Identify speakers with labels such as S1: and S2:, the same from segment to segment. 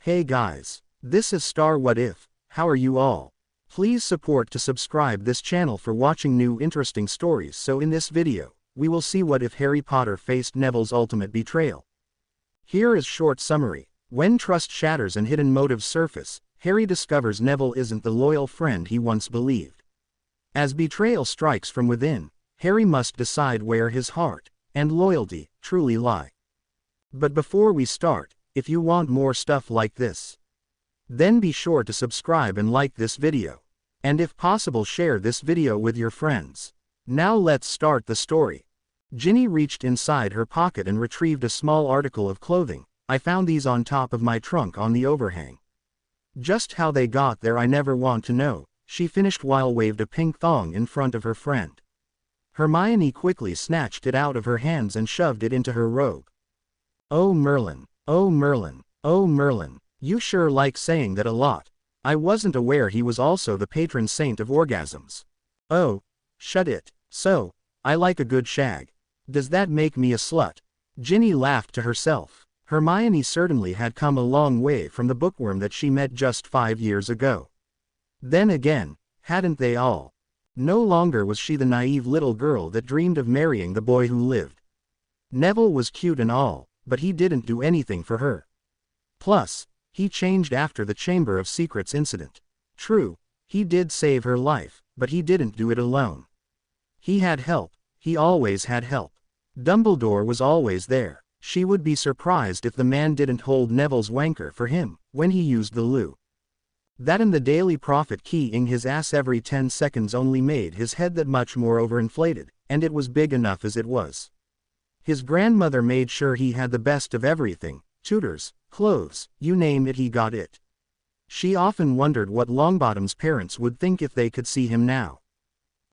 S1: Hey guys, this is Star What If. How are you all? Please support to subscribe this channel for watching new interesting stories. So in this video, we will see what if Harry Potter faced Neville's ultimate betrayal. Here is short summary. When trust shatters and hidden motives surface, Harry discovers Neville isn't the loyal friend he once believed. As betrayal strikes from within, Harry must decide where his heart and loyalty truly lie. But before we start, if you want more stuff like this, then be sure to subscribe and like this video. And if possible, share this video with your friends. Now let's start the story. Ginny reached inside her pocket and retrieved a small article of clothing. I found these on top of my trunk on the overhang. Just how they got there I never want to know, she finished while waved a pink thong in front of her friend. Hermione quickly snatched it out of her hands and shoved it into her robe. Oh Merlin, oh Merlin, oh Merlin, you sure like saying that a lot. I wasn't aware he was also the patron saint of orgasms. Oh, shut it. So, I like a good shag. Does that make me a slut? Ginny laughed to herself. Hermione certainly had come a long way from the bookworm that she met just 5 years ago. Then again, hadn't they all? No longer was she the naive little girl that dreamed of marrying the boy who lived. Neville was cute and all, but he didn't do anything for her. Plus, he changed after the Chamber of Secrets incident. True, he did save her life, but he didn't do it alone. He had help, he always had help. Dumbledore was always there. She would be surprised if the man didn't hold Neville's wanker for him, when he used the loo. That and the Daily Prophet keying his ass every 10 seconds only made his head that much more overinflated, and it was big enough as it was. His grandmother made sure he had the best of everything, tutors, clothes, you name it he got it. She often wondered what Longbottom's parents would think if they could see him now.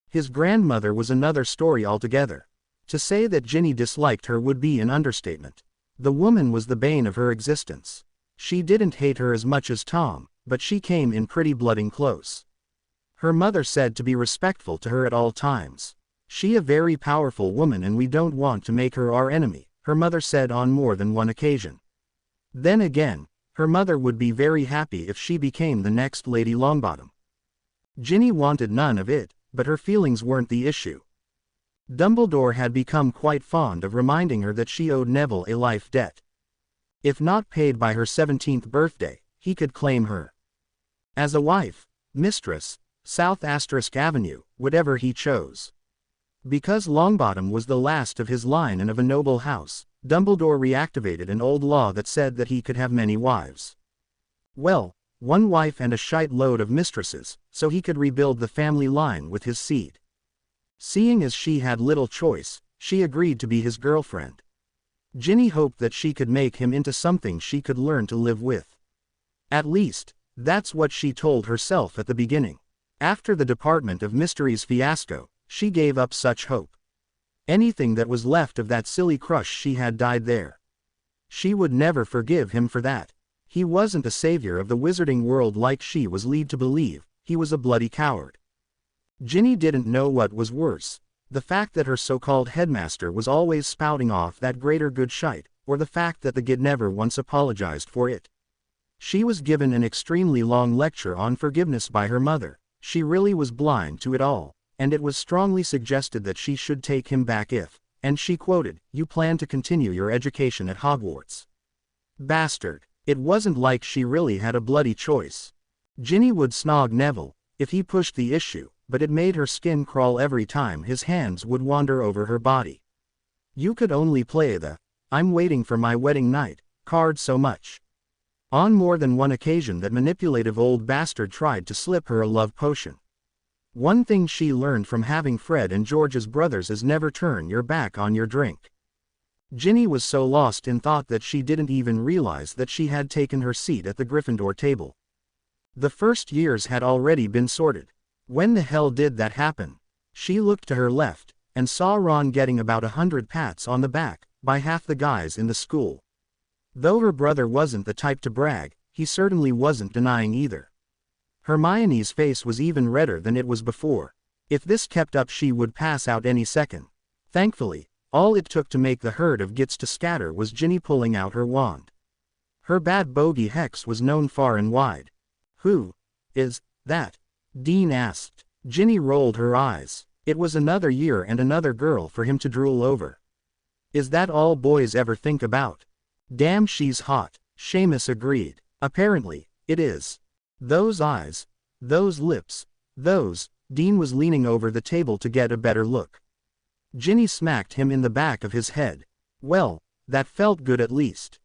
S1: His grandmother was another story altogether. To say that Ginny disliked her would be an understatement. The woman was the bane of her existence. She didn't hate her as much as Tom, but she came in pretty blooding close. Her mother said to be respectful to her at all times. She a very powerful woman and we don't want to make her our enemy, her mother said on more than one occasion. Then again, her mother would be very happy if she became the next Lady Longbottom. Ginny wanted none of it, but her feelings weren't the issue. Dumbledore had become quite fond of reminding her that she owed Neville a life debt. If not paid by her 17th birthday, he could claim her as a wife, mistress, South Avenue, whatever he chose. Because Longbottom was the last of his line and of a noble house, Dumbledore reactivated an old law that said that he could have many wives. Well, one wife and a shite load of mistresses, so he could rebuild the family line with his seed. Seeing as she had little choice, she agreed to be his girlfriend. Ginny hoped that she could make him into something she could learn to live with. At least, that's what she told herself at the beginning. After the Department of Mysteries fiasco, she gave up such hope. Anything that was left of that silly crush she had died there. She would never forgive him for that. He wasn't a savior of the wizarding world like she was led to believe, he was a bloody coward. Ginny didn't know what was worse, the fact that her so-called headmaster was always spouting off that greater good shite, or the fact that the kid never once apologized for it. She was given an extremely long lecture on forgiveness by her mother. She really was blind to it all, and it was strongly suggested that she should take him back if, and she quoted, "You plan to continue your education at Hogwarts." Bastard. It wasn't like she really had a bloody choice. Ginny would snog Neville, if he pushed the issue, but it made her skin crawl every time his hands would wander over her body. You could only play the, "I'm waiting for my wedding night" card so much. On more than one occasion that manipulative old bastard tried to slip her a love potion. One thing she learned from having Fred and George's brothers is never turn your back on your drink. Ginny was so lost in thought that she didn't even realize that she had taken her seat at the Gryffindor table. The first years had already been sorted. When the hell did that happen? She looked to her left, and saw Ron getting about 100 pats on the back, by half the guys in the school. Though her brother wasn't the type to brag, he certainly wasn't denying either. Hermione's face was even redder than it was before. If this kept up she would pass out any second. Thankfully, all it took to make the herd of gits to scatter was Ginny pulling out her wand. Her bad bogey Hex was known far and wide. "Who is that?" Dean asked. Ginny rolled her eyes. It was another year and another girl for him to drool over. "Is that all boys ever think about?" "Damn, she's hot," Seamus agreed. "Apparently, it is. Those eyes. Those lips. Those." Dean was leaning over the table to get a better look. Ginny smacked him in the back of his head. "Well, that felt good at least.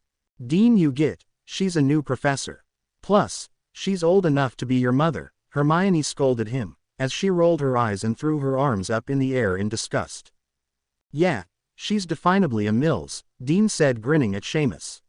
S1: Dean, you get, she's a new professor. Plus, she's old enough to be your mother," Hermione scolded him, as she rolled her eyes and threw her arms up in the air in disgust. "Yeah, she's definably a Mills," Dean said, grinning at Seamus.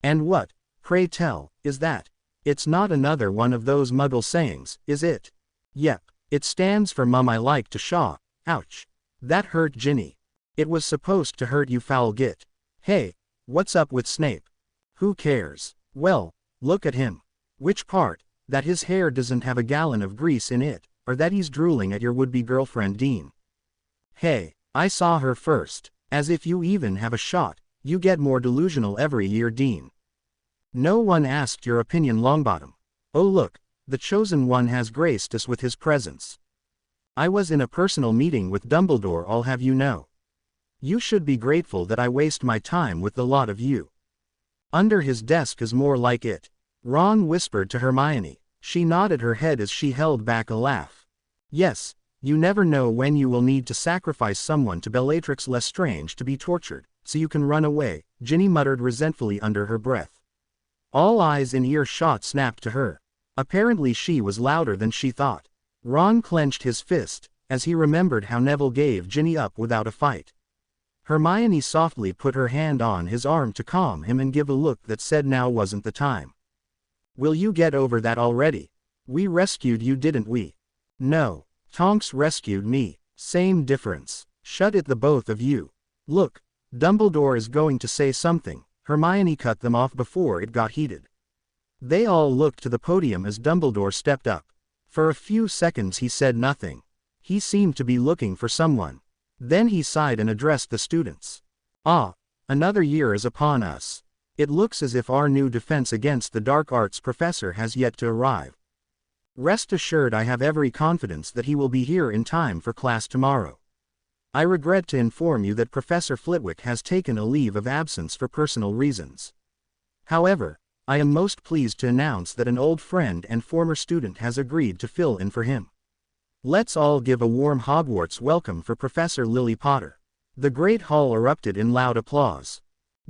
S1: "And what, pray tell, is that? It's not another one of those Muggle sayings, is it?" "Yep, it stands for Mum I like to shaw." Ouch. That hurt Ginny. "It was supposed to hurt, you foul git. Hey, what's up with Snape? Who cares?" "Well, look at him." "Which part? That his hair doesn't have a gallon of grease in it, or that he's drooling at your would-be girlfriend Dean?" "Hey, I saw her first." "As if you even have a shot. You get more delusional every year, Dean." "No one asked your opinion, Longbottom." "Oh look, the Chosen One has graced us with his presence. I was in a personal meeting with Dumbledore, I'll have you know. You should be grateful that I waste my time with the lot of you." "Under his desk is more like it," Ron whispered to Hermione. She nodded her head as she held back a laugh. "Yes, you never know when you will need to sacrifice someone to Bellatrix Lestrange to be tortured, so you can run away," Ginny muttered resentfully under her breath. All eyes in earshot snapped to her. Apparently she was louder than she thought. Ron clenched his fist, as he remembered how Neville gave Ginny up without a fight. Hermione softly put her hand on his arm to calm him and give a look that said now wasn't the time. "Will you get over that already? We rescued you, didn't we?" "No. Tonks rescued me. Same difference. Shut it, the both of you." "Look, Dumbledore is going to say something." Hermione cut them off before it got heated. They all looked to the podium as Dumbledore stepped up. For a few seconds he said nothing. He seemed to be looking for someone. Then he sighed and addressed the students. "Ah, another year is upon us. It looks as if our new defense against the dark arts professor has yet to arrive. Rest assured, I have every confidence that he will be here in time for class tomorrow. I regret to inform you that Professor Flitwick has taken a leave of absence for personal reasons. However, I am most pleased to announce that an old friend and former student has agreed to fill in for him. Let's all give a warm Hogwarts welcome for Professor Lily Potter." The Great Hall erupted in loud applause.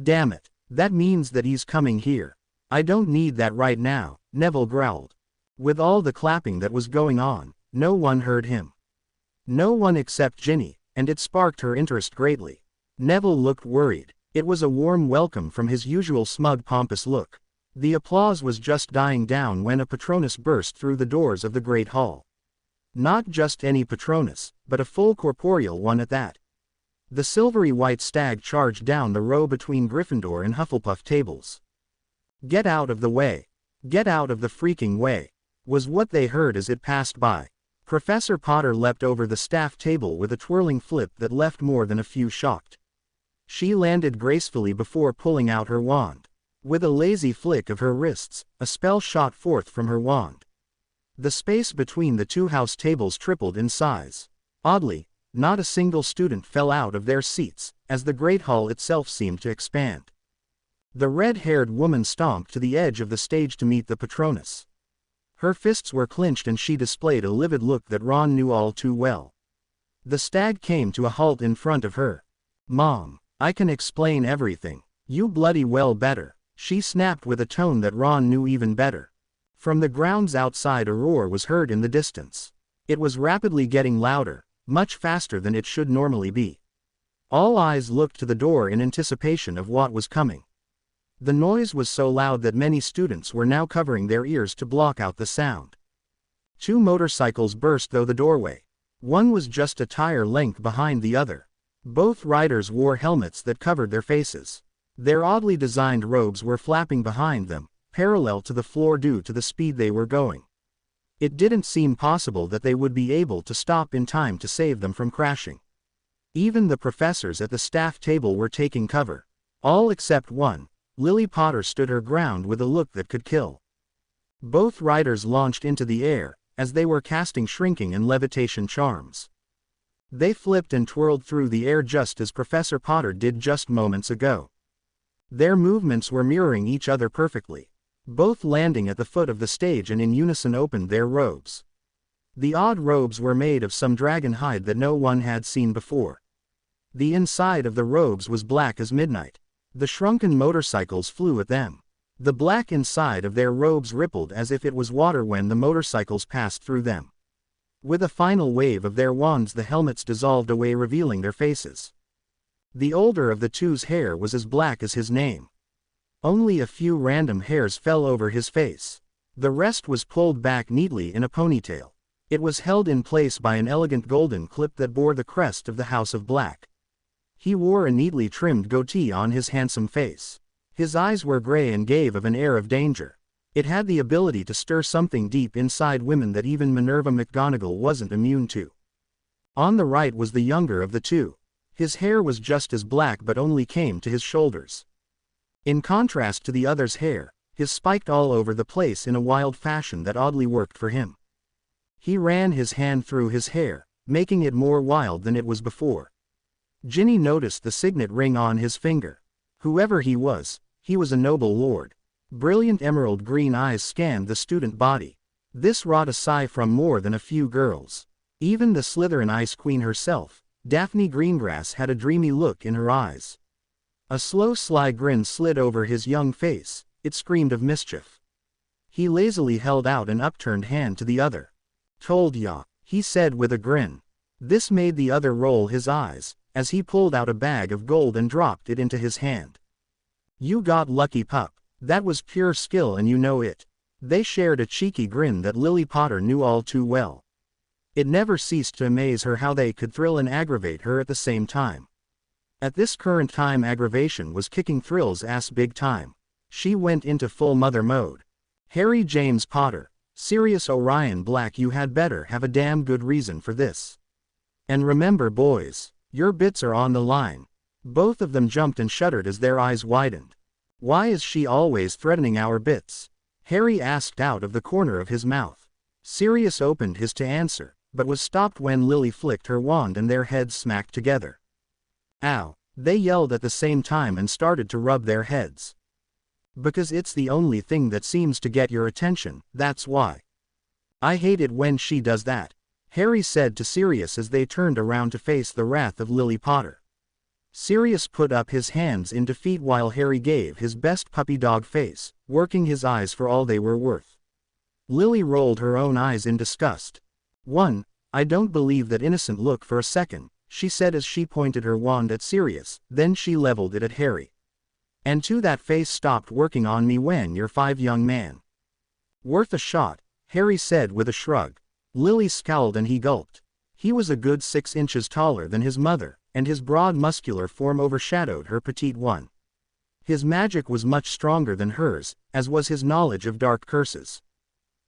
S1: "Damn it, that means that he's coming here." "I don't need that right now," Neville growled. With all the clapping that was going on, no one heard him. No one except Ginny, and it sparked her interest greatly. Neville looked worried. It was a warm welcome from his usual smug, pompous look. The applause was just dying down when a Patronus burst through the doors of the Great Hall. Not just any Patronus, but a full corporeal one at that. The silvery white stag charged down the row between Gryffindor and Hufflepuff tables. "Get out of the way. Get out of the freaking way," was what they heard as it passed by. Professor Potter leapt over the staff table with a twirling flip that left more than a few shocked. She landed gracefully before pulling out her wand. With a lazy flick of her wrists, a spell shot forth from her wand. The space between the two house tables tripled in size. Oddly, not a single student fell out of their seats, as the Great Hall itself seemed to expand. The red-haired woman stomped to the edge of the stage to meet the Patronus. Her fists were clenched and she displayed a livid look that Ron knew all too well. The stag came to a halt in front of her. "Mom, I can explain everything. You bloody well better," she snapped with a tone that Ron knew even better. From the grounds outside, a roar was heard in the distance. It was rapidly getting louder, much faster than it should normally be. All eyes looked to the door in anticipation of what was coming. The noise was so loud that many students were now covering their ears to block out the sound. Two motorcycles burst through the doorway. One was just a tire length behind the other. Both riders wore helmets that covered their faces. Their oddly designed robes were flapping behind them, parallel to the floor due to the speed they were going. It didn't seem possible that they would be able to stop in time to save them from crashing. Even the professors at the staff table were taking cover. All except one, Lily Potter stood her ground with a look that could kill. Both riders launched into the air, as they were casting shrinking and levitation charms. They flipped and twirled through the air just as Professor Potter did just moments ago. Their movements were mirroring each other perfectly. Both landing at the foot of the stage and in unison opened their robes. The odd robes were made of some dragon hide that no one had seen before. The inside of the robes was black as midnight. The shrunken motorcycles flew at them. The black inside of their robes rippled as if it was water when the motorcycles passed through them. With a final wave of their wands, the helmets dissolved away, revealing their faces. The older of the two's hair was as black as his name. Only a few random hairs fell over his face. The rest was pulled back neatly in a ponytail. It was held in place by an elegant golden clip that bore the crest of the House of Black. He wore a neatly trimmed goatee on his handsome face. His eyes were gray and gave of an air of danger. It had the ability to stir something deep inside women that even Minerva McGonagall wasn't immune to. On the right was the younger of the two. His hair was just as black but only came to his shoulders. In contrast to the other's hair, his spiked all over the place in a wild fashion that oddly worked for him. He ran his hand through his hair, making it more wild than it was before. Ginny noticed the signet ring on his finger. Whoever he was a noble lord. Brilliant emerald green eyes scanned the student body. This wrought a sigh from more than a few girls. Even the Slytherin Ice Queen herself, Daphne Greengrass, had a dreamy look in her eyes. A slow sly grin slid over his young face, it screamed of mischief. He lazily held out an upturned hand to the other. "Told ya," he said with a grin. This made the other roll his eyes, as he pulled out a bag of gold and dropped it into his hand. "You got lucky, pup. That was pure skill and you know it." They shared a cheeky grin that Lily Potter knew all too well. It never ceased to amaze her how they could thrill and aggravate her at the same time. At this current time, aggravation was kicking Thrill's ass big time. She went into full mother mode. "Harry James Potter, Sirius Orion Black, you had better have a damn good reason for this. And remember, boys, your bits are on the line." Both of them jumped and shuddered as their eyes widened. "Why is she always threatening our bits?" Harry asked out of the corner of his mouth. Sirius opened his to answer, but was stopped when Lily flicked her wand and their heads smacked together. "Ow!" They yelled at the same time and started to rub their heads. "Because it's the only thing that seems to get your attention, that's why." "I hate it when she does that," Harry said to Sirius as they turned around to face the wrath of Lily Potter. Sirius put up his hands in defeat while Harry gave his best puppy dog face, working his eyes for all they were worth. Lily rolled her own eyes in disgust. "I don't believe that innocent look for a second," she said as she pointed her wand at Sirius, then she leveled it at Harry. "And two, that face stopped working on me when you're 5, young man." "Worth a shot," Harry said with a shrug. Lily scowled and he gulped. He was a good 6 inches taller than his mother, and his broad muscular form overshadowed her petite one. His magic was much stronger than hers, as was his knowledge of dark curses.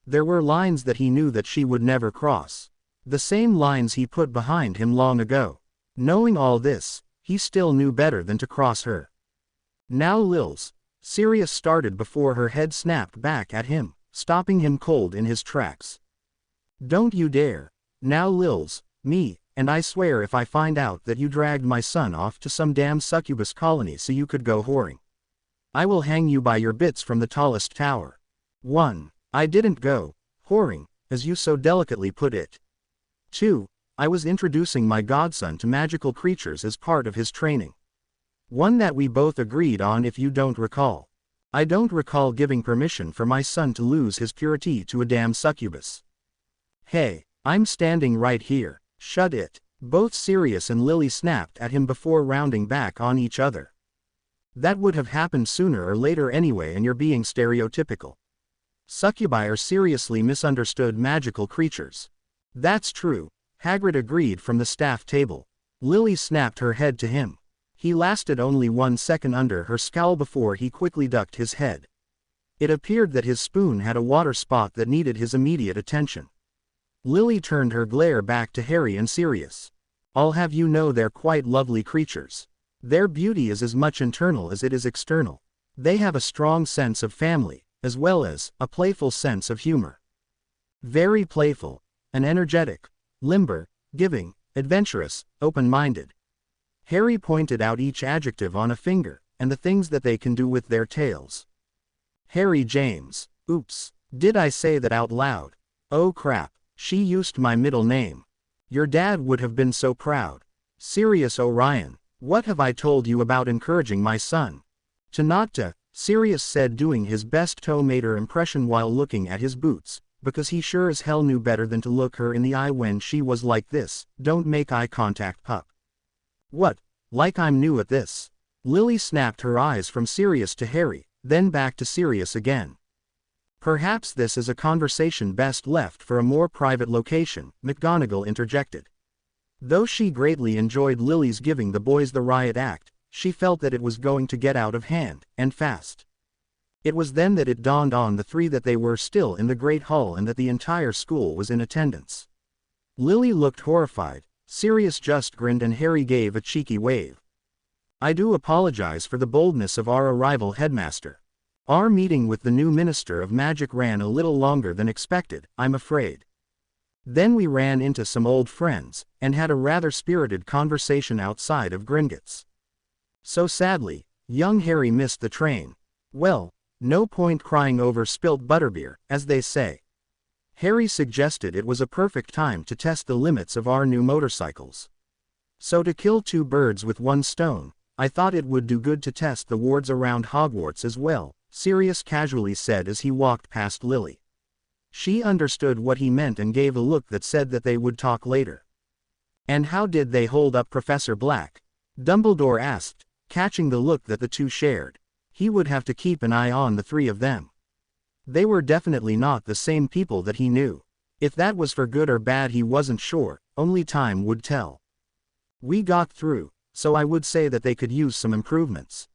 S1: There were lines that he knew that she would never cross. The same lines he put behind him long ago. Knowing all this, he still knew better than to cross her. "Now Lils," Sirius started before her head snapped back at him, stopping him cold in his tracks. "Don't you dare. Now Lils, me, and I swear if I find out that you dragged my son off to some damn succubus colony so you could go whoring, I will hang you by your bits from the tallest tower." 1. I didn't go whoring, as you so delicately put it. 2. I was introducing my godson to magical creatures as part of his training. One that we both agreed on, if you don't recall. I don't recall giving permission for my son to lose his purity to a damn succubus. Hey, I'm standing right here. Shut it. Both Sirius and Lily snapped at him before rounding back on each other. That would have happened sooner or later anyway, and you're being stereotypical. Succubi are seriously misunderstood magical creatures. That's true, Hagrid agreed from the staff table. Lily snapped her head to him. He lasted only 1 second under her scowl before he quickly ducked his head. It appeared that his spoon had a water spot that needed his immediate attention. Lily turned her glare back to Harry and Sirius. "I'll have you know they're quite lovely creatures. Their beauty is as much internal as it is external. They have a strong sense of family, as well as a playful sense of humor. Very playful, and energetic, limber, giving, adventurous, open-minded. Harry pointed out each adjective on a finger, and the things that they can do with their tails. Harry James. Oops. Did I say that out loud? Oh crap, she used my middle name. Your dad would have been so proud. Sirius Orion. What have I told you about encouraging my son? Sirius said, doing his best Tow Mater impression while looking at his boots, because he sure as hell knew better than to look her in the eye when she was like this. Don't make eye contact, pup. What? Like I'm new at this? Lily snapped her eyes from Sirius to Harry, then back to Sirius again. Perhaps this is a conversation best left for a more private location, McGonagall interjected. Though she greatly enjoyed Lily's giving the boys the riot act, she felt that it was going to get out of hand, and fast. It was then that it dawned on the three that they were still in the Great Hall and that the entire school was in attendance. Lily looked horrified, Sirius just grinned, and Harry gave a cheeky wave. I do apologize for the boldness of our arrival, headmaster. Our meeting with the new Minister of Magic ran a little longer than expected, I'm afraid. Then we ran into some old friends, and had a rather spirited conversation outside of Gringotts. So sadly, young Harry missed the train. Well, no point crying over spilt butterbeer, as they say. Harry suggested it was a perfect time to test the limits of our new motorcycles. So to kill two birds with one stone, I thought it would do good to test the wards around Hogwarts as well, Sirius casually said as he walked past Lily. She understood what he meant and gave a look that said that they would talk later. And how did they hold up Professor Black? Dumbledore asked, catching the look that the two shared. He would have to keep an eye on the three of them. They were definitely not the same people that he knew. If that was for good or bad he wasn't sure, only time would tell. We got through, so I would say that they could use some improvements.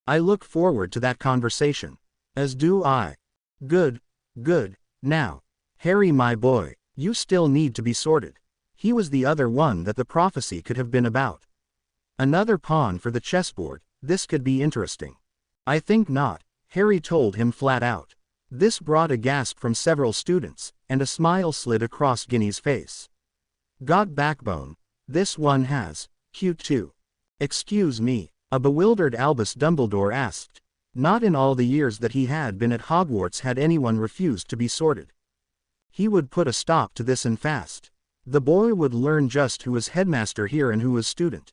S1: I look forward to that conversation. As do I. Good, good. Now, Harry my boy, you still need to be sorted. He was the other one that the prophecy could have been about. Another pawn for the chessboard, this could be interesting. I think not, Harry told him flat out. This brought a gasp from several students, and a smile slid across Ginny's face. Got backbone. This one has. Cute too. Excuse me, a bewildered Albus Dumbledore asked. Not in all the years that he had been at Hogwarts had anyone refused to be sorted. He would put a stop to this and fast. The boy would learn just who was headmaster here and who was student.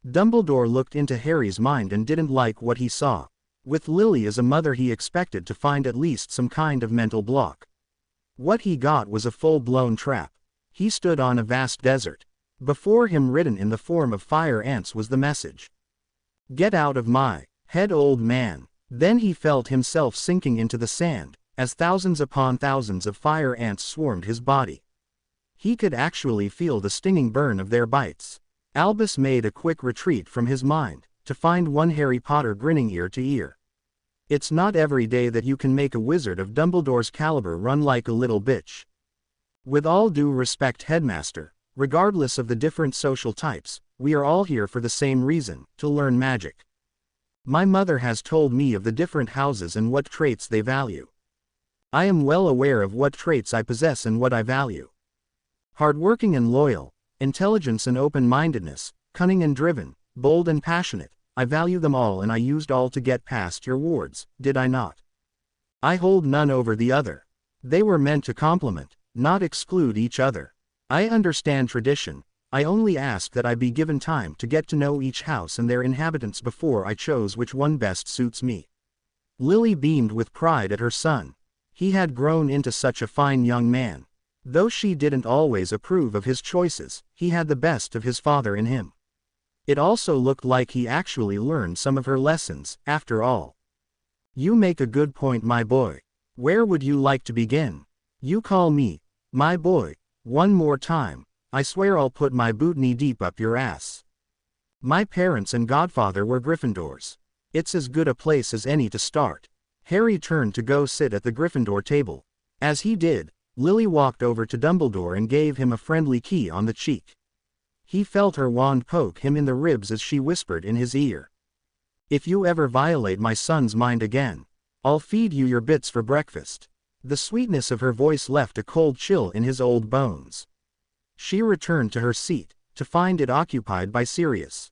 S1: Dumbledore looked into Harry's mind and didn't like what he saw. With Lily as a mother he expected to find at least some kind of mental block. What he got was a full-blown trap. He stood on a vast desert. Before him, written in the form of fire ants, was the message. Get out of my head, old man. Then he felt himself sinking into the sand, as thousands upon thousands of fire ants swarmed his body. He could actually feel the stinging burn of their bites. Albus made a quick retreat from his mind, to find one Harry Potter grinning ear to ear. It's not every day that you can make a wizard of Dumbledore's caliber run like a little bitch. With all due respect, headmaster, regardless of the different social types, we are all here for the same reason, to learn magic. My mother has told me of the different houses and what traits they value. I am well aware of what traits I possess and what I value. Hardworking and loyal, intelligence and open-mindedness, cunning and driven, bold and passionate, I value them all, and I used all to get past your wards, did I not? I hold none over the other. They were meant to complement, not exclude each other. I understand tradition. I only ask that I be given time to get to know each house and their inhabitants before I chose which one best suits me. Lily beamed with pride at her son. He had grown into such a fine young man. Though she didn't always approve of his choices, he had the best of his father in him. It also looked like he actually learned some of her lessons, after all. You make a good point, my boy. Where would you like to begin? You call me my boy one more time, I swear I'll put my boot knee-deep up your ass. My parents and godfather were Gryffindors. It's as good a place as any to start. Harry turned to go sit at the Gryffindor table. As he did, Lily walked over to Dumbledore and gave him a friendly key on the cheek. He felt her wand poke him in the ribs as she whispered in his ear. If you ever violate my son's mind again, I'll feed you your bits for breakfast." The sweetness of her voice left a cold chill in his old bones. She returned to her seat, to find it occupied by Sirius.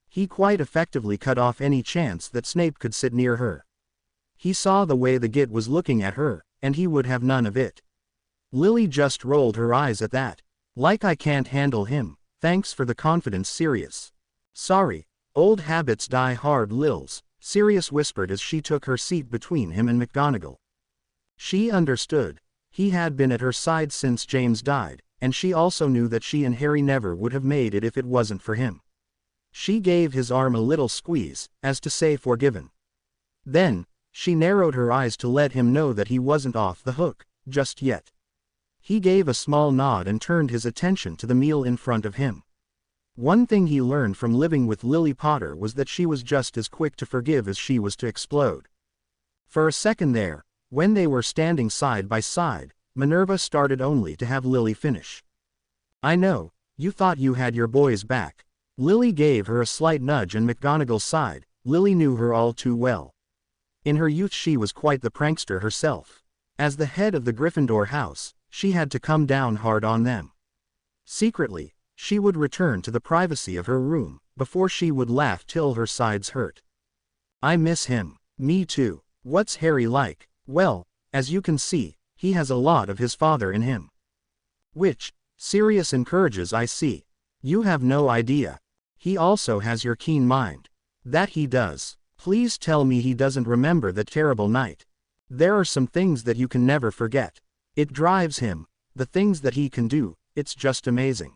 S1: He quite effectively cut off any chance that Snape could sit near her. He saw the way the Git was looking at her, and he would have none of it. Lily just rolled her eyes at that. "Like I can't handle him, thanks for the confidence, Sirius." "Sorry, old habits die hard, Lils," Sirius whispered as she took her seat between him and McGonagall. She understood. He had been at her side since James died, and she also knew that she and Harry never would have made it if it wasn't for him. She gave his arm a little squeeze, as to say forgiven. Then, she narrowed her eyes to let him know that he wasn't off the hook, just yet. He gave a small nod and turned his attention to the meal in front of him. One thing he learned from living with Lily Potter was that she was just as quick to forgive as she was to explode. For a second there, when they were standing side by side, Minerva started only to have Lily finish. "I know, you thought you had your boys back." Lily gave her a slight nudge and McGonagall sighed. Lily knew her all too well. In her youth she was quite the prankster herself. As the head of the Gryffindor house, she had to come down hard on them. Secretly, she would return to the privacy of her room, before she would laugh till her sides hurt. "I miss him." "Me too. What's Harry like?" "Well, as you can see, he has a lot of his father in him." "Which, Sirius encourages, I see. You have no idea. He also has your keen mind." "That he does. Please tell me he doesn't remember that terrible night." "There are some things that you can never forget. It drives him, the things that he can do, it's just amazing.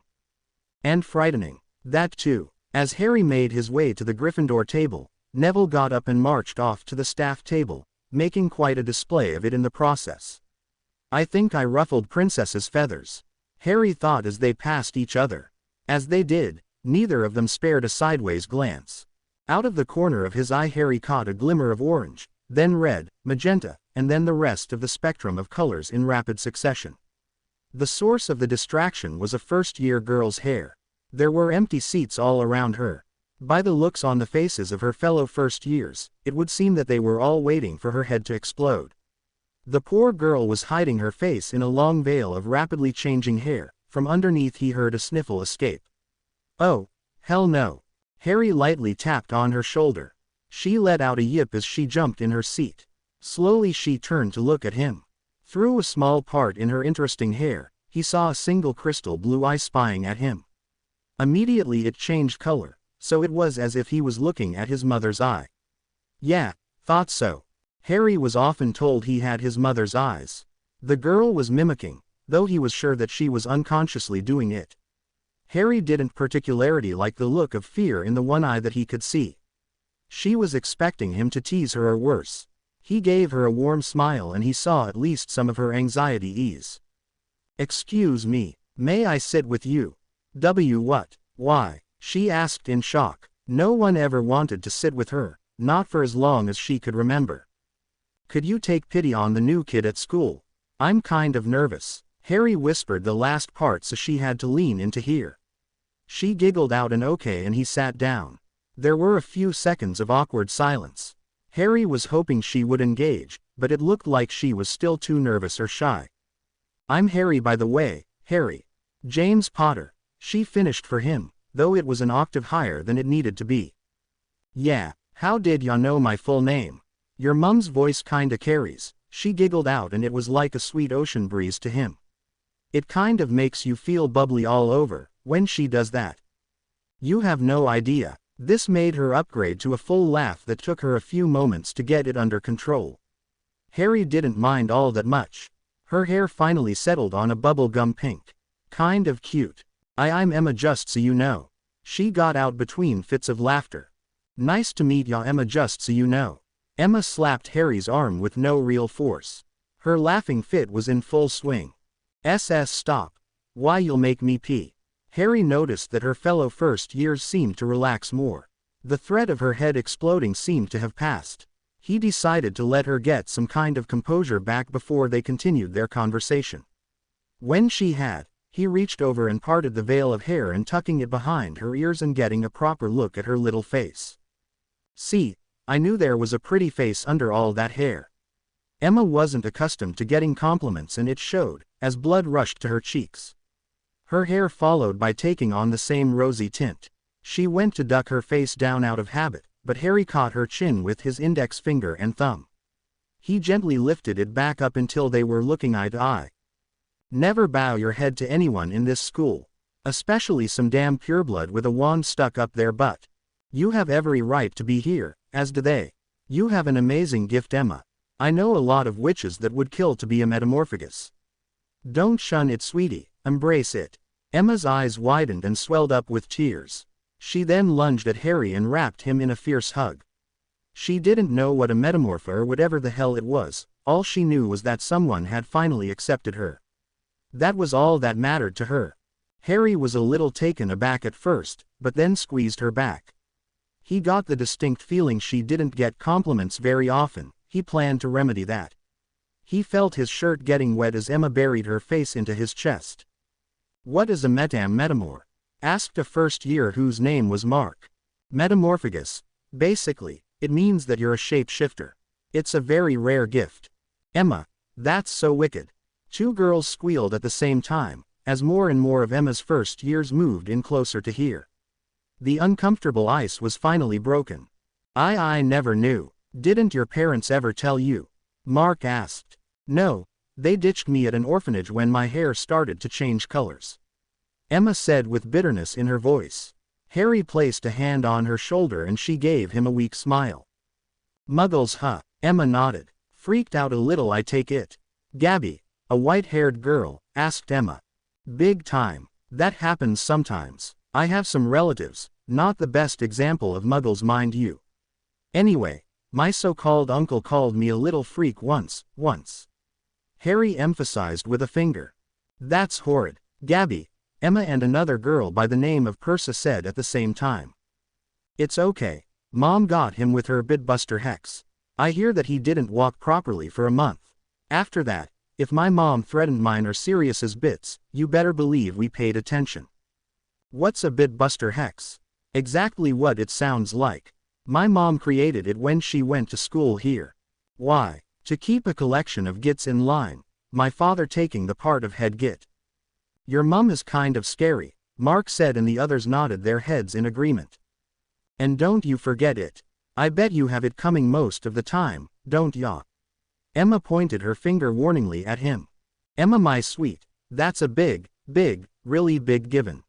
S1: And frightening." "That too." As Harry made his way to the Gryffindor table, Neville got up and marched off to the staff table, making quite a display of it in the process. "I think I ruffled Princess's feathers," Harry thought as they passed each other. As they did, neither of them spared a sideways glance. Out of the corner of his eye Harry caught a glimmer of orange, then red, magenta, and then the rest of the spectrum of colors in rapid succession. The source of the distraction was a first-year girl's hair. There were empty seats all around her. By the looks on the faces of her fellow first-years, it would seem that they were all waiting for her head to explode. The poor girl was hiding her face in a long veil of rapidly changing hair. From underneath he heard a sniffle escape. "Oh, hell no." Harry lightly tapped on her shoulder. She let out a yip as she jumped in her seat. Slowly she turned to look at him. Through a small part in her interesting hair, he saw a single crystal blue eye spying at him. Immediately it changed color, so it was as if he was looking at his mother's eye. "Yeah, thought so." Harry was often told he had his mother's eyes. The girl was mimicking, though he was sure that she was unconsciously doing it. Harry didn't particularly like the look of fear in the one eye that he could see. She was expecting him to tease her or worse. He gave her a warm smile and he saw at least some of her anxiety ease. "Excuse me, may I sit with you?" What? Why?" she asked in shock. No one ever wanted to sit with her, not for as long as she could remember. "Could you take pity on the new kid at school? I'm kind of nervous." Harry whispered the last part so she had to lean in to hear. She giggled out an okay and he sat down. There were a few seconds of awkward silence. Harry was hoping she would engage, but it looked like she was still too nervous or shy. "I'm Harry, by the way, Harry. James Potter," she finished for him, though it was an octave higher than it needed to be. "Yeah, how did ya know my full name? Your mum's voice kinda carries," she giggled out and it was like a sweet ocean breeze to him. "It kind of makes you feel bubbly all over, when she does that. You have no idea." This made her upgrade to a full laugh that took her a few moments to get it under control. Harry didn't mind all that much. Her hair finally settled on a bubblegum pink. "Kind of cute. I'm Emma, just so you know." She got out between fits of laughter. "Nice to meet ya, Emma, just so you know." Emma slapped Harry's arm with no real force. Her laughing fit was in full swing. Stop. Why, you'll make me pee." Harry noticed that her fellow first-years seemed to relax more. The threat of her head exploding seemed to have passed. He decided to let her get some kind of composure back before they continued their conversation. When she had, he reached over and parted the veil of hair and tucking it behind her ears and getting a proper look at her little face. See, I knew there was a pretty face under all that hair. Emma wasn't accustomed to getting compliments and it showed, as blood rushed to her cheeks. Her hair followed by taking on the same rosy tint. She went to duck her face down out of habit, but Harry caught her chin with his index finger and thumb. He gently lifted it back up until they were looking eye to eye. Never bow your head to anyone in this school. Especially some damn pureblood with a wand stuck up their butt. You have every right to be here, as do they. You have an amazing gift, Emma. I know a lot of witches that would kill to be a metamorphagus. Don't shun it, sweetie, embrace it. Emma's eyes widened and swelled up with tears. She then lunged at Harry and wrapped him in a fierce hug. She didn't know what a metamorph or whatever the hell it was, all she knew was that someone had finally accepted her. That was all that mattered to her. Harry was a little taken aback at first, but then squeezed her back. He got the distinct feeling she didn't get compliments very often. He planned to remedy that. He felt his shirt getting wet as Emma buried her face into his chest. What is a metamor? Asked a first year whose name was Mark. Metamorphagus. Basically, it means that you're a shapeshifter. It's a very rare gift. Emma, that's so wicked. Two girls squealed at the same time, as more and more of Emma's first years moved in closer to here. The uncomfortable ice was finally broken. I never knew. Didn't your parents ever tell you? Mark asked. No, they ditched me at an orphanage when my hair started to change colors. Emma said with bitterness in her voice. Harry placed a hand on her shoulder and she gave him a weak smile. Muggles, huh? Emma nodded. Freaked out a little, I take it. Gabby, a white-haired girl, asked Emma. Big time. That happens sometimes. I have some relatives, not the best example of muggles, mind you. Anyway, my so-called uncle called me a little freak once. Harry emphasized with a finger. That's horrid. Gabby, Emma and another girl by the name of Persa said at the same time. It's okay. Mom got him with her bitbuster hex. I hear that he didn't walk properly for a month. After that, if my mom threatened mine or Sirius's bits, you better believe we paid attention. What's a bitbuster hex? Exactly what it sounds like. My mom created it when she went to school here. Why? To keep a collection of gits in line, my father taking the part of head git. Your mum is kind of scary, Mark said, and the others nodded their heads in agreement. And don't you forget it. I bet you have it coming most of the time, don't ya? Emma pointed her finger warningly at him. Emma, my sweet, that's a big, really big given.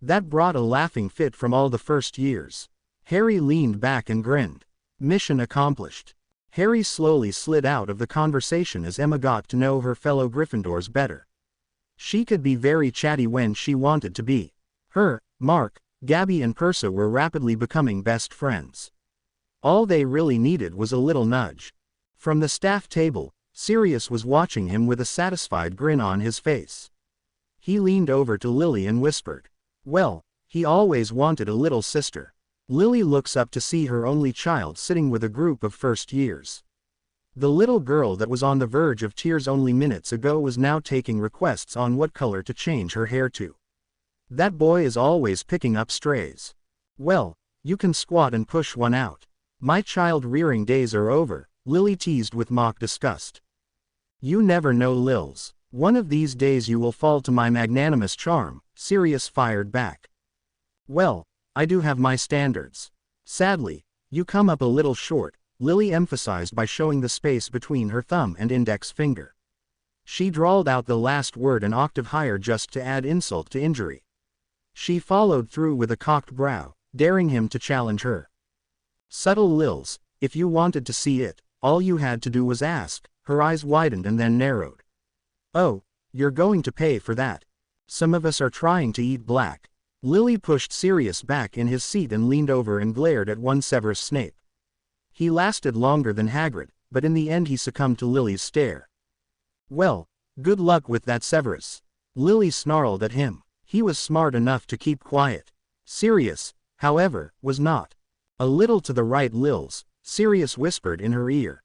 S1: That brought a laughing fit from all the first years. Harry leaned back and grinned. Mission accomplished. Harry slowly slid out of the conversation as Emma got to know her fellow Gryffindors better. She could be very chatty when she wanted to be. Her, Mark, Gabby and Persa were rapidly becoming best friends. All they really needed was a little nudge. From the staff table, Sirius was watching him with a satisfied grin on his face. He leaned over to Lily and whispered. Well, he always wanted a little sister. Lily looks up to see her only child sitting with a group of first years. The little girl that was on the verge of tears only minutes ago was now taking requests on what color to change her hair to. That boy is always picking up strays. Well, you can squat and push one out. My child-rearing days are over, Lily teased with mock disgust. You never know, Lils. One of these days you will fall to my magnanimous charm, Sirius fired back. Well, I do have my standards. Sadly, you come up a little short, Lily emphasized by showing the space between her thumb and index finger. She drawled out the last word an octave higher just to add insult to injury. She followed through with a cocked brow, daring him to challenge her. Subtle Lils, if you wanted to see it, all you had to do was ask. Her eyes widened and then narrowed. Oh, you're going to pay for that. Some of us are trying to eat black. Lily pushed Sirius back in his seat and leaned over and glared at one Severus Snape. He lasted longer than Hagrid, but in the end he succumbed to Lily's stare. Well, good luck with that, Severus. Lily snarled at him. He was smart enough to keep quiet. Sirius, however, was not. A little to the right, Lils, Sirius whispered in her ear.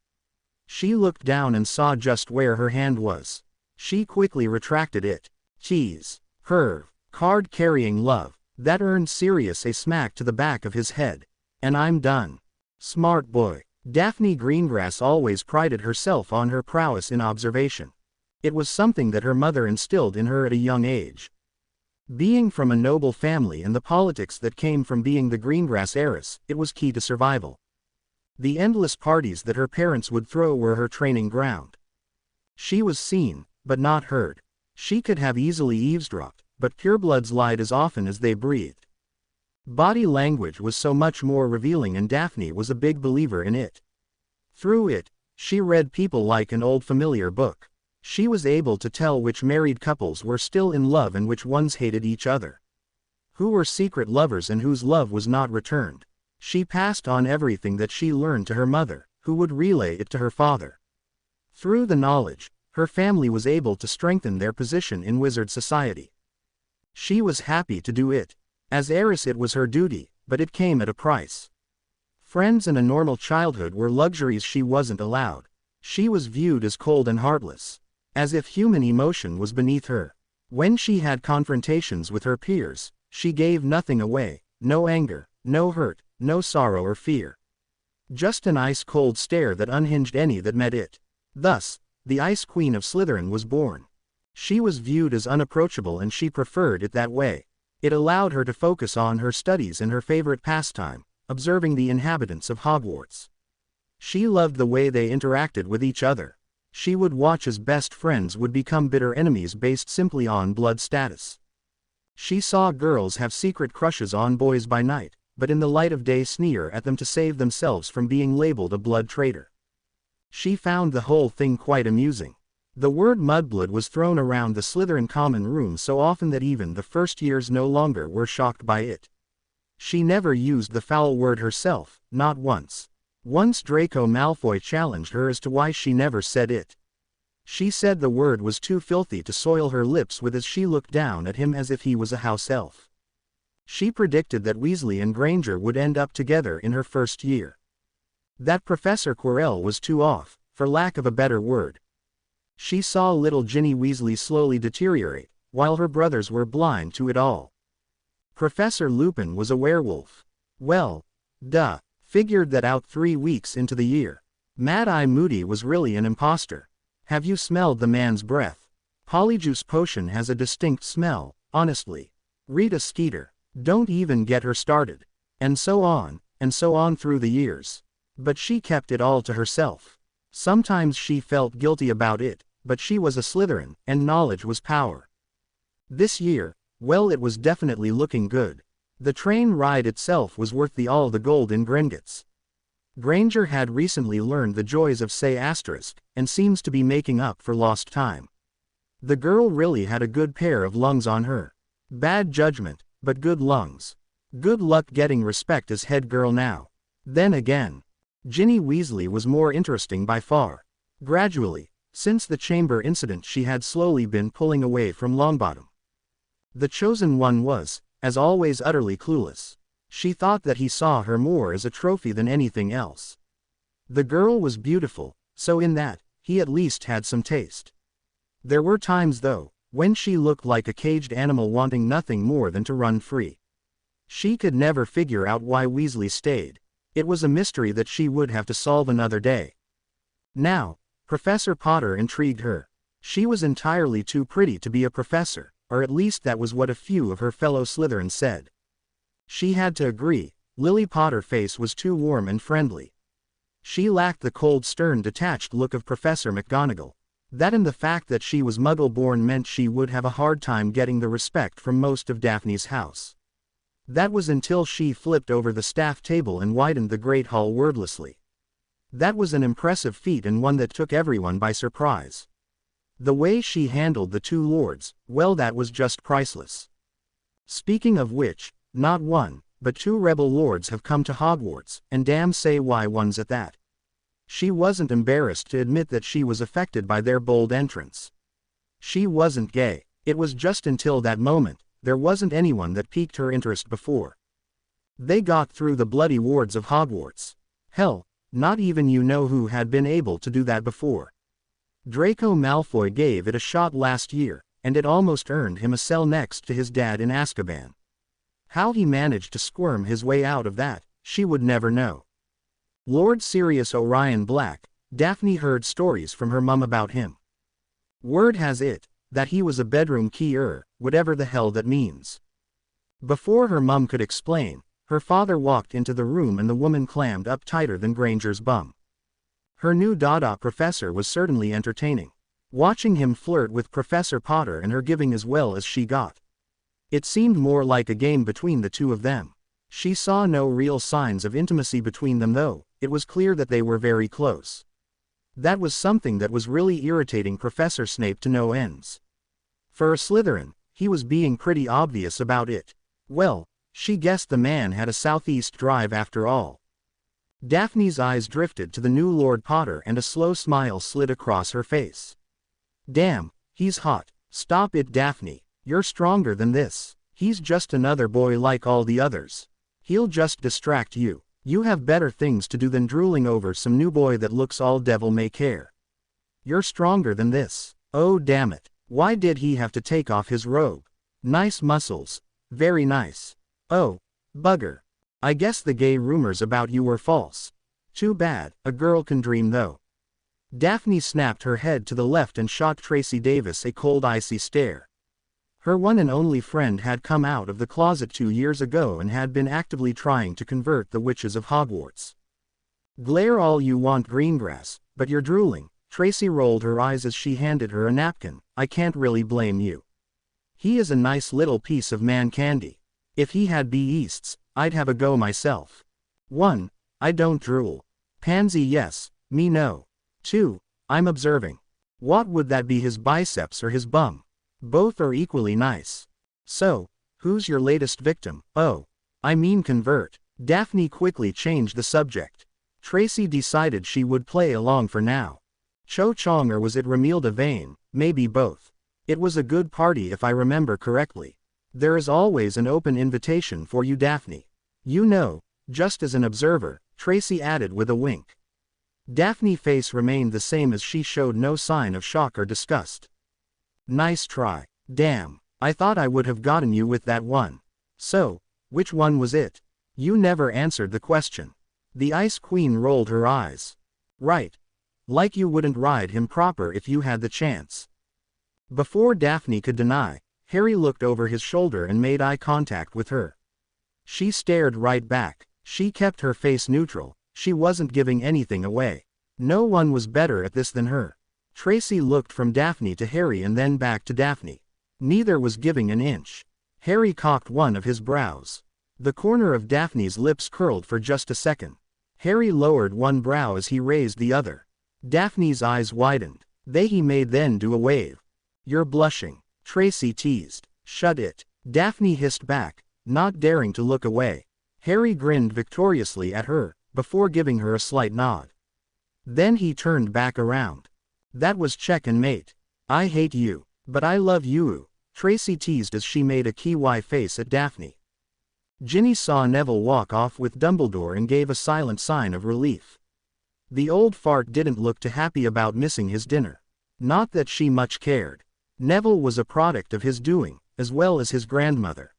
S1: She looked down and saw just where her hand was. She quickly retracted it. Cheese. Curve. Card-carrying love. That earned Sirius a smack to the back of his head. And I'm done. Smart boy. Daphne Greengrass always prided herself on her prowess in observation. It was something that her mother instilled in her at a young age. Being from a noble family and the politics that came from being the Greengrass heiress, it was key to survival. The endless parties that her parents would throw were her training ground. She was seen, but not heard. She could have easily eavesdropped, but purebloods lied as often as they breathed. Body language was so much more revealing, and Daphne was a big believer in it. Through it, she read people like an old familiar book. She was able to tell which married couples were still in love and which ones hated each other. Who were secret lovers and whose love was not returned. She passed on everything that she learned to her mother, who would relay it to her father. Through the knowledge, her family was able to strengthen their position in wizard society. She was happy to do it. As heiress it was her duty, but it came at a price. Friends and a normal childhood were luxuries she wasn't allowed. She was viewed as cold and heartless. As if human emotion was beneath her. When she had confrontations with her peers, she gave nothing away, no anger, no hurt, no sorrow or fear. Just an ice-cold stare that unhinged any that met it. Thus, the Ice Queen of Slytherin was born. She was viewed as unapproachable and she preferred it that way. It allowed her to focus on her studies and her favorite pastime, observing the inhabitants of Hogwarts. She loved the way they interacted with each other. She would watch as best friends would become bitter enemies based simply on blood status. She saw girls have secret crushes on boys by night, but in the light of day sneer at them to save themselves from being labeled a blood traitor. She found the whole thing quite amusing. The word mudblood was thrown around the Slytherin common room so often that even the first years no longer were shocked by it. She never used the foul word herself, not once. Once Draco Malfoy challenged her as to why she never said it. She said the word was too filthy to soil her lips with as she looked down at him as if he was a house elf. She predicted that Weasley and Granger would end up together in her first year. That Professor Quirrell was too off, for lack of a better word. She saw little Ginny Weasley slowly deteriorate, while her brothers were blind to it all. Professor Lupin was a werewolf. Well, duh, figured that out 3 weeks into the year. Mad-Eye Moody was really an imposter. Have you smelled the man's breath? Polyjuice Potion has a distinct smell, honestly. Rita Skeeter. Don't even get her started. And so on through the years. But she kept it all to herself. Sometimes she felt guilty about it, but she was a Slytherin, and knowledge was power. This year, well, it was definitely looking good. The train ride itself was worth all the gold in Gringotts. Granger had recently learned the joys of Say Asterisk, and seems to be making up for lost time. The girl really had a good pair of lungs on her. Bad judgment, but good lungs. Good luck getting respect as head girl now. Then again, Ginny Weasley was more interesting by far. Gradually, since the chamber incident, she had slowly been pulling away from Longbottom. The chosen one was, as always, utterly clueless. She thought that he saw her more as a trophy than anything else. The girl was beautiful, so in that, he at least had some taste. There were times though, when she looked like a caged animal wanting nothing more than to run free. She could never figure out why Weasley stayed. It was a mystery that she would have to solve another day. Now, Professor Potter intrigued her. She was entirely too pretty to be a professor, or at least that was what a few of her fellow Slytherins said. She had to agree, Lily Potter's face was too warm and friendly. She lacked the cold, stern, detached look of Professor McGonagall. That and the fact that she was Muggle-born meant she would have a hard time getting the respect from most of Daphne's house. That was until she flipped over the staff table and widened the Great Hall wordlessly. That was an impressive feat and one that took everyone by surprise. The way she handled the two lords, well, that was just priceless. Speaking of which, not one, but 2 rebel lords have come to Hogwarts, and damn say why ones at that. She wasn't embarrassed to admit that she was affected by their bold entrance. She wasn't gay. It was just until that moment, there wasn't anyone that piqued her interest before. They got through the bloody wards of Hogwarts. Hell, not even who had been able to do that before. Draco Malfoy gave it a shot last year, and it almost earned him a cell next to his dad in Azkaban. How he managed to squirm his way out of that, she would never know. Lord Sirius Orion Black. Daphne heard stories from her mum about him. Word has it that he was a bedroom keyer, whatever the hell that means. Before her mum could explain, her father walked into the room and the woman clammed up tighter than Granger's bum. Her new Dada professor was certainly entertaining. Watching him flirt with Professor Potter and her giving as well as she got. It seemed more like a game between the two of them. She saw no real signs of intimacy between them though, it was clear that they were very close. That was something that was really irritating Professor Snape to no ends. For a Slytherin, he was being pretty obvious about it. Well, she guessed the man had a southeast drive after all. Daphne's eyes drifted to the new Lord Potter and a slow smile slid across her face. Damn, he's hot. Stop it, Daphne. You're stronger than this. He's just another boy like all the others. He'll just distract you. You have better things to do than drooling over some new boy that looks all devil may care. You're stronger than this. Oh damn it. Why did he have to take off his robe? Nice muscles. Very nice. Oh, bugger. I guess the gay rumors about you were false. Too bad, a girl can dream though. Daphne snapped her head to the left and shot Tracy Davis a cold icy stare. Her one and only friend had come out of the closet 2 years ago and had been actively trying to convert the witches of Hogwarts. Glare all you want, Greengrass, but you're drooling. Tracy rolled her eyes as she handed her a napkin. I can't really blame you. He is a nice little piece of man candy. If he had beasts, I'd have a go myself. 1. I don't drool. Pansy yes, me no. 2. I'm observing. What would that be, his biceps or his bum? Both are equally nice. So, who's your latest victim? Oh, I mean convert. Daphne quickly changed the subject. Tracy decided she would play along for now. Cho Chong, or was it Ramilda Vane? Maybe both. It was a good party if I remember correctly. There is always an open invitation for you, Daphne. You know, just as an observer, Tracy added with a wink. Daphne's face remained the same as she showed no sign of shock or disgust. Nice try. Damn, I thought I would have gotten you with that one. So, which one was it? You never answered the question. The Ice Queen rolled her eyes. Right. Like you wouldn't ride him proper if you had the chance. Before Daphne could deny, Harry looked over his shoulder and made eye contact with her. She stared right back. She kept her face neutral. She wasn't giving anything away. No one was better at this than her. Tracy looked from Daphne to Harry and then back to Daphne. Neither was giving an inch. Harry cocked one of his brows. The corner of Daphne's lips curled for just a second. Harry lowered one brow as he raised the other. Daphne's eyes widened. He made then do a wave. You're blushing. Tracy teased. Shut it. Daphne hissed back, not daring to look away. Harry grinned victoriously at her, before giving her a slight nod. Then he turned back around. That was check and mate. I hate you, but I love you, Tracy teased as she made a kiwi face at Daphne. Ginny saw Neville walk off with Dumbledore and gave a silent sign of relief. The old fart didn't look too happy about missing his dinner. Not that she much cared. Neville was a product of his doing, as well as his grandmother.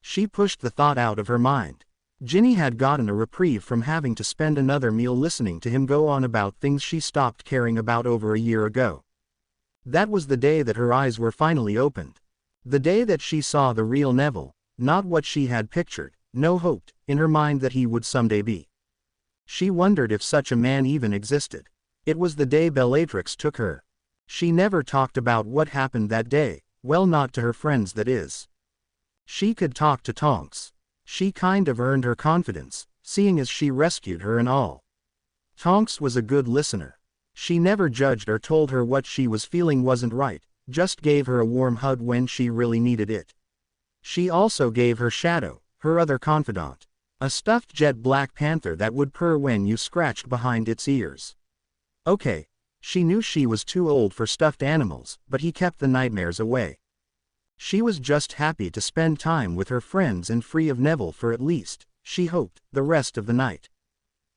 S1: She pushed the thought out of her mind. Ginny had gotten a reprieve from having to spend another meal listening to him go on about things she stopped caring about over a year ago. That was the day that her eyes were finally opened. The day that she saw the real Neville, not what she had pictured, hoped, in her mind that he would someday be. She wondered if such a man even existed. It was the day Bellatrix took her. She never talked about what happened that day, well, not to her friends, that is. She could talk to Tonks. She kind of earned her confidence, seeing as she rescued her and all. Tonks was a good listener. She never judged or told her what she was feeling wasn't right, just gave her a warm hug when she really needed it. She also gave her Shadow, her other confidant, a stuffed jet black panther that would purr when you scratched behind its ears. Okay, she knew she was too old for stuffed animals, but he kept the nightmares away. She was just happy to spend time with her friends and free of Neville for at least, she hoped, the rest of the night.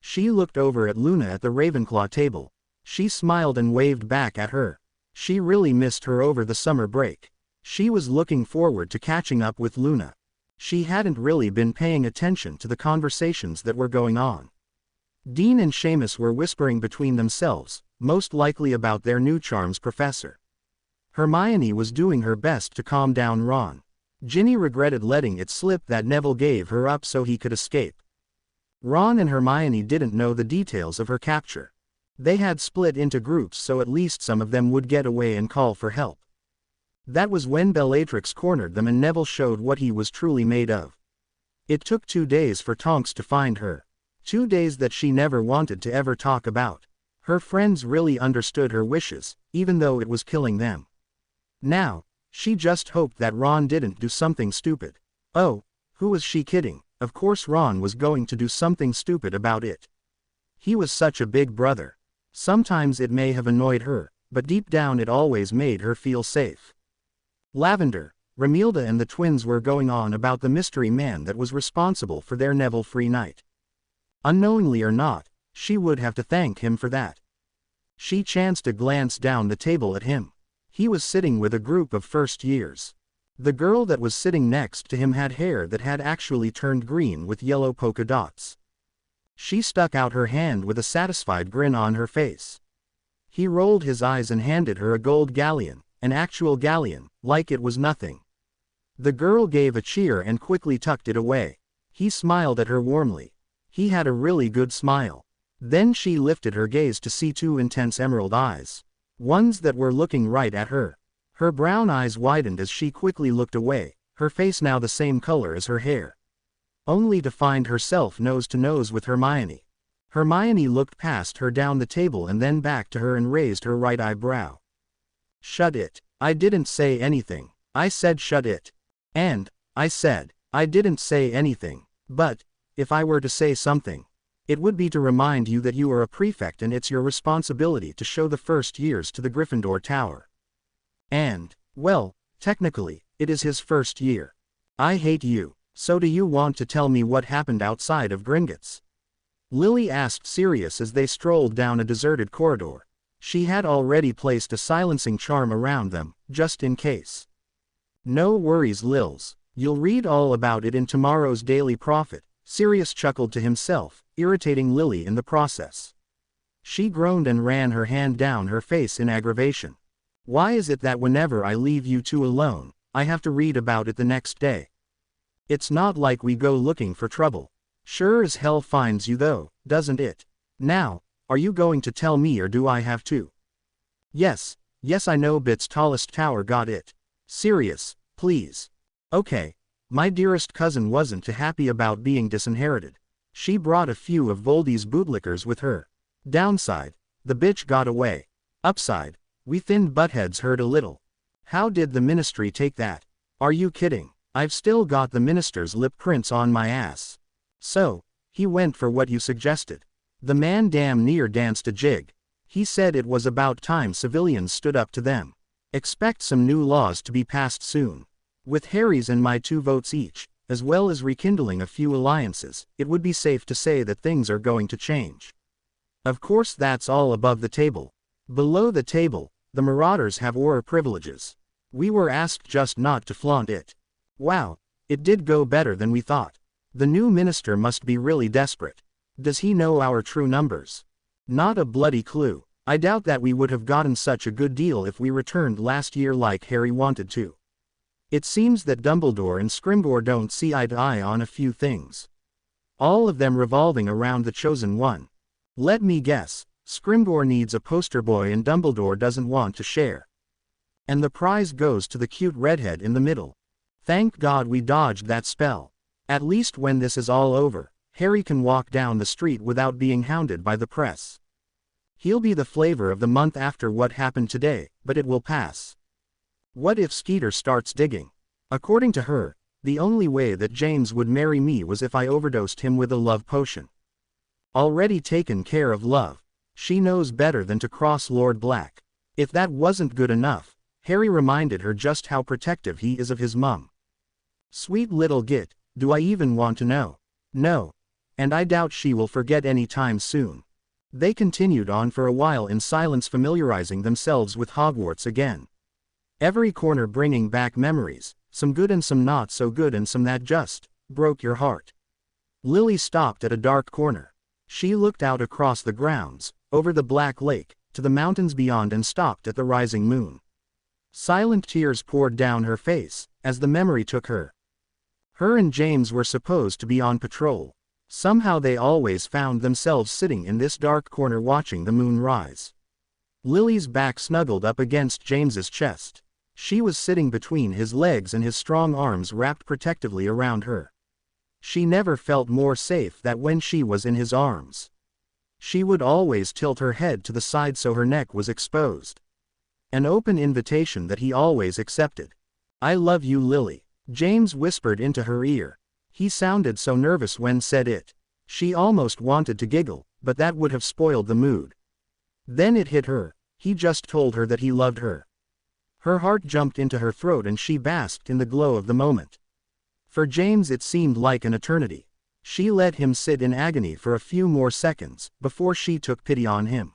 S1: She looked over at Luna at the Ravenclaw table. She smiled and waved back at her. She really missed her over the summer break. She was looking forward to catching up with Luna. She hadn't really been paying attention to the conversations that were going on. Dean and Seamus were whispering between themselves, most likely about their new charms professor. Hermione was doing her best to calm down Ron. Ginny regretted letting it slip that Neville gave her up so he could escape. Ron and Hermione didn't know the details of her capture. They had split into groups so at least some of them would get away and call for help. That was when Bellatrix cornered them and Neville showed what he was truly made of. It took 2 days for Tonks to find her. 2 days that she never wanted to ever talk about. Her friends really understood her wishes, even though it was killing them. Now, she just hoped that Ron didn't do something stupid. Oh, who was she kidding? Of course Ron was going to do something stupid about it. He was such a big brother. Sometimes it may have annoyed her, but deep down it always made her feel safe. Lavender, Romilda and the twins were going on about the mystery man that was responsible for their Neville-free night. Unknowingly or not, she would have to thank him for that. She chanced to glance down the table at him. He was sitting with a group of first years. The girl that was sitting next to him had hair that had actually turned green with yellow polka dots. She stuck out her hand with a satisfied grin on her face. He rolled his eyes and handed her a gold galleon, an actual galleon, like it was nothing. The girl gave a cheer and quickly tucked it away. He smiled at her warmly. He had a really good smile. Then she lifted her gaze to see 2 intense emerald eyes. Ones that were looking right at her. Her brown eyes widened as she quickly looked away, her face now the same color as her hair. Only to find herself nose to nose with Hermione. Hermione looked past her down the table and then back to her and raised her right eyebrow. Shut it. I didn't say anything. I said shut it. And, I said, I didn't say anything, but, if I were to say something, it would be to remind you that you are a prefect and it's your responsibility to show the first years to the Gryffindor Tower. And, well, technically, it is his first year. I hate you. So do you want to tell me what happened outside of Gringotts? Lily asked Sirius as they strolled down a deserted corridor. She had already placed a silencing charm around them, just in case. No worries, Lils. You'll read all about it in tomorrow's Daily Prophet, Sirius chuckled to himself, irritating Lily in the process. She groaned and ran her hand down her face in aggravation. Why is it that whenever I leave you 2 alone, I have to read about it the next day? It's not like we go looking for trouble. Sure as hell finds you though, doesn't it? Now, are you going to tell me or do I have to? Yes, I know Bit's tallest tower got it. Sirius, please. Okay. My dearest cousin wasn't too happy about being disinherited. She brought a few of Voldy's bootlickers with her. Downside, the bitch got away. Upside, we thin buttheads heard a little. How did the ministry take that? Are you kidding? I've still got the minister's lip prints on my ass. So, he went for what you suggested. The man damn near danced a jig. He said it was about time civilians stood up to them. Expect some new laws to be passed soon. With Harry's and my 2 votes each, as well as rekindling a few alliances, it would be safe to say that things are going to change. Of course that's all above the table. Below the table, the Marauders have war privileges. We were asked just not to flaunt it. Wow, it did go better than we thought. The new minister must be really desperate. Does he know our true numbers? Not a bloody clue. I doubt that we would have gotten such a good deal if we returned last year like Harry wanted to. It seems that Dumbledore and Scrimgeour don't see eye to eye on a few things. All of them revolving around the Chosen One. Let me guess, Scrimgeour needs a poster boy and Dumbledore doesn't want to share. And the prize goes to the cute redhead in the middle. Thank God we dodged that spell. At least when this is all over, Harry can walk down the street without being hounded by the press. He'll be the flavor of the month after what happened today, but it will pass. What if Skeeter starts digging? According to her, the only way that James would marry me was if I overdosed him with a love potion. Already taken care of love. She knows better than to cross Lord Black. If that wasn't good enough, Harry reminded her just how protective he is of his mum. Sweet little git, do I even want to know? No. And I doubt she will forget any time soon. They continued on for a while in silence, familiarizing themselves with Hogwarts again. Every corner bringing back memories, some good and some not so good and some that just broke your heart. Lily stopped at a dark corner. She looked out across the grounds, over the black lake, to the mountains beyond and stopped at the rising moon. Silent tears poured down her face, as the memory took her. Her and James were supposed to be on patrol. Somehow they always found themselves sitting in this dark corner watching the moon rise. Lily's back snuggled up against James's chest. She was sitting between his legs and his strong arms wrapped protectively around her. She never felt more safe than when she was in his arms. She would always tilt her head to the side so her neck was exposed. An open invitation that he always accepted. "I love you, Lily," James whispered into her ear. He sounded so nervous when said it. She almost wanted to giggle, but that would have spoiled the mood. Then it hit her. He just told her that he loved her. Her heart jumped into her throat and she basked in the glow of the moment. For James it seemed like an eternity. She let him sit in agony for a few more seconds, before she took pity on him.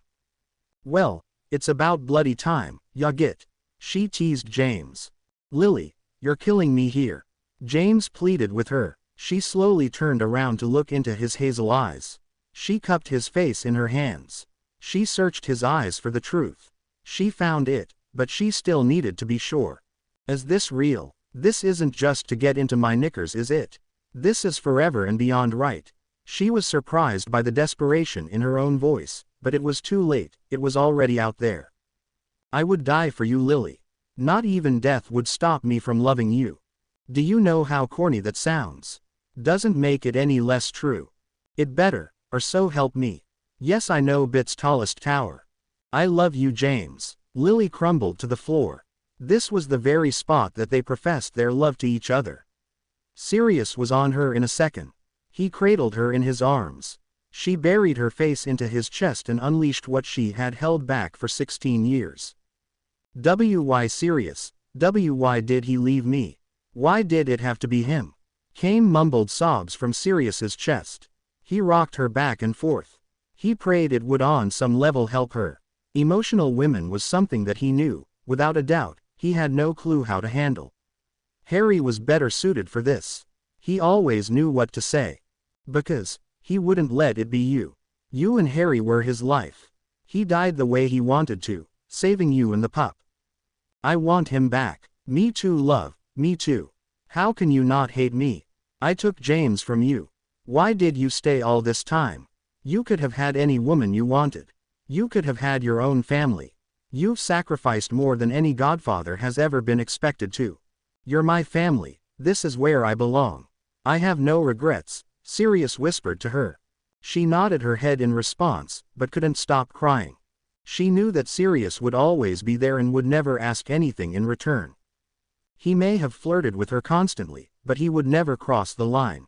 S1: "Well, it's about bloody time, ya get?" she teased James. "Lily, you're killing me here," James pleaded with her. She slowly turned around to look into his hazel eyes. She cupped his face in her hands. She searched his eyes for the truth. She found it, but she still needed to be sure. "Is this real? This isn't just to get into my knickers, is it? This is forever and beyond, right?" She was surprised by the desperation in her own voice, but it was too late, it was already out there. "I would die for you, Lily. Not even death would stop me from loving you." Do you know how corny that sounds? Doesn't make it any less true. It better, or so help me. Yes, I know Bit's tallest tower. "I love you, James." Lily crumbled to the floor. This was the very spot that they professed their love to each other. Sirius was on her in a second. He cradled her in his arms. She buried her face into his chest and unleashed what she had held back for 16 years. "Why, Sirius? Why did he leave me? Why did it have to be him?" Came mumbled sobs from Sirius's chest. He rocked her back and forth. He prayed it would on some level help her. Emotional women was something that he knew, without a doubt, he had no clue how to handle. Harry was better suited for this. He always knew what to say. Because he wouldn't let it be you. You and Harry were his life. He died the way he wanted to, saving you and the pup. "I want him back." "Me too, love, me too. How can you not hate me? I took James from you. Why did you stay all this time? You could have had any woman you wanted. You could have had your own family. You've sacrificed more than any godfather has ever been expected to. You're my family, this is where I belong. I have no regrets," Sirius whispered to her. She nodded her head in response, but couldn't stop crying. She knew that Sirius would always be there and would never ask anything in return. He may have flirted with her constantly, but he would never cross the line.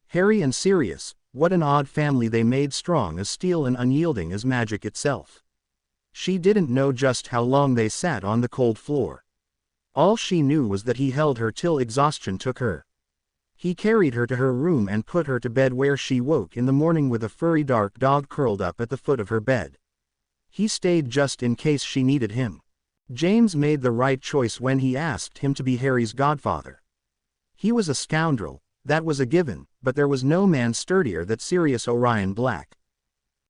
S1: Harry and Sirius, what an odd family they made, strong as steel and unyielding as magic itself. She didn't know just how long they sat on the cold floor. All she knew was that he held her till exhaustion took her. He carried her to her room and put her to bed, where she woke in the morning with a furry dark dog curled up at the foot of her bed. He stayed just in case she needed him. James made the right choice when he asked him to be Harry's godfather. He was a scoundrel, that was a given, but there was no man sturdier than Sirius Orion Black.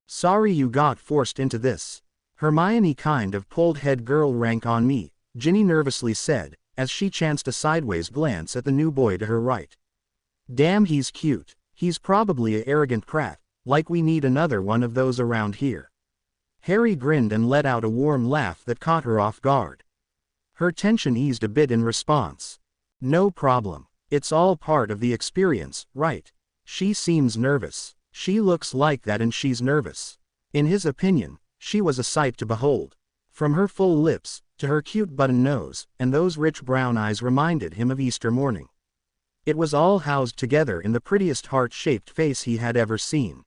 S1: "Sorry you got forced into this. Hermione kind of pulled head girl rank on me," Ginny nervously said, as she chanced a sideways glance at the new boy to her right. "Damn, he's cute. He's probably a arrogant prat, like we need another one of those around here." Harry grinned and let out a warm laugh that caught her off guard. Her tension eased a bit in response. "No problem. It's all part of the experience, right? She seems nervous. She looks like that and she's nervous." In his opinion, she was a sight to behold. From her full lips, to her cute button nose, and those rich brown eyes reminded him of Easter morning. It was all housed together in the prettiest heart-shaped face he had ever seen.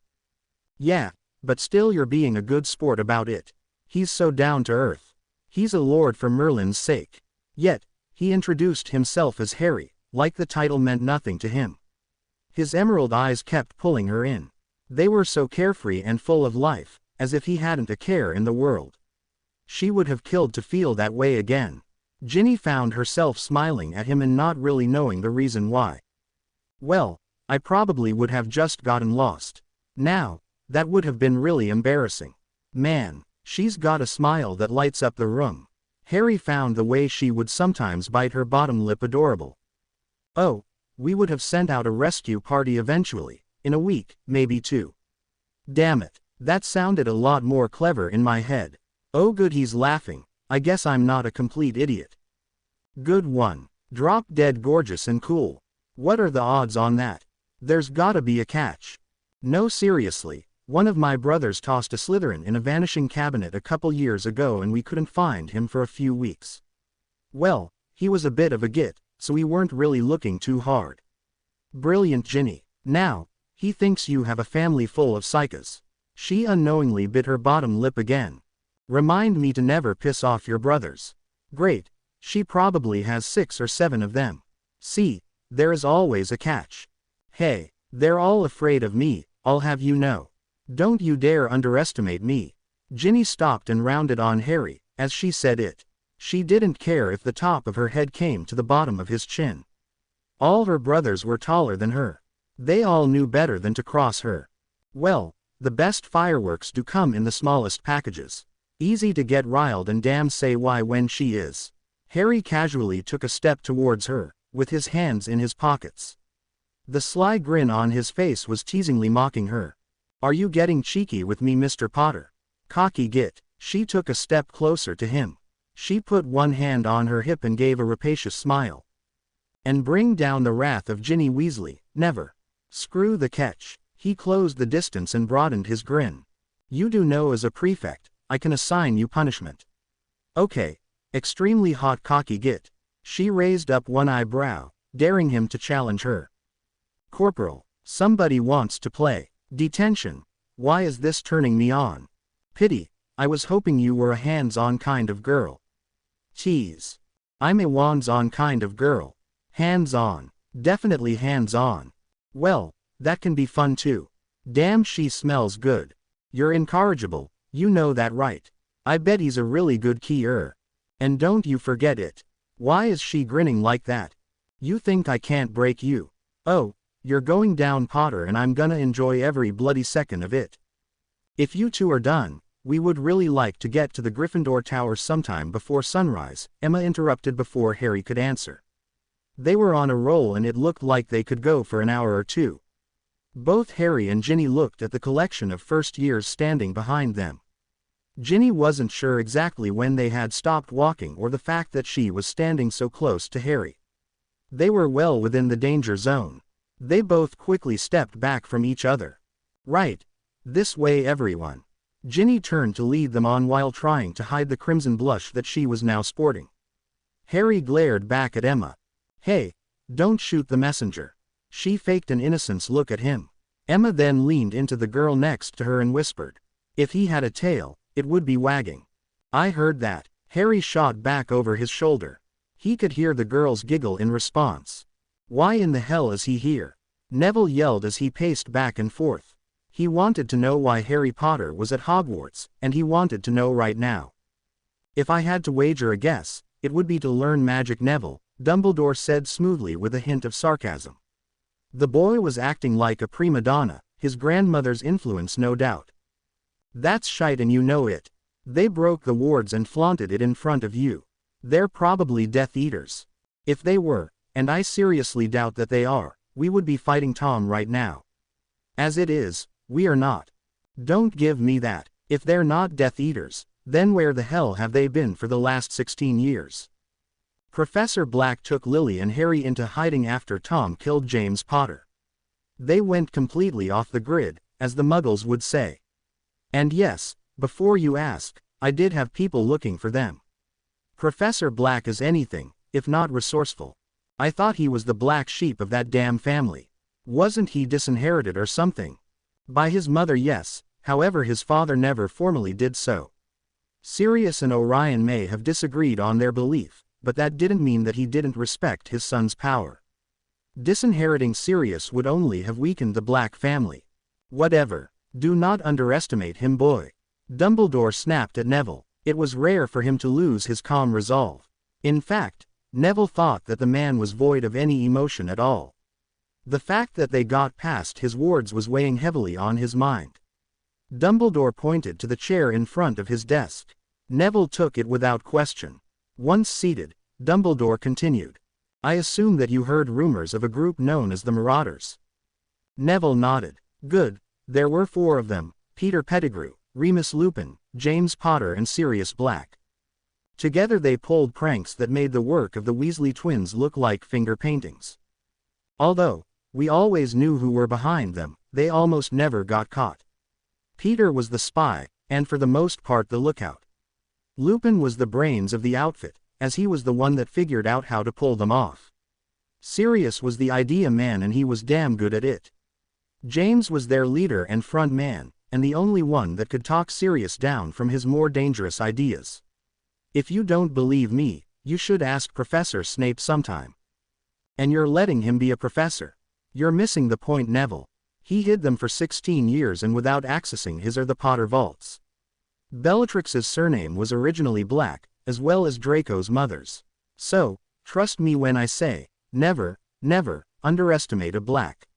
S1: "Yeah, but still you're being a good sport about it. He's so down to earth. He's a lord for Merlin's sake." Yet, he introduced himself as Harry, like the title meant nothing to him. His emerald eyes kept pulling her in. They were so carefree and full of life, as if he hadn't a care in the world. She would have killed to feel that way again. Ginny found herself smiling at him and not really knowing the reason why. "Well, I probably would have just gotten lost. Now, that would have been really embarrassing. Man, she's got a smile that lights up the room. Harry found the way she would sometimes bite her bottom lip adorable. Oh, we would have sent out a rescue party eventually, in a week, maybe 2. Damn it, that sounded a lot more clever in my head. Oh good, he's laughing, I guess I'm not a complete idiot. Good one. Drop dead gorgeous and cool. What are the odds on that? There's gotta be a catch. No seriously, one of my brothers tossed a Slytherin in a vanishing cabinet a couple years ago and we couldn't find him for a few weeks. Well, he was a bit of a git, so we weren't really looking too hard. Brilliant Ginny. Now, he thinks you have a family full of psychos. She unknowingly bit her bottom lip again. Remind me to never piss off your brothers. Great, she probably has 6 or 7 of them. See, there is always a catch. Hey, they're all afraid of me, I'll have you know. Don't you dare underestimate me. Ginny stopped and rounded on Harry, as she said it. She didn't care if the top of her head came to the bottom of his chin. All her brothers were taller than her. They all knew better than to cross her. Well, the best fireworks do come in the smallest packages. Easy to get riled and damn say why when she is. Harry casually took a step towards her, with his hands in his pockets. The sly grin on his face was teasingly mocking her. Are you getting cheeky with me, Mr. Potter? Cocky git. She took a step closer to him. She put one hand on her hip and gave a rapacious smile. And bring down the wrath of Ginny Weasley, never. Screw the catch. He closed the distance and broadened his grin. You do know as a prefect, I can assign you punishment. Okay. Extremely hot cocky git. She raised up one eyebrow, daring him to challenge her. Corporal, somebody wants to play. Detention. Why is this turning me on? Pity, I was hoping you were a hands-on kind of girl. Tease. I'm a wands-on kind of girl. Hands-on. Definitely hands-on. Well, that can be fun too. Damn, she smells good. You're incorrigible, you know that right. I bet he's a really good keyer. And don't you forget it. Why is she grinning like that? You think I can't break you? Oh, you're going down, Potter, and I'm gonna enjoy every bloody second of it. If you two are done, we would really like to get to the Gryffindor Tower sometime before sunrise, Emma interrupted before Harry could answer. They were on a roll and it looked like they could go for an hour or two. Both Harry and Ginny looked at the collection of first years standing behind them. Ginny wasn't sure exactly when they had stopped walking or the fact that she was standing so close to Harry. They were well within the danger zone. They both quickly stepped back from each other. Right. This way everyone. Ginny turned to lead them on while trying to hide the crimson blush that she was now sporting. Harry glared back at Emma. Hey, don't shoot the messenger. She faked an innocence look at him. Emma then leaned into the girl next to her and whispered. If he had a tail, it would be wagging. I heard that. Harry shot back over his shoulder. He could hear the girls giggle in response. Why in the hell is he here? Neville yelled as he paced back and forth. He wanted to know why Harry Potter was at Hogwarts, and he wanted to know right now. If I had to wager a guess, it would be to learn magic, Neville, Dumbledore said smoothly with a hint of sarcasm. The boy was acting like a prima donna, his grandmother's influence no doubt. That's shite and you know it. They broke the wards and flaunted it in front of you. They're probably Death Eaters. If they were, and I seriously doubt that they are, we would be fighting Tom right now. As it is, we are not. Don't give me that. If they're not Death Eaters, then where the hell have they been for the last 16 years? Professor Black took Lily and Harry into hiding after Tom killed James Potter. They went completely off the grid, as the Muggles would say. And yes, before you ask, I did have people looking for them. Professor Black is anything, if not resourceful. I thought he was the black sheep of that damn family. Wasn't he disinherited or something? By his mother, yes, however his father never formally did so. Sirius and Orion may have disagreed on their belief, but that didn't mean that he didn't respect his son's power. Disinheriting Sirius would only have weakened the Black family. Whatever. Do not underestimate him, boy. Dumbledore snapped at Neville. It was rare for him to lose his calm resolve. In fact, Neville thought that the man was void of any emotion at all. The fact that they got past his wards was weighing heavily on his mind. Dumbledore pointed to the chair in front of his desk. Neville took it without question. Once seated, Dumbledore continued. I assume that you heard rumors of a group known as the Marauders. Neville nodded. Good. There were 4 of them, Peter Pettigrew, Remus Lupin, James Potter and Sirius Black. Together they pulled pranks that made the work of the Weasley twins look like finger paintings. Although we always knew who were behind them, they almost never got caught. Peter was the spy, and for the most part the lookout. Lupin was the brains of the outfit, as he was the one that figured out how to pull them off. Sirius was the idea man and he was damn good at it. James was their leader and front man, and the only one that could talk Sirius down from his more dangerous ideas. If you don't believe me, you should ask Professor Snape sometime. And you're letting him be a professor. You're missing the point, Neville. He hid them for 16 years and without accessing his or the Potter vaults. Bellatrix's surname was originally Black, as well as Draco's mother's. So, trust me when I say, never, never, underestimate a Black.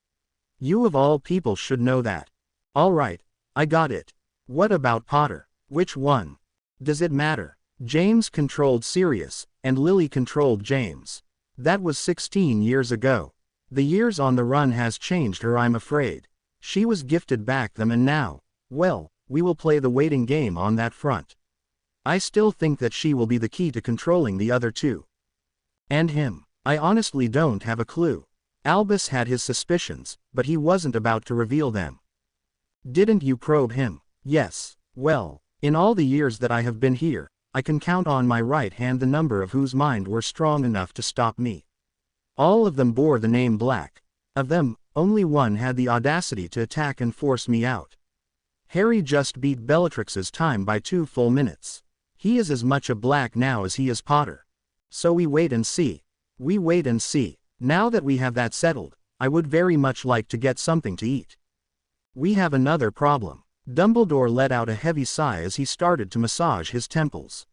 S1: You of all people should know that. All right, I got it. What about Potter? Which one? Does it matter? James controlled Sirius, and Lily controlled James. That was 16 years ago. The years on the run has changed her, I'm afraid. She was gifted back them and now, well, we will play the waiting game on that front. I still think that she will be the key to controlling the other 2. And him. I honestly don't have a clue. Albus had his suspicions, but he wasn't about to reveal them. Didn't you probe him? Yes. Well, in all the years that I have been here, I can count on my right hand the number of whose mind were strong enough to stop me. All of them bore the name Black. Of them, only one had the audacity to attack and force me out. Harry just beat Bellatrix's time by 2 full minutes. He is as much a Black now as he is Potter. So we wait and see. We wait and see. Now that we have that settled, I would very much like to get something to eat. We have another problem. Dumbledore let out a heavy sigh as he started to massage his temples.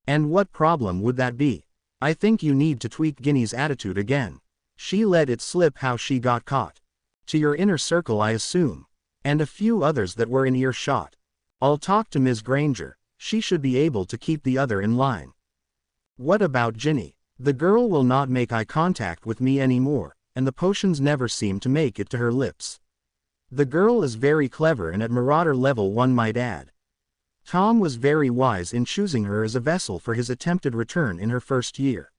S1: And what problem would that be? I think you need to tweak Ginny's attitude again. She let it slip how she got caught. To your inner circle, I assume. And a few others that were in earshot. I'll talk to Ms. Granger. She should be able to keep the other in line. What about Ginny? The girl will not make eye contact with me anymore, and the potions never seem to make it to her lips. The girl is very clever and at Marauder level, one might add. Tom was very wise in choosing her as a vessel for his attempted return in her first year.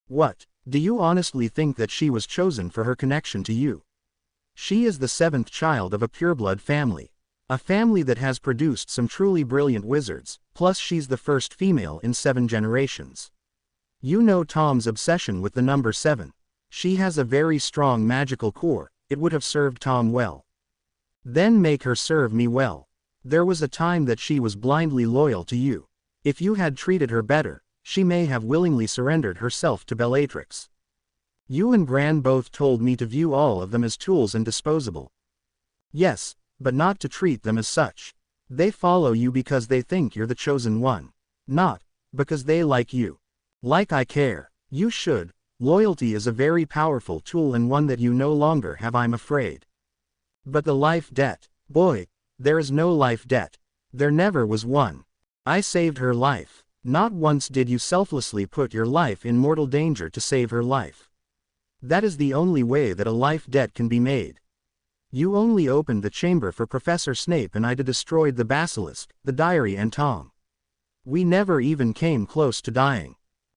S1: What, do you honestly think that she was chosen for her connection to you? She is the 7th child of a pureblood family. A family that has produced some truly brilliant wizards, plus she's the first female in 7 generations. You know Tom's obsession with the number 7. She has a very strong magical core, it would have served Tom well. Then make her serve me well. There was a time that she was blindly loyal to you. If you had treated her better, she may have willingly surrendered herself to Bellatrix. You and Gran both told me to view all of them as tools and disposable. Yes, but not to treat them as such. They follow you because they think you're the chosen one. Not because they like you. Like I care. You should. Loyalty is a very powerful tool and one that you no longer have, I'm afraid. But the life debt. Boy, there is no life debt. There never was one. I saved her life. Not once did you selflessly put your life in mortal danger to save her life. That is the only way that a life debt can be made. You only opened the chamber for Professor Snape and I to destroy the basilisk, the diary and Tom. We never even came close to dying.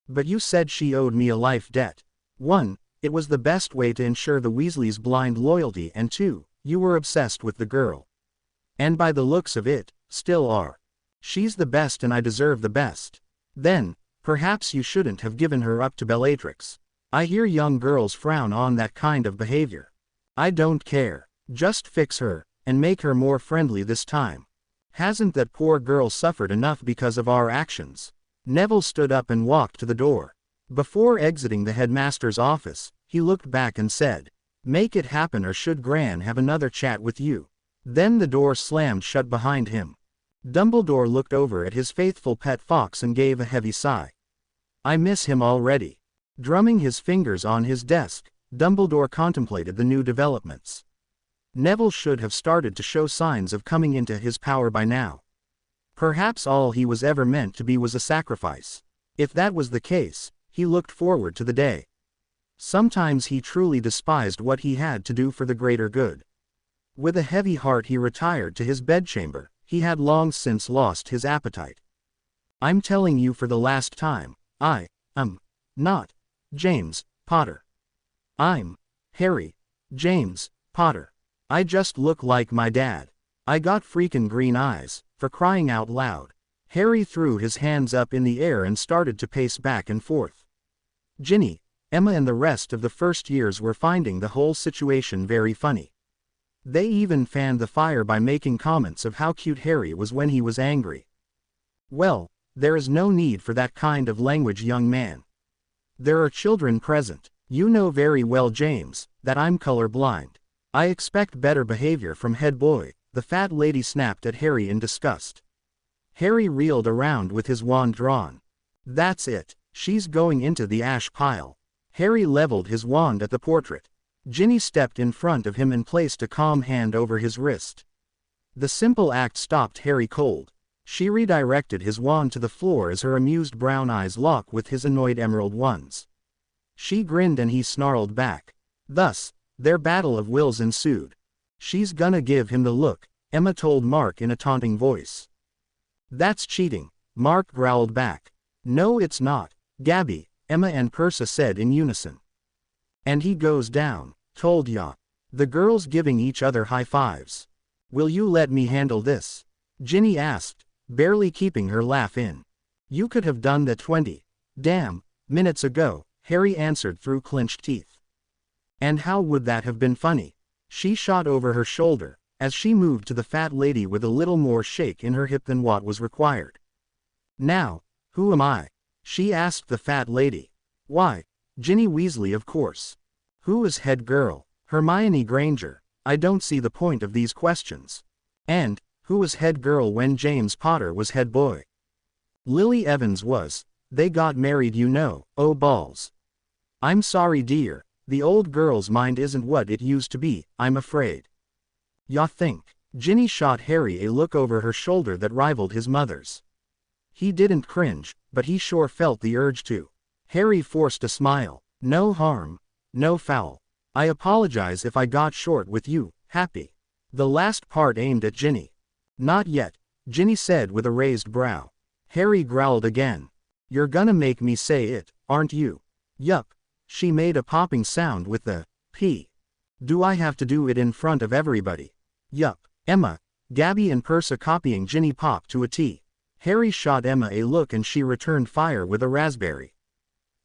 S1: But you said she owed me a life debt. 1. It was the best way to ensure the Weasleys' blind loyalty, and 2. You were obsessed with the girl. And by the looks of it, still are. She's the best and I deserve the best. Then, perhaps you shouldn't have given her up to Bellatrix. I hear young girls frown on that kind of behavior. I don't care. Just fix her, and make her more friendly this time. Hasn't that poor girl suffered enough because of our actions? Neville stood up and walked to the door. Before exiting the headmaster's office, he looked back and said, "Make it happen or should Gran have another chat with you?" Then the door slammed shut behind him. Dumbledore looked over at his faithful pet fox and gave a heavy sigh. I miss him already. Drumming his fingers on his desk, Dumbledore contemplated the new developments. Neville should have started to show signs of coming into his power by now. Perhaps all he was ever meant to be was a sacrifice. If that was the case, he looked forward to the day. Sometimes he truly despised what he had to do for the greater good. With a heavy heart he retired to his bedchamber. He had long since lost his appetite. I'm telling you for the last time, I am not James Potter. I'm Harry James Potter. I just look like my dad. I got freaking green eyes, for crying out loud. Harry threw his hands up in the air and started to pace back and forth. Ginny, Emma and the rest of the first years were finding the whole situation very funny. They even fanned the fire by making comments of how cute Harry was when he was angry. Well, there is no need for that kind of language, young man. There are children present. You know very well, James, that I'm colorblind. I expect better behavior from head boy, the fat lady snapped at Harry in disgust. Harry reeled around with his wand drawn. That's it, she's going into the ash pile. Harry leveled his wand at the portrait. Ginny stepped in front of him and placed a calm hand over his wrist. The simple act stopped Harry cold. She redirected his wand to the floor as her amused brown eyes locked with his annoyed emerald ones. She grinned and he snarled back. Thus, their battle of wills ensued. She's gonna give him the look, Emma told Mark in a taunting voice. That's cheating, Mark growled back. No, it's not, Gabby, Emma and Persa said in unison. And he goes down, told ya. The girls giving each other high fives. Will you let me handle this? Ginny asked, barely keeping her laugh in. You could have done that 20 minutes ago, Harry answered through clenched teeth. And how would that have been funny? She shot over her shoulder, as she moved to the fat lady with a little more shake in her hip than what was required. Now, who am I? She asked the fat lady. Why, Ginny Weasley, of course. Who is head girl? Hermione Granger. I don't see the point of these questions. And, who was head girl when James Potter was head boy? Lily Evans was. They got married, you know. Oh balls. I'm sorry, dear. The old girl's mind isn't what it used to be, I'm afraid. Ya think? Ginny shot Harry a look over her shoulder that rivaled his mother's. He didn't cringe, but he sure felt the urge to. Harry forced a smile. No harm, no foul. I apologize if I got short with you, Happy. The last part aimed at Ginny. Not yet, Ginny said with a raised brow. Harry growled again. You're gonna make me say it, aren't you? Yup. She made a popping sound with the P. Do I have to do it in front of everybody? Yup. Emma, Gabby and Persa copying Ginny pop to a T. Harry shot Emma a look and she returned fire with a raspberry.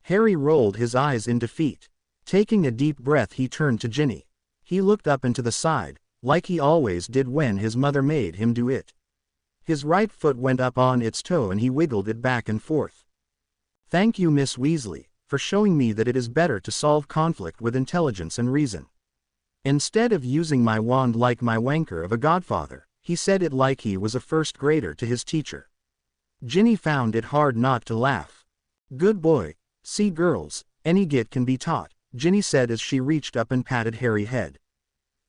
S1: Harry rolled his eyes in defeat. Taking a deep breath he turned to Ginny. He looked up and to the side, like he always did when his mother made him do it. His right foot went up on its toe and he wiggled it back and forth. Thank you, Miss Weasley, for showing me that it is better to solve conflict with intelligence and reason. Instead of using my wand like my wanker of a godfather, he said it like he was a first grader to his teacher. Ginny found it hard not to laugh. Good boy. See, girls, any git can be taught, Ginny said as she reached up and patted Harry's head.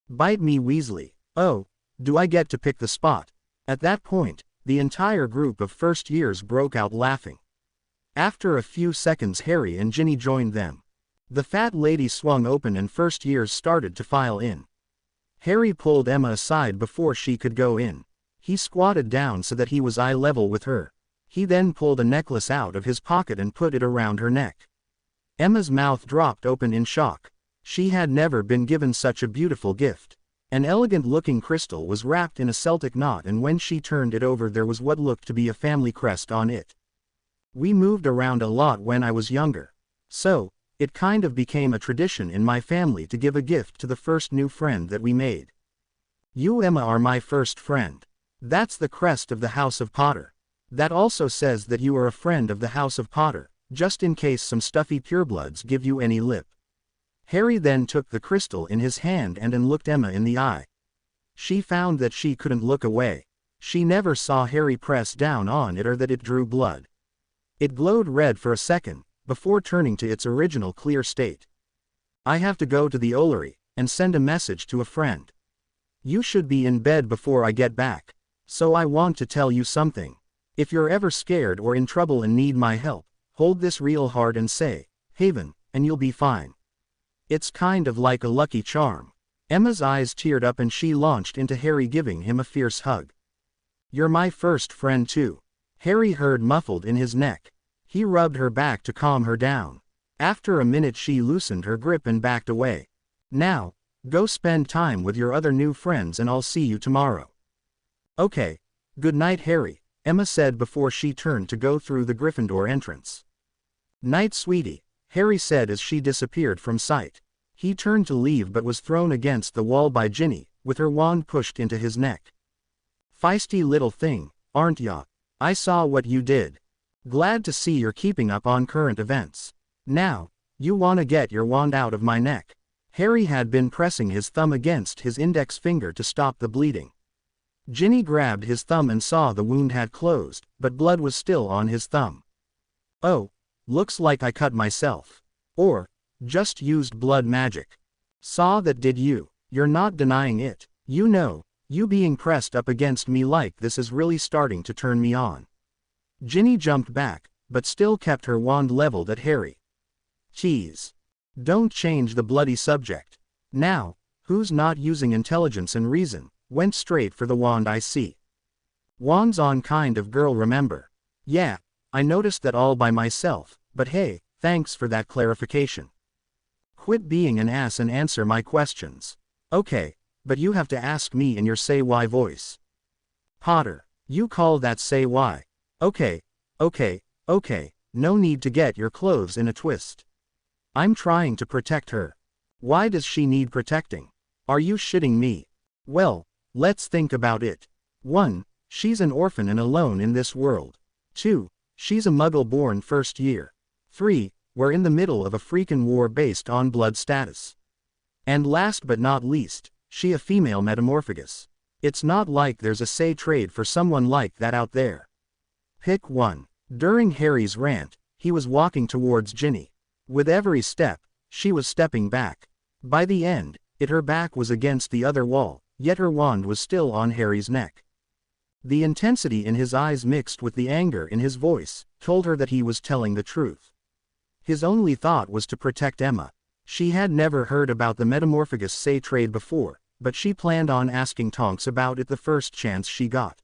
S1: Bite me, Weasley. Oh, do I get to pick the spot? At that point, the entire group of first years broke out laughing. After a few seconds Harry and Ginny joined them. The fat lady swung open and first years started to file in. Harry pulled Emma aside before she could go in. He squatted down so that he was eye level with her. He then pulled a necklace out of his pocket and put it around her neck. Emma's mouth dropped open in shock. She had never been given such a beautiful gift. An elegant-looking crystal was wrapped in a Celtic knot, and when she turned it over there was what looked to be a family crest on it. We moved around a lot when I was younger. So, it kind of became a tradition in my family to give a gift to the first new friend that we made. You, Emma, are my first friend. That's the crest of the House of Potter. That also says that you are a friend of the House of Potter, just in case some stuffy purebloods give you any lip. Harry then took the crystal in his hand and looked Emma in the eye. She found that she couldn't look away. She never saw Harry press down on it or that it drew blood. It glowed red for a second, before turning to its original clear state. I have to go to the Ollery, and send a message to a friend. You should be in bed before I get back. So I want to tell you something. If you're ever scared or in trouble and need my help, hold this real hard and say, Haven, and you'll be fine. It's kind of like a lucky charm. Emma's eyes teared up and she launched into Harry, giving him a fierce hug. You're my first friend too. Harry heard muffled in his neck. He rubbed her back to calm her down. After a minute she loosened her grip and backed away. Now, go spend time with your other new friends and I'll see you tomorrow. Okay. Good night, Harry, Emma said before she turned to go through the Gryffindor entrance. Night, sweetie, Harry said as she disappeared from sight. He turned to leave but was thrown against the wall by Ginny, with her wand pushed into his neck. Feisty little thing, aren't ya? I saw what you did. Glad to see you're keeping up on current events. Now, you wanna get your wand out of my neck. Harry had been pressing his thumb against his index finger to stop the bleeding. Ginny grabbed his thumb and saw the wound had closed, but blood was still on his thumb. Oh, looks like I cut myself. Or, just used blood magic. Saw that, did you? You're not denying it. You know, you being pressed up against me like this is really starting to turn me on. Ginny jumped back, but still kept her wand leveled at Harry. Jeez. Don't change the bloody subject. Now, who's not using intelligence and reason, went straight for the wand I see. Wands on kind of girl, remember? Yeah, I noticed that all by myself, but hey, thanks for that clarification. Quit being an ass and answer my questions. Okay, but you have to ask me in your say why voice. Potter, you call that say why? Okay, no need to get your clothes in a twist. I'm trying to protect her. Why does she need protecting? Are you shitting me? Well, let's think about it. 1. She's an orphan and alone in this world. 2. She's a muggle born first year. 3. We're in the middle of a freakin' war based on blood status. And last but not least, she a female metamorphagus. It's not like there's a say trade for someone like that out there. Pick one. During Harry's rant, he was walking towards Ginny. With every step, she was stepping back. By the end, her back was against the other wall, yet her wand was still on Harry's neck. The intensity in his eyes mixed with the anger in his voice told her that he was telling the truth. His only thought was to protect Emma. She had never heard about the metamorphagus say trade before, but she planned on asking Tonks about it the first chance she got.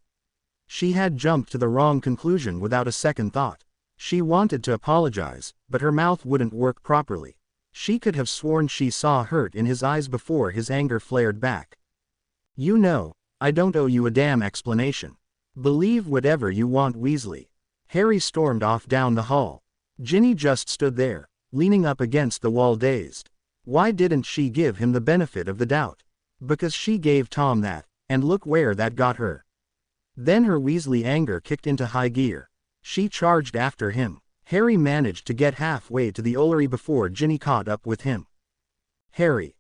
S1: She had jumped to the wrong conclusion without a second thought. She wanted to apologize, but her mouth wouldn't work properly. She could have sworn she saw hurt in his eyes before his anger flared back. You know, I don't owe you a damn explanation. Believe whatever you want, Weasley. Harry stormed off down the hall. Ginny just stood there, leaning up against the wall, dazed. Why didn't she give him the benefit of the doubt? Because she gave Tom that, and look where that got her. Then her Weasley anger kicked into high gear. She charged after him. Harry managed to get halfway to the Ollery before Ginny caught up with him. Harry,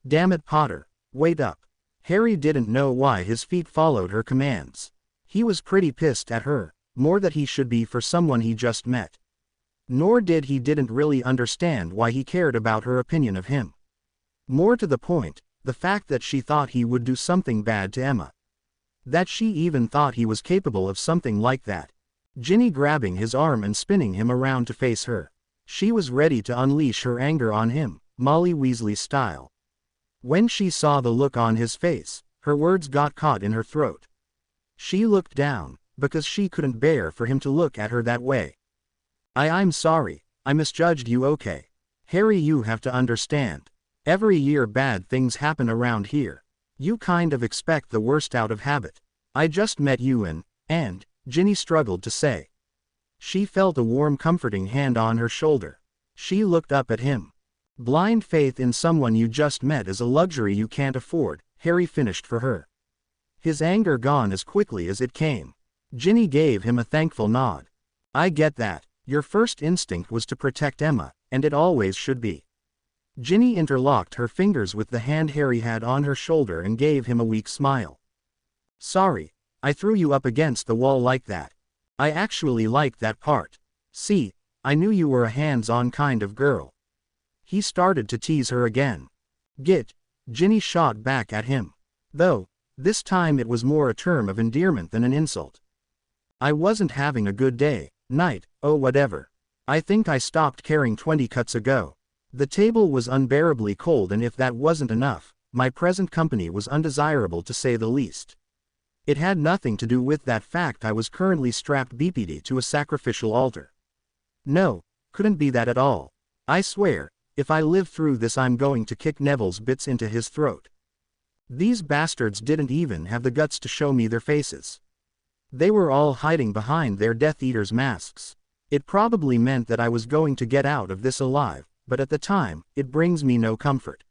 S1: damn it, Potter, wait up. Harry didn't know why his feet followed her commands. He was pretty pissed at her, more that he should be for someone he just met. Nor didn't really understand why he cared about her opinion of him. More to the point, the fact that she thought he would do something bad to Emma. That she even thought he was capable of something like that. Ginny grabbing his arm and spinning him around to face her. She was ready to unleash her anger on him, Molly Weasley style. When she saw the look on his face, her words got caught in her throat. She looked down, because she couldn't bear for him to look at her that way. I'm sorry, I misjudged you. Okay. Harry, you have to understand. Every year bad things happen around here. You kind of expect the worst out of habit. I just met you and, Ginny struggled to say. She felt a warm comforting hand on her shoulder. She looked up at him. Blind faith in someone you just met is a luxury you can't afford, Harry finished for her. His anger gone as quickly as it came. Ginny gave him a thankful nod. I get that. Your first instinct was to protect Emma, and it always should be. Ginny interlocked her fingers with the hand Harry had on her shoulder and gave him a weak smile. Sorry, I threw you up against the wall like that. I actually liked that part. See, I knew you were a hands-on kind of girl. He started to tease her again. "Git," Ginny shot back at him. Though, this time it was more a term of endearment than an insult. "I wasn't having a good day, night, oh whatever. I think I stopped caring 20 cuts ago." The table was unbearably cold, and if that wasn't enough, my present company was undesirable to say the least. It had nothing to do with that fact. I was currently strapped BPD to a sacrificial altar. No, couldn't be that at all. I swear, if I live through this I'm going to kick Neville's bits into his throat. These bastards didn't even have the guts to show me their faces. They were all hiding behind their Death Eater's masks. It probably meant that I was going to get out of this alive, but at the time, it brings me no comfort.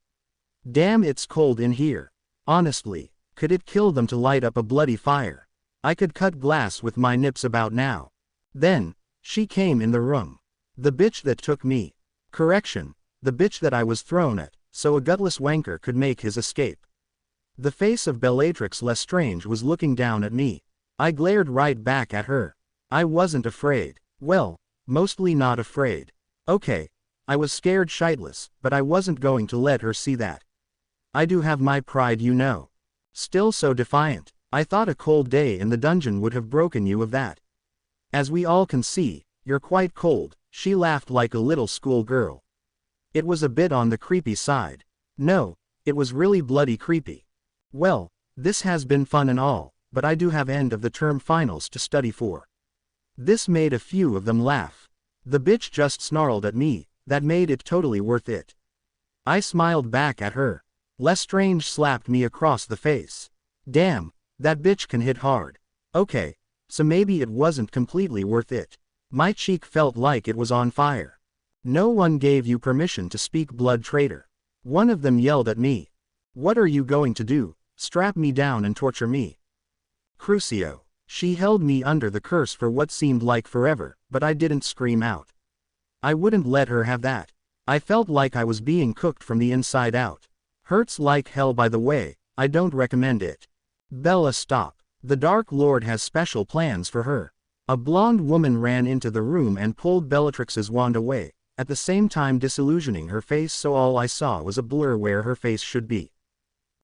S1: Damn, it's cold in here. Honestly, could it kill them to light up a bloody fire? I could cut glass with my nips about now. Then, she came in the room. The bitch that took me. Correction, the bitch that I was thrown at, so a gutless wanker could make his escape. The face of Bellatrix Lestrange was looking down at me. I glared right back at her. I wasn't afraid. Well, mostly not afraid. Okay, I was scared shitless, but I wasn't going to let her see that. I do have my pride, you know. Still so defiant. I thought a cold day in the dungeon would have broken you of that. As we all can see, you're quite cold. She laughed like a little schoolgirl. It was a bit on the creepy side. No, it was really bloody creepy. Well, this has been fun and all, but I do have end of the term finals to study for. This made a few of them laugh. The bitch just snarled at me. That made it totally worth it. I smiled back at her. Lestrange slapped me across the face. Damn, that bitch can hit hard. Okay, so maybe it wasn't completely worth it. My cheek felt like it was on fire. No one gave you permission to speak, blood traitor. One of them yelled at me. What are you going to do? Strap me down and torture me? Crucio. She held me under the curse for what seemed like forever, but I didn't scream out. I wouldn't let her have that. I felt like I was being cooked from the inside out. Hurts like hell, by the way. I don't recommend it. Bella, stop. The Dark Lord has special plans for her. A blonde woman ran into the room and pulled Bellatrix's wand away, at the same time disillusioning her face, so all I saw was a blur where her face should be.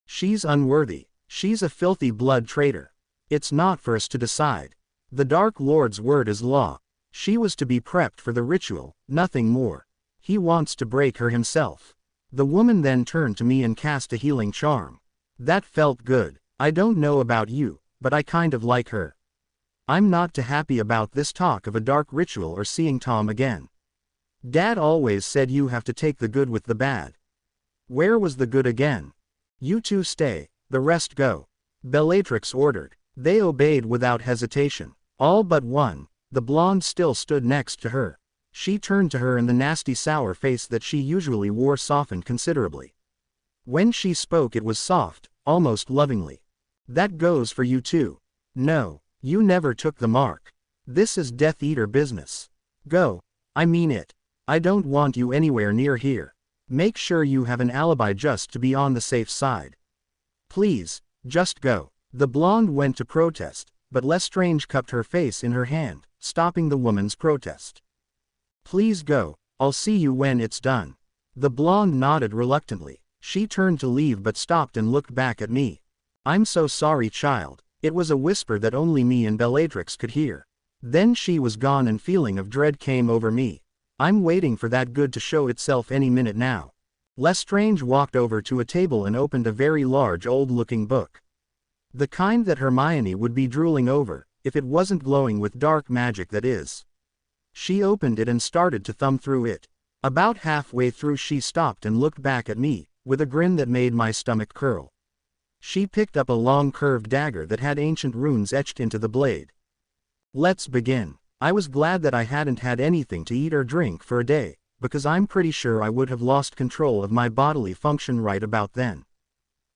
S1: She's unworthy. She's a filthy blood traitor. It's not for us to decide. The Dark Lord's word is law. She was to be prepped for the ritual, nothing more. He wants to break her himself. The woman then turned to me and cast a healing charm. That felt good. I don't know about you, but I kind of like her. I'm not too happy about this talk of a dark ritual or seeing Tom again. Dad always said you have to take the good with the bad. Where was the good again? You two stay, the rest go. Bellatrix ordered. They obeyed without hesitation. All but one. The blonde still stood next to her. She turned to her and the nasty sour face that she usually wore softened considerably. When she spoke it was soft, almost lovingly. That goes for you too. No, you never took the mark. This is Death Eater business. Go. I mean it. I don't want you anywhere near here. Make sure you have an alibi just to be on the safe side. Please, just go. The blonde went to protest, but Lestrange cupped her face in her hand, stopping the woman's protest. Please go, I'll see you when it's done. The blonde nodded reluctantly. She turned to leave but stopped and looked back at me. I'm so sorry, child. It was a whisper that only me and Bellatrix could hear. Then she was gone and feeling of dread came over me. I'm waiting for that good to show itself any minute now. Lestrange walked over to a table and opened a very large old-looking book. The kind that Hermione would be drooling over, if it wasn't glowing with dark magic, that is. She opened it and started to thumb through it. About halfway through she stopped and looked back at me, with a grin that made my stomach curl. She picked up a long curved dagger that had ancient runes etched into the blade. Let's begin. I was glad that I hadn't had anything to eat or drink for a day, because I'm pretty sure I would have lost control of my bodily function right about then.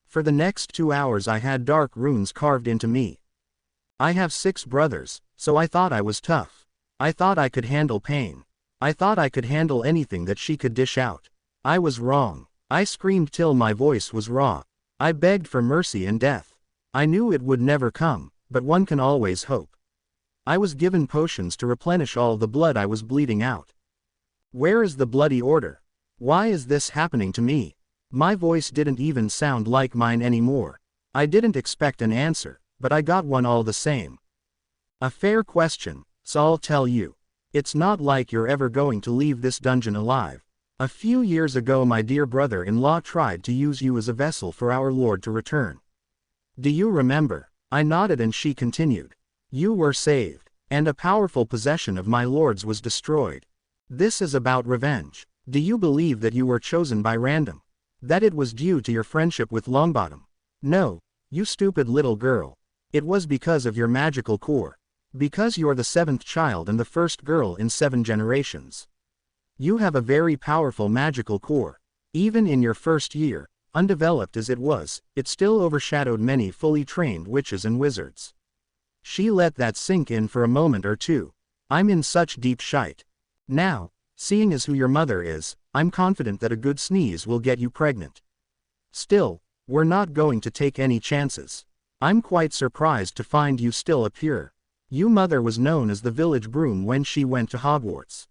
S1: For the next 2 hours I had dark runes carved into me. I have 6 brothers, so I thought I was tough. I thought I could handle pain. I thought I could handle anything that she could dish out. I was wrong. I screamed till my voice was raw. I begged for mercy and death. I knew it would never come, but one can always hope. I was given potions to replenish all the blood I was bleeding out. Where is the bloody order? Why is this happening to me? My voice didn't even sound like mine anymore. I didn't expect an answer, but I got one all the same. A fair question, so I'll tell you. It's not like you're ever going to leave this dungeon alive. A few years ago my dear brother-in-law tried to use you as a vessel for our Lord to return. Do you remember? I nodded and she continued. You were saved, and a powerful possession of my Lord's was destroyed. This is about revenge. Do you believe that you were chosen by random? That it was due to your friendship with Longbottom? No, you stupid little girl. It was because of your magical core. Because you're the 7th child and the first girl in 7 generations. You have a very powerful magical core. Even in your first year, undeveloped as it was, it still overshadowed many fully trained witches and wizards. She let that sink in for a moment or two. I'm in such deep shite. Now, seeing as who your mother is, I'm confident that a good sneeze will get you pregnant. Still, we're not going to take any chances. I'm quite surprised to find you still a pure. Your mother was known as the village broom when she went to Hogwarts.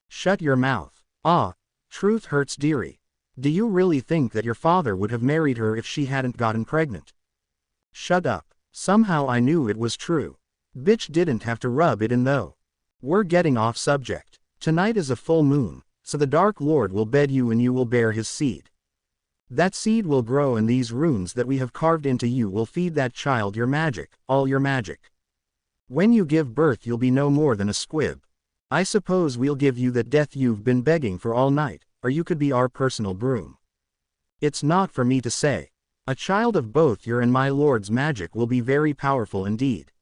S1: Shut your mouth. Ah, truth hurts dearie. Do you really think that your father would have married her if she hadn't gotten pregnant? Shut up. Somehow I knew it was true. Bitch didn't have to rub it in though. We're getting off subject. Tonight is a full moon, so the Dark Lord will bed you and you will bear his seed. That seed will grow and these runes that we have carved into you will feed that child your magic, all your magic. When you give birth you'll be no more than a squib. I suppose we'll give you that death you've been begging for all night, or you could be our personal broom. It's not for me to say. A child of both your and my Lord's magic will be very powerful indeed.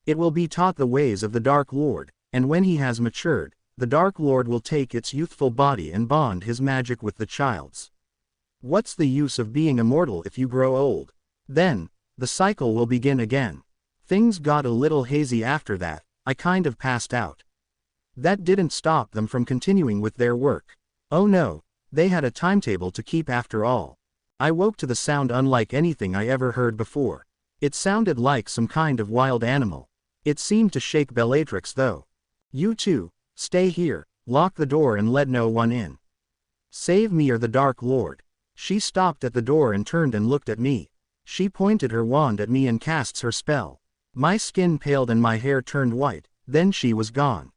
S1: It will be taught the ways of the Dark Lord, and when he has matured, the Dark Lord will take its youthful body and bond his magic with the child's. What's the use of being immortal if you grow old? Then, the cycle will begin again. Things got a little hazy after that. I kind of passed out. That didn't stop them from continuing with their work. Oh no, they had a timetable to keep after all. I woke to the sound unlike anything I ever heard before. It sounded like some kind of wild animal. It seemed to shake Bellatrix though. You two, stay here, lock the door and let no one in. Save me or the Dark Lord. She stopped at the door and turned and looked at me. She pointed her wand at me and casts her spell. My skin paled and my hair turned white, then she was gone.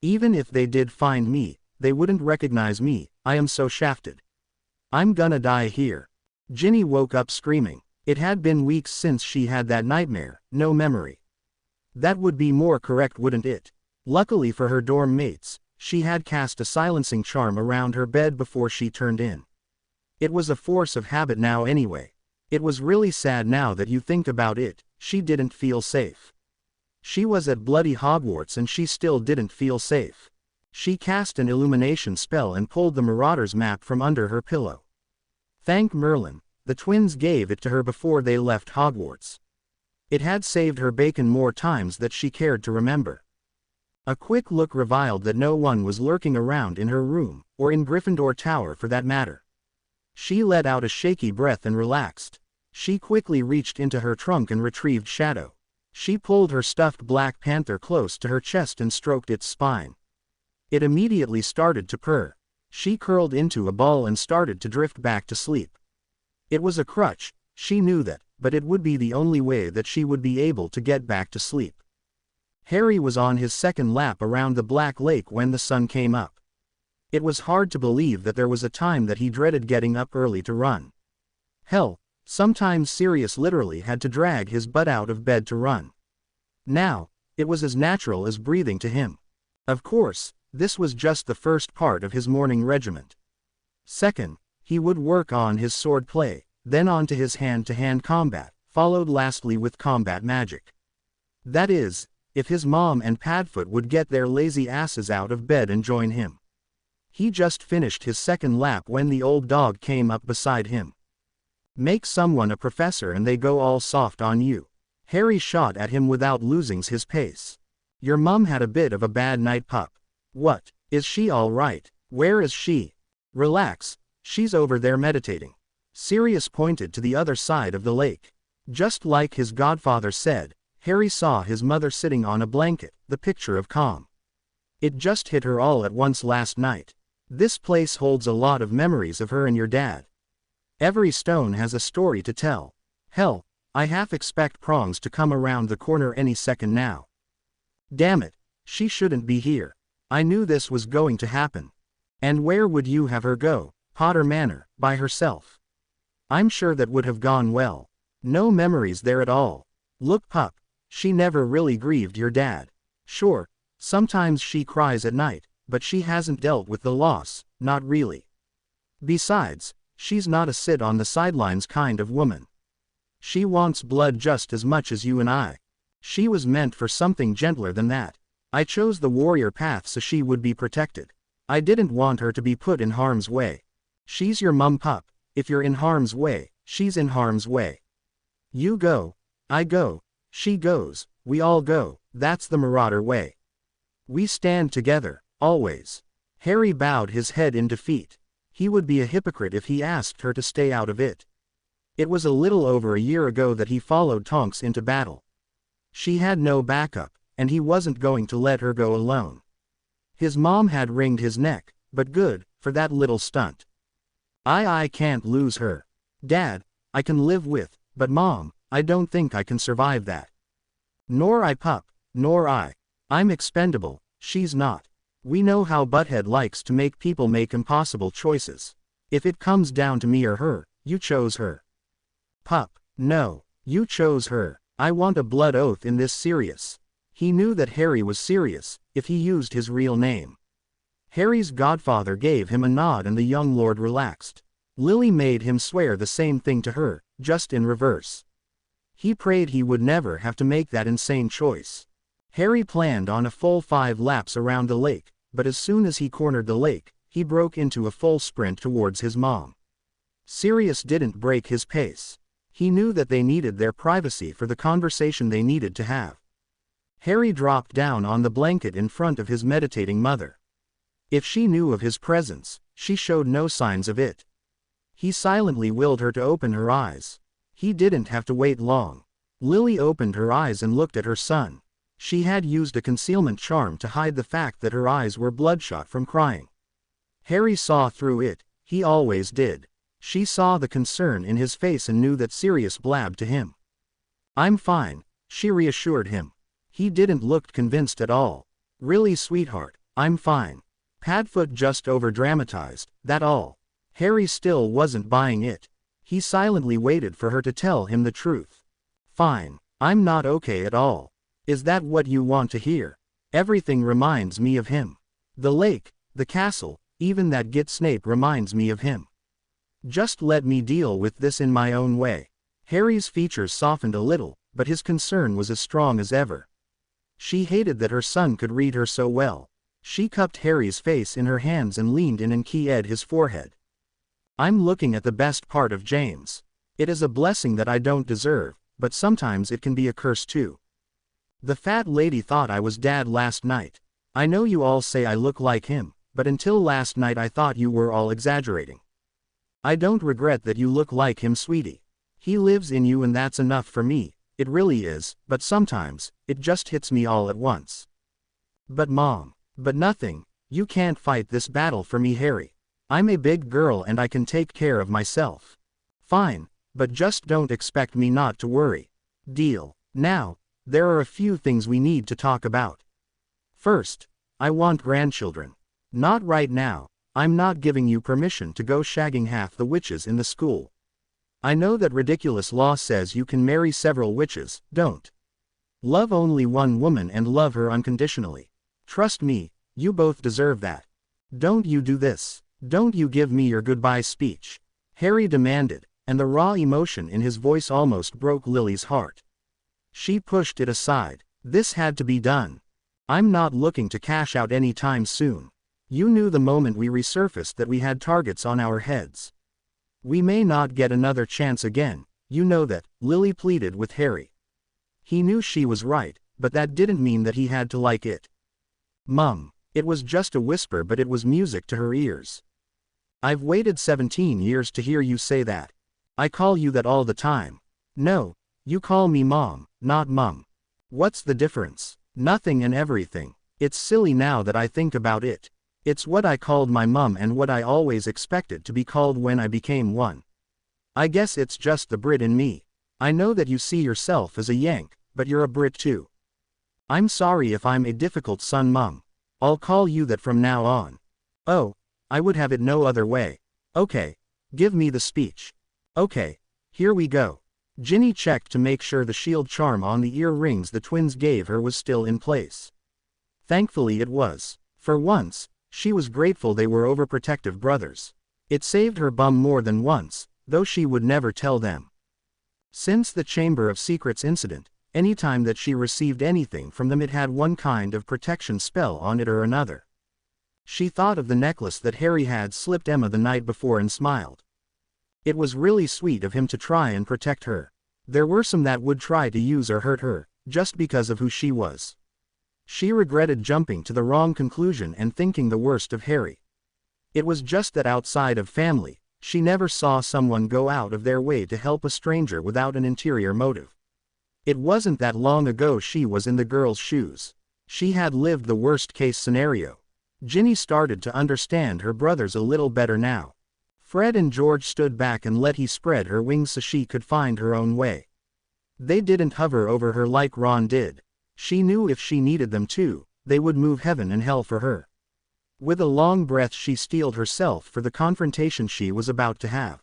S1: Even if they did find me, they wouldn't recognize me. I am so shafted. I'm gonna die here. Ginny woke up screaming. It had been weeks since she had that nightmare, no memory. That would be more correct, wouldn't it? Luckily for her dorm mates, she had cast a silencing charm around her bed before she turned in. It was a force of habit now anyway. It was really sad now that you think about it. She didn't feel safe. She was at bloody Hogwarts and she still didn't feel safe. She cast an illumination spell and pulled the Marauder's map from under her pillow. Thank Merlin, the twins gave it to her before they left Hogwarts. It had saved her bacon more times than she cared to remember. A quick look revealed that no one was lurking around in her room, or in Gryffindor Tower for that matter. She let out a shaky breath and relaxed. She quickly reached into her trunk and retrieved Shadow. She pulled her stuffed Black Panther close to her chest and stroked its spine. It immediately started to purr. She curled into a ball and started to drift back to sleep. It was a crutch, she knew that, but it would be the only way that she would be able to get back to sleep. Harry was on his second lap around the Black Lake when the sun came up. It was hard to believe that there was a time that he dreaded getting up early to run. Hell, sometimes Sirius literally had to drag his butt out of bed to run. Now, it was as natural as breathing to him. Of course, this was just the first part of his morning regiment. Second, he would work on his sword play, then on to his hand-to-hand combat, followed lastly with combat magic. That is, if his mom and Padfoot would get their lazy asses out of bed and join him. He just finished his second lap when the old dog came up beside him. Make someone a professor and they go all soft on you. Harry shot at him without losing his pace. Your mum had a bit of a bad night, pup. What? Is she all right? Where is she? Relax, she's over there meditating. Sirius pointed to the other side of the lake. Just like his godfather said, Harry saw his mother sitting on a blanket, the picture of calm. It just hit her all at once last night. This place holds a lot of memories of her and your dad. Every stone has a story to tell. Hell, I half expect prongs to come around the corner any second now. Damn it, she shouldn't be here. I knew this was going to happen. And where would you have her go? Potter Manor, by herself. I'm sure that would have gone well. No memories there at all. Look, pup, she never really grieved your dad. Sure, sometimes she cries at night, but she hasn't dealt with the loss, not really. Besides, she's not a sit on the sidelines kind of woman. She wants blood just as much as you and I. She was meant for something gentler than that. I chose the warrior path so she would be protected. I didn't want her to be put in harm's way. She's your mum, pup. If you're in harm's way, she's in harm's way. You go, I go, she goes, we all go, that's the Marauder way. We stand together, always. Harry bowed his head in defeat. He would be a hypocrite if he asked her to stay out of it. It was a little over a year ago that he followed Tonks into battle. She had no backup, and he wasn't going to let her go alone. His mom had wringed his neck, but good, for that little stunt. I can't lose her. Dad, I can live with, but Mom, I don't think I can survive that. Nor I, pup, nor I. I'm expendable, she's not. We know how Butthead likes to make people make impossible choices. If it comes down to me or her, you chose her. Pup, no, you chose her. I want a blood oath in this serious. He knew that Harry was serious, if he used his real name. Harry's godfather gave him a nod and the young lord relaxed. Lily made him swear the same thing to her, just in reverse. He prayed he would never have to make that insane choice. Harry planned on a full 5 laps around the lake, but as soon as he cornered the lake, he broke into a full sprint towards his mom. Sirius didn't break his pace. He knew that they needed their privacy for the conversation they needed to have. Harry dropped down on the blanket in front of his meditating mother. If she knew of his presence, she showed no signs of it. He silently willed her to open her eyes. He didn't have to wait long. Lily opened her eyes and looked at her son. She had used a concealment charm to hide the fact that her eyes were bloodshot from crying. Harry saw through it, he always did. She saw the concern in his face and knew that Sirius blabbed to him. I'm fine, she reassured him. He didn't look convinced at all. Really, sweetheart, I'm fine. Padfoot just over-dramatized, that all. Harry still wasn't buying it. He silently waited for her to tell him the truth. Fine, I'm not okay at all. Is that what you want to hear? Everything reminds me of him. The lake, the castle, even that git Snape reminds me of him. Just let me deal with this in my own way. Harry's features softened a little, but his concern was as strong as ever. She hated that her son could read her so well. She cupped Harry's face in her hands and leaned in and keyed his forehead. I'm looking at the best part of James. It is a blessing that I don't deserve, but sometimes it can be a curse too. The fat lady thought I was Dad last night. I know you all say I look like him, but until last night I thought you were all exaggerating. I don't regret that you look like him, sweetie. He lives in you and that's enough for me, it really is, but sometimes, it just hits me all at once. But Mom. But nothing, you can't fight this battle for me, Harry. I'm a big girl and I can take care of myself. Fine, but just don't expect me not to worry. Deal. Now, there are a few things we need to talk about. First, I want grandchildren. Not right now. I'm not giving you permission to go shagging half the witches in the school. I know that ridiculous law says you can marry several witches, don't. Love only one woman and love her unconditionally. Trust me, you both deserve that. Don't you do this. Don't you give me your goodbye speech. Harry demanded, and the raw emotion in his voice almost broke Lily's heart. She pushed it aside. This had to be done. I'm not looking to cash out any time soon. You knew the moment we resurfaced that we had targets on our heads. We may not get another chance again, you know that, Lily pleaded with Harry. He knew she was right, but that didn't mean that he had to like it. Mum, it was just a whisper, but it was music to her ears. I've waited 17 years to hear you say that. I call you that all the time. No, you call me Mom, not Mum. What's the difference? Nothing and everything. It's silly now that I think about it. It's what I called my mum and what I always expected to be called when I became one. I guess it's just the Brit in me. I know that you see yourself as a Yank, but you're a Brit too. I'm sorry if I'm a difficult son, Mum. I'll call you that from now on. Oh, I would have it no other way. Okay, give me the speech. Okay, here we go. Ginny checked to make sure the shield charm on the earrings the twins gave her was still in place. Thankfully it was. For once, she was grateful they were overprotective brothers. It saved her bum more than once, though she would never tell them. Since the Chamber of Secrets incident, any time that she received anything from them it had one kind of protection spell on it or another. She thought of the necklace that Harry had slipped Emma the night before and smiled. It was really sweet of him to try and protect her. There were some that would try to use or hurt her, just because of who she was. She regretted jumping to the wrong conclusion and thinking the worst of Harry. It was just that outside of family, she never saw someone go out of their way to help a stranger without an interior motive. It wasn't that long ago she was in the girl's shoes. She had lived the worst-case scenario. Ginny started to understand her brothers a little better now. Fred and George stood back and let her spread her wings so she could find her own way. They didn't hover over her like Ron did. She knew if she needed them to, they would move heaven and hell for her. With a long breath she steeled herself for the confrontation she was about to have.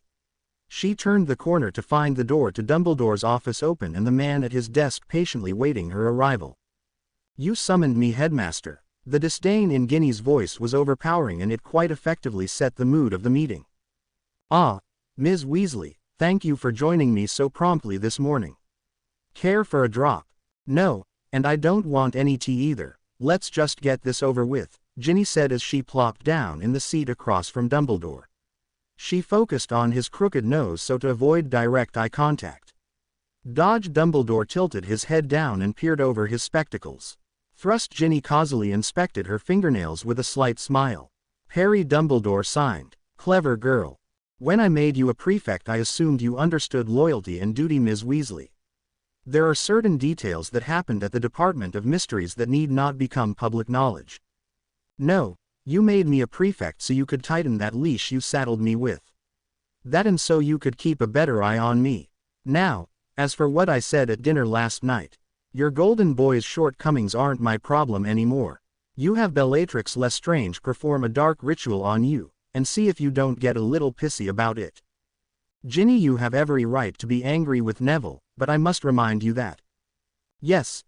S1: She turned the corner to find the door to Dumbledore's office open and the man at his desk patiently waiting her arrival. "You summoned me, Headmaster." The disdain in Ginny's voice was overpowering and it quite effectively set the mood of the meeting. "Ah, Ms. Weasley, thank you for joining me so promptly this morning. Care for a drop?" "No, and I don't want any tea either. Let's just get this over with," Ginny said as she plopped down in the seat across from Dumbledore. She focused on his crooked nose so to avoid direct eye contact. Dumbledore tilted his head down and peered over his spectacles. Ginny causally inspected her fingernails with a slight smile. Harry Dumbledore signed. "Clever girl. When I made you a prefect I assumed you understood loyalty and duty, Ms. Weasley. There are certain details that happened at the Department of Mysteries that need not become public knowledge. No, you made me a prefect so you could tighten that leash you saddled me with. That and so you could keep a better eye on me. Now, as for what I said at dinner last night, your golden boy's shortcomings aren't my problem anymore. You have Bellatrix Lestrange perform a dark ritual on you, and see if you don't get a little pissy about it. Ginny, you have every right to be angry with Neville, but I must remind you that. Yes,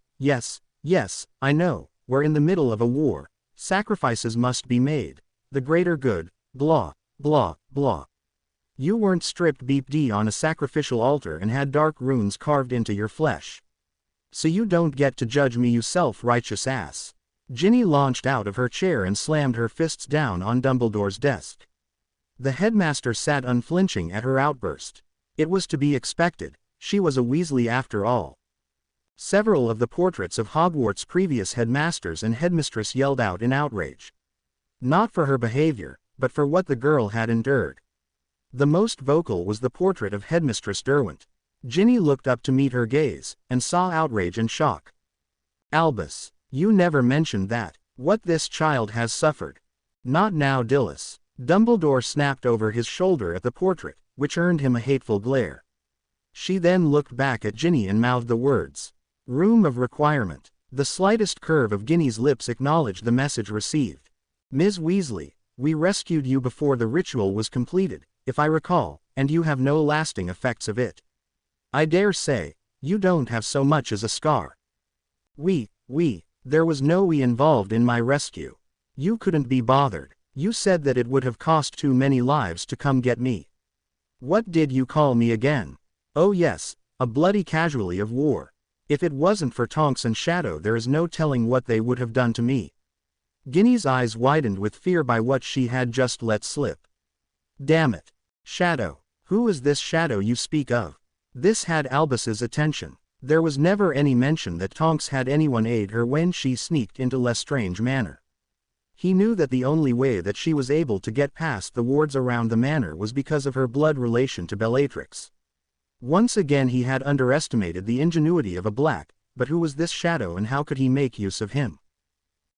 S1: I know, we're in the middle of a war. Sacrifices must be made. The greater good, blah, blah, blah. You weren't stripped beep-d on a sacrificial altar and had dark runes carved into your flesh. So you don't get to judge me, you self-righteous ass." Ginny launched out of her chair and slammed her fists down on Dumbledore's desk. The headmaster sat unflinching at her outburst. It was to be expected, she was a Weasley after all. Several of the portraits of Hogwarts' previous headmasters and headmistress yelled out in outrage. Not for her behavior, but for what the girl had endured. The most vocal was the portrait of Headmistress Derwent. Ginny looked up to meet her gaze, and saw outrage and shock. "Albus, you never mentioned that. What this child has suffered." "Not now, Dilys." Dumbledore snapped over his shoulder at the portrait, which earned him a hateful glare. She then looked back at Ginny and mouthed the words, "Room of requirement." The slightest curve of Ginny's lips acknowledged the message received. "Ms. Weasley, we rescued you before the ritual was completed, if I recall, and you have no lasting effects of it. I dare say, you don't have so much as a scar." There was no we involved in my rescue. You couldn't be bothered. You said that it would have cost too many lives to come get me. What did you call me again? Oh yes, a bloody casualty of war. If it wasn't for Tonks and Shadow there is no telling what they would have done to me." Ginny's eyes widened with fear by what she had just let slip. "Damn it. Shadow. Who is this Shadow you speak of?" This had Albus's attention. There was never any mention that Tonks had anyone aid her when she sneaked into Lestrange Manor. He knew that the only way that she was able to get past the wards around the manor was because of her blood relation to Bellatrix. Once again he had underestimated the ingenuity of a Black, but who was this Shadow and how could he make use of him?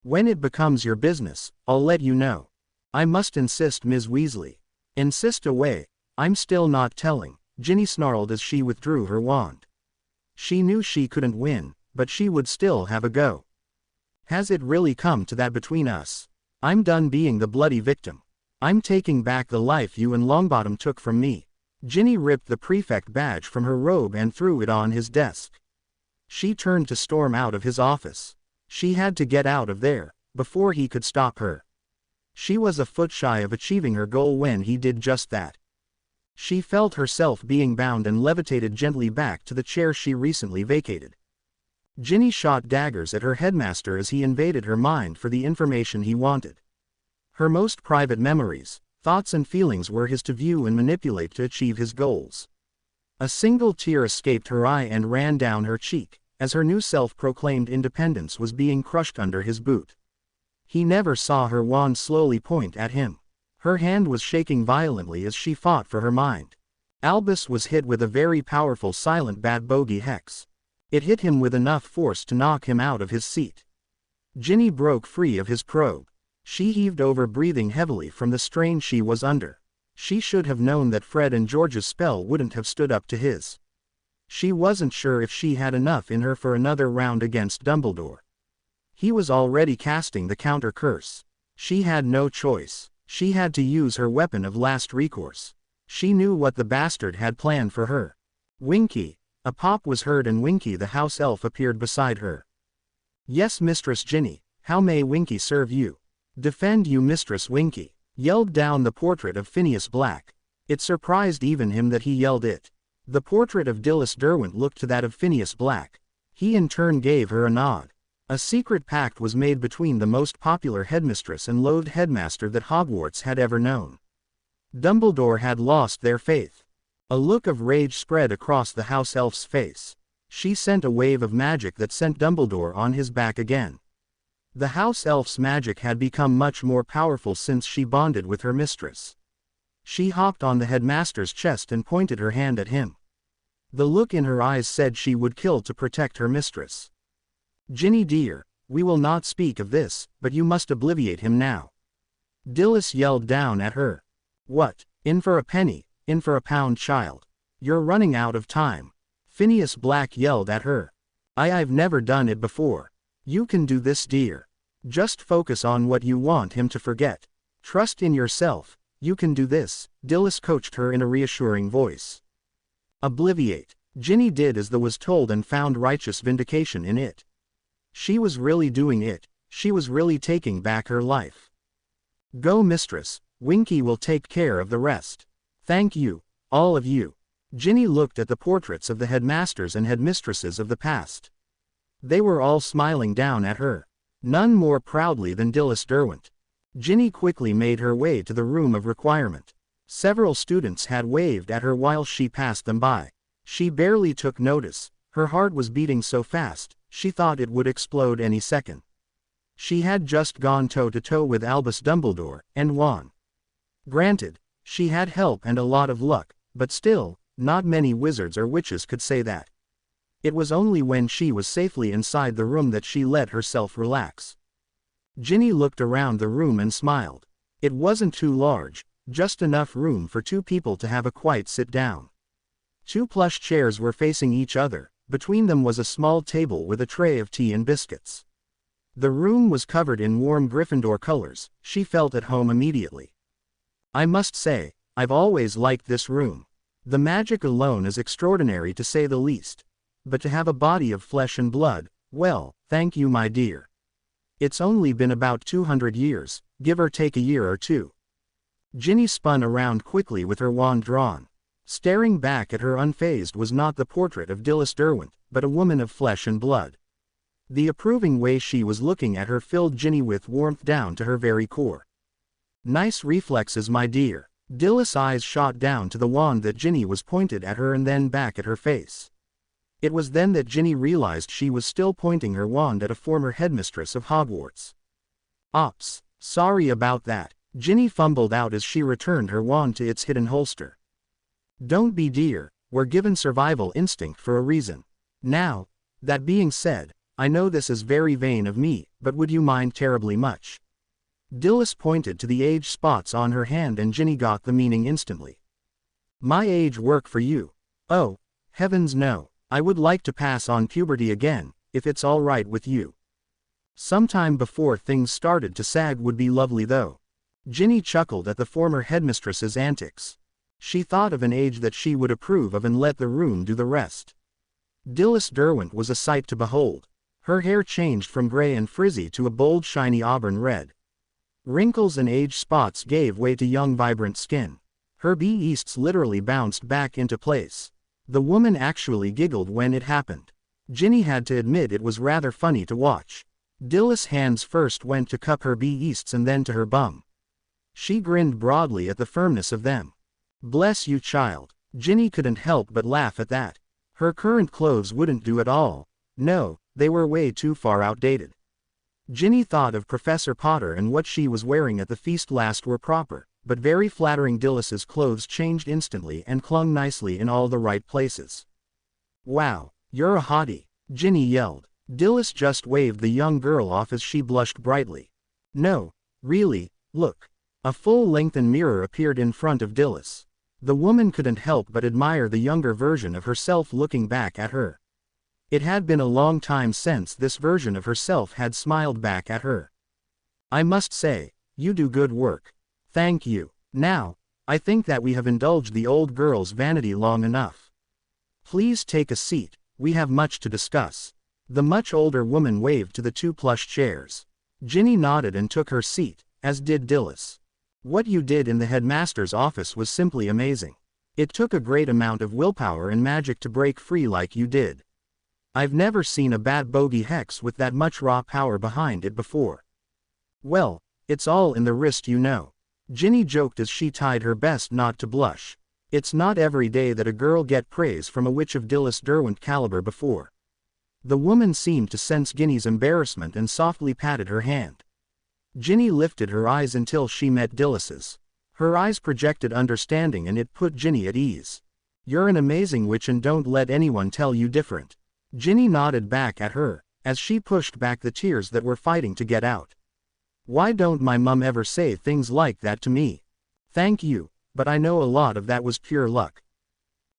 S1: "When it becomes your business, I'll let you know." I must insist, Ms. Weasley. Insist away. I'm still not telling, Ginny snarled as she withdrew her wand. She knew she couldn't win, but she would still have a go. Has it really come to that between us? I'm done being the bloody victim. I'm taking back the life you and Longbottom took from me. Ginny ripped the prefect badge from her robe and threw it on his desk. She turned to storm out of his office. She had to get out of there, before he could stop her. She was a foot shy of achieving her goal when he did just that. She felt herself being bound and levitated gently back to the chair she recently vacated. Ginny shot daggers at her headmaster as he invaded her mind for the information he wanted. Her most private memories, thoughts and feelings were his to view and manipulate to achieve his goals. A single tear escaped her eye and ran down her cheek, as her new self-proclaimed independence was being crushed under his boot. He never saw her wand slowly point at him. Her hand was shaking violently as she fought for her mind. Albus was hit with a very powerful silent bad bogey hex. It hit him with enough force to knock him out of his seat. Ginny broke free of his probe. She heaved over, breathing heavily from the strain she was under. She should have known that Fred and George's spell wouldn't have stood up to his. She wasn't sure if she had enough in her for another round against Dumbledore. He was already casting the counter curse. She had no choice. She had to use her weapon of last recourse. She knew what the bastard had planned for her. Winky. A pop was heard and Winky the house elf appeared beside her. Yes, Mistress Ginny, how may Winky serve you? Defend you, Mistress Winky, yelled down the portrait of Phineas Black. It surprised even him that he yelled it. The portrait of Dilys Derwent looked to that of Phineas Black. He in turn gave her a nod. A secret pact was made between the most popular headmistress and loathed headmaster that Hogwarts had ever known. Dumbledore had lost their faith. A look of rage spread across the house elf's face. She sent a wave of magic that sent Dumbledore on his back again. The house elf's magic had become much more powerful since she bonded with her mistress. She hopped on the headmaster's chest and pointed her hand at him. The look in her eyes said she would kill to protect her mistress. Ginny dear, we will not speak of this, but you must obliviate him now. Dilys yelled down at her. What, in for a penny, in for a pound, child. You're running out of time. Phineas Black yelled at her. I've never done it before. You can do this, dear. Just focus on what you want him to forget. Trust in yourself, you can do this, Dilys coached her in a reassuring voice. Obliviate. Ginny did as the was told and found righteous vindication in it. She was really doing it, she was really taking back her life. Go, mistress, Winky will take care of the rest. Thank you, all of you. Ginny looked at the portraits of the headmasters and headmistresses of the past. They were all smiling down at her. None more proudly than Dilys Derwent. Ginny quickly made her way to the room of requirement. Several students had waved at her while she passed them by. She barely took notice, her heart was beating so fast, she thought it would explode any second. She had just gone toe-to-toe with Albus Dumbledore, and won. Granted, she had help and a lot of luck, but still, not many wizards or witches could say that. It was only when she was safely inside the room that she let herself relax. Ginny looked around the room and smiled. It wasn't too large, just enough room for two people to have a quiet sit down. Two plush chairs were facing each other, between them was a small table with a tray of tea and biscuits. The room was covered in warm Gryffindor colors, she felt at home immediately. I must say, I've always liked this room. The magic alone is extraordinary to say the least. But to have a body of flesh and blood, well, thank you my dear. It's only been about 200 years, give or take a year or two. Ginny spun around quickly with her wand drawn. Staring back at her unfazed was not the portrait of Dilys Derwent, but a woman of flesh and blood. The approving way she was looking at her filled Ginny with warmth down to her very core. Nice reflexes my dear. Dilys' eyes shot down to the wand that Ginny was pointed at her and then back at her face. It was then that Ginny realized she was still pointing her wand at a former headmistress of Hogwarts. Ops, sorry about that, Ginny fumbled out as she returned her wand to its hidden holster. Don't be dear, we're given survival instinct for a reason. Now, that being said, I know this is very vain of me, but would you mind terribly much? Dilys pointed to the age spots on her hand and Ginny got the meaning instantly. My age work for you? Oh, heavens no, I would like to pass on puberty again, if it's all right with you. Sometime before things started to sag would be lovely though. Ginny chuckled at the former headmistress's antics. She thought of an age that she would approve of and let the room do the rest. Dilys Derwent was a sight to behold. Her hair changed from gray and frizzy to a bold shiny auburn red. Wrinkles and age spots gave way to young vibrant skin. Her beasts literally bounced back into place. The woman actually giggled when it happened. Ginny had to admit it was rather funny to watch. Dilys' hands first went to cup her beasts and then to her bum. She grinned broadly at the firmness of them. Bless you, child. Ginny couldn't help but laugh at that. Her current clothes wouldn't do at all. No, they were way too far outdated. Ginny thought of Professor Potter and what she was wearing at the feast last were proper, but very flattering. Dilys's clothes changed instantly and clung nicely in all the right places. Wow, you're a hottie, Ginny yelled. Dilys just waved the young girl off as she blushed brightly. No, really, look. A full-lengthened mirror appeared in front of Dilys. The woman couldn't help but admire the younger version of herself looking back at her. It had been a long time since this version of herself had smiled back at her. I must say, you do good work. Thank you. Now, I think that we have indulged the old girl's vanity long enough. Please take a seat, we have much to discuss. The much older woman waved to the two plush chairs. Ginny nodded and took her seat, as did Dilys. What you did in the headmaster's office was simply amazing. It took a great amount of willpower and magic to break free like you did. I've never seen a bat bogey hex with that much raw power behind it before. Well, it's all in the wrist, you know. Ginny joked as she tried her best not to blush. It's not every day that a girl get praise from a witch of Dilys Derwent caliber before. The woman seemed to sense Ginny's embarrassment and softly patted her hand. Ginny lifted her eyes until she met Dilys's. Her eyes projected understanding and it put Ginny at ease. You're an amazing witch and don't let anyone tell you different. Ginny nodded back at her, as she pushed back the tears that were fighting to get out. Why don't my mum ever say things like that to me? Thank you, but I know a lot of that was pure luck.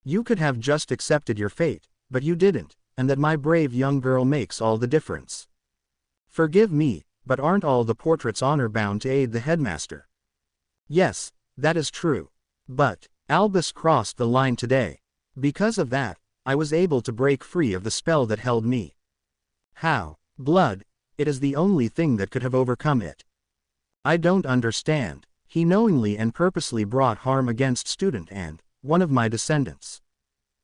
S1: You could have just accepted your fate, but you didn't, and that my brave young girl makes all the difference. Forgive me, but aren't all the portraits honor-bound to aid the headmaster? Yes, that is true. But Albus crossed the line today. Because of that, I was able to break free of the spell that held me. How? Blood, it is the only thing that could have overcome it. I don't understand. He knowingly and purposely brought harm against student and one of my descendants.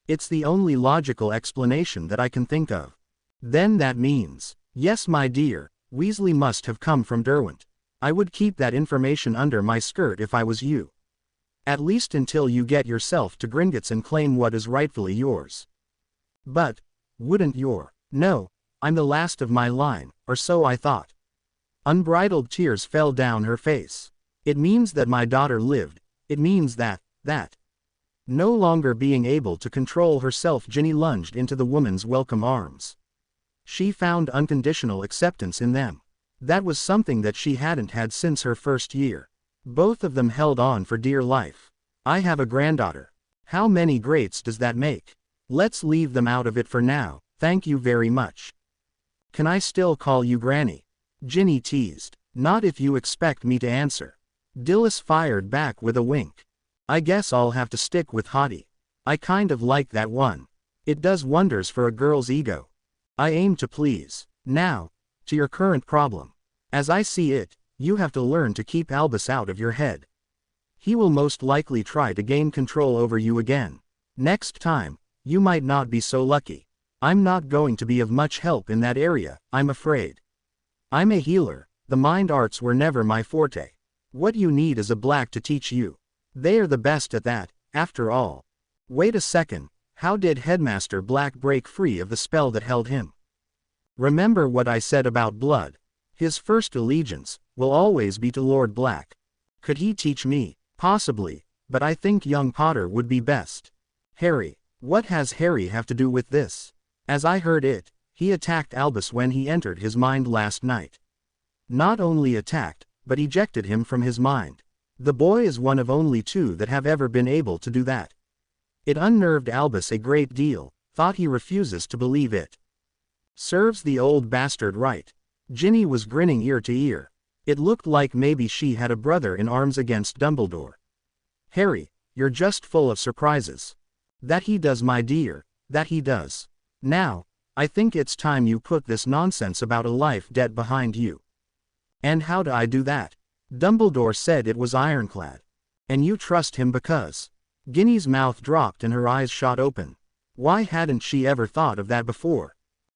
S1: It's the only logical explanation that I can think of. Then that means, yes my dear, Weasley must have come from Derwent. I would keep that information under my skirt if I was you. At least until you get yourself to Gringotts and claim what is rightfully yours. But, wouldn't your? No, I'm the last of my line, or so I thought. Unbridled tears fell down her face. It means that my daughter lived, it means that. No longer being able to control herself, Ginny lunged into the woman's welcome arms. She found unconditional acceptance in them. That was something that she hadn't had since her first year. Both of them held on for dear life. I have a granddaughter. How many greats does that make? Let's leave them out of it for now, thank you very much. Can I still call you Granny? Ginny teased. Not if you expect me to answer. Dilys fired back with a wink. I guess I'll have to stick with Hottie. I kind of like that one. It does wonders for a girl's ego. I aim to please. Now, to your current problem. As I see it, you have to learn to keep Albus out of your head. He will most likely try to gain control over you again. Next time, you might not be so lucky. I'm not going to be of much help in that area, I'm afraid. I'm a healer, the mind arts were never my forte. What you need is a black to teach you. They are the best at that, after all. Wait a second, how did Headmaster Black break free of the spell that held him? Remember what I said about blood. His first allegiance will always be to Lord Black. Could he teach me? Possibly, but I think young Potter would be best. Harry. What has Harry have to do with this? As I heard it, he attacked Albus when he entered his mind last night. Not only attacked, but ejected him from his mind. The boy is one of only two that have ever been able to do that. It unnerved Albus a great deal, thought he refuses to believe it. Serves the old bastard right. Ginny was grinning ear to ear. It looked like maybe she had a brother in arms against Dumbledore. Harry, you're just full of surprises. That he does, my dear, that he does. Now, I think it's time you put this nonsense about a life debt behind you. And how do I do that? Dumbledore said it was ironclad. And you trust him because... Ginny's mouth dropped and her eyes shot open. Why hadn't she ever thought of that before?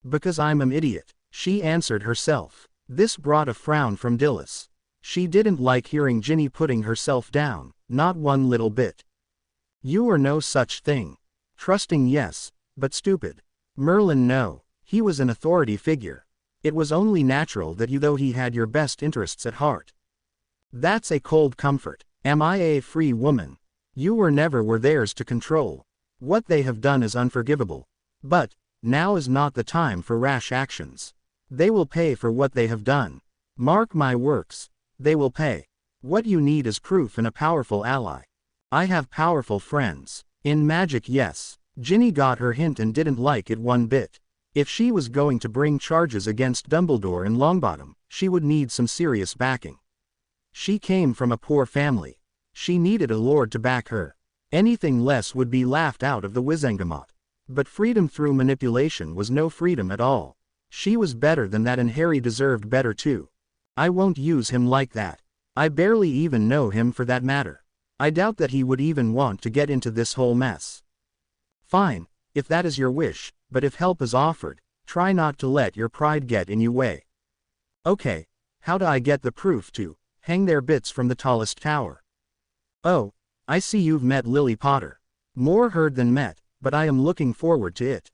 S1: Because I'm an idiot, she answered herself. This brought a frown from Dilys. She didn't like hearing Ginny putting herself down, not one little bit. You are no such thing. Trusting, yes, but stupid. Merlin, no. He was an authority figure. It was only natural that you, though he had your best interests at heart. That's a cold comfort. Am I a free woman? You were theirs to control. What they have done is unforgivable. But, now is not the time for rash actions. They will pay for what they have done. Mark my words, they will pay. What you need is proof and a powerful ally. I have powerful friends. In magic, yes. Ginny got her hint and didn't like it one bit. If she was going to bring charges against Dumbledore and Longbottom, she would need some serious backing. She came from a poor family. She needed a lord to back her. Anything less would be laughed out of the Wizengamot. But freedom through manipulation was no freedom at all. She was better than that, and Harry deserved better too. I won't use him like that. I barely even know him for that matter. I doubt that he would even want to get into this whole mess. Fine, if that is your wish, but if help is offered, try not to let your pride get in your way. Okay, how do I get the proof to hang their bits from the tallest tower? Oh, I see you've met Lily Potter. More heard than met, but I am looking forward to it.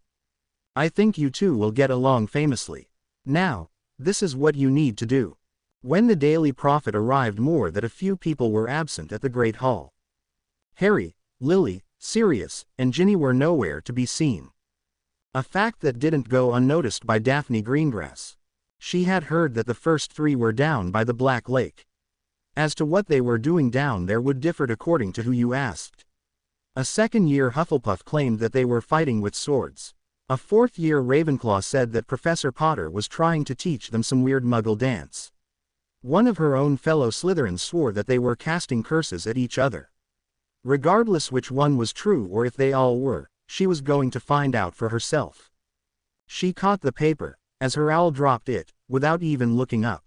S1: I think you two will get along famously. Now, this is what you need to do. When the Daily Prophet arrived, more that a few people were absent at the Great Hall. Harry, Lily, Sirius, and Ginny were nowhere to be seen. A fact that didn't go unnoticed by Daphne Greengrass. She had heard that the first three were down by the Black Lake. As to what they were doing down there would differ according to who you asked. A second-year Hufflepuff claimed that they were fighting with swords. A fourth-year Ravenclaw said that Professor Potter was trying to teach them some weird Muggle dance. One of her own fellow Slytherins swore that they were casting curses at each other. Regardless which one was true or if they all were, she was going to find out for herself. She caught the paper, as her owl dropped it, without even looking up.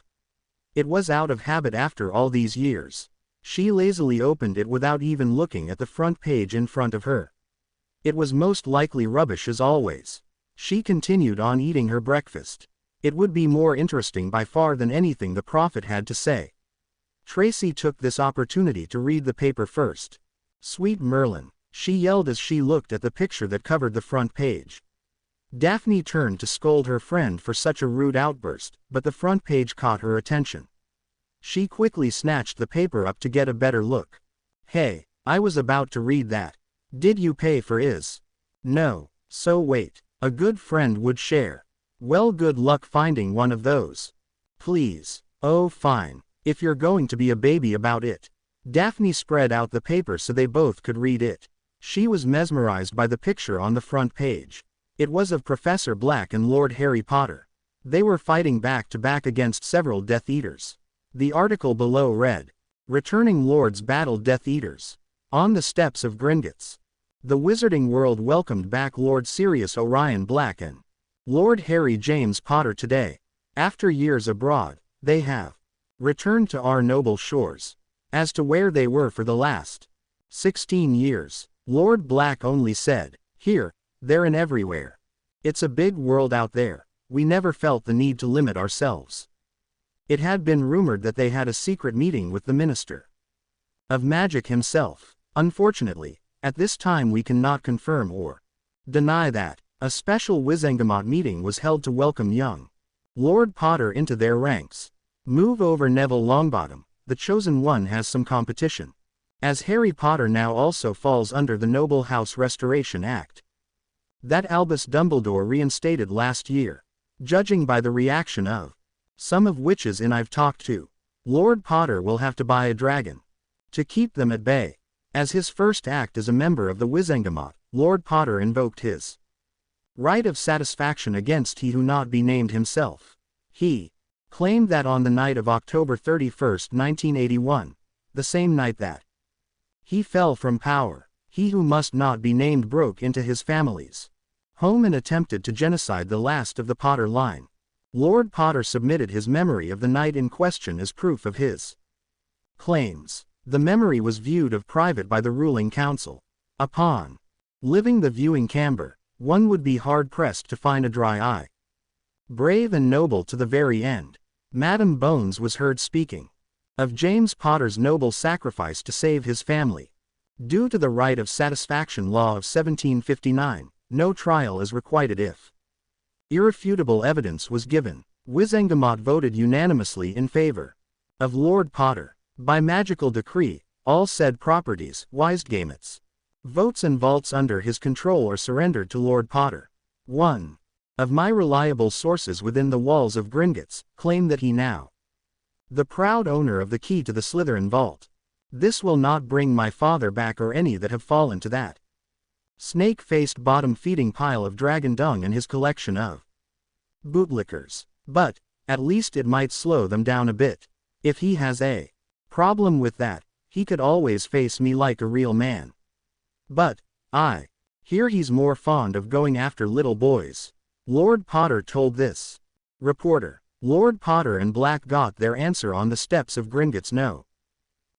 S1: It was out of habit after all these years. She lazily opened it without even looking at the front page in front of her. It was most likely rubbish as always. She continued on eating her breakfast. It would be more interesting by far than anything the prophet had to say. Tracy took this opportunity to read the paper first. Sweet Merlin, she yelled as she looked at the picture that covered the front page. Daphne turned to scold her friend for such a rude outburst, but the front page caught her attention. She quickly snatched the paper up to get a better look. Hey, I was about to read that. Did you pay for it? No, so wait. A good friend would share. Well, good luck finding one of those. Please. Oh, fine. If you're going to be a baby about it. Daphne spread out the paper so they both could read it. She was mesmerized by the picture on the front page. It was of Professor Black and Lord Harry Potter. They were fighting back to back against several Death Eaters. The article below read, "Returning Lords battled Death Eaters. On the steps of Gringotts. The wizarding world welcomed back Lord Sirius Orion Black and Lord Harry James Potter today. After years abroad, they have returned to our noble shores. As to where they were for the last 16 years, Lord Black only said, here, there and everywhere. It's a big world out there. We never felt the need to limit ourselves." It had been rumored that they had a secret meeting with the Minister of Magic himself. Unfortunately, at this time we cannot confirm or deny that. A special Wizengamot meeting was held to welcome young Lord Potter into their ranks. Move over, Neville Longbottom, the chosen one has some competition. As Harry Potter now also falls under the Noble House Restoration Act. That Albus Dumbledore reinstated last year. Judging by the reaction of some of witches I've talked to, Lord Potter will have to buy a dragon to keep them at bay. As his first act as a member of the Wizengamot, Lord Potter invoked his right of satisfaction against he who not be named himself. He claimed that on the night of October 31, 1981, the same night that he fell from power, he who must not be named broke into his family's home and attempted to genocide the last of the Potter line. Lord Potter submitted his memory of the night in question as proof of his claims. The memory was viewed of private by the ruling council. Upon living the viewing camber, one would be hard-pressed to find a dry eye. Brave and noble to the very end, Madam Bones was heard speaking of James Potter's noble sacrifice to save his family. Due to the right of satisfaction law of 1759, no trial is requited if irrefutable evidence was given. Wizengamot voted unanimously in favor of Lord Potter. By magical decree, all said properties, Wizengamot's votes and vaults under his control are surrendered to Lord Potter. One of my reliable sources within the walls of Gringotts claim that he now the proud owner of the key to the Slytherin vault. This will not bring my father back or any that have fallen to that snake-faced bottom-feeding pile of dragon dung and his collection of bootlickers. But, at least it might slow them down a bit. If he has a problem with that, he could always face me like a real man. But, I hear he's more fond of going after little boys. Lord Potter told this reporter. Lord Potter and Black got their answer on the steps of Gringotts no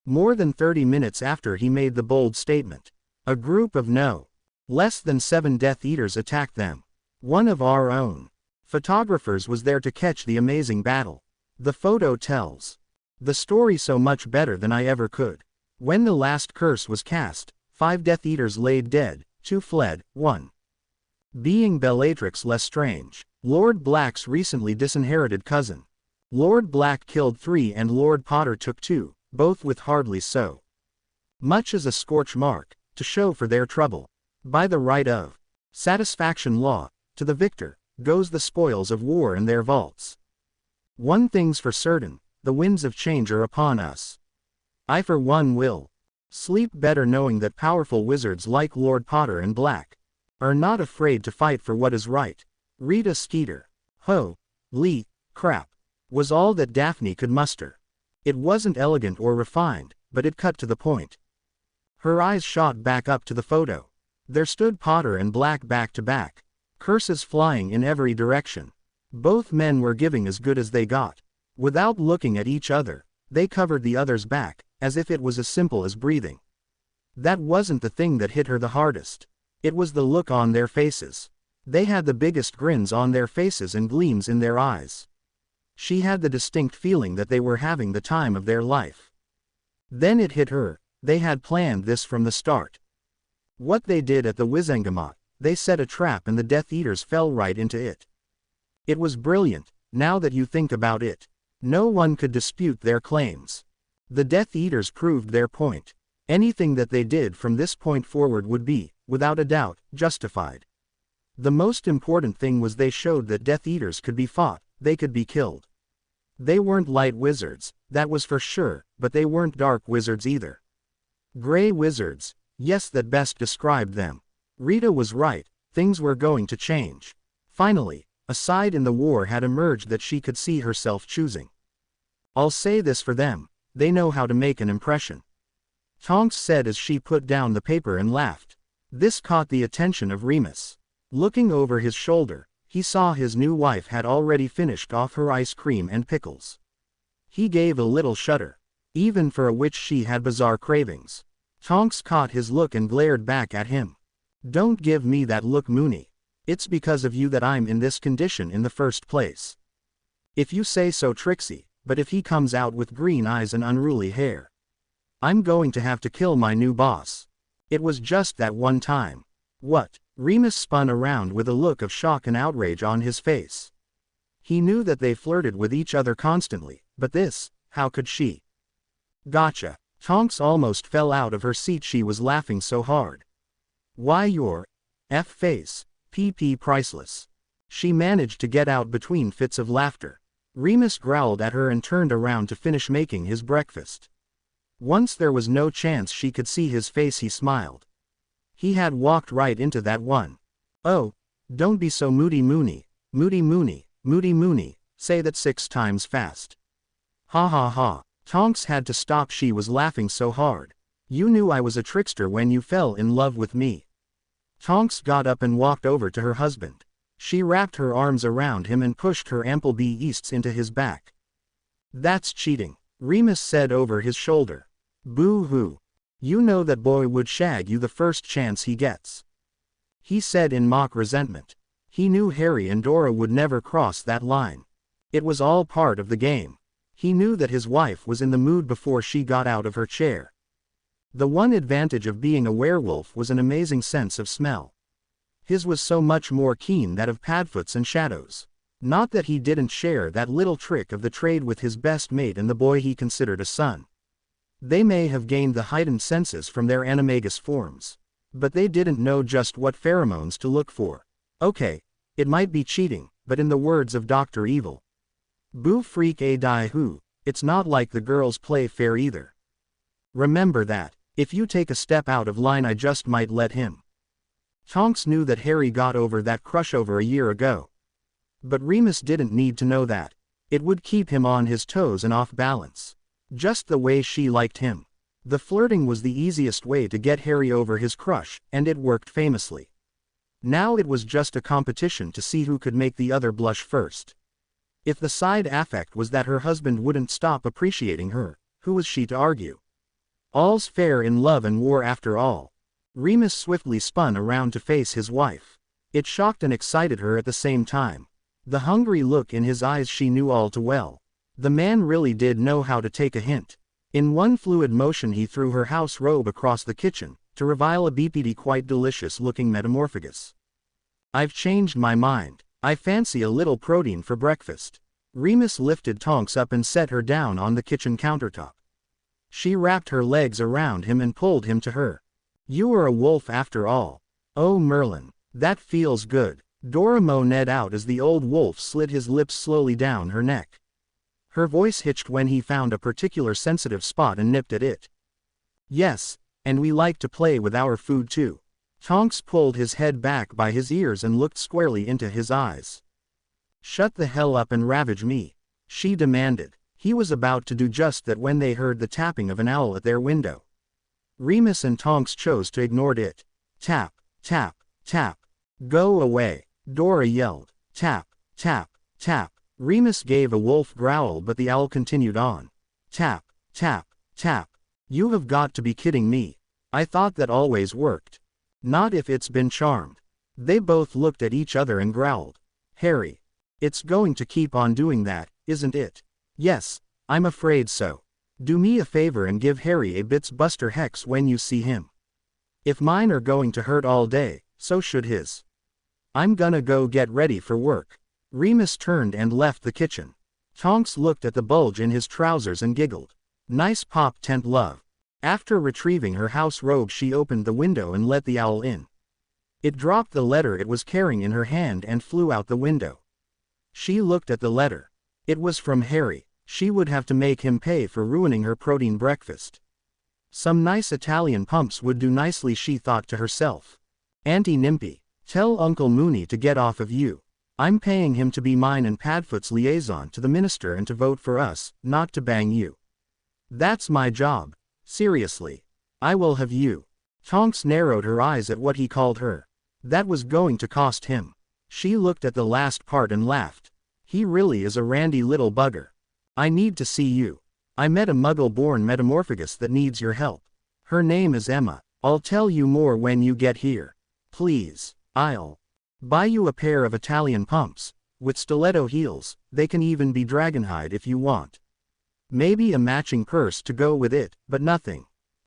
S1: more than 30 minutes after he made the bold statement. A group of no less than 7 Death Eaters attacked them. One of our own photographers was there to catch the amazing battle. The photo tells the story so much better than I ever could. When the last curse was cast, 5 Death Eaters laid dead, 2 fled, 1 being Bellatrix Lestrange, Lord Black's recently disinherited cousin. Lord Black killed 3 and Lord Potter took 2, both with hardly so much as a scorch mark, to show for their trouble. By the right of satisfaction law, to the victor goes the spoils of war and their vaults. One thing's for certain, the winds of change are upon us. I for one will sleep better knowing that powerful wizards like Lord Potter and Black are not afraid to fight for what is right. Rita Skeeter. Ho, Lee, crap, was all that Daphne could muster. It wasn't elegant or refined, but it cut to the point. Her eyes shot back up to the photo. There stood Potter and Black back to back, curses flying in every direction. Both men were giving as good as they got. Without looking at each other, they covered the other's back, as if it was as simple as breathing. That wasn't the thing that hit her the hardest. It was the look on their faces. They had the biggest grins on their faces and gleams in their eyes. She had the distinct feeling that they were having the time of their life. Then it hit her, they had planned this from the start. What they did at the Wizengamot, they set a trap and the Death Eaters fell right into it. It was brilliant, now that you think about it. No one could dispute their claims. The Death Eaters proved their point. Anything that they did from this point forward would be, without a doubt, justified. The most important thing was they showed that Death Eaters could be fought, they could be killed. They weren't light wizards, that was for sure, but they weren't dark wizards either. Gray wizards, yes, that best described them. Rita was right, things were going to change. Finally, a side in the war had emerged that she could see herself choosing. I'll say this for them, they know how to make an impression. Tonks said as she put down the paper and laughed. This caught the attention of Remus. Looking over his shoulder, he saw his new wife had already finished off her ice cream and pickles. He gave a little shudder. Even for a witch she had bizarre cravings. Tonks caught his look and glared back at him. Don't give me that look, Moony. It's because of you that I'm in this condition in the first place. If you say so, Trixie, but if he comes out with green eyes and unruly hair, I'm going to have to kill my new boss. It was just that one time. What? Remus spun around with a look of shock and outrage on his face. He knew that they flirted with each other constantly, but this, how could she? Gotcha. Tonks almost fell out of her seat, she was laughing so hard. Why, your face, PP priceless. She managed to get out between fits of laughter. Remus growled at her and turned around to finish making his breakfast. Once there was no chance she could see his face, he smiled. He had walked right into that one. Oh, don't be so moody Mooney, moody Mooney, moody Mooney, say that 6 times fast. Ha ha ha. Tonks had to stop, she was laughing so hard. You knew I was a trickster when you fell in love with me. Tonks got up and walked over to her husband. She wrapped her arms around him and pushed her ample beasts into his back. That's cheating, Remus said over his shoulder. Boo-hoo. You know that boy would shag you the first chance he gets. He said in mock resentment. He knew Harry and Dora would never cross that line. It was all part of the game. He knew that his wife was in the mood before she got out of her chair. The one advantage of being a werewolf was an amazing sense of smell. His was so much more keen than of Padfoot's and Shadow's. Not that he didn't share that little trick of the trade with his best mate and the boy he considered a son. They may have gained the heightened senses from their animagus forms. But they didn't know just what pheromones to look for. Okay, it might be cheating, but in the words of Dr. Evil, boo freak a die who, it's not like the girls play fair either. Remember that. If you take a step out of line I just might let him. Tonks knew that Harry got over that crush over a year ago. But Remus didn't need to know that. It would keep him on his toes and off balance. Just the way she liked him. The flirting was the easiest way to get Harry over his crush, and it worked famously. Now it was just a competition to see who could make the other blush first. If the side affect was that her husband wouldn't stop appreciating her, who was she to argue? All's fair in love and war after all. Remus swiftly spun around to face his wife. It shocked and excited her at the same time. The hungry look in his eyes she knew all too well. The man really did know how to take a hint. In one fluid motion he threw her house robe across the kitchen, to reveal a BPD quite delicious-looking metamorphagus. I've changed my mind. I fancy a little protein for breakfast. Remus lifted Tonks up and set her down on the kitchen countertop. She wrapped her legs around him and pulled him to her. You are a wolf after all. Oh Merlin, that feels good. Dora moaned out as the old wolf slid his lips slowly down her neck. Her voice hitched when he found a particular sensitive spot and nipped at it. Yes, and we like to play with our food too. Tonks pulled his head back by his ears and looked squarely into his eyes. Shut the hell up and ravage me, she demanded. He was about to do just that when they heard the tapping of an owl at their window. Remus and Tonks chose to ignore it. Tap, tap, tap. Go away, Dora yelled. Tap, tap, tap. Remus gave a wolf growl but the owl continued on. Tap, tap, tap. You have got to be kidding me. I thought that always worked. Not if it's been charmed. They both looked at each other and growled. Harry. It's going to keep on doing that, isn't it? Yes, I'm afraid so. Do me a favor and give Harry a bits buster hex when you see him. If mine are going to hurt all day, so should his. I'm gonna go get ready for work. Remus turned and left the kitchen. Tonks looked at the bulge in his trousers and giggled. Nice pop tent love. After retrieving her house robe she opened the window and let the owl in. It dropped the letter it was carrying in her hand and flew out the window. She looked at the letter. It was from Harry. She would have to make him pay for ruining her protein breakfast. Some nice Italian pumps would do nicely, she thought to herself. Auntie Nimpy, tell Uncle Mooney to get off of you. I'm paying him to be mine and Padfoot's liaison to the minister and to vote for us, not to bang you. That's my job. Seriously. I will have you. Tonks narrowed her eyes at what he called her. That was going to cost him. She looked at the last part and laughed. He really is a randy little bugger. I need to see you. I met a muggle-born metamorphagus that needs your help. Her name is Emma. I'll tell you more when you get here. Please. I'll buy you a pair of Italian pumps, with stiletto heels. They can even be dragonhide if you want. Maybe a matching purse to go with it, but nothing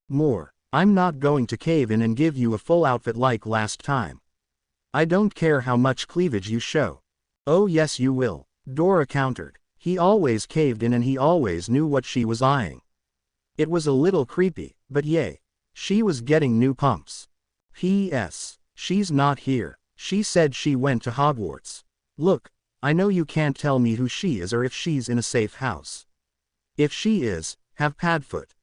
S1: more. I'm not going to cave in and give you a full outfit like last time. I don't care how much cleavage you show. Oh yes you will, Dora countered. He always caved in and he always knew what she was eyeing. It was a little creepy, but yay. She was getting new pumps. P.S. She's not here. She said she went to Hogwarts. Look, I know you can't tell me who she is or if she's in a safe house. If she is, have Padfoot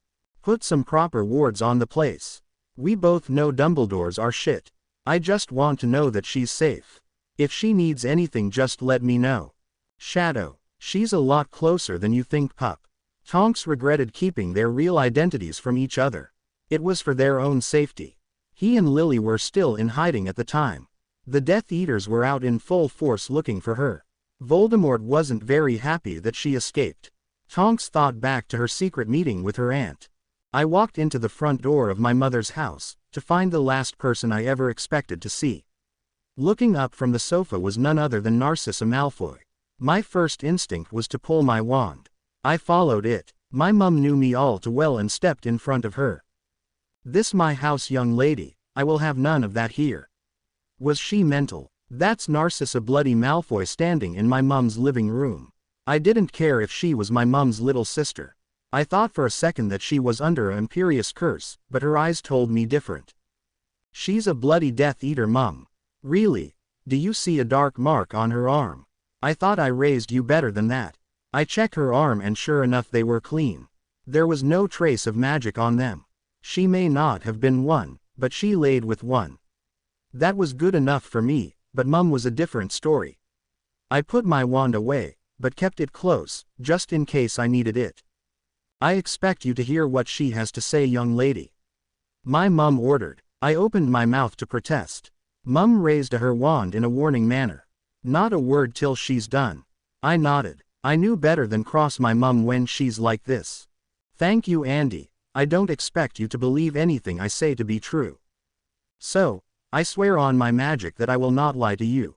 S1: put some proper wards on the place. We both know Dumbledores are shit. I just want to know that she's safe. If she needs anything, just let me know. Shadow, she's a lot closer than you think, pup. Tonks regretted keeping their real identities from each other. It was for their own safety. He and Lily were still in hiding at the time. The Death Eaters were out in full force looking for her. Voldemort wasn't very happy that she escaped. Tonks thought back to her secret meeting with her aunt. I walked into the front door of my mother's house, to find the last person I ever expected to see. Looking up from the sofa was none other than Narcissa Malfoy. My first instinct was to pull my wand. I followed it. My mum knew me all too well and stepped in front of her. "This my house, young lady, I will have none of that here." Was she mental? That's Narcissa Bloody Malfoy standing in my mum's living room. I didn't care if she was my mum's little sister. I thought for a second that she was under an imperious curse, but her eyes told me different. "She's a bloody Death Eater, Mum." "Really? Do you see a dark mark on her arm?" "I thought I raised you better than that." I checked her arm and sure enough they were clean. There was no trace of magic on them. She may not have been one, but she laid with one. That was good enough for me, but Mum was a different story. I put my wand away, but kept it close, just in case I needed it. "I expect you to hear what she has to say, young lady," my mum ordered. I opened my mouth to protest. Mum raised her wand in a warning manner. "Not a word till she's done." I nodded. I knew better than cross my mum when she's like this. "Thank you, Andy. I don't expect you to believe anything I say to be true. So, I swear on my magic that I will not lie to you,"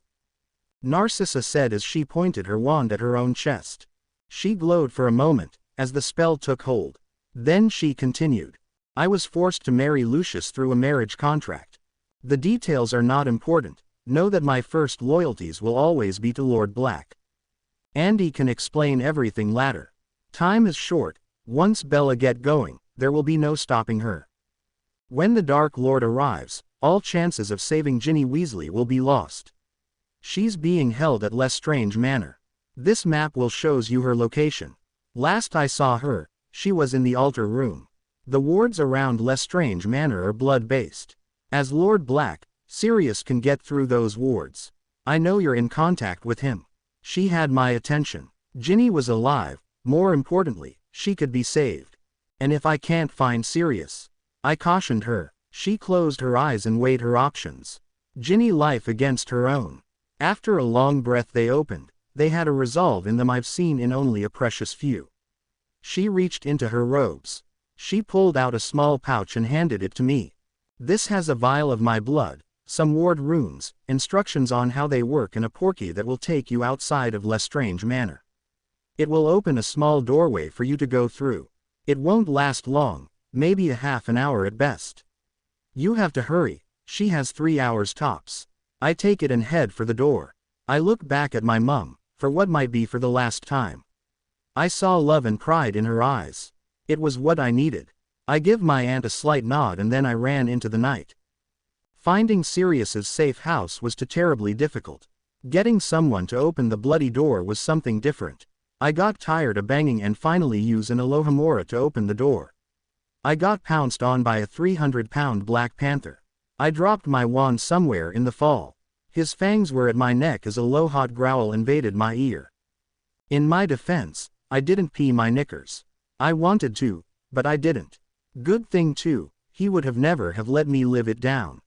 S1: Narcissa said as she pointed her wand at her own chest. She glowed for a moment, as the spell took hold. Then she continued. "I was forced to marry Lucius through a marriage contract. The details are not important. Know that my first loyalties will always be to Lord Black. Andy can explain everything later. Time is short. Once Bella get going, there will be no stopping her. When the Dark Lord arrives, all chances of saving Ginny Weasley will be lost. She's being held at Lestrange Manor. This map will shows you her location. Last I saw her, she was in the altar room. The wards around Lestrange Manor are blood-based. As Lord Black, Sirius can get through those wards. I know you're in contact with him." She had my attention. Ginny was alive, more importantly, she could be saved. "And if I can't find Sirius?" I cautioned her. She closed her eyes and weighed her options. Ginny life against her own. After a long breath they opened. They had a resolve in them I've seen in only a precious few. She reached into her robes. She pulled out a small pouch and handed it to me. "This has a vial of my blood, some ward runes, instructions on how they work and a portkey that will take you outside of Lestrange Manor. It will open a small doorway for you to go through. It won't last long, maybe a half an hour at best. You have to hurry, she has 3 hours tops." I take it and head for the door. I look back at my mum, for what might be for the last time. I saw love and pride in her eyes. It was what I needed. I give my aunt a slight nod and then I ran into the night. Finding Sirius's safe house was too terribly difficult. Getting someone to open the bloody door was something different. I got tired of banging and finally used an Alohomora to open the door. I got pounced on by a 300-pound Black Panther. I dropped my wand somewhere in the fall. His fangs were at my neck as a low-hot growl invaded my ear. In my defense, I didn't pee my knickers. I wanted to, but I didn't. Good thing too, he would have never have let me live it down.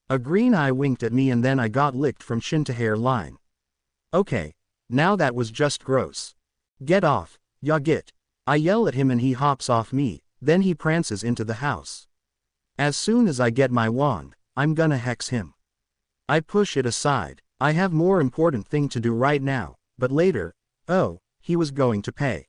S1: A green eye winked at me and then I got licked from shin to hairline. Okay, now that was just gross. "Get off, ya git." I yell at him and he hops off me, then he prances into the house. As soon as I get my wand, I'm gonna hex him. I push it aside. I have more important thing to do right now, but later. Oh, he was going to pay.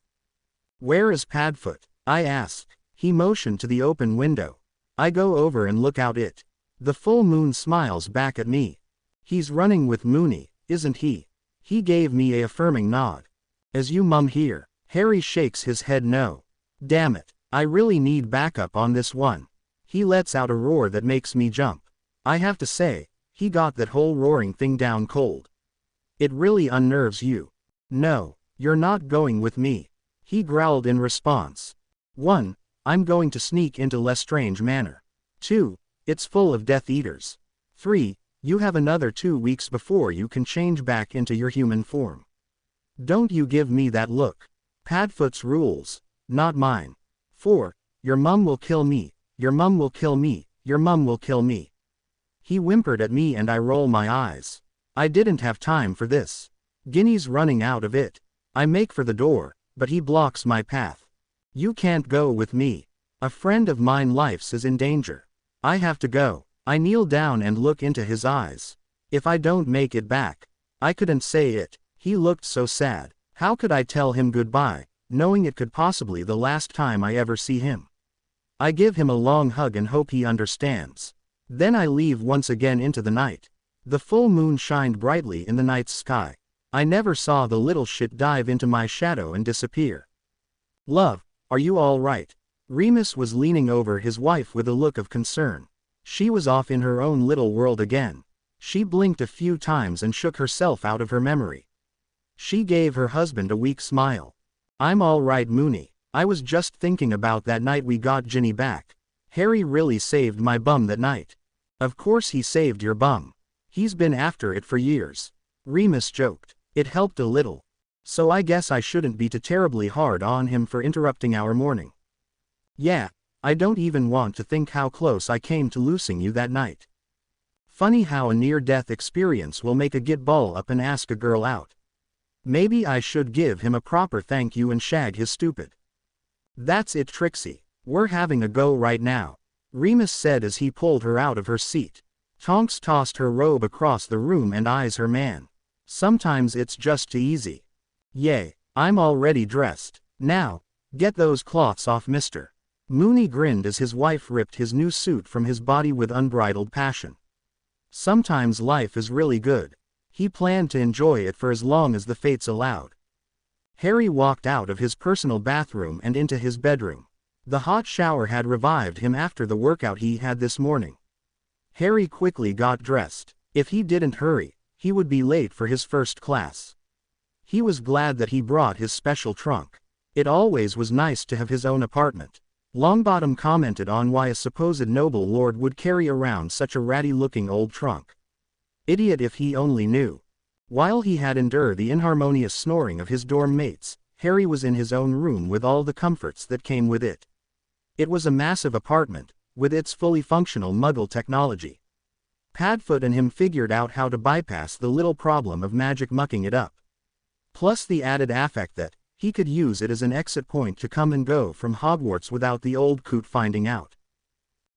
S1: "Where is Padfoot?" I ask. He motioned to the open window. I go over and look out it. The full moon smiles back at me. "He's running with Moony, isn't he?" He gave me a affirming nod. "As you mum here." Harry shakes his head no. "Damn it, I really need backup on this one." He lets out a roar that makes me jump. I have to say, he got that whole roaring thing down cold. It really unnerves you. No, you're not going with me. He growled in response. 1. I'm going to sneak into Lestrange Manor. 2. It's full of Death Eaters. 3. You have another 2 weeks before you can change back into your human form. Don't you give me that look. Padfoot's rules, not mine. 4. Your mum will kill me, your mum will kill me, your mum will kill me. He whimpered at me and I roll my eyes. I didn't have time for this. Guinea's running out of it. I make for the door, but he blocks my path. You can't go with me. A friend of mine life's is in danger. I have to go. I kneel down and look into his eyes. If I don't make it back. I couldn't say it. He looked so sad. How could I tell him goodbye, knowing it could possibly the last time I ever see him? I give him a long hug and hope he understands. Then I leave once again into the night. The full moon shined brightly in the night's sky. I never saw the little shit dive into my shadow and disappear. Love, are you all right? Remus was leaning over his wife with a look of concern. She was off in her own little world again. She blinked a few times and shook herself out of her memory. She gave her husband a weak smile. I'm all right, Mooney. I was just thinking about that night we got Ginny back. Harry really saved my bum that night. Of course he saved your bum. He's been after it for years. Remus joked. It helped a little. So I guess I shouldn't be too terribly hard on him for interrupting our morning. Yeah, I don't even want to think how close I came to losing you that night. Funny how a near-death experience will make a get ball up and ask a girl out. Maybe I should give him a proper thank you and shag his stupid. That's it, Trixie. We're having a go right now, Remus said as he pulled her out of her seat. Tonks tossed her robe across the room and eyes her man. Sometimes it's just too easy. Yay, I'm already dressed. Now, get those cloths off, mister. Mooney grinned as his wife ripped his new suit from his body with unbridled passion. Sometimes life is really good. He planned to enjoy it for as long as the fates allowed. Harry walked out of his personal bathroom and into his bedroom. The hot shower had revived him after the workout he had this morning. Harry quickly got dressed. If he didn't hurry, he would be late for his first class. He was glad that he brought his special trunk. It always was nice to have his own apartment. Longbottom commented on why a supposed noble lord would carry around such a ratty-looking old trunk. Idiot if he only knew. While he had endured the inharmonious snoring of his dorm mates, Harry was in his own room with all the comforts that came with it. It was a massive apartment, with its fully functional Muggle technology. Padfoot and him figured out how to bypass the little problem of magic mucking it up. Plus the added affect that he could use it as an exit point to come and go from Hogwarts without the old coot finding out.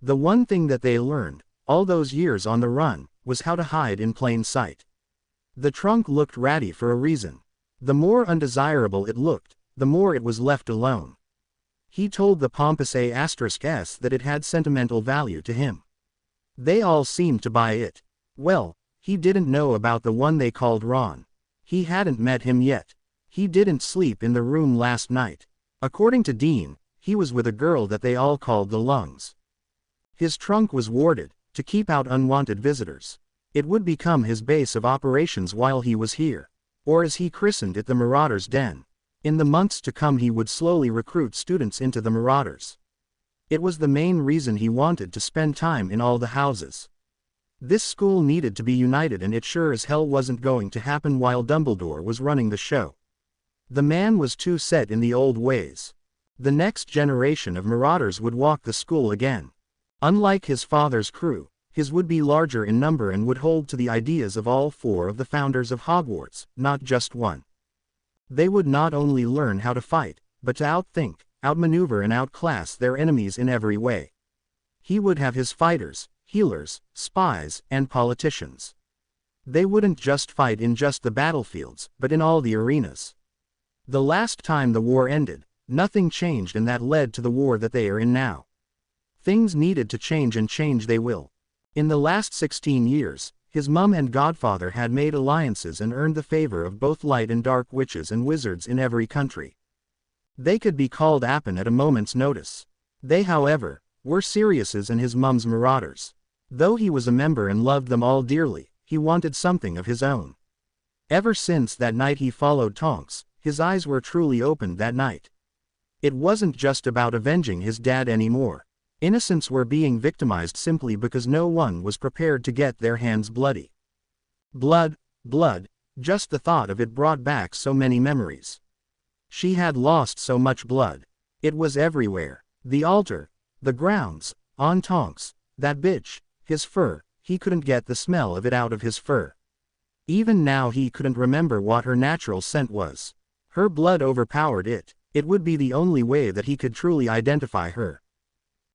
S1: The one thing that they learned, all those years on the run, was how to hide in plain sight. The trunk looked ratty for a reason. The more undesirable it looked, the more it was left alone. He told the pompous *S that it had sentimental value to him. They all seemed to buy it. Well, he didn't know about the one they called Ron. He hadn't met him yet. He didn't sleep in the room last night. According to Dean, he was with a girl that they all called the Lungs. His trunk was warded, to keep out unwanted visitors. It would become his base of operations while he was here. Or as he christened it, the Marauder's Den. In the months to come he would slowly recruit students into the Marauders. It was the main reason he wanted to spend time in all the houses. This school needed to be united, and it sure as hell wasn't going to happen while Dumbledore was running the show. The man was too set in the old ways. The next generation of Marauders would walk the school again. Unlike his father's crew, his would be larger in number and would hold to the ideas of all 4 of the founders of Hogwarts, not just one. They would not only learn how to fight, but to outthink, outmaneuver and outclass their enemies in every way. He would have his fighters, healers, spies, and politicians. They wouldn't just fight in just the battlefields, but in all the arenas. The last time the war ended, nothing changed, and that led to the war that they are in now. Things needed to change, and change they will. In the last 16 years, his mum and godfather had made alliances and earned the favor of both light and dark witches and wizards in every country. They could be called upon at a moment's notice. They, however, were Sirius's and his mum's Marauders. Though he was a member and loved them all dearly, he wanted something of his own. Ever since that night he followed Tonks, his eyes were truly opened that night. It wasn't just about avenging his dad anymore. Innocents were being victimized simply because no one was prepared to get their hands bloody. Blood, blood, just the thought of it brought back so many memories. She had lost so much blood. It was everywhere. The altar, the grounds, on Tonks, that bitch, his fur, he couldn't get the smell of it out of his fur. Even now he couldn't remember what her natural scent was. Her blood overpowered it. It would be the only way that he could truly identify her.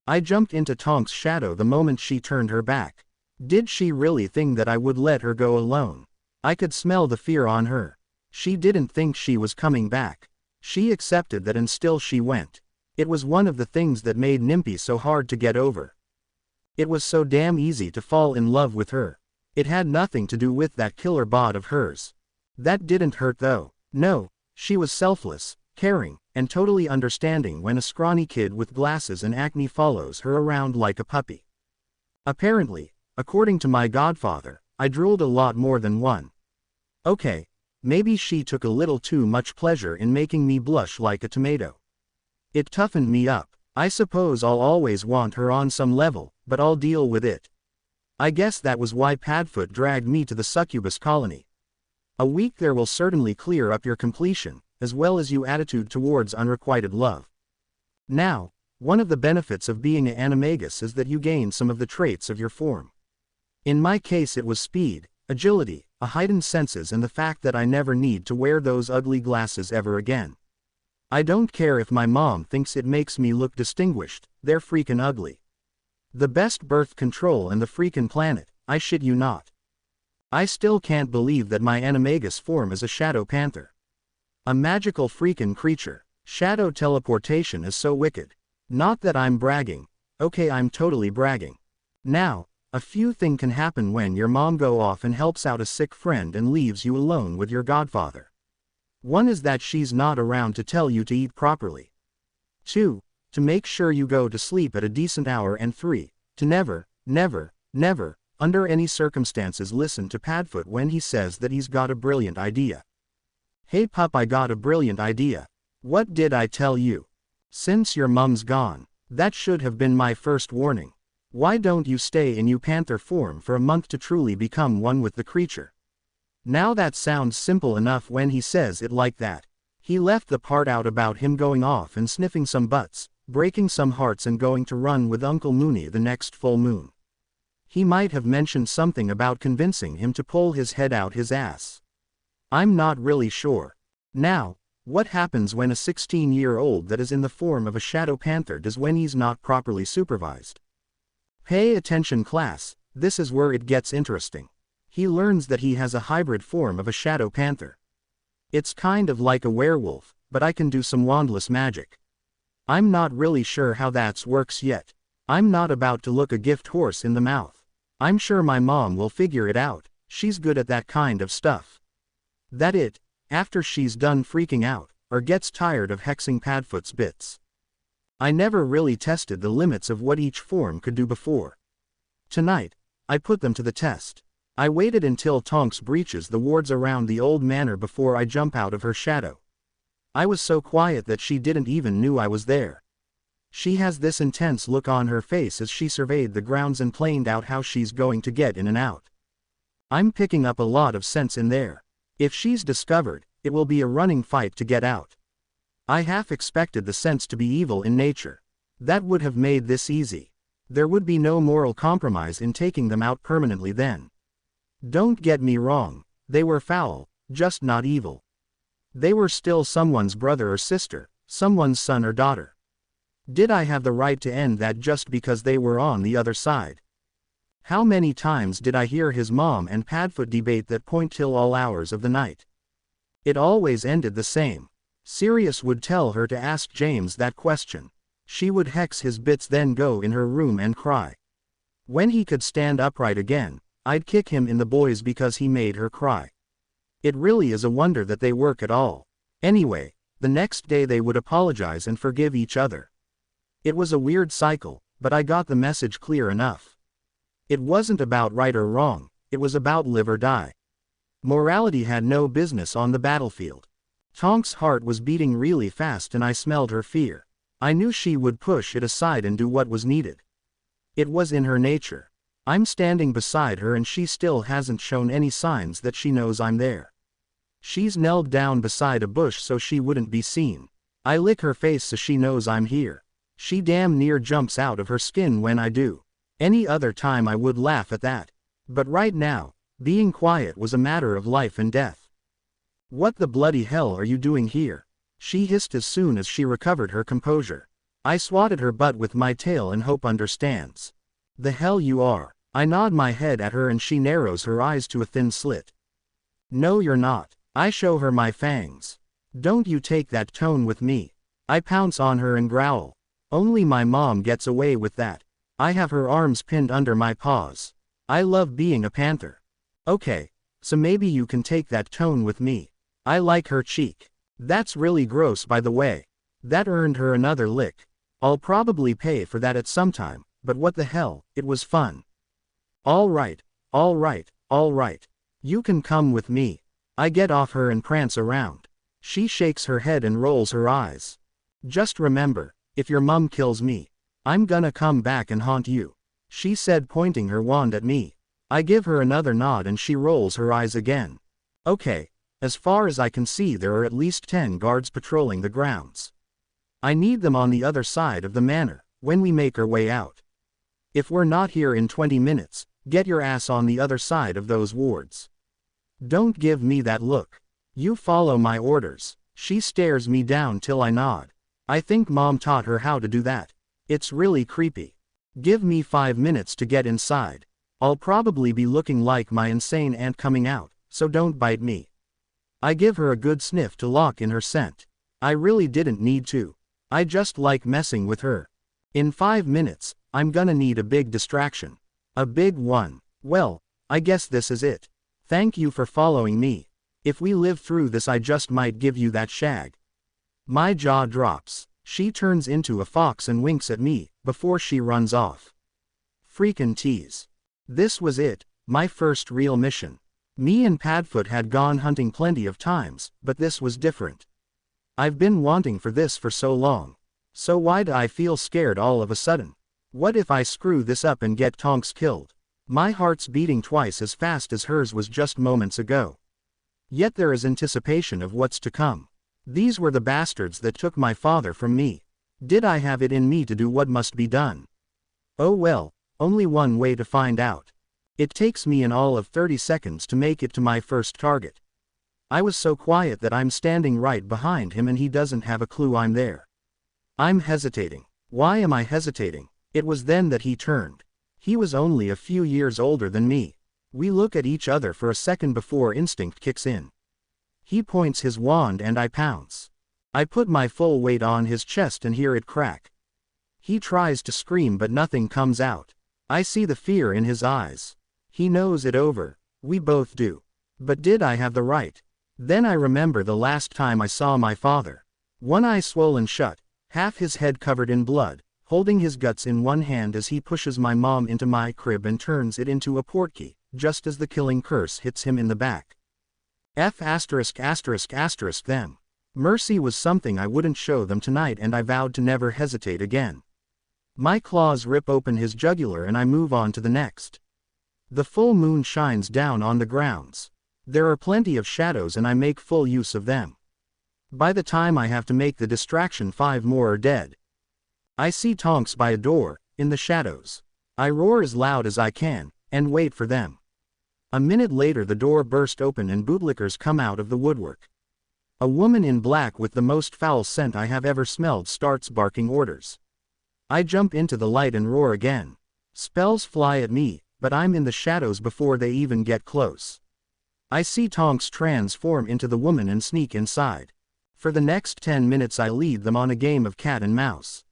S1: I jumped into Tonks' shadow the moment she turned her back. Did she really think that I would let her go alone? I could smell the fear on her. She didn't think she was coming back. She accepted that and still she went. It was one of the things that made Nimpy so hard to get over. It was so damn easy to fall in love with her. It had nothing to do with that killer bod of hers. That didn't hurt though. No, she was selfless, caring, and totally understanding when a scrawny kid with glasses and acne follows her around like a puppy. Apparently, according to my godfather, I drooled a lot more than one. Okay, maybe she took a little too much pleasure in making me blush like a tomato. It toughened me up. I suppose I'll always want her on some level, but I'll deal with it. I guess that was why Padfoot dragged me to the succubus colony. A week there will certainly clear up your completion, as well as your attitude towards unrequited love. Now, one of the benefits of being an animagus is that you gain some of the traits of your form. In my case it was speed, agility, a heightened senses and the fact that I never need to wear those ugly glasses ever again. I don't care if my mom thinks it makes me look distinguished, they're freaking ugly. The best birth control in the freaking planet, I shit you not. I still can't believe that my animagus form is a shadow panther. A magical freaking creature. Shadow teleportation is so wicked. Not that I'm bragging. Okay, I'm totally bragging. Now, a few things can happen when your mom go off and helps out a sick friend and leaves you alone with your godfather. One is that she's not around to tell you to eat properly. 2. To make sure you go to sleep at a decent hour, and 3. To never, never, never, under any circumstances listen to Padfoot when he says that he's got a brilliant idea. Hey pup, I got a brilliant idea. What did I tell you? Since your mum's gone, that should have been my first warning. Why don't you stay in you panther form for a month to truly become one with the creature? Now that sounds simple enough when he says it like that. He left the part out about him going off and sniffing some butts, breaking some hearts and going to run with Uncle Mooney the next full moon. He might have mentioned something about convincing him to pull his head out his ass. I'm not really sure. Now, what happens when a 16-year-old that is in the form of a shadow panther does when he's not properly supervised? Pay attention class, this is where it gets interesting. He learns that he has a hybrid form of a shadow panther. It's kind of like a werewolf, but I can do some wandless magic. I'm not really sure how that works yet. I'm not about to look a gift horse in the mouth. I'm sure my mom will figure it out, she's good at that kind of stuff. That it, after she's done freaking out, or gets tired of hexing Padfoot's bits. I never really tested the limits of what each form could do before. Tonight, I put them to the test. I waited until Tonks breaches the wards around the old manor before I jump out of her shadow. I was so quiet that she didn't even knew I was there. She has this intense look on her face as she surveyed the grounds and planned out how she's going to get in and out. I'm picking up a lot of sense in there. If she's discovered, it will be a running fight to get out. I half expected the sense to be evil in nature. That would have made this easy. There would be no moral compromise in taking them out permanently then. Don't get me wrong, they were foul, just not evil. They were still someone's brother or sister, someone's son or daughter. Did I have the right to end that just because they were on the other side? How many times did I hear his mom and Padfoot debate that point till all hours of the night? It always ended the same. Sirius would tell her to ask James that question. She would hex his bits, then go in her room and cry. When he could stand upright again, I'd kick him in the boys because he made her cry. It really is a wonder that they work at all. Anyway, the next day they would apologize and forgive each other. It was a weird cycle, but I got the message clear enough. It wasn't about right or wrong, it was about live or die. Morality had no business on the battlefield. Tonk's heart was beating really fast and I smelled her fear. I knew she would push it aside and do what was needed. It was in her nature. I'm standing beside her and she still hasn't shown any signs that she knows I'm there. She's knelt down beside a bush so she wouldn't be seen. I lick her face so she knows I'm here. She damn near jumps out of her skin when I do. Any other time I would laugh at that. But right now, being quiet was a matter of life and death. "What the bloody hell are you doing here?" she hissed as soon as she recovered her composure. I swatted her butt with my tail and Hope understands. "The hell you are." I nod my head at her and she narrows her eyes to a thin slit. "No you're not." I show her my fangs. "Don't you take that tone with me." I pounce on her and growl. Only my mom gets away with that. I have her arms pinned under my paws. I love being a panther. "Okay, so maybe you can take that tone with me." I like her cheek. "That's really gross by the way." That earned her another lick. I'll probably pay for that at some time, but what the hell, it was fun. All right, all right, all right. You can come with me." I get off her and prance around. She shakes her head and rolls her eyes. "Just remember, if your mum kills me, I'm gonna come back and haunt you," she said, pointing her wand at me. I give her another nod and she rolls her eyes again. "Okay, as far as I can see there are at least 10 guards patrolling the grounds. I need them on the other side of the manor, when we make our way out. If we're not here in 20 minutes, get your ass on the other side of those wards. Don't give me that look. You follow my orders." She stares me down till I nod. I think Mom taught her how to do that. It's really creepy. Give me 5 minutes to get inside. I'll probably be looking like my insane aunt coming out, so don't bite me. I give her a good sniff to lock in her scent. I really didn't need to. I just like messing with her. In 5 minutes, I'm gonna need a big distraction. A big one. Well, I guess this is it. Thank you for following me. If we live through this I just might give you that shag. My jaw drops. She turns into a fox and winks at me, before she runs off. Freakin' tease. This was it, my first real mission. Me and Padfoot had gone hunting plenty of times, but this was different. I've been wanting for this for so long. So why do I feel scared all of a sudden? What if I screw this up and get Tonks killed? My heart's beating twice as fast as hers was just moments ago. Yet there is anticipation of what's to come. These were the bastards that took my father from me. Did I have it in me to do what must be done? Oh well, only one way to find out. It takes me in all of 30 seconds to make it to my first target. I was so quiet that I'm standing right behind him and he doesn't have a clue I'm there. I'm hesitating. Why am I hesitating? It was then that he turned. He was only a few years older than me. We look at each other for a second before instinct kicks in. He points his wand and I pounce. I put my full weight on his chest and hear it crack. He tries to scream but nothing comes out. I see the fear in his eyes. He knows it over. We both do. But did I have the right? Then I remember the last time I saw my father. One eye swollen shut, half his head covered in blood, holding his guts in one hand as he pushes my mom into my crib and turns it into a portkey, just as the killing curse hits him in the back. Them. Mercy was something I wouldn't show them tonight and I vowed to never hesitate again. My claws rip open his jugular and I move on to the next. The full moon shines down on the grounds. There are plenty of shadows and I make full use of them. By the time I have to make the distraction 5 more are dead. I see Tonks by a door, in the shadows. I roar as loud as I can, and wait for them. A minute later the door burst open and bootlickers come out of the woodwork. A woman in black with the most foul scent I have ever smelled starts barking orders. I jump into the light and roar again. Spells fly at me, but I'm in the shadows before they even get close. I see Tonks transform into the woman and sneak inside. For the next 10 minutes I lead them on a game of cat and mouse.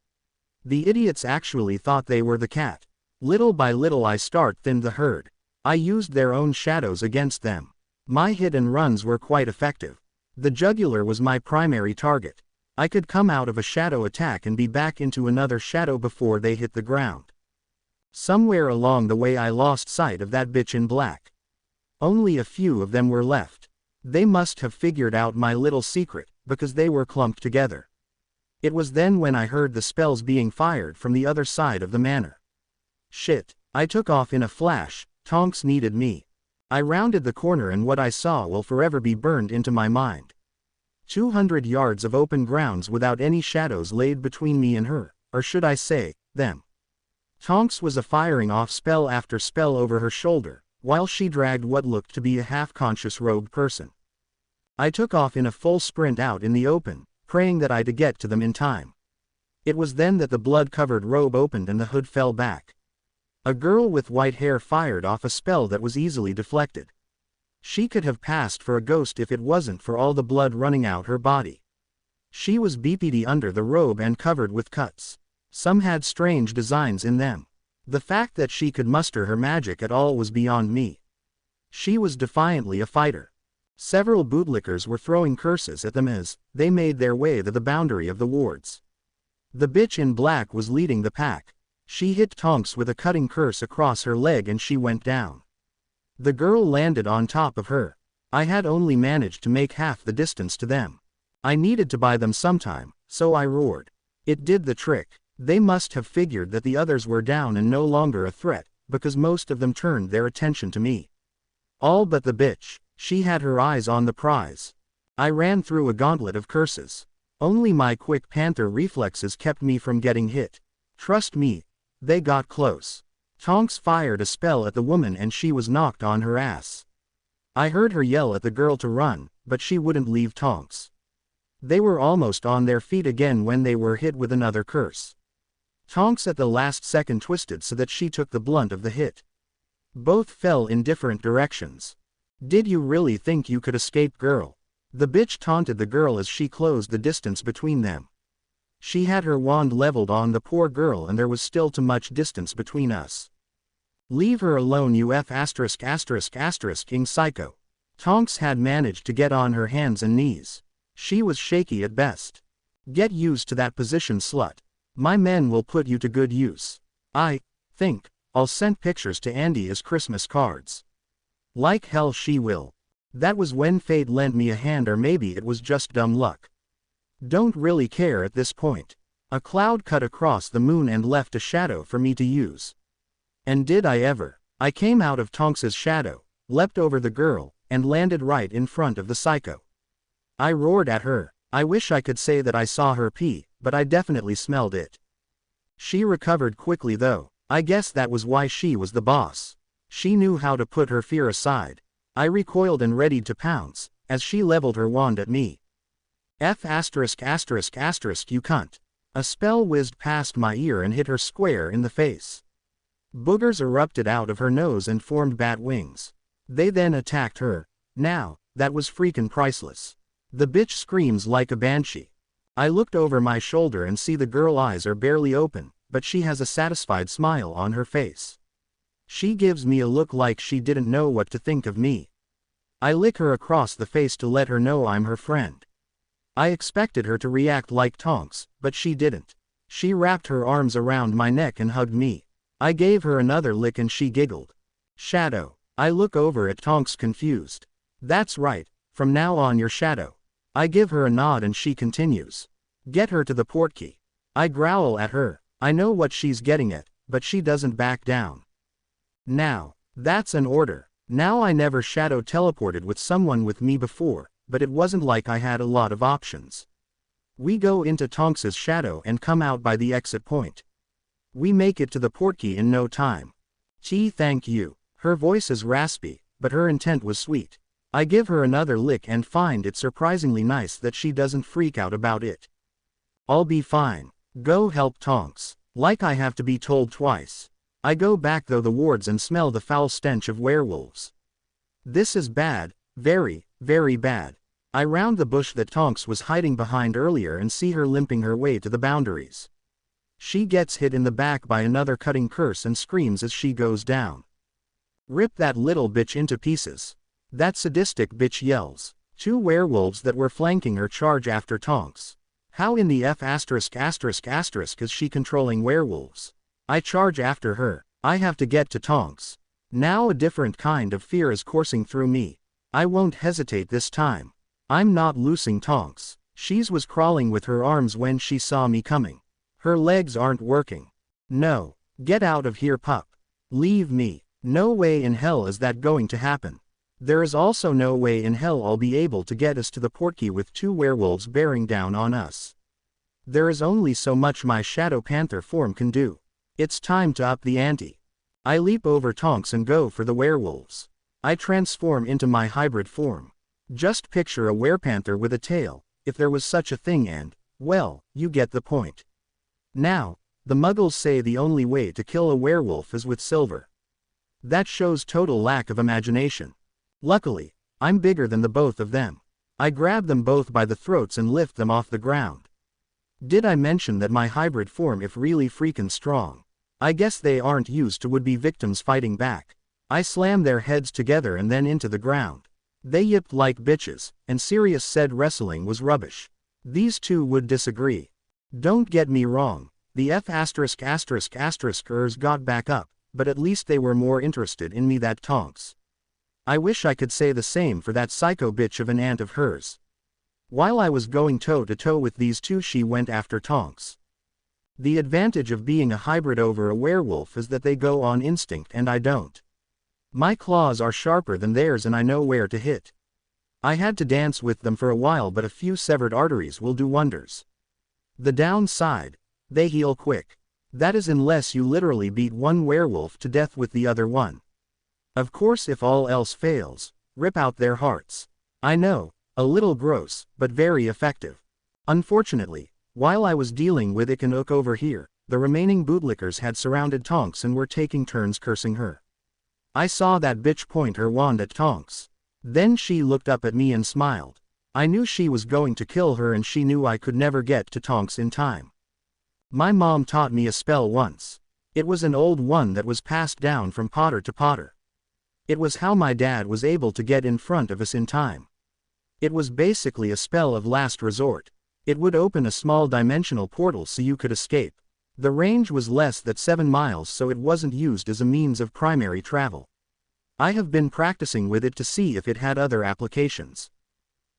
S1: The idiots actually thought they were the cat. Little by little I thinned the herd. I used their own shadows against them. My hit and runs were quite effective. The jugular was my primary target. I could come out of a shadow attack and be back into another shadow before they hit the ground. Somewhere along the way I lost sight of that bitch in black. Only a few of them were left. They must have figured out my little secret, because they were clumped together. It was then when I heard the spells being fired from the other side of the manor. Shit, I took off in a flash. Tonks needed me. I rounded the corner and what I saw will forever be burned into my mind. 200 yards of open grounds without any shadows laid between me and her, or should I say, them. Tonks was firing off spell after spell over her shoulder, while she dragged what looked to be a half-conscious robed person. I took off in a full sprint out in the open, praying that I'd get to them in time. It was then that the blood-covered robe opened and the hood fell back. A girl with white hair fired off a spell that was easily deflected. She could have passed for a ghost if it wasn't for all the blood running out her body. She was BPD under the robe and covered with cuts. Some had strange designs in them. The fact that she could muster her magic at all was beyond me. She was defiantly a fighter. Several bootlickers were throwing curses at them as they made their way to the boundary of the wards. The bitch in black was leading the pack. She hit Tonks with a cutting curse across her leg and she went down. The girl landed on top of her. I had only managed to make half the distance to them. I needed to buy them sometime, so I roared. It did the trick. They must have figured that the others were down and no longer a threat, because most of them turned their attention to me. All but the bitch. She had her eyes on the prize. I ran through a gauntlet of curses. Only my quick panther reflexes kept me from getting hit. Trust me, they got close. Tonks fired a spell at the woman and she was knocked on her ass. I heard her yell at the girl to run, but she wouldn't leave Tonks. They were almost on their feet again when they were hit with another curse. Tonks at the last second twisted so that she took the blunt of the hit. Both fell in different directions. Did you really think you could escape, girl? The bitch taunted the girl as she closed the distance between them. She had her wand leveled on the poor girl and there was still too much distance between us. Leave her alone, you *****ing psycho. Tonks had managed to get on her hands and knees. She was shaky at best. Get used to that position, slut. My men will put you to good use. I think I'll send pictures to Andy as Christmas cards. Like hell she will. That was when fate lent me a hand, or maybe it was just dumb luck. Don't really care at this point. A cloud cut across the moon and left a shadow for me to use. And did I ever? I came out of Tonks's shadow, leapt over the girl, and landed right in front of the psycho. I roared at her. I wish I could say that I saw her pee, but I definitely smelled it. She recovered quickly though. I guess that was why she was the boss. She knew how to put her fear aside. I recoiled and readied to pounce, as she leveled her wand at me. ******, you cunt. A spell whizzed past my ear and hit her square in the face. Boogers erupted out of her nose and formed bat wings. They then attacked her. Now, that was freakin' priceless. The bitch screams like a banshee. I looked over my shoulder and see the girl eyes are barely open, but she has a satisfied smile on her face. She gives me a look like she didn't know what to think of me. I lick her across the face to let her know I'm her friend. I expected her to react like Tonks, but she didn't. She wrapped her arms around my neck and hugged me. I gave her another lick and she giggled. Shadow. I look over at Tonks confused. That's right, from now on you're Shadow. I give her a nod and she continues. Get her to the portkey. I growl at her. I know what she's getting at, but she doesn't back down. Now, that's an order. Now I never shadow teleported with someone with me before, but it wasn't like I had a lot of options. We go into Tonks's shadow and come out by the exit point. We make it to the portkey in no time. Gee, thank you. Her voice is raspy, but her intent was sweet. I give her another lick and find it surprisingly nice that she doesn't freak out about it. I'll be fine. Go help Tonks. Like I have to be told twice. I go back though the wards and smell the foul stench of werewolves. This is bad, very, very bad. I round the bush that Tonks was hiding behind earlier and see her limping her way to the boundaries. She gets hit in the back by another cutting curse and screams as she goes down. Rip that little bitch into pieces. That sadistic bitch yells. 2 werewolves that were flanking her charge after Tonks. How in the ***** is she controlling werewolves? I charge after her. I have to get to Tonks. Now a different kind of fear is coursing through me. I won't hesitate this time. I'm not loosing Tonks. She was crawling with her arms when she saw me coming. Her legs aren't working. No. Get out of here, pup. Leave me. No way in hell is that going to happen. There is also no way in hell I'll be able to get us to the portkey with 2 werewolves bearing down on us. There is only so much my Shadow Panther form can do. It's time to up the ante. I leap over Tonks and go for the werewolves. I transform into my hybrid form. Just picture a werepanther with a tail, if there was such a thing, and, well, you get the point. Now, the Muggles say the only way to kill a werewolf is with silver. That shows total lack of imagination. Luckily, I'm bigger than the both of them. I grab them both by the throats and lift them off the ground. Did I mention that my hybrid form is really freakin' strong? I guess they aren't used to would-be victims fighting back. I slam their heads together and then into the ground. They yipped like bitches, and Sirius said wrestling was rubbish. These two would disagree. Don't get me wrong, the F***ers got back up, but at least they were more interested in me than Tonks. I wish I could say the same for that psycho bitch of an aunt of hers. While I was going toe-to-toe with these two, she went after Tonks. The advantage of being a hybrid over a werewolf is that they go on instinct and I don't. My claws are sharper than theirs and I know where to hit. I had to dance with them for a while, but a few severed arteries will do wonders. The downside, they heal quick. That is unless you literally beat one werewolf to death with the other one. Of course, if all else fails, rip out their hearts. I know, a little gross, but very effective. Unfortunately, while I was dealing with Ick over here, the remaining bootlickers had surrounded Tonks and were taking turns cursing her. I saw that bitch point her wand at Tonks. Then she looked up at me and smiled. I knew she was going to kill her and she knew I could never get to Tonks in time. My mom taught me a spell once. It was an old one that was passed down from Potter to Potter. It was how my dad was able to get in front of us in time. It was basically a spell of last resort. It would open a small dimensional portal so you could escape. The range was less than 7 miles, so it wasn't used as a means of primary travel. I have been practicing with it to see if it had other applications.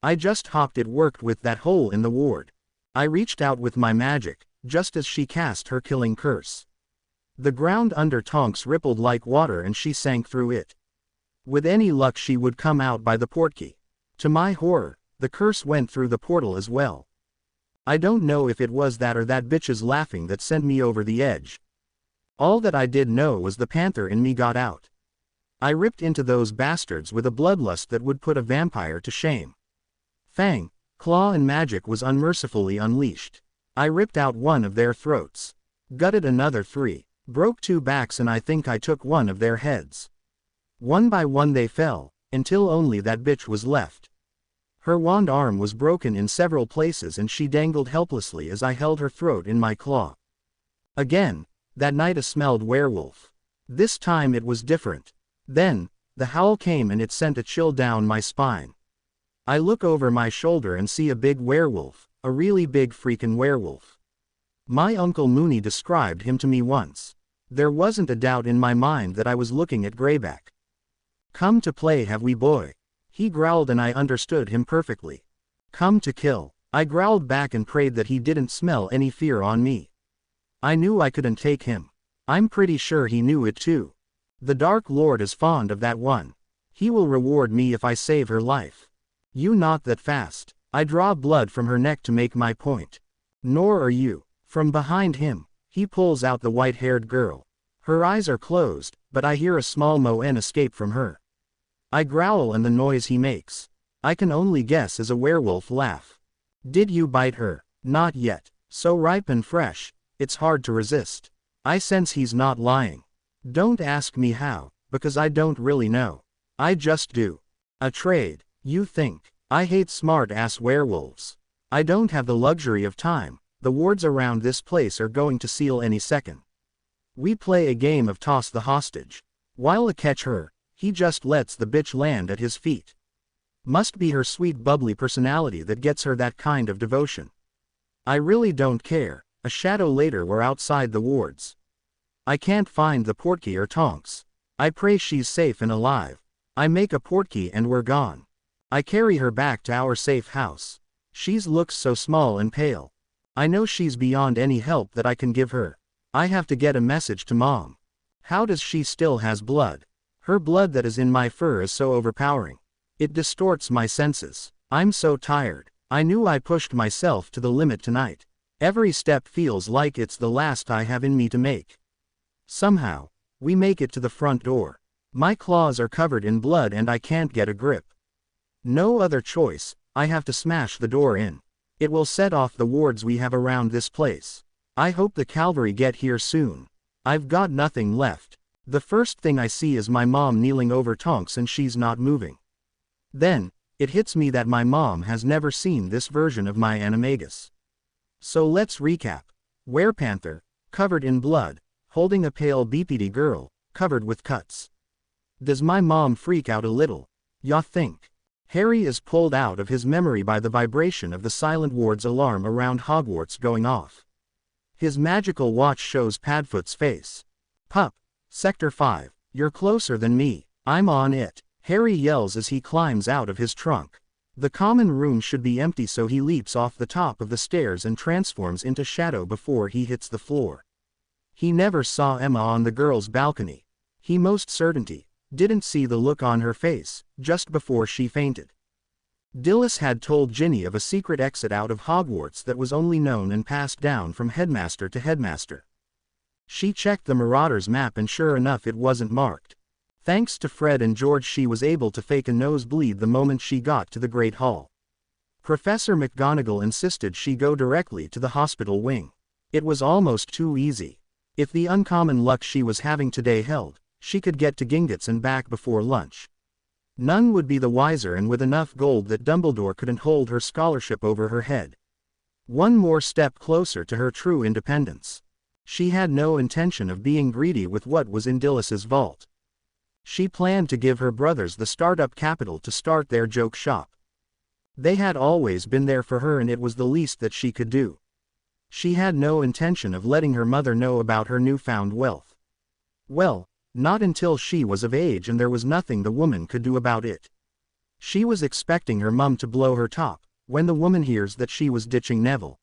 S1: I just hopped it worked with that hole in the ward. I reached out with my magic, just as she cast her killing curse. The ground under Tonks rippled like water and she sank through it. With any luck she would come out by the portkey. To my horror, the curse went through the portal as well. I don't know if it was that or that bitch's laughing that sent me over the edge. All that I did know was the panther in me got out. I ripped into those bastards with a bloodlust that would put a vampire to shame. Fang, claw and magic was unmercifully unleashed. I ripped out one of their throats. Gutted another 3. Broke 2 backs and I think I took one of their heads. One by one they fell, until only that bitch was left. Her wand arm was broken in several places and she dangled helplessly as I held her throat in my claw. Again, that night I smelled werewolf. This time it was different. Then, the howl came and it sent a chill down my spine. I look over my shoulder and see a big werewolf, a really big freaking werewolf. My Uncle Mooney described him to me once. There wasn't a doubt in my mind that I was looking at Greyback. Come to play have we, boy? He growled and I understood him perfectly. Come to kill. I growled back and prayed that he didn't smell any fear on me. I knew I couldn't take him. I'm pretty sure he knew it too. The Dark Lord is fond of that one. He will reward me if I save her life. You not that fast. I draw blood from her neck to make my point. Nor are you. From behind him, he pulls out the white-haired girl. Her eyes are closed, but I hear a small moan escape from her. I growl and the noise he makes, I can only guess is a werewolf laugh. Did you bite her? Not yet. So ripe and fresh, it's hard to resist. I sense he's not lying. Don't ask me how, because I don't really know. I just do. A trade, you think. I hate smart-ass werewolves. I don't have the luxury of time. The wards around this place are going to seal any second. We play a game of toss the hostage. While I catch her, he just lets the bitch land at his feet. Must be her sweet bubbly personality that gets her that kind of devotion. I really don't care. A shadow later we're outside the wards. I can't find the portkey or Tonks. I pray she's safe and alive. I make a portkey and we're gone. I carry her back to our safe house. She's looks so small and pale. I know she's beyond any help that I can give her. I have to get a message to Mom. How does she still has blood? Her blood that is in my fur is so overpowering. It distorts my senses. I'm so tired. I knew I pushed myself to the limit tonight. Every step feels like it's the last I have in me to make. Somehow, we make it to the front door. My claws are covered in blood and I can't get a grip. No other choice, I have to smash the door in. It will set off the wards we have around this place. I hope the cavalry get here soon. I've got nothing left. The first thing I see is my mom kneeling over Tonks and she's not moving. Then, it hits me that my mom has never seen this version of my animagus. So let's recap. Werepanther, covered in blood, holding a pale BPD girl, covered with cuts. Does my mom freak out a little? Ya think? Harry is pulled out of his memory by the vibration of the silent ward's alarm around Hogwarts going off. His magical watch shows Padfoot's face. Pup, Sector 5, you're closer than me, I'm on it, Harry yells as he climbs out of his trunk. The common room should be empty, so he leaps off the top of the stairs and transforms into shadow before he hits the floor. He never saw Emma on the girls' balcony. He most certainly didn't see the look on her face just before she fainted. Dilys had told Ginny of a secret exit out of Hogwarts that was only known and passed down from headmaster to headmaster. She checked the Marauder's map and sure enough it wasn't marked. Thanks to Fred and George she was able to fake a nosebleed the moment she got to the Great Hall. Professor McGonagall insisted she go directly to the hospital wing. It was almost too easy. If the uncommon luck she was having today held, she could get to Gingotts and back before lunch. None would be the wiser, and with enough gold that Dumbledore couldn't hold her scholarship over her head. One more step closer to her true independence. She had no intention of being greedy with what was in Dilys's vault. She planned to give her brothers the startup capital to start their joke shop. They had always been there for her and it was the least that she could do. She had no intention of letting her mother know about her newfound wealth. Well, not until she was of age, and there was nothing the woman could do about it. She was expecting her mum to blow her top, when the woman hears that she was ditching Neville.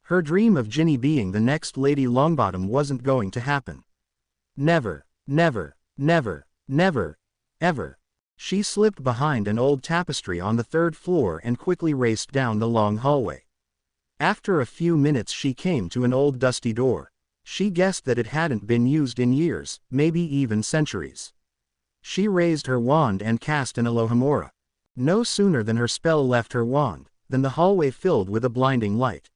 S1: Her dream of Ginny being the next Lady Longbottom wasn't going to happen. Never, never, never, never, ever. She slipped behind an old tapestry on the third floor and quickly raced down the long hallway. After a few minutes she came to an old dusty door. She guessed that it hadn't been used in years, maybe even centuries. She raised her wand and cast an Alohomora. No sooner than her spell left her wand, than the hallway filled with a blinding light.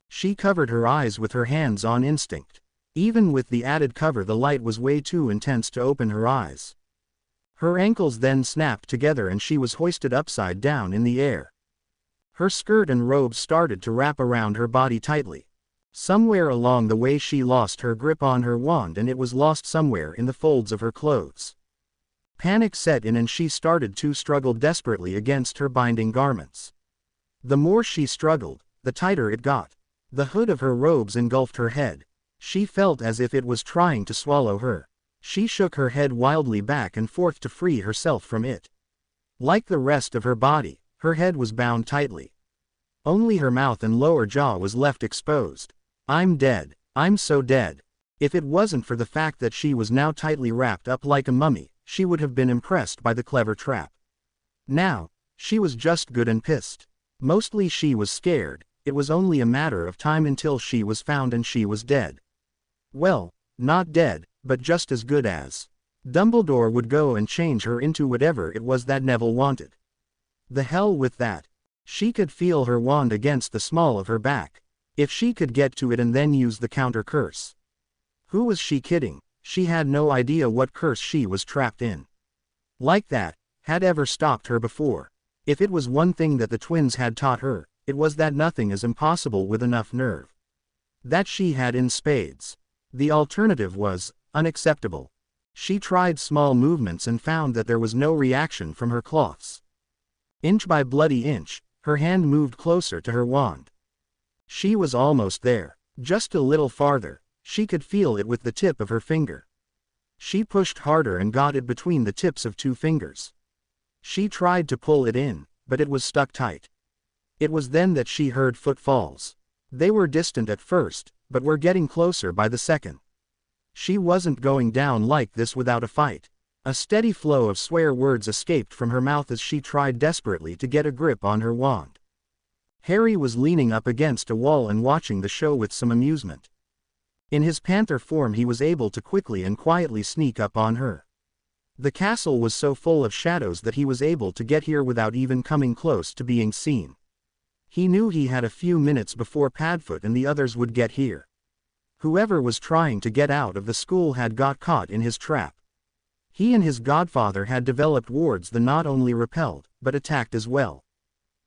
S1: She covered her eyes with her hands on instinct. Even with the added cover the light was way too intense to open her eyes. Her ankles then snapped together and she was hoisted upside down in the air. Her skirt and robe started to wrap around her body tightly. Somewhere along the way she lost her grip on her wand and it was lost somewhere in the folds of her clothes. Panic set in and she started to struggle desperately against her binding garments. The more she struggled, the tighter it got. The hood of her robes engulfed her head. She felt as if it was trying to swallow her. She shook her head wildly back and forth to free herself from it. Like the rest of her body, her head was bound tightly. Only her mouth and lower jaw was left exposed. I'm dead. I'm so dead. If it wasn't for the fact that she was now tightly wrapped up like a mummy, she would have been impressed by the clever trap. Now, she was just good and pissed. Mostly she was scared. It was only a matter of time until she was found and she was dead. Well, not dead, but just as good as. Dumbledore would go and change her into whatever it was that Neville wanted. The hell with that. She could feel her wand against the small of her back. If she could get to it and then use the counter curse. Who was she kidding? She had no idea what curse she was trapped in. Like that, had ever stopped her before. If it was one thing that the twins had taught her, it was that nothing is impossible with enough nerve. That she had in spades. The alternative was unacceptable. She tried small movements and found that there was no reaction from her cloths. Inch by bloody inch, her hand moved closer to her wand. She was almost there. Just a little farther. She could feel it with the tip of her finger. She pushed harder and got it between the tips of 2 fingers. She tried to pull it in, but it was stuck tight. It was then that she heard footfalls. They were distant at first, but were getting closer by the second. She wasn't going down like this without a fight. A steady flow of swear words escaped from her mouth as she tried desperately to get a grip on her wand. Harry was leaning up against a wall and watching the show with some amusement. In his panther form he was able to quickly and quietly sneak up on her. The castle was so full of shadows that he was able to get here without even coming close to being seen. He knew he had a few minutes before Padfoot and the others would get here. Whoever was trying to get out of the school had got caught in his trap. He and his godfather had developed wards that not only repelled, but attacked as well.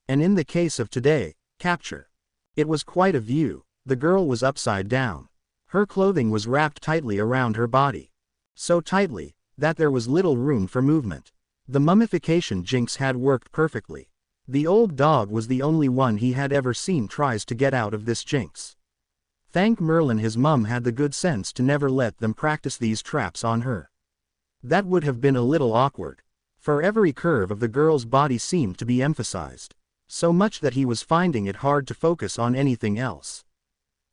S1: And in the case of today, capture. It was quite a view. The girl was upside down. Her clothing was wrapped tightly around her body. So tightly, that there was little room for movement. The mummification jinx had worked perfectly. The old dog was the only one he had ever seen tries to get out of this jinx. Thank Merlin his mum had the good sense to never let them practice these traps on her. That would have been a little awkward. For every curve of the girl's body seemed to be emphasized. So much that he was finding it hard to focus on anything else.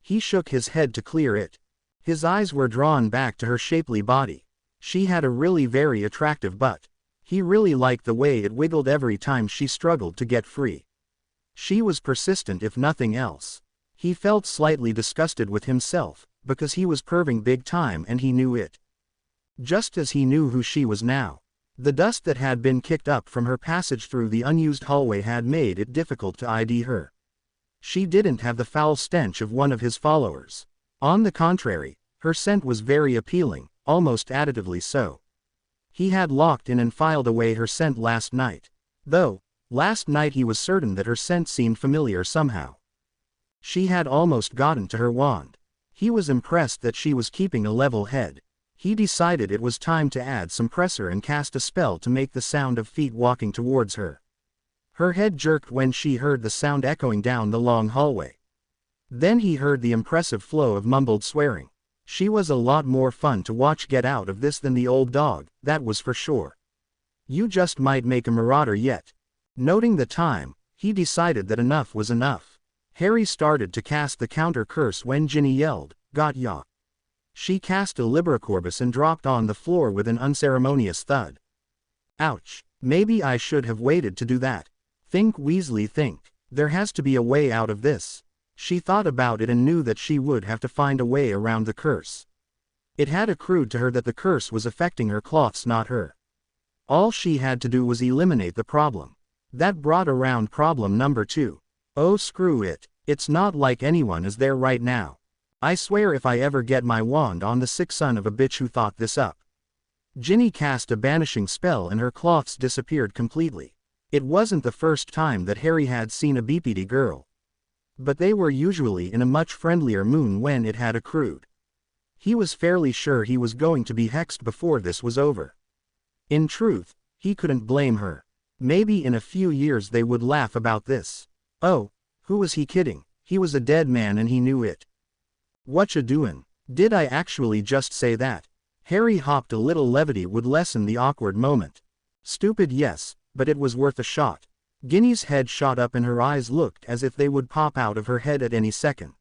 S1: He shook his head to clear it. His eyes were drawn back to her shapely body. She had a really very attractive butt. He really liked the way it wiggled every time she struggled to get free. She was persistent if nothing else. He felt slightly disgusted with himself, because he was perving big time and he knew it. Just as he knew who she was now. The dust that had been kicked up from her passage through the unused hallway had made it difficult to ID her. She didn't have the foul stench of one of his followers. On the contrary, her scent was very appealing, almost additively so. He had locked in and filed away her scent last night. Though, last night he was certain that her scent seemed familiar somehow. She had almost gotten to her wand. He was impressed that she was keeping a level head. He decided it was time to add some pressure and cast a spell to make the sound of feet walking towards her. Her head jerked when she heard the sound echoing down the long hallway. Then he heard the impressive flow of mumbled swearing. She was a lot more fun to watch get out of this than the old dog, that was for sure. You just might make a marauder yet. Noting the time, he decided that enough was enough. Harry started to cast the counter curse when Ginny yelled, "Got ya!" She cast a Liberacorbus and dropped on the floor with an unceremonious thud. Ouch, maybe I should have waited to do that. Think Weasley, think. There has to be a way out of this. She thought about it and knew that she would have to find a way around the curse. It had accrued to her that the curse was affecting her cloths, not her. All she had to do was eliminate the problem. That brought around problem number 2. Oh screw it, it's not like anyone is there right now. I swear if I ever get my wand on the sick son of a bitch who thought this up. Ginny cast a banishing spell and her cloths disappeared completely. It wasn't the first time that Harry had seen a BPD girl. But they were usually in a much friendlier mood when it had accrued. He was fairly sure he was going to be hexed before this was over. In truth, he couldn't blame her. Maybe in a few years they would laugh about this. Oh, who was he kidding? He was a dead man and he knew it. Whatcha doin'? Did I actually just say that? Harry hopped. A little levity would lessen the awkward moment. Stupid, yes, but it was worth a shot. Ginny's head shot up and her eyes looked as if they would pop out of her head at any second.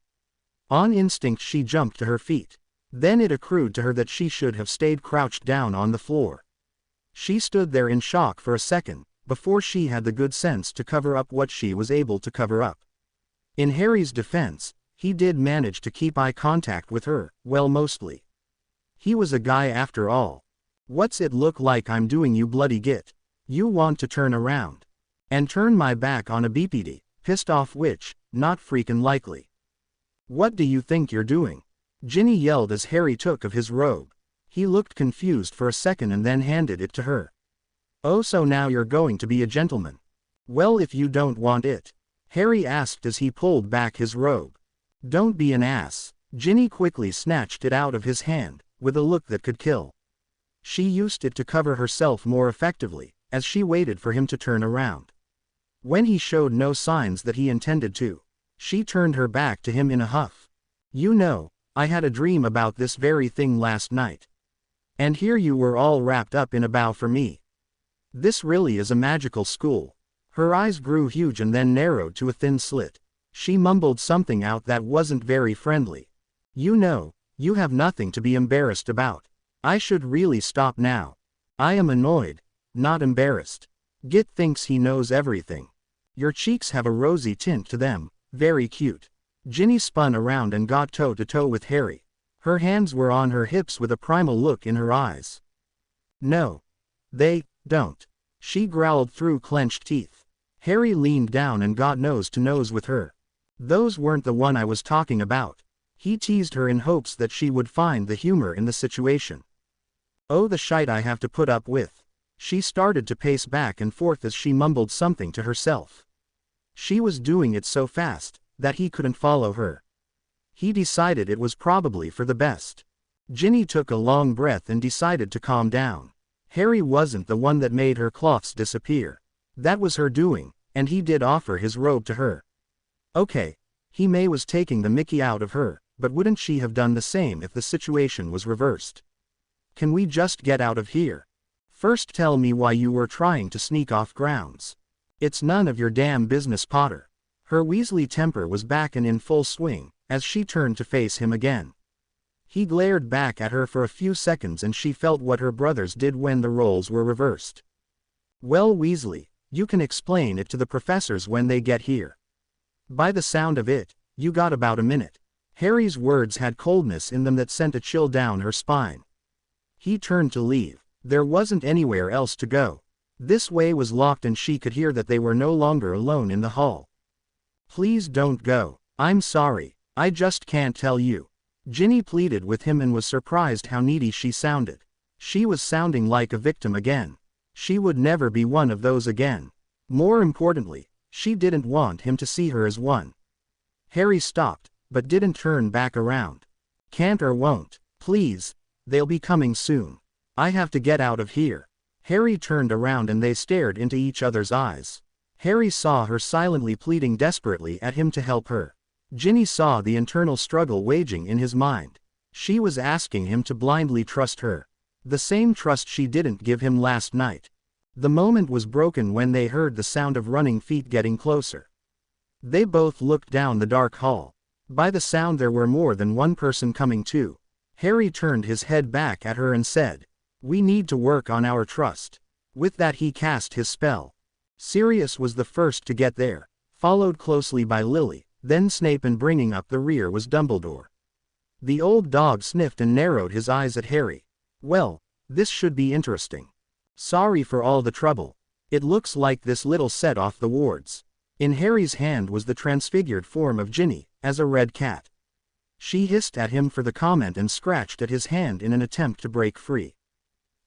S1: On instinct she jumped to her feet. Then it accrued to her that she should have stayed crouched down on the floor. She stood there in shock for a second, before she had the good sense to cover up what she was able to cover up. In Harry's defense, he did manage to keep eye contact with her, well, mostly. He was a guy after all. What's it look like I'm doing, you bloody git? You want to turn around and turn my back on a BPD, pissed off witch, not freakin' likely. What do you think you're doing? Ginny yelled as Harry took of his robe. He looked confused for a second and then handed it to her. Oh, so now you're going to be a gentleman? Well, if you don't want it, Harry asked as he pulled back his robe. Don't be an ass. Ginny quickly snatched it out of his hand, with a look that could kill. She used it to cover herself more effectively, as she waited for him to turn around. When he showed no signs that he intended to, she turned her back to him in a huff. You know, I had a dream about this very thing last night. And here you were all wrapped up in a bow for me. This really is a magical school. Her eyes grew huge and then narrowed to a thin slit. She mumbled something out that wasn't very friendly. You know, you have nothing to be embarrassed about. I should really stop now. I am annoyed, not embarrassed. Git thinks he knows everything. Your cheeks have a rosy tint to them, very cute. Ginny spun around and got toe to toe with Harry. Her hands were on her hips with a primal look in her eyes. No. They don't. She growled through clenched teeth. Harry leaned down and got nose to nose with her. Those weren't the one I was talking about. He teased her in hopes that she would find the humor in the situation. Oh, the shite I have to put up with. She started to pace back and forth as she mumbled something to herself. She was doing it so fast that he couldn't follow her. He decided it was probably for the best. Ginny took a long breath and decided to calm down. Harry wasn't the one that made her cloths disappear. That was her doing, and he did offer his robe to her. Okay, he was taking the mickey out of her, but wouldn't she have done the same if the situation was reversed? Can we just get out of here? First tell me why you were trying to sneak off grounds. It's none of your damn business, Potter. Her Weasley temper was back and in full swing, as she turned to face him again. He glared back at her for a few seconds and she felt what her brothers did when the roles were reversed. Well, Weasley, you can explain it to the professors when they get here. By the sound of it, you got about a minute. Harry's words had coldness in them that sent a chill down her spine. He turned to leave. There wasn't anywhere else to go. This way was locked and she could hear that they were no longer alone in the hall. Please don't go. I'm sorry, I just can't tell you. Ginny pleaded with him and was surprised how needy she sounded. She was sounding like a victim again. She would never be one of those again. More importantly, she didn't want him to see her as one. Harry stopped, but didn't turn back around. Can't or won't. Please, they'll be coming soon. I have to get out of here. Harry turned around and they stared into each other's eyes. Harry saw her silently pleading desperately at him to help her. Ginny saw the internal struggle waging in his mind. She was asking him to blindly trust her. The same trust she didn't give him last night. The moment was broken when they heard the sound of running feet getting closer. They both looked down the dark hall. By the sound there were more than one person coming too. Harry turned his head back at her and said, "We need to work on our trust." With that he cast his spell. Sirius was the first to get there, followed closely by Lily, then Snape, and bringing up the rear was Dumbledore. The old dog sniffed and narrowed his eyes at Harry. Well, this should be interesting. Sorry for all the trouble. It looks like this little set off the wards. In Harry's hand was the transfigured form of Ginny, as a red cat. She hissed at him for the comment and scratched at his hand in an attempt to break free.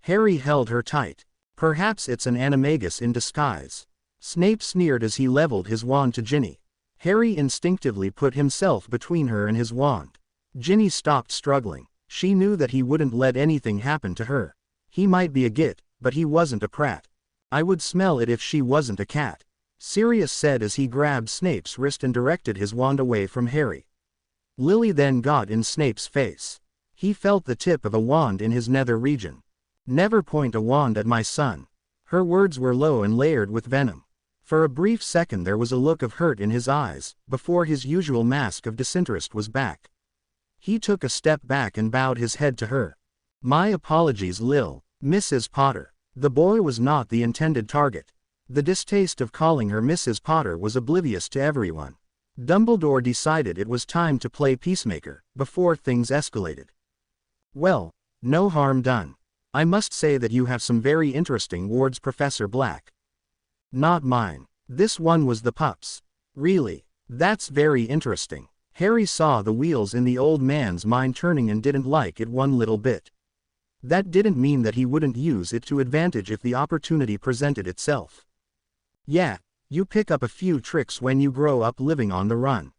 S1: Harry held her tight. Perhaps it's an animagus in disguise. Snape sneered as he leveled his wand to Ginny. Harry instinctively put himself between her and his wand. Ginny stopped struggling. She knew that he wouldn't let anything happen to her. He might be a git, but he wasn't a prat. I would smell it if she wasn't a cat, Sirius said as he grabbed Snape's wrist and directed his wand away from Harry. Lily then got in Snape's face. He felt the tip of a wand in his nether region. Never point a wand at my son. Her words were low and layered with venom. For a brief second there was a look of hurt in his eyes, before his usual mask of disinterest was back. He took a step back and bowed his head to her. My apologies, Lil, Mrs. Potter. The boy was not the intended target. The distaste of calling her Mrs. Potter was oblivious to everyone. Dumbledore decided it was time to play peacemaker, before things escalated. Well, no harm done. I must say that you have some very interesting wards, Professor Black. Not mine. This one was the pup's. Really? That's very interesting. Harry saw the wheels in the old man's mind turning and didn't like it one little bit. That didn't mean that he wouldn't use it to advantage if the opportunity presented itself. Yeah, you pick up a few tricks when you grow up living on the run.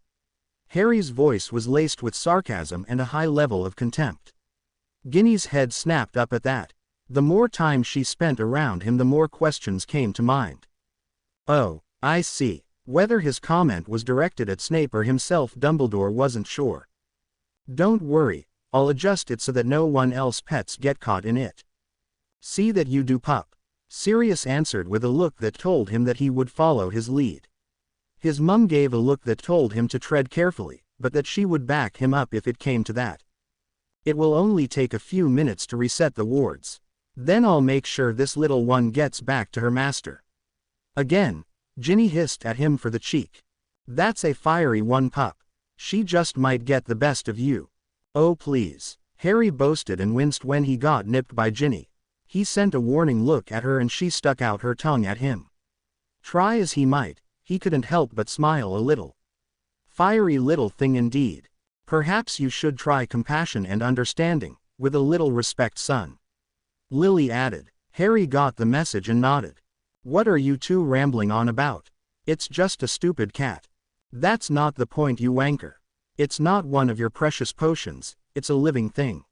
S1: Harry's voice was laced with sarcasm and a high level of contempt. Ginny's head snapped up at that. The more time she spent around him, the more questions came to mind. Oh, I see. Whether his comment was directed at Snape or himself, Dumbledore wasn't sure. Don't worry, I'll adjust it so that no one else pets get caught in it. See that you do, pup. Sirius answered with a look that told him that he would follow his lead. His mum gave a look that told him to tread carefully, but that she would back him up if it came to that. It will only take a few minutes to reset the wards. Then I'll make sure this little one gets back to her master. Again, Ginny hissed at him for the cheek. That's a fiery one, pup. She just might get the best of you. Oh please. Harry boasted and winced when he got nipped by Ginny. He sent a warning look at her and she stuck out her tongue at him. Try as he might, he couldn't help but smile a little. Fiery little thing indeed. Perhaps you should try compassion and understanding, with a little respect, son. Lily added. Harry got the message and nodded. What are you two rambling on about? It's just a stupid cat. That's not the point, you wanker. It's not one of your precious potions, it's a living thing.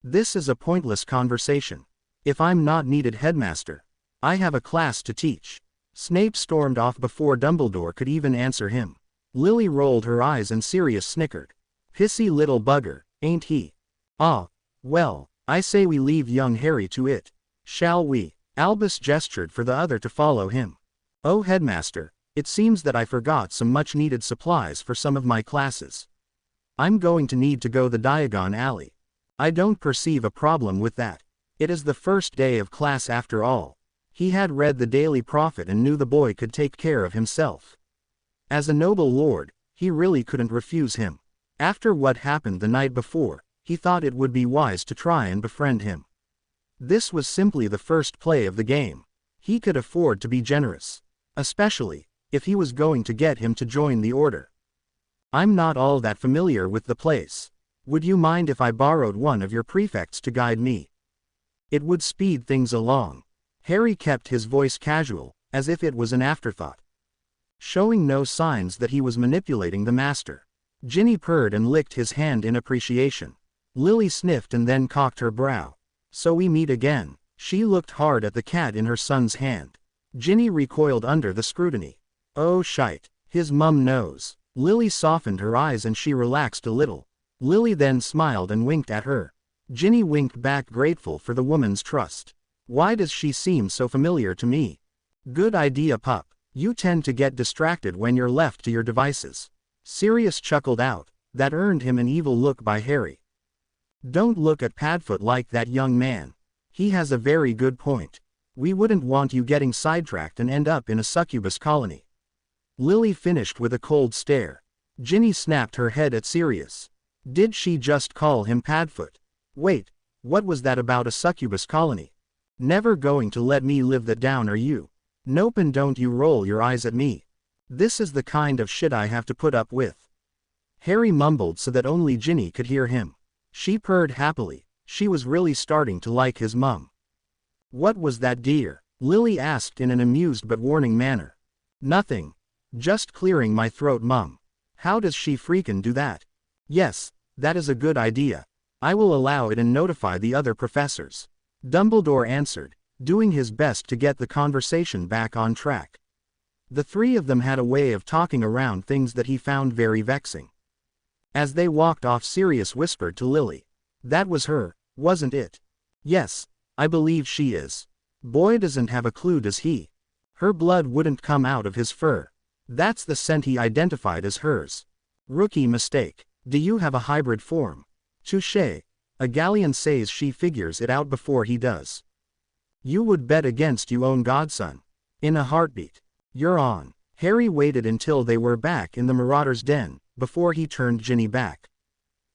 S1: This is a pointless conversation. If I'm not needed, headmaster, I have a class to teach. Snape stormed off before Dumbledore could even answer him. Lily rolled her eyes and Sirius snickered. Pissy little bugger, ain't he? Ah, well, I say we leave young Harry to it. Shall we? Albus gestured for the other to follow him. Oh headmaster, it seems that I forgot some much-needed supplies for some of my classes. I'm going to need to go the Diagon Alley. I don't perceive a problem with that. It is the first day of class after all. He had read the Daily Prophet and knew the boy could take care of himself. As a noble lord, he really couldn't refuse him. After what happened the night before, he thought it would be wise to try and befriend him. This was simply the first play of the game. He could afford to be generous. Especially, if he was going to get him to join the order. I'm not all that familiar with the place. Would you mind if I borrowed one of your prefects to guide me? It would speed things along. Harry kept his voice casual, as if it was an afterthought. Showing no signs that he was manipulating the master. Ginny purred and licked his hand in appreciation. Lily sniffed and then cocked her brow. So we meet again. She looked hard at the cat in her son's hand. Ginny recoiled under the scrutiny. Oh shite, his mum knows. Lily softened her eyes and she relaxed a little. Lily then smiled and winked at her. Ginny winked back, grateful for the woman's trust. Why does she seem so familiar to me? Good idea, pup. You tend to get distracted when you're left to your devices. Sirius chuckled out. That earned him an evil look by Harry. Don't look at Padfoot like that, young man. He has a very good point. We wouldn't want you getting sidetracked and end up in a succubus colony. Lily finished with a cold stare. Ginny snapped her head at Sirius. Did she just call him Padfoot? Wait, what was that about a succubus colony? Never going to let me live that down, are you? Nope, and don't you roll your eyes at me. This is the kind of shit I have to put up with. Harry mumbled so that only Ginny could hear him. She purred happily. She was really starting to like his mum. What was that, dear? Lily asked in an amused but warning manner. Nothing. Just clearing my throat, mum. How does she freakin' do that? Yes, that is a good idea. I will allow it and notify the other professors. Dumbledore answered, doing his best to get the conversation back on track. The three of them had a way of talking around things that he found very vexing. As they walked off, Sirius whispered to Lily. That was her, wasn't it? Yes, I believe she is. Boy doesn't have a clue, does he? Her blood wouldn't come out of his fur. That's the scent he identified as hers. Rookie mistake. Do you have a hybrid form? Touché. A galleon says she figures it out before he does. You would bet against your own godson. In a heartbeat. You're on. Harry waited until they were back in the Marauder's den, before he turned Ginny back.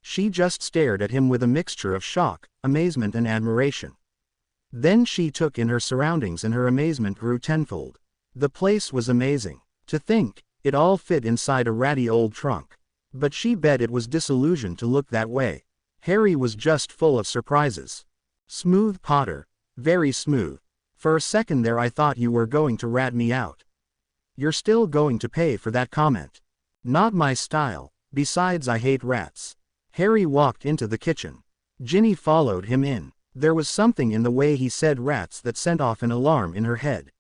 S1: She just stared at him with a mixture of shock, amazement and admiration. Then she took in her surroundings and her amazement grew tenfold. The place was amazing. To think, it all fit inside a ratty old trunk. But she bet it was disillusioned to look that way. Harry was just full of surprises. Smooth, Potter. Very smooth. For a second there I thought you were going to rat me out. You're still going to pay for that comment. Not my style, besides I hate rats. Harry walked into the kitchen. Ginny followed him in. There was something in the way he said rats that sent off an alarm in her head.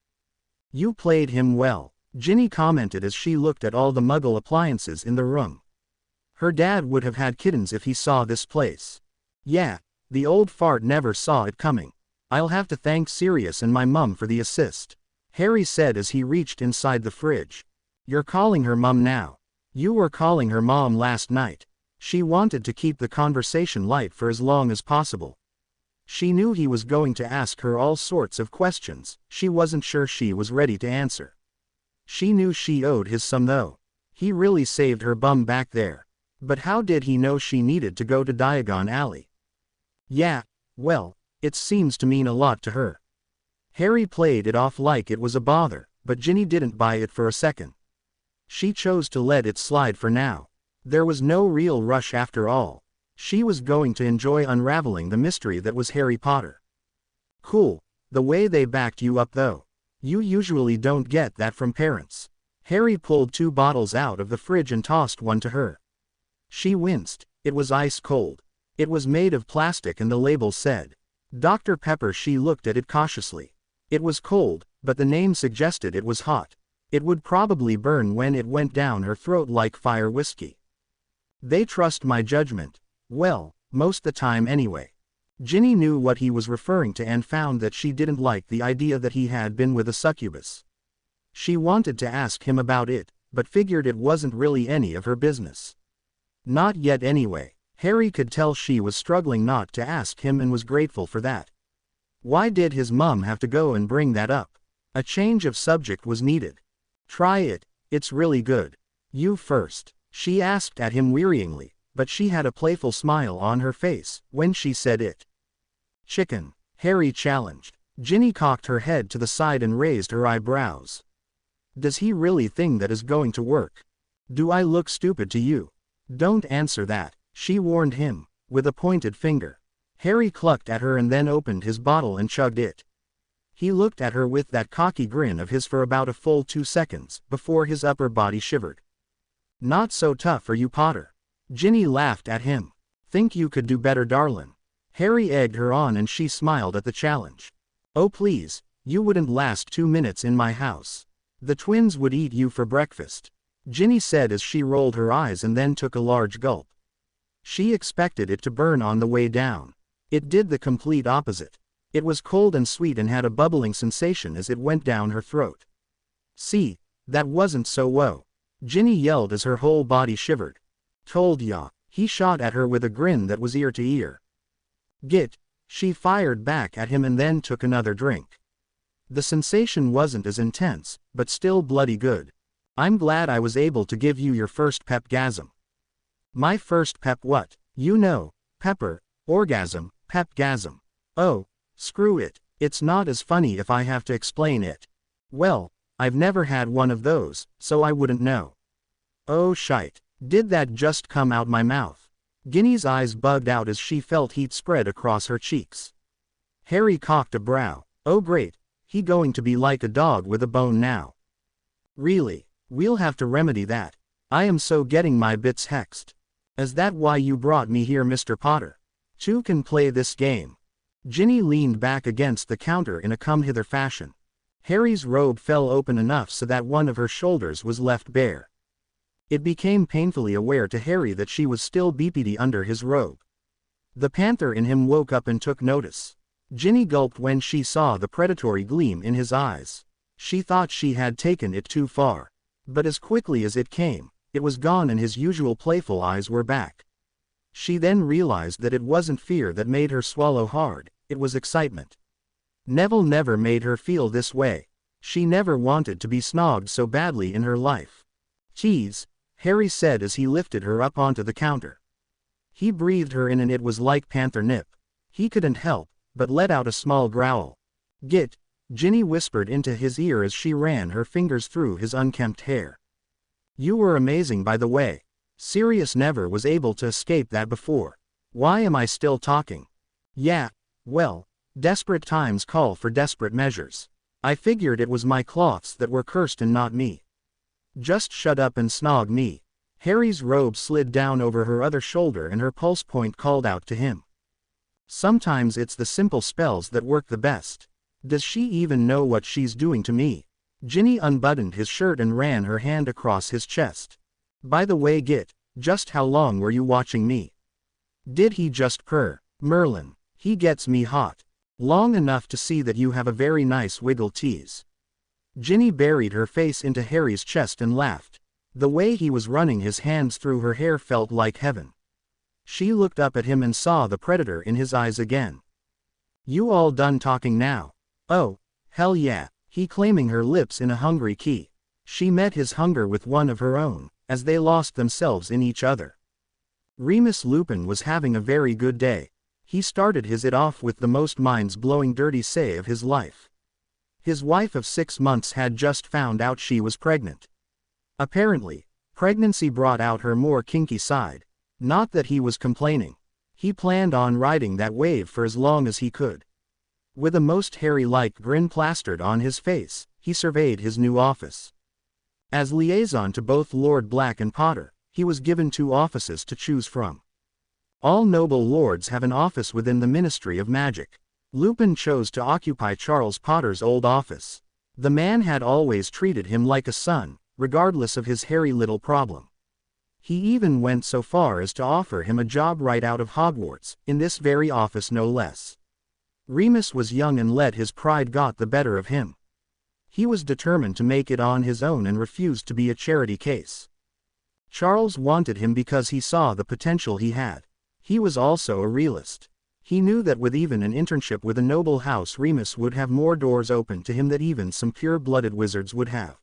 S1: You played him well, Ginny commented as she looked at all the Muggle appliances in the room. Her dad would have had kittens if he saw this place. Yeah, the old fart never saw it coming. I'll have to thank Sirius and my mum for the assist, Harry said as he reached inside the fridge. You're calling her mum now. You were calling her mom last night. She wanted to keep the conversation light for as long as possible. She knew he was going to ask her all sorts of questions. She wasn't sure she was ready to answer. She knew she owed his some though. He really saved her bum back there. But how did he know she needed to go to Diagon Alley? Yeah, well, it seems to mean a lot to her. Harry played it off like it was a bother, but Ginny didn't buy it for a second. She chose to let it slide for now. There was no real rush after all. She was going to enjoy unraveling the mystery that was Harry Potter. Cool, the way they backed you up though. You usually don't get that from parents. Harry pulled 2 bottles out of the fridge and tossed one to her. She winced. It was ice cold. It was made of plastic and the label said Dr. Pepper. She looked at it cautiously. It was cold, but the name suggested it was hot. It would probably burn when it went down her throat like fire whiskey. They trust my judgment. Well, most the time anyway. Ginny knew what he was referring to and found that she didn't like the idea that he had been with a succubus. She wanted to ask him about it, but figured it wasn't really any of her business. Not yet anyway. Harry could tell she was struggling not to ask him and was grateful for that. Why did his mum have to go and bring that up? A change of subject was needed. Try it, it's really good. You first, she asked at him wearyingly, but she had a playful smile on her face when she said it. Chicken, Harry challenged. Ginny cocked her head to the side and raised her eyebrows. Does he really think that is going to work? Do I look stupid to you? Don't answer that, she warned him, with a pointed finger. Harry clucked at her and then opened his bottle and chugged it. He looked at her with that cocky grin of his for about a full 2 seconds, before his upper body shivered. Not so tough are you, Potter. Ginny laughed at him. Think you could do better, darlin'. Harry egged her on and she smiled at the challenge. Oh please, you wouldn't last 2 minutes in my house. The twins would eat you for breakfast, Ginny said as she rolled her eyes and then took a large gulp. She expected it to burn on the way down. It did the complete opposite. It was cold and sweet and had a bubbling sensation as it went down her throat. See, that wasn't so whoa, Ginny yelled as her whole body shivered. Told ya, he shot at her with a grin that was ear to ear. Git, she fired back at him and then took another drink. The sensation wasn't as intense, but still bloody good. I'm glad I was able to give you your first pep-gasm. My first pep what? You know, pepper, orgasm, pep-gasm. Oh, screw it, it's not as funny if I have to explain it. Well, I've never had one of those, so I wouldn't know. Oh shite, did that just come out my mouth? Ginny's eyes bugged out as she felt heat spread across her cheeks. Harry cocked a brow. Oh great, he going to be like a dog with a bone now. Really, we'll have to remedy that. I am so getting my bits hexed. Is that why you brought me here, Mr. Potter? Two can play this game. Ginny leaned back against the counter in a come-hither fashion. Harry's robe fell open enough so that one of her shoulders was left bare. It became painfully aware to Harry that she was still BPD under his robe. The panther in him woke up and took notice. Ginny gulped when she saw the predatory gleam in his eyes. She thought she had taken it too far. But as quickly as it came, it was gone and his usual playful eyes were back. She then realized that it wasn't fear that made her swallow hard, it was excitement. Neville never made her feel this way. She never wanted to be snogged so badly in her life. Cheese, Harry said as he lifted her up onto the counter. He breathed her in and it was like panther nip. He couldn't help but let out a small growl. Git, Ginny whispered into his ear as she ran her fingers through his unkempt hair. You were amazing, by the way. Sirius never was able to escape that before. Why am I still talking? Yeah, well, desperate times call for desperate measures. I figured it was my cloths that were cursed and not me. Just shut up and snog me. Harry's robe slid down over her other shoulder and her pulse point called out to him. Sometimes it's the simple spells that work the best. Does she even know what she's doing to me? Ginny unbuttoned his shirt and ran her hand across his chest. By the way, Git, just how long were you watching me? Did he just purr? Merlin, he gets me hot. Long enough to see that you have a very nice wiggle tease. Ginny buried her face into Harry's chest and laughed. The way he was running his hands through her hair felt like heaven. She looked up at him and saw the predator in his eyes again. You all done talking now? Oh, hell yeah, he claiming her lips in a hungry key. She met his hunger with one of her own, as they lost themselves in each other. Remus Lupin was having a very good day. He started his it off with the most minds-blowing dirty say of his life. His wife of 6 months had just found out she was pregnant. Apparently, pregnancy brought out her more kinky side. Not that he was complaining. He planned on riding that wave for as long as he could. With a most Harry-like grin plastered on his face, he surveyed his new office. As liaison to both Lord Black and Potter, he was given 2 offices to choose from. All noble lords have an office within the Ministry of Magic. Lupin chose to occupy Charles Potter's old office. The man had always treated him like a son, regardless of his hairy little problem. He even went so far as to offer him a job right out of Hogwarts, in this very office no less. Remus was young and let his pride got the better of him. He was determined to make it on his own and refused to be a charity case. Charles wanted him because he saw the potential he had. He was also a realist. He knew that with even an internship with a noble house, Remus would have more doors open to him than even some pure-blooded wizards would have.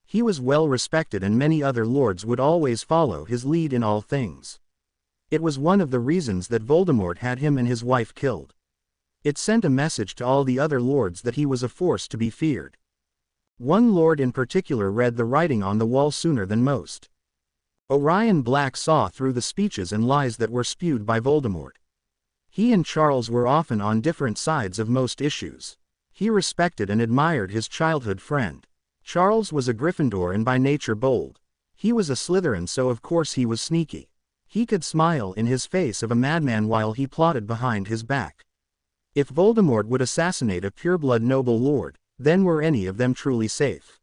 S1: He was well respected and many other lords would always follow his lead in all things. It was one of the reasons that Voldemort had him and his wife killed. It sent a message to all the other lords that he was a force to be feared. One lord in particular read the writing on the wall sooner than most. Orion Black saw through the speeches and lies that were spewed by Voldemort. He and Charles were often on different sides of most issues. He respected and admired his childhood friend. Charles was a Gryffindor and by nature bold. He was a Slytherin, so of course he was sneaky. He could smile in his face of a madman while he plotted behind his back. If Voldemort would assassinate a pureblood noble lord, then were any of them truly safe?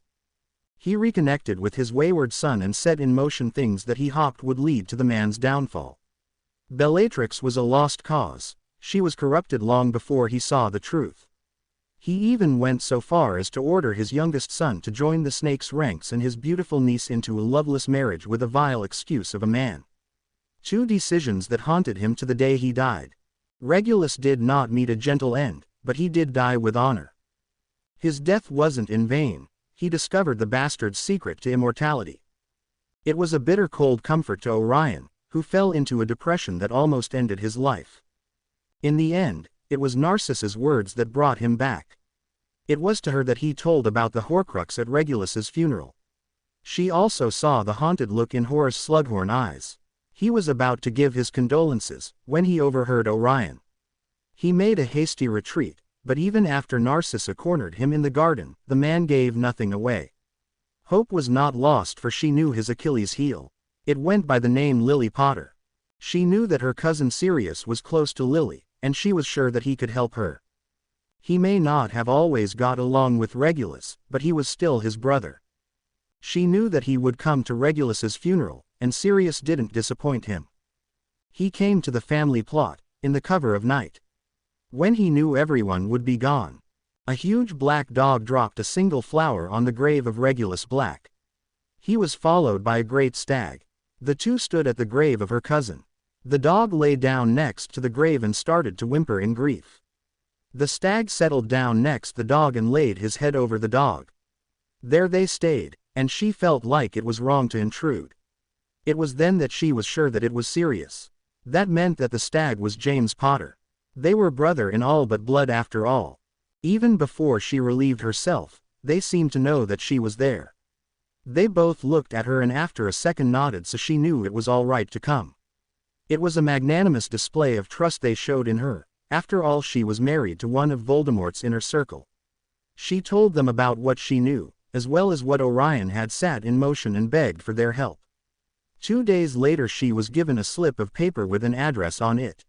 S1: He reconnected with his wayward son and set in motion things that he hoped would lead to the man's downfall. Bellatrix was a lost cause. She was corrupted long before he saw the truth. He even went so far as to order his youngest son to join the Snake's ranks and his beautiful niece into a loveless marriage with a vile excuse of a man. 2 decisions that haunted him to the day he died. Regulus did not meet a gentle end, but he did die with honor. His death wasn't in vain. He discovered the bastard's secret to immortality. It was a bitter cold comfort to Orion, who fell into a depression that almost ended his life. In the end, it was Narcissa's words that brought him back. It was to her that he told about the Horcrux at Regulus's funeral. She also saw the haunted look in Horace Slughorn's eyes. He was about to give his condolences, when he overheard Orion. He made a hasty retreat, but even after Narcissa cornered him in the garden, the man gave nothing away. Hope was not lost, for she knew his Achilles heel. It went by the name Lily Potter. She knew that her cousin Sirius was close to Lily, and she was sure that he could help her. He may not have always got along with Regulus, but he was still his brother. She knew that he would come to Regulus's funeral, and Sirius didn't disappoint him. He came to the family plot, in the cover of night. When he knew everyone would be gone. A huge black dog dropped a single flower on the grave of Regulus Black. He was followed by a great stag. The 2 stood at the grave of her cousin. The dog lay down next to the grave and started to whimper in grief. The stag settled down next the dog and laid his head over the dog. There they stayed, and she felt like it was wrong to intrude. It was then that she was sure that it was Sirius. That meant that the stag was James Potter. They were brother in all but blood after all. Even before she relieved herself, they seemed to know that she was there. They both looked at her and after a second nodded, so she knew it was all right to come. It was a magnanimous display of trust they showed in her. After all, she was married to one of Voldemort's inner circle. She told them about what she knew, as well as what Orion had set in motion, and begged for their help. 2 days later she was given a slip of paper with an address on it.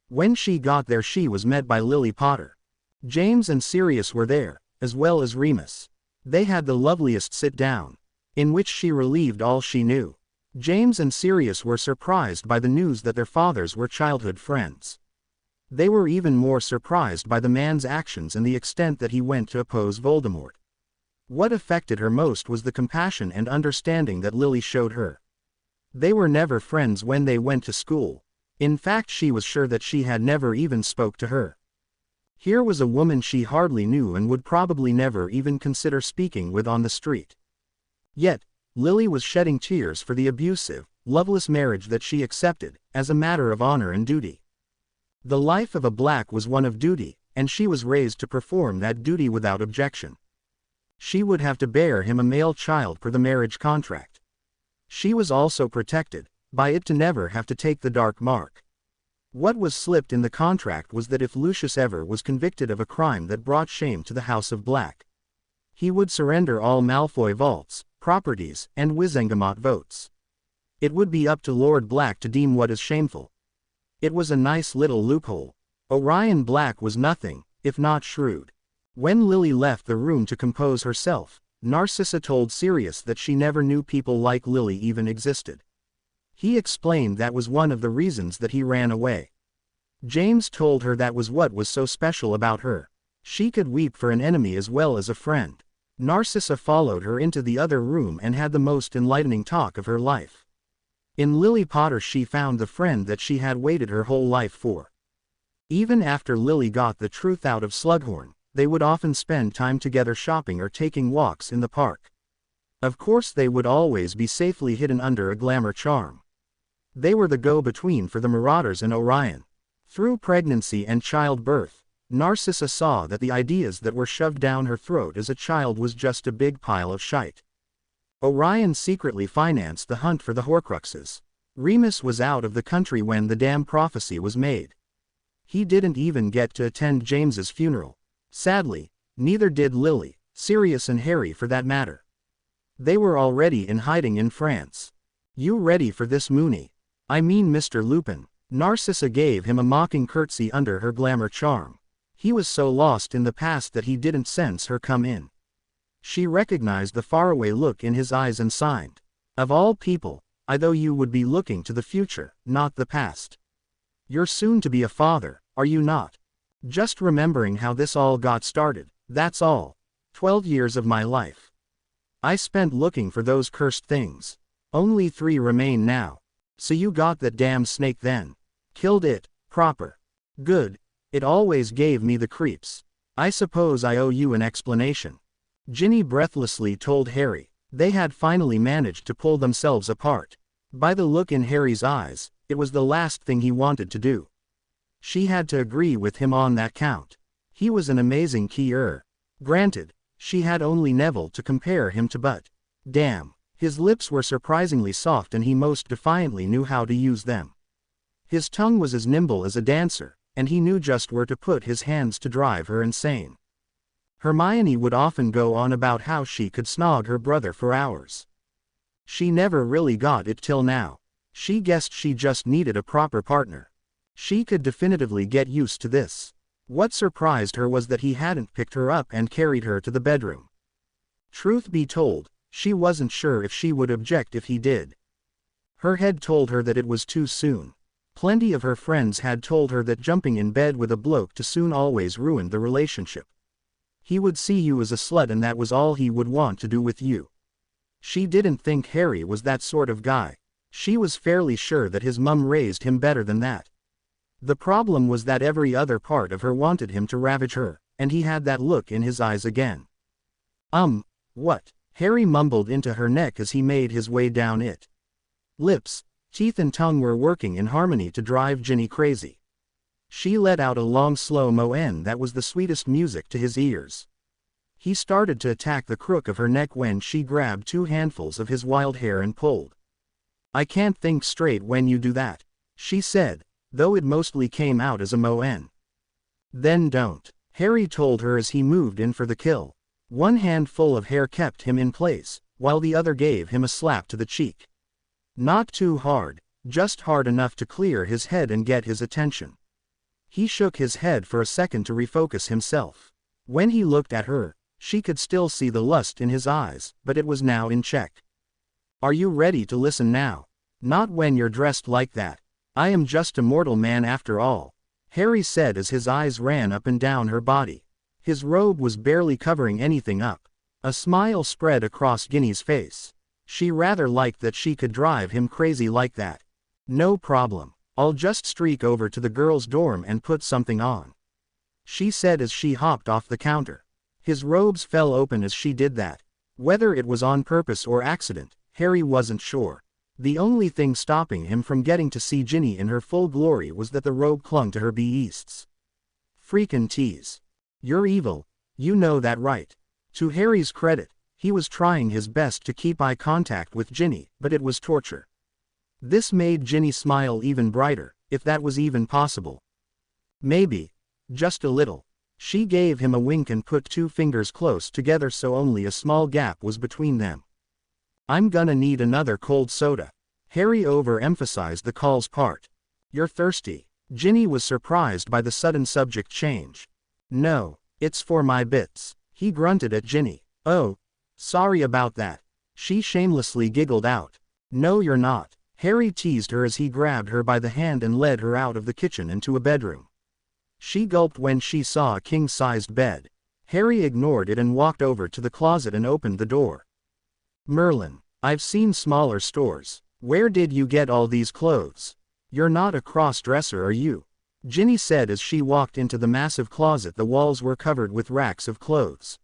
S1: When she got there she was met by Lily Potter. James and Sirius were there, as well as Remus. They had the loveliest sit-down, in which she relieved all she knew. James and Sirius were surprised by the news that their fathers were childhood friends. They were even more surprised by the man's actions and the extent that he went to oppose Voldemort. What affected her most was the compassion and understanding that Lily showed her. They were never friends when they went to school. In fact, she was sure that she had never even spoke to her. Here was a woman she hardly knew and would probably never even consider speaking with on the street. Yet, Lily was shedding tears for the abusive, loveless marriage that she accepted, as a matter of honor and duty. The life of a Black was one of duty, and she was raised to perform that duty without objection. She would have to bear him a male child per the marriage contract. She was also protected by it to never have to take the dark mark. What was slipped in the contract was that if Lucius ever was convicted of a crime that brought shame to the House of Black, he would surrender all Malfoy vaults, properties, and Wizengamot votes. It would be up to Lord Black to deem what is shameful. It was a nice little loophole. Orion Black was nothing if not shrewd. When Lily left the room to compose herself, Narcissa told Sirius that she never knew people like Lily even existed. He explained that was one of the reasons that he ran away. James told her that was what was so special about her. She could weep for an enemy as well as a friend. Narcissa followed her into the other room and had the most enlightening talk of her life. In Lily Potter she found the friend that she had waited her whole life for. Even after Lily got the truth out of Slughorn, they would often spend time together shopping or taking walks in the park. Of course they would always be safely hidden under a glamour charm. They were the go-between for the Marauders and Orion. Through pregnancy and childbirth, Narcissa saw that the ideas that were shoved down her throat as a child was just a big pile of shite. Orion secretly financed the hunt for the Horcruxes. Remus was out of the country when the damn prophecy was made. He didn't even get to attend James's funeral. Sadly, neither did Lily, Sirius and Harry for that matter. They were already in hiding in France. "You ready for this, Moony? I mean Mr. Lupin." Narcissa gave him a mocking curtsy under her glamour charm. He was so lost in the past that he didn't sense her come in. She recognized the faraway look in his eyes and signed. "Of all people, I thought you would be looking to the future, not the past. You're soon to be a father, are you not? Just remembering how this all got started, that's all. 12 years of my life I spent looking for those cursed things. Only 3 remain now. So you got that damn snake then? Killed it, proper. Good. It always gave me the creeps. I suppose I owe you an explanation." Ginny breathlessly told Harry. They had finally managed to pull themselves apart. By the look in Harry's eyes, it was the last thing he wanted to do. She had to agree with him on that count. He was an amazing keyer. Granted, she had only Neville to compare him to, but damn, his lips were surprisingly soft and he most defiantly knew how to use them. His tongue was as nimble as a dancer, and he knew just where to put his hands to drive her insane. Hermione would often go on about how she could snog her brother for hours. She never really got it till now. She guessed she just needed a proper partner. She could definitively get used to this. What surprised her was that he hadn't picked her up and carried her to the bedroom. Truth be told, she wasn't sure if she would object if he did. Her head told her that it was too soon. Plenty of her friends had told her that jumping in bed with a bloke too soon always ruined the relationship. He would see you as a slut and that was all he would want to do with you. She didn't think Harry was that sort of guy. She was fairly sure that his mum raised him better than that. The problem was that every other part of her wanted him to ravage her, and he had that look in his eyes again. What? Harry mumbled into her neck as he made his way down it. Lips, teeth and tongue were working in harmony to drive Ginny crazy. She let out a long slow moan that was the sweetest music to his ears. He started to attack the crook of her neck when she grabbed 2 handfuls of his wild hair and pulled. "I can't think straight when you do that," she said, though it mostly came out as a moan. "Then don't," Harry told her as he moved in for the kill. One handful of hair kept him in place, while the other gave him a slap to the cheek. Not too hard, just hard enough to clear his head and get his attention. He shook his head for a second to refocus himself. When he looked at her, she could still see the lust in his eyes, but it was now in check. "Are you ready to listen now? Not when you're dressed like that. I am just a mortal man after all." Harry said as his eyes ran up and down her body. His robe was barely covering anything up. A smile spread across Ginny's face. She rather liked that she could drive him crazy like that. No problem. I'll just streak over to the girls' dorm and put something on, she said as she hopped off the counter. His robes fell open as she did that. Whether it was on purpose or accident, Harry wasn't sure. The only thing stopping him from getting to see Ginny in her full glory was that the robe clung to her beasts. Freakin' tease. You're evil, you know that, right? To Harry's credit, he was trying his best to keep eye contact with Ginny, but it was torture. This made Ginny smile even brighter, if that was even possible. Maybe. Just a little. She gave him a wink and put two fingers close together so only a small gap was between them. I'm gonna need another cold soda. Harry overemphasized the call's part. You're thirsty. Ginny was surprised by the sudden subject change. No, it's for my bits. He grunted at Ginny. Oh, sorry about that. She shamelessly giggled out. No, you're not. Harry teased her as he grabbed her by the hand and led her out of the kitchen into a bedroom. She gulped when she saw a king-sized bed. Harry ignored it and walked over to the closet and opened the door. Merlin, I've seen smaller stores. Where did you get all these clothes? You're not a cross-dresser, are you? Ginny said as she walked into the massive closet. The walls were covered with racks of clothes.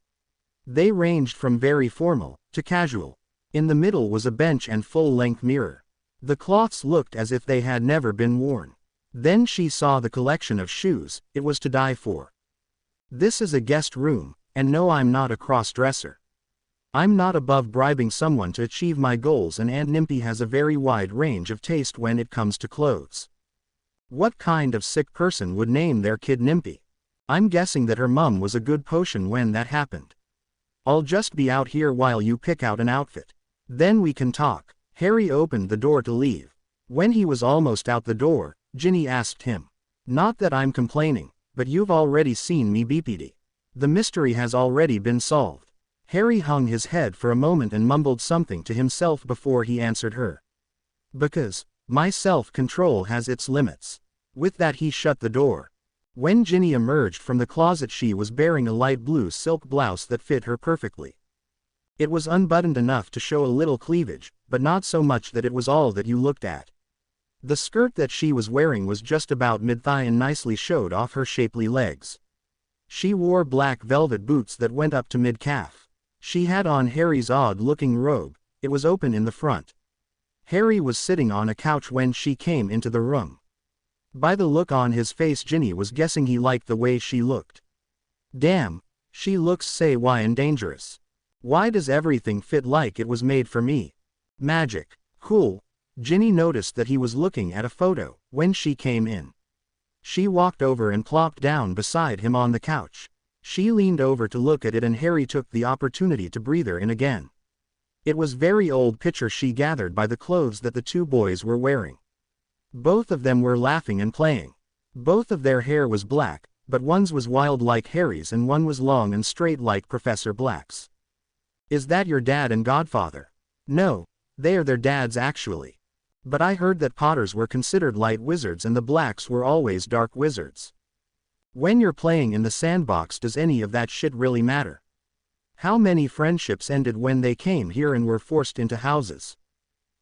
S1: They ranged from very formal to casual. In the middle was a bench and full-length mirror. The cloths looked as if they had never been worn. Then she saw the collection of shoes. It was to die for. This is a guest room, and no, I'm not a cross-dresser. I'm not above bribing someone to achieve my goals, and Aunt Nimpy has a very wide range of taste when it comes to clothes. What kind of sick person would name their kid Nimpy? I'm guessing that her mum was a good potion when that happened. I'll just be out here while you pick out an outfit. Then we can talk. Harry opened the door to leave. When he was almost out the door, Ginny asked him. Not that I'm complaining, but you've already seen me BPD. The mystery has already been solved. Harry hung his head for a moment and mumbled something to himself before he answered her. Because my self-control has its limits. With that he shut the door. When Ginny emerged from the closet, she was wearing a light blue silk blouse that fit her perfectly. It was unbuttoned enough to show a little cleavage, but not so much that it was all that you looked at. The skirt that she was wearing was just about mid-thigh and nicely showed off her shapely legs. She wore black velvet boots that went up to mid-calf. She had on Harry's odd-looking robe. It was open in the front. Harry was sitting on a couch when she came into the room. By the look on his face, Ginny was guessing he liked the way she looked. Damn, she looks say why and dangerous. Why does everything fit like it was made for me? Magic. Cool. Ginny noticed that he was looking at a photo when she came in. She walked over and plopped down beside him on the couch. She leaned over to look at it, and Harry took the opportunity to breathe her in again. It was very old picture she gathered by the clothes that the two boys were wearing. Both of them were laughing and playing. Both of their hair was black, but one's was wild like Harry's and one was long and straight like Professor Black's. Is that your dad and godfather? No, they are their dads actually. But I heard that Potters were considered light wizards and the Blacks were always dark wizards. When you're playing in the sandbox, does any of that shit really matter? How many friendships ended when they came here and were forced into houses?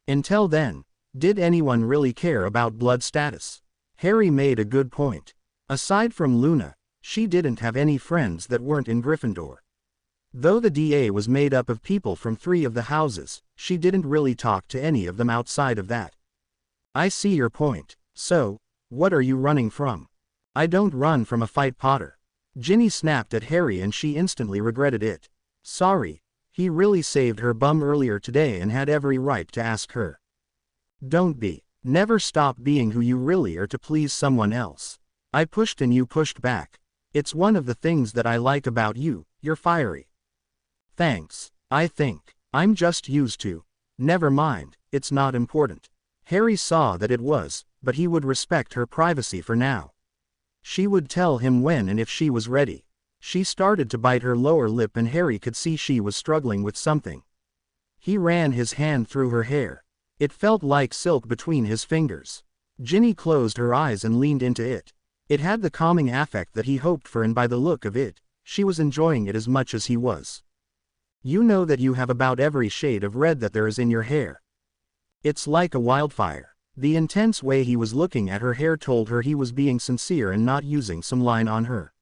S1: Until then, did anyone really care about blood status? Harry made a good point. Aside from Luna, she didn't have any friends that weren't in Gryffindor. Though the DA was made up of people from 3 of the houses, she didn't really talk to any of them outside of that. I see your point. So, what are you running from? I don't run from a fight, Potter. Ginny snapped at Harry and she instantly regretted it. Sorry, he really saved her bum earlier today and had every right to ask her. Don't be. Never stop being who you really are to please someone else. I pushed and you pushed back. It's one of the things that I like about you, you're fiery. Thanks. I think. I'm just used to. Never mind, it's not important. Harry saw that it was, but he would respect her privacy for now. She would tell him when and if she was ready. She started to bite her lower lip and Harry could see she was struggling with something. He ran his hand through her hair. It felt like silk between his fingers. Ginny closed her eyes and leaned into it. It had the calming affect that he hoped for, and by the look of it, she was enjoying it as much as he was. You know that you have about every shade of red that there is in your hair. It's like a wildfire. The intense way he was looking at her hair told her he was being sincere and not using some line on her.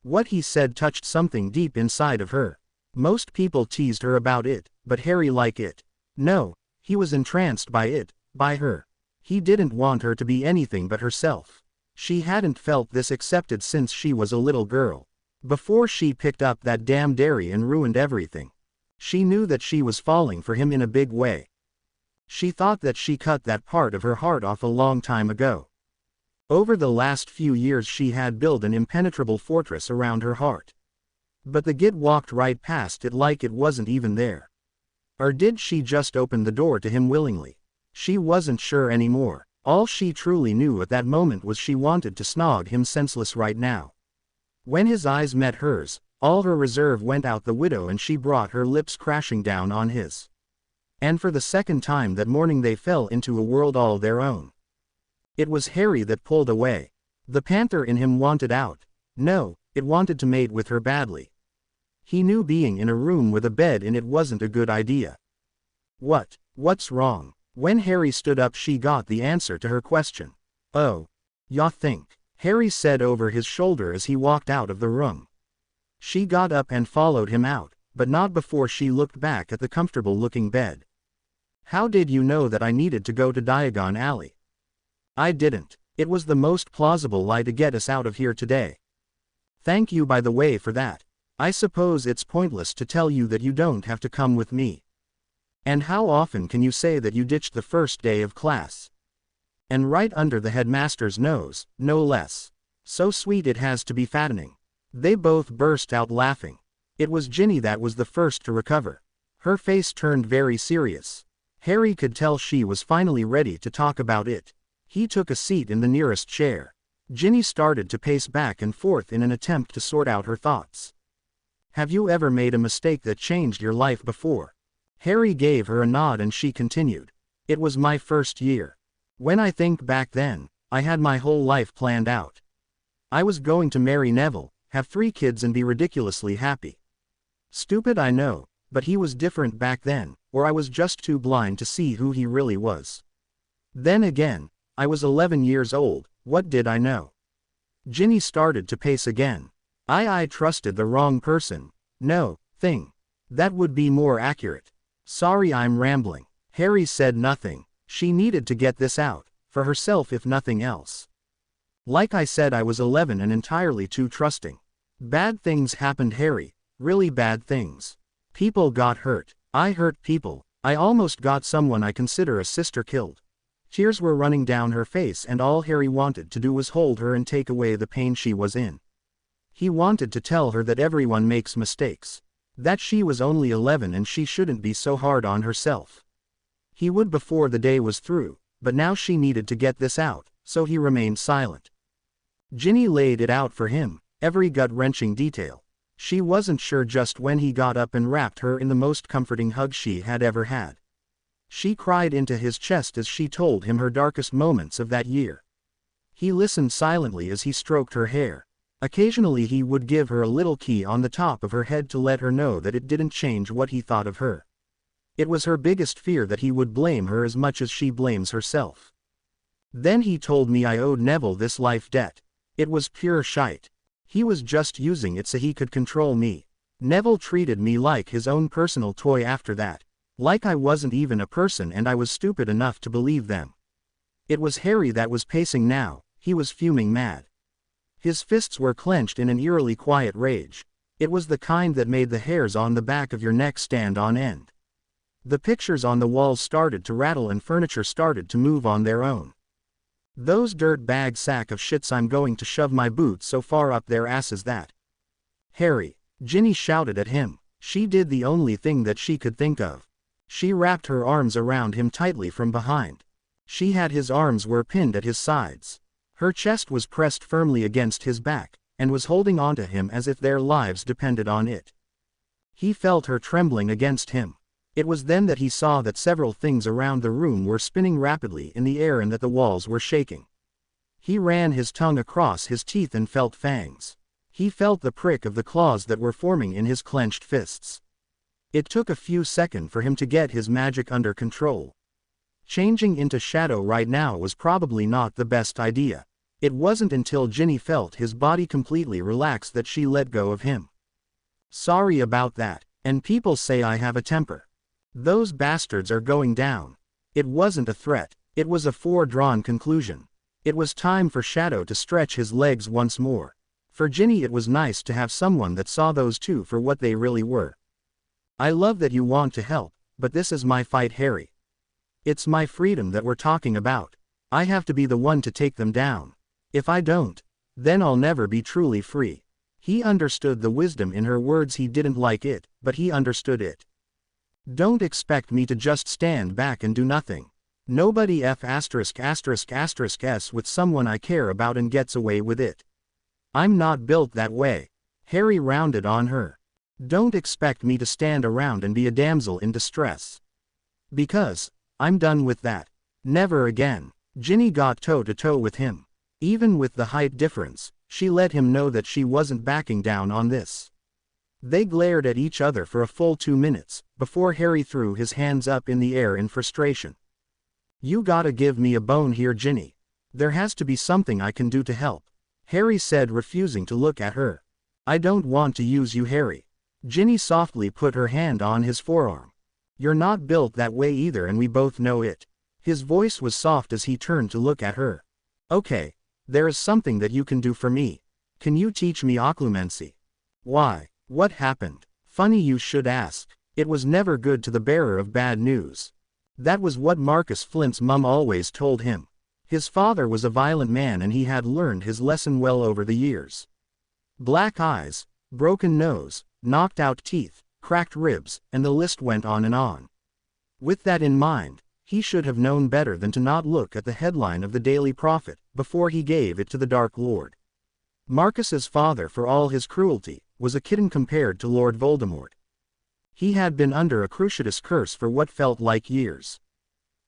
S1: What he said touched something deep inside of her. Most people teased her about it, but Harry liked it. No, he was entranced by it, by her. He didn't want her to be anything but herself. She hadn't felt this accepted since she was a little girl. Before she picked up that damn dairy and ruined everything. She knew that she was falling for him in a big way. She thought that she cut that part of her heart off a long time ago. Over the last few years she had built an impenetrable fortress around her heart. But the git walked right past it like it wasn't even there. Or did she just open the door to him willingly? She wasn't sure anymore. All she truly knew at that moment was she wanted to snog him senseless right now. When his eyes met hers, all her reserve went out the window and she brought her lips crashing down on his. And for the second time that morning they fell into a world all their own. It was Harry that pulled away. The panther in him wanted out. No, it wanted to mate with her badly. He knew being in a room with a bed in it wasn't a good idea. What's wrong? When Harry stood up she got the answer to her question. Oh. Ya think? Harry said over his shoulder as he walked out of the room. She got up and followed him out, but not before she looked back at the comfortable-looking bed. How did you know that I needed to go to Diagon Alley? I didn't. It was the most plausible lie to get us out of here today. Thank you by the way for that. I suppose it's pointless to tell you that you don't have to come with me. And how often can you say that you ditched the first day of class? And right under the headmaster's nose, no less. So sweet it has to be fattening. They both burst out laughing. It was Ginny that was the first to recover. Her face turned very serious. Harry could tell she was finally ready to talk about it. He took a seat in the nearest chair. Ginny started to pace back and forth in an attempt to sort out her thoughts. Have you ever made a mistake that changed your life before? Harry gave her a nod and she continued. It was my first year. When I think back then, I had my whole life planned out. I was going to marry Neville, have 3 kids and be ridiculously happy. Stupid I know, but he was different back then, or I was just too blind to see who he really was. Then again, I was 11 years old, what did I know? Ginny started to pace again. I trusted the wrong person. No, thing. That would be more accurate. Sorry I'm rambling. Harry said nothing. She needed to get this out, for herself if nothing else. Like I said, I was 11 and entirely too trusting. Bad things happened, Harry, really bad things. People got hurt. I hurt people. I almost got someone I consider a sister killed. Tears were running down her face and all Harry wanted to do was hold her and take away the pain she was in. He wanted to tell her that everyone makes mistakes. That she was only 11 and she shouldn't be so hard on herself. He would before the day was through, but now she needed to get this out, so he remained silent. Ginny laid it out for him, every gut-wrenching detail. She wasn't sure just when he got up and wrapped her in the most comforting hug she had ever had. She cried into his chest as she told him her darkest moments of that year. He listened silently as he stroked her hair. Occasionally he would give her a little key on the top of her head to let her know that it didn't change what he thought of her. It was her biggest fear that he would blame her as much as she blames herself. Then he told me I owed Neville this life debt. It was pure shite. He was just using it so he could control me. Neville treated me like his own personal toy after that. Like I wasn't even a person and I was stupid enough to believe them. It was Harry that was pacing now, he was fuming mad. His fists were clenched in an eerily quiet rage. It was the kind that made the hairs on the back of your neck stand on end. The pictures on the walls started to rattle and furniture started to move on their own. Those dirt bag sack of shits, I'm going to shove my boots so far up their asses that. Harry, Ginny shouted at him. She did the only thing that she could think of. She wrapped her arms around him tightly from behind. She had his arms were pinned at his sides. Her chest was pressed firmly against his back, and was holding onto him as if their lives depended on it. He felt her trembling against him. It was then that he saw that several things around the room were spinning rapidly in the air and that the walls were shaking. He ran his tongue across his teeth and felt fangs. He felt the prick of the claws that were forming in his clenched fists. It took a few seconds for him to get his magic under control. Changing into shadow right now was probably not the best idea. It wasn't until Ginny felt his body completely relax that she let go of him. Sorry about that, and people say I have a temper. Those bastards are going down. It wasn't a threat, it was a foredrawn conclusion. It was time for Shadow to stretch his legs once more. For Ginny it was nice to have someone that saw those two for what they really were. I love that you want to help, but this is my fight, Harry. It's my freedom that we're talking about. I have to be the one to take them down. If I don't, then I'll never be truly free. He understood the wisdom in her words. He didn't like it, but he understood it. Don't expect me to just stand back and do nothing. Nobody f***s with someone I care about and gets away with it. I'm not built that way. Harry rounded on her. Don't expect me to stand around and be a damsel in distress. Because I'm done with that. Never again. Ginny got toe-to-toe with him. Even with the height difference, she let him know that she wasn't backing down on this. They glared at each other for a full 2 minutes, before Harry threw his hands up in the air in frustration. You gotta give me a bone here, Ginny. There has to be something I can do to help. Harry said, refusing to look at her. I don't want to use you, Harry. Ginny softly put her hand on his forearm. You're not built that way either, and we both know it. His voice was soft as he turned to look at her. Okay, there is something that you can do for me. Can you teach me occlumency? Why? What happened? Funny you should ask. It was never good to the bearer of bad news. That was what Marcus Flint's mum always told him. His father was a violent man and he had learned his lesson well over the years. Black eyes, broken nose, knocked out teeth, cracked ribs, and the list went on and on. With that in mind, he should have known better than to not look at the headline of the Daily Prophet before he gave it to the Dark Lord. Marcus's father, for all his cruelty, was a kitten compared to Lord Voldemort. He had been under a Cruciatus curse for what felt like years.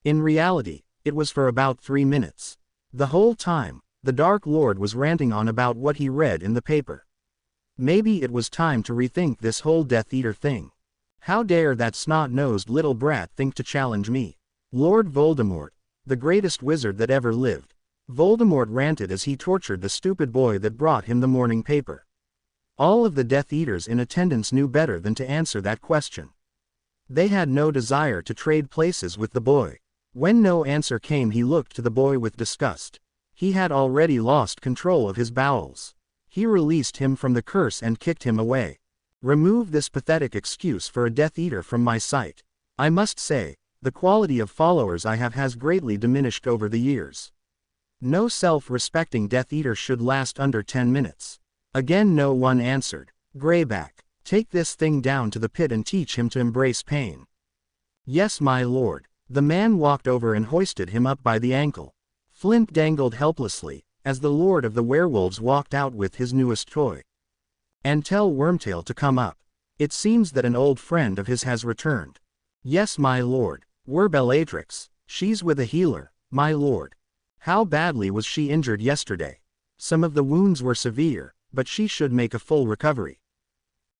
S1: In reality, it was for about 3 minutes. The whole time, the Dark Lord was ranting on about what he read in the paper. Maybe it was time to rethink this whole Death Eater thing. How dare that snot-nosed little brat think to challenge me? Lord Voldemort, the greatest wizard that ever lived. Voldemort ranted as he tortured the stupid boy that brought him the morning paper. All of the Death Eaters in attendance knew better than to answer that question. They had no desire to trade places with the boy. When no answer came, he looked to the boy with disgust. He had already lost control of his bowels. He released him from the curse and kicked him away. Remove this pathetic excuse for a Death Eater from my sight. I must say, the quality of followers I have has greatly diminished over the years. No self-respecting Death Eater should last under 10 minutes. Again no one answered. Greyback, take this thing down to the pit and teach him to embrace pain. Yes, my lord. The man walked over and hoisted him up by the ankle. Flint dangled helplessly, as the Lord of the Werewolves walked out with his newest toy. And tell Wormtail to come up. It seems that an old friend of his has returned. Yes, my lord. We're Bellatrix. She's with a healer, my lord. How badly was she injured yesterday? Some of the wounds were severe, but she should make a full recovery.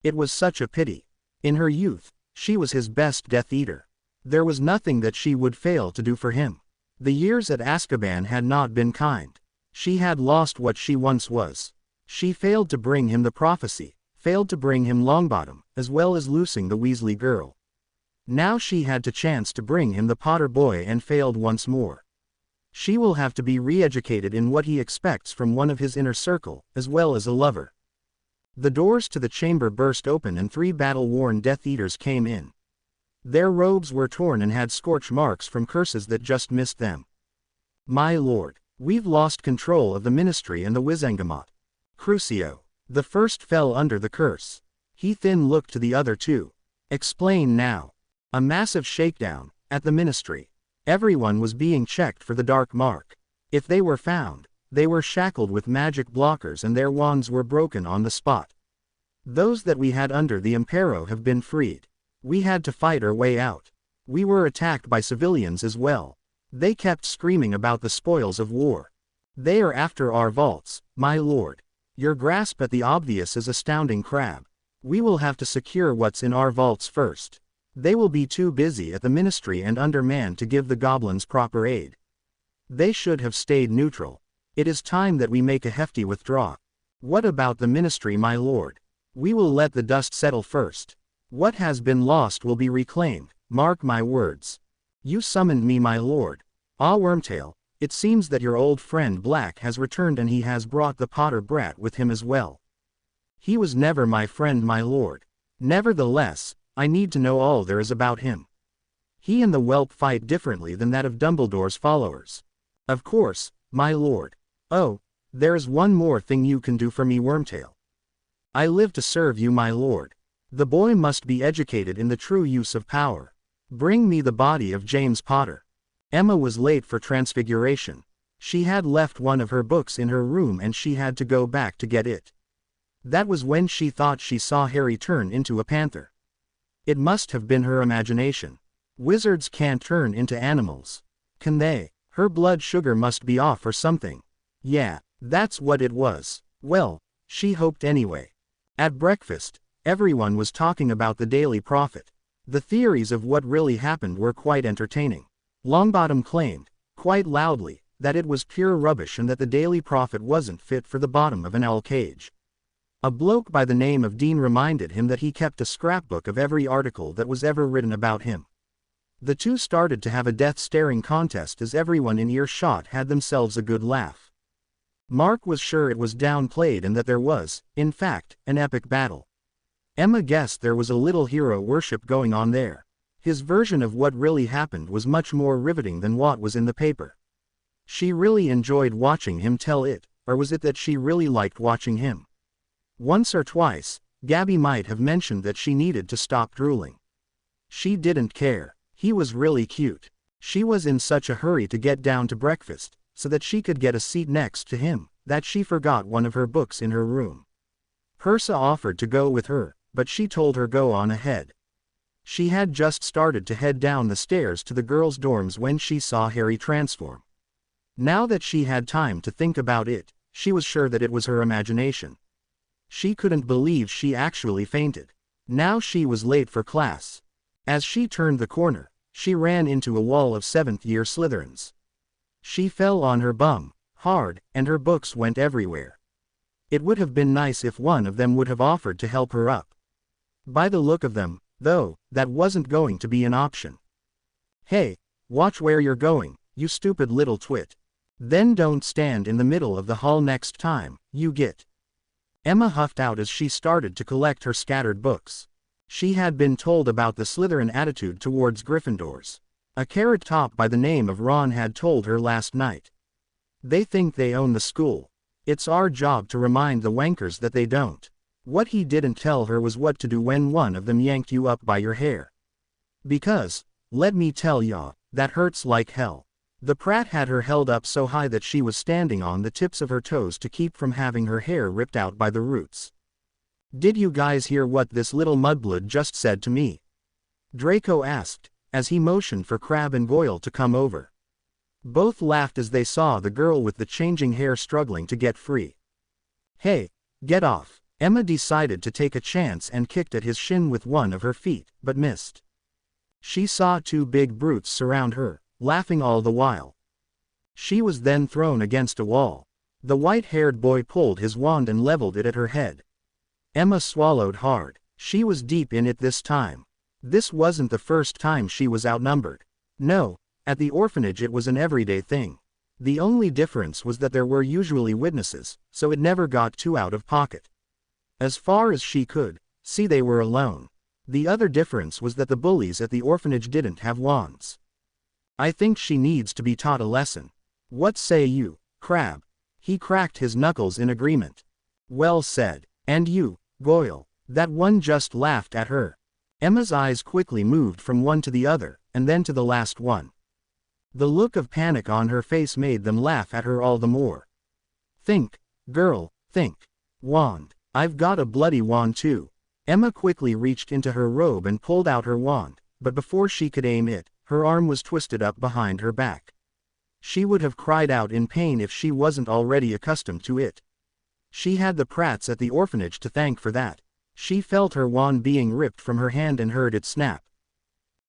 S1: It was such a pity. In her youth, she was his best Death Eater. There was nothing that she would fail to do for him. The years at Azkaban had not been kind. She had lost what she once was. She failed to bring him the prophecy, failed to bring him Longbottom, as well as loosing the Weasley girl. Now she had the chance to bring him the Potter boy and failed once more. She will have to be re-educated in what he expects from one of his inner circle, as well as a lover. The doors to the chamber burst open and 3 battle-worn Death Eaters came in. Their robes were torn and had scorch marks from curses that just missed them. My lord, we've lost control of the Ministry and the Wizengamot. Crucio. The first fell under the curse. He then looked to the other two. Explain now. A massive shakedown at the Ministry. Everyone was being checked for the dark mark. If they were found, they were shackled with magic blockers and their wands were broken on the spot. Those that we had under the Impero have been freed. We had to fight our way out. We were attacked by civilians as well. They kept screaming about the spoils of war. They are after our vaults, my lord. Your grasp at the obvious is astounding, Crab. We will have to secure what's in our vaults first. They will be too busy at the ministry and undermanned to give the goblins proper aid. They should have stayed neutral. It is time that we make a hefty withdrawal. What about the ministry, my lord? We will let the dust settle first. What has been lost will be reclaimed, mark my words. You summoned me, my lord. Ah, Wormtail, it seems that your old friend Black has returned, and he has brought the Potter brat with him as well. He was never my friend, my lord. Nevertheless, I need to know all there is about him. He and the whelp fight differently than that of Dumbledore's followers. Of course, my lord. Oh, there is one more thing you can do for me, Wormtail. I live to serve you, my lord. The boy must be educated in the true use of power. Bring me the body of James Potter. Emma was late for Transfiguration. She had left one of her books in her room and she had to go back to get it. That was when she thought she saw Harry turn into a panther. It must have been her imagination. Wizards can't turn into animals. Can they? Her blood sugar must be off or something. Yeah, that's what it was. Well, she hoped anyway. At breakfast, everyone was talking about the Daily Prophet. The theories of what really happened were quite entertaining. Longbottom claimed, quite loudly, that it was pure rubbish and that the Daily Prophet wasn't fit for the bottom of an owl cage. A bloke by the name of Dean reminded him that he kept a scrapbook of every article that was ever written about him. The two started to have a death-staring contest as everyone in earshot had themselves a good laugh. Mark was sure it was downplayed and that there was, in fact, an epic battle. Emma guessed there was a little hero worship going on there. His version of what really happened was much more riveting than what was in the paper. She really enjoyed watching him tell it, or was it that she really liked watching him? Once or twice, Gabby might have mentioned that she needed to stop drooling. She didn't care. He was really cute. She was in such a hurry to get down to breakfast, so that she could get a seat next to him, that she forgot one of her books in her room. Persa offered to go with her, but she told her go on ahead. She had just started to head down the stairs to the girls' dorms when she saw Harry transform. Now that she had time to think about it, she was sure that it was her imagination. She couldn't believe she actually fainted. Now she was late for class. As she turned the corner, she ran into a wall of seventh-year Slytherins. She fell on her bum, hard, and her books went everywhere. It would have been nice if one of them would have offered to help her up. By the look of them, though, that wasn't going to be an option. Hey, watch where you're going, you stupid little twit. Then don't stand in the middle of the hall next time, you get. Emma huffed out as she started to collect her scattered books. She had been told about the Slytherin attitude towards Gryffindors. A carrot top by the name of Ron had told her last night. They think they own the school. It's our job to remind the wankers that they don't. What he didn't tell her was what to do when one of them yanked you up by your hair. Because, let me tell ya, that hurts like hell. The prat had her held up so high that she was standing on the tips of her toes to keep from having her hair ripped out by the roots. Did you guys hear what this little mudblood just said to me? Draco asked, as he motioned for Crabbe and Goyle to come over. Both laughed as they saw the girl with the changing hair struggling to get free. Hey, get off. Emma decided to take a chance and kicked at his shin with one of her feet, but missed. She saw two big brutes surround her, laughing all the while. She was then thrown against a wall. The white-haired boy pulled his wand and leveled it at her head. Emma swallowed hard. She was deep in it this time. This wasn't the first time she was outnumbered. No, at the orphanage it was an everyday thing. The only difference was that there were usually witnesses, so it never got too out of pocket. As far as she could see, they were alone. The other difference was that the bullies at the orphanage didn't have wands. I think she needs to be taught a lesson. What say you, Crabbe? He cracked his knuckles in agreement. Well said. And you, Goyle? That one just laughed at her. Emma's eyes quickly moved from one to the other, and then to the last one. The look of panic on her face made them laugh at her all the more. Think, girl, think. Wand. I've got a bloody wand too. Emma quickly reached into her robe and pulled out her wand, but before she could aim it, her arm was twisted up behind her back. She would have cried out in pain if she wasn't already accustomed to it. She had the Pratts at the orphanage to thank for that. She felt her wand being ripped from her hand and heard it snap.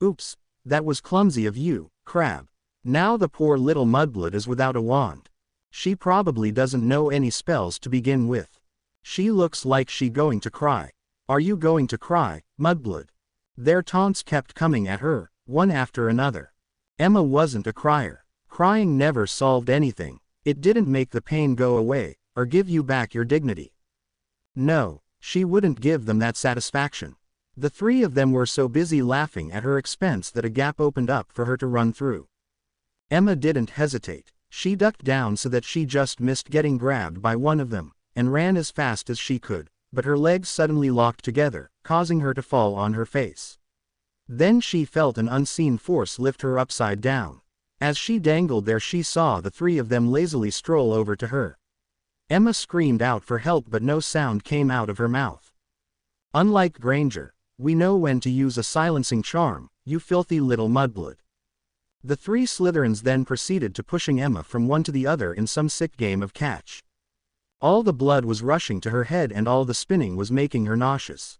S1: Oops, that was clumsy of you, Crab. Now the poor little mudblood is without a wand. She probably doesn't know any spells to begin with. She looks like she going to cry. Are you going to cry, Mudblood? Their taunts kept coming at her, one after another. Emma wasn't a crier. Crying never solved anything. It didn't make the pain go away, or give you back your dignity. No, she wouldn't give them that satisfaction. The three of them were so busy laughing at her expense that a gap opened up for her to run through. Emma didn't hesitate. She ducked down so that she just missed getting grabbed by one of them, and ran as fast as she could, but her legs suddenly locked together, causing her to fall on her face. Then she felt an unseen force lift her upside down. As she dangled there she saw the three of them lazily stroll over to her. Emma screamed out for help but no sound came out of her mouth. Unlike Granger, we know when to use a silencing charm, you filthy little mudblood. The three Slytherins then proceeded to pushing Emma from one to the other in some sick game of catch. All the blood was rushing to her head and all the spinning was making her nauseous.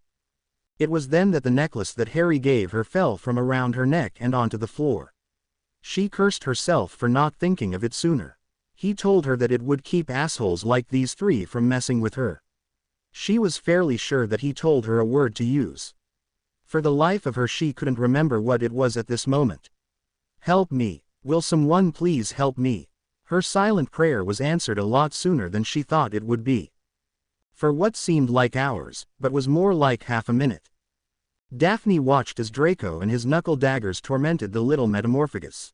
S1: It was then that the necklace that Harry gave her fell from around her neck and onto the floor. She cursed herself for not thinking of it sooner. He told her that it would keep assholes like these three from messing with her. She was fairly sure that he told her a word to use. For the life of her she couldn't remember what it was at this moment. Help me, will someone please help me? Her silent prayer was answered a lot sooner than she thought it would be. For what seemed like hours, but was more like half a minute. Daphne watched as Draco and his knuckle daggers tormented the little metamorphagus.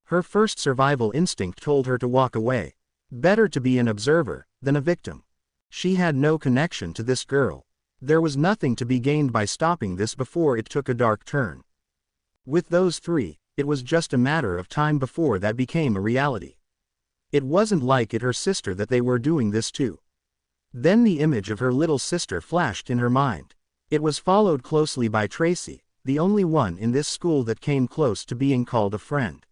S1: Her first survival instinct told her to walk away. Better to be an observer than a victim. She had no connection to this girl. There was nothing to be gained by stopping this before it took a dark turn. With those three, it was just a matter of time before that became a reality. It wasn't like it her sister that they were doing this to. Then the image of her little sister flashed in her mind. It was followed closely by Tracy, the only one in this school that came close to being called a friend.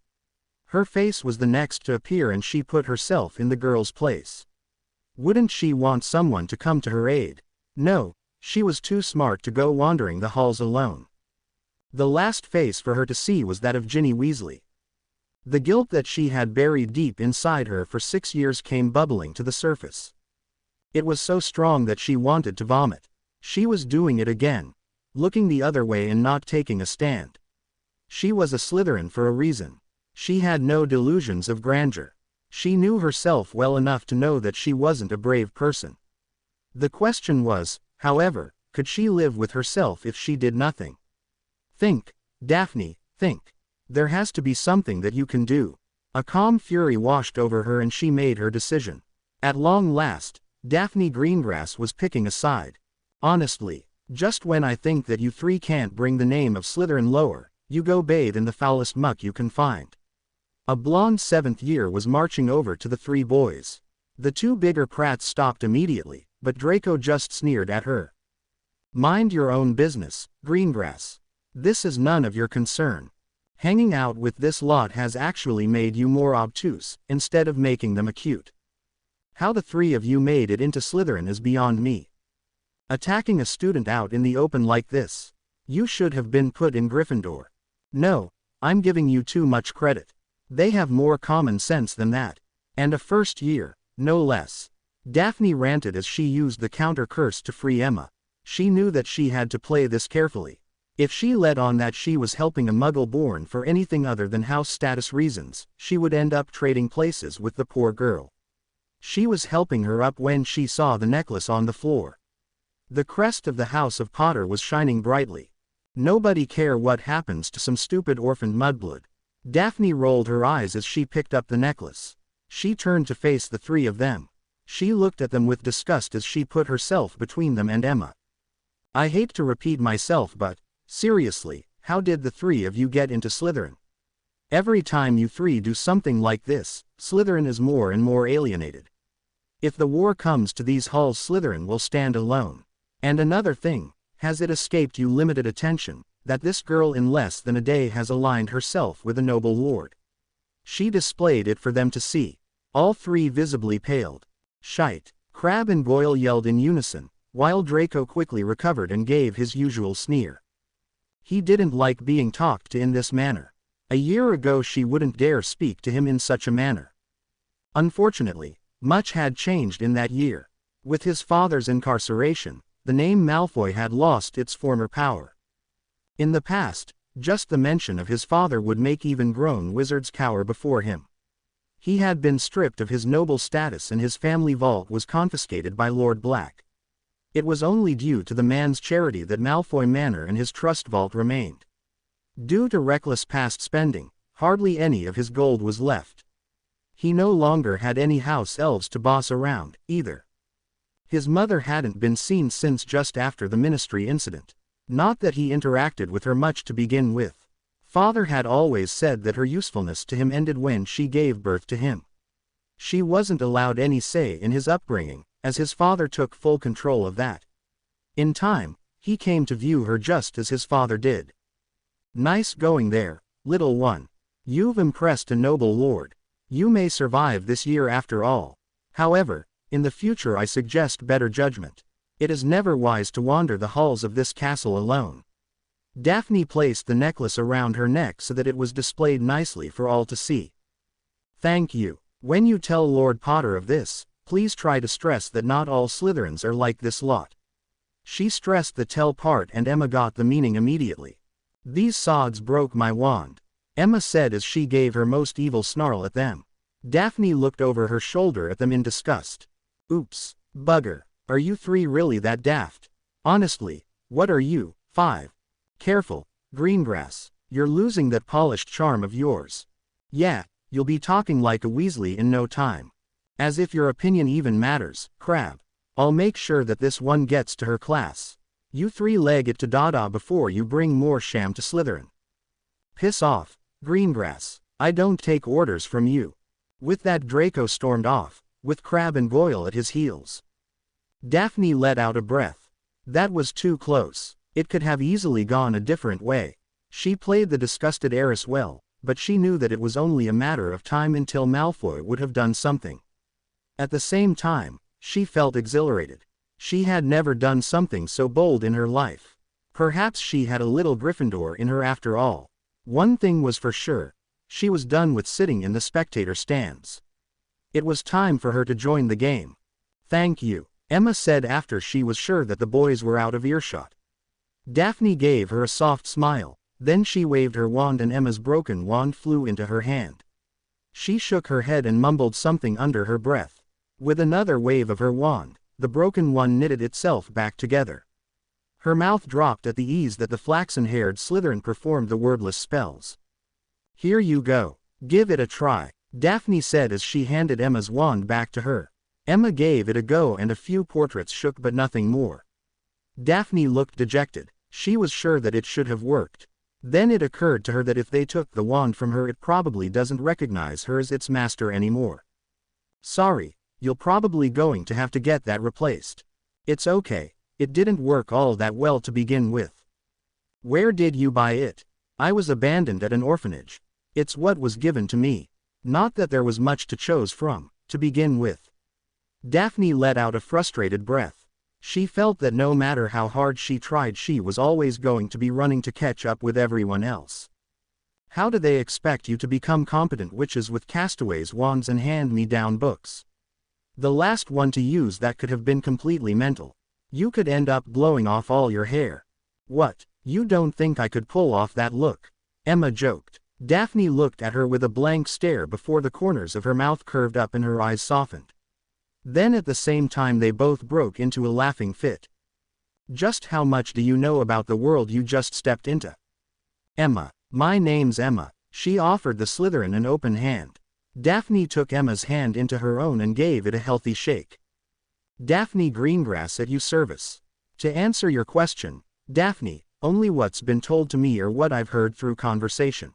S1: Her face was the next to appear and she put herself in the girl's place. Wouldn't she want someone to come to her aid? No, she was too smart to go wandering the halls alone. The last face for her to see was that of Ginny Weasley. The guilt that she had buried deep inside her for 6 years came bubbling to the surface. It was so strong that she wanted to vomit. She was doing it again, looking the other way and not taking a stand. She was a Slytherin for a reason. She had no delusions of grandeur. She knew herself well enough to know that she wasn't a brave person. The question was, however, could she live with herself if she did nothing? Think, Daphne, think. There has to be something that you can do. A calm fury washed over her and she made her decision. At long last, Daphne Greengrass was picking a side. Honestly, just when I think that you three can't bring the name of Slytherin lower, you go bathe in the foulest muck you can find. A blonde 7th year was marching over to the three boys. The two bigger Pratts stopped immediately, but Draco just sneered at her. Mind your own business, Greengrass. This is none of your concern. Hanging out with this lot has actually made you more obtuse, instead of making them acute. How the three of you made it into Slytherin is beyond me. Attacking a student out in the open like this. You should have been put in Gryffindor. No, I'm giving you too much credit. They have more common sense than that. And a first year, no less. Daphne ranted as she used the counter curse to free Emma. She knew that she had to play this carefully. If she let on that she was helping a muggle born for anything other than house status reasons, she would end up trading places with the poor girl. She was helping her up when she saw the necklace on the floor. The crest of the House of Potter was shining brightly. Nobody care what happens to some stupid orphaned mudblood. Daphne rolled her eyes as she picked up the necklace. She turned to face the three of them. She looked at them with disgust as she put herself between them and Emma. I hate to repeat myself but, seriously, how did the three of you get into Slytherin? Every time you three do something like this, Slytherin is more and more alienated. If the war comes to these halls Slytherin will stand alone. And another thing, has it escaped you limited attention, that this girl in less than a day has aligned herself with a noble lord? She displayed it for them to see. All three visibly paled. "Shite!" Crabbe and Goyle yelled in unison, while Draco quickly recovered and gave his usual sneer. He didn't like being talked to in this manner. A year ago she wouldn't dare speak to him in such a manner. Unfortunately, much had changed in that year. With his father's incarceration, the name Malfoy had lost its former power. In the past, just the mention of his father would make even grown wizards cower before him. He had been stripped of his noble status and his family vault was confiscated by Lord Black. It was only due to the man's charity that Malfoy Manor and his trust vault remained. Due to reckless past spending, hardly any of his gold was left. He no longer had any house elves to boss around, either. His mother hadn't been seen since just after the ministry incident. Not that he interacted with her much to begin with. Father had always said that her usefulness to him ended when she gave birth to him. She wasn't allowed any say in his upbringing, as his father took full control of that. In time, he came to view her just as his father did. "Nice going there, little one. You've impressed a noble lord. You may survive this year after all. However, in the future I suggest better judgment. It is never wise to wander the halls of this castle alone." Daphne placed the necklace around her neck so that it was displayed nicely for all to see. "Thank you. When you tell Lord Potter of this, please try to stress that not all Slytherins are like this lot." She stressed the tell part and Emma got the meaning immediately. "These sods broke my wand," Emma said as she gave her most evil snarl at them. Daphne looked over her shoulder at them in disgust. "Oops, bugger, are you three really that daft? Honestly, what are you, 5? Careful, Greengrass, you're losing that polished charm of yours. Yeah, you'll be talking like a Weasley in no time. As if your opinion even matters, Crabbe. I'll make sure that this one gets to her class. You three leg it to Dada before you bring more sham to Slytherin." "Piss off, Greengrass, I don't take orders from you." With that Draco stormed off, with Crabbe and Goyle at his heels. Daphne let out a breath. That was too close. It could have easily gone a different way. She played the disgusted heiress well, but she knew that it was only a matter of time until Malfoy would have done something. At the same time, she felt exhilarated. She had never done something so bold in her life. Perhaps she had a little Gryffindor in her after all. One thing was for sure. She was done with sitting in the spectator stands. It was time for her to join the game. "Thank you," Emma said after she was sure that the boys were out of earshot. Daphne gave her a soft smile, then she waved her wand and Emma's broken wand flew into her hand. She shook her head and mumbled something under her breath. With another wave of her wand, the broken one knitted itself back together. Her mouth dropped at the ease that the flaxen-haired Slytherin performed the wordless spells. "Here you go. Give it a try," Daphne said as she handed Emma's wand back to her. Emma gave it a go and a few portraits shook but nothing more. Daphne looked dejected. She was sure that it should have worked. Then it occurred to her that if they took the wand from her it probably doesn't recognize her as its master anymore. "Sorry, you're probably going to have to get that replaced. It's okay, it didn't work all that well to begin with." "Where did you buy it?" "I was abandoned at an orphanage. It's what was given to me. Not that there was much to choose from, to begin with." Daphne let out a frustrated breath. She felt that no matter how hard she tried she was always going to be running to catch up with everyone else. How do they expect you to become competent witches with castaways' wands and hand-me-down books? The last one to use that could have been completely mental. You could end up blowing off all your hair. "What, you don't think I could pull off that look?" Emma joked. Daphne looked at her with a blank stare before the corners of her mouth curved up and her eyes softened. Then at the same time they both broke into a laughing fit. "Just how much do you know about the world you just stepped into?" "Emma, my name's Emma." She offered the Slytherin an open hand. Daphne took Emma's hand into her own and gave it a healthy shake. "Daphne Greengrass at your service. To answer your question, Daphne, only what's been told to me or what I've heard through conversation."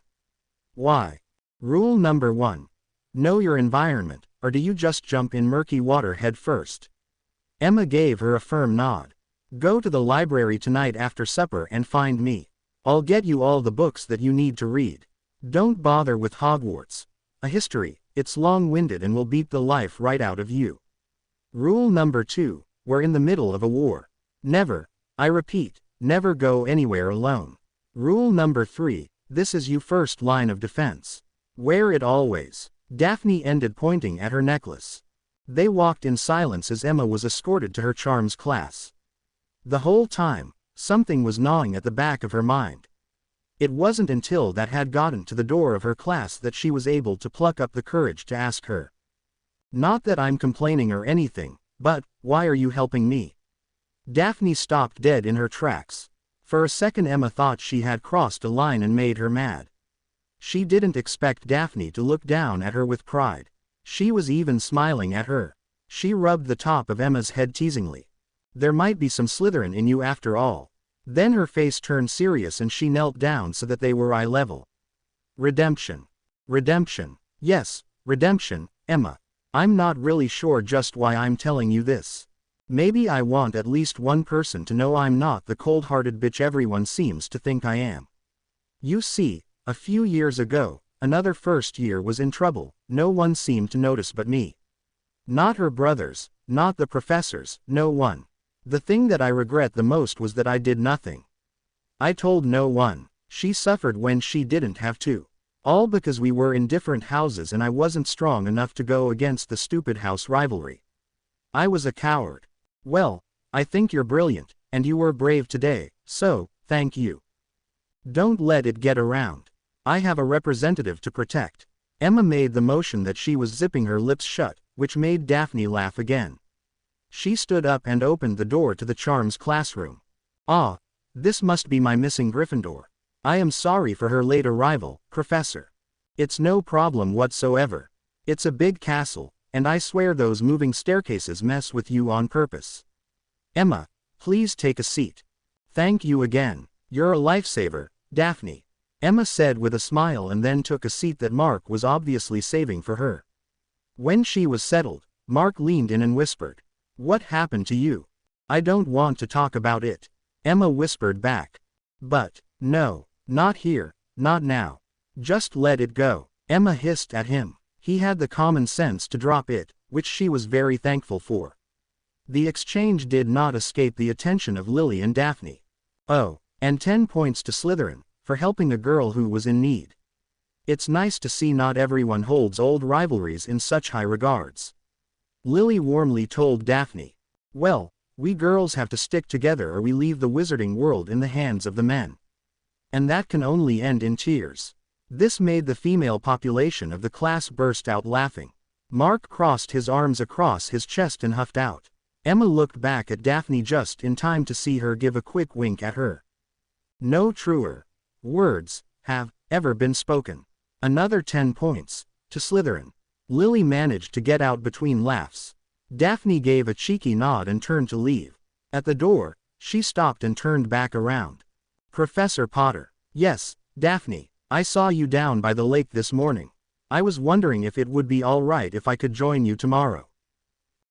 S1: "Why?" "Rule number 1. Know your environment, or do you just jump in murky water head first?" Emma gave her a firm nod. "Go to the library tonight after supper and find me. I'll get you all the books that you need to read. Don't bother with Hogwarts. a history, it's long-winded and will beat the life right out of you. Rule number 2, we're in the middle of a war. Never, I repeat, never go anywhere alone. Rule number 3, this is your first line of defense. Wear it always. Daphne ended pointing at her necklace. They walked in silence as Emma was escorted to her charms class. The whole time, something was gnawing at the back of her mind. It wasn't until that had gotten to the door of her class that she was able to pluck up the courage to ask her. Not that I'm complaining or anything, but, why are you helping me? Daphne stopped dead in her tracks. For a second Emma thought she had crossed a line and made her mad. She didn't expect Daphne to look down at her with pride. She was even smiling at her. She rubbed the top of Emma's head teasingly. There might be some Slytherin in you after all. Then her face turned serious and she knelt down so that they were eye level. Redemption. Redemption. Yes, redemption, Emma. I'm not really sure just why I'm telling you this. Maybe I want at least one person to know I'm not the cold-hearted bitch everyone seems to think I am. You see, a few years ago, another first year was in trouble. No one seemed to notice but me. Not her brothers, not the professors, no one. The thing that I regret the most was that I did nothing. I told no one. She suffered when she didn't have to. All because we were in different houses and I wasn't strong enough to go against the stupid house rivalry. I was a coward. Well, I think you're brilliant, and you were brave today, so, thank you. Don't let it get around. I have a representative to protect. Emma made the motion that she was zipping her lips shut, which made Daphne laugh again. She stood up and opened the door to the charms classroom. Ah, this must be my missing Gryffindor. I am sorry for her late arrival, Professor. It's no problem whatsoever. It's a big castle, and I swear those moving staircases mess with you on purpose. Emma, please take a seat. Thank you again. You're a lifesaver, Daphne. Emma said with a smile and then took a seat that Mark was obviously saving for her. When she was settled, Mark leaned in and whispered, "What happened to you?" "I don't want to talk about it," Emma whispered back. "But, no, not here, not now. Just let it go," Emma hissed at him. He had the common sense to drop it, which she was very thankful for. The exchange did not escape the attention of Lily and Daphne. Oh, and 10 points to Slytherin, for helping a girl who was in need. It's nice to see not everyone holds old rivalries in such high regards. Lily warmly told Daphne, "Well, we girls have to stick together or we leave the wizarding world in the hands of the men. And that can only end in tears." This made the female population of the class burst out laughing. Mark crossed his arms across his chest and huffed out. Emma looked back at Daphne just in time to see her give a quick wink at her. No truer words have ever been spoken. Another 10 points to Slytherin. Lily managed to get out between laughs. Daphne gave a cheeky nod and turned to leave. At the door, she stopped and turned back around. "Professor Potter." "Yes, Daphne, I saw you down by the lake this morning. I was wondering if it would be all right if I could join you tomorrow."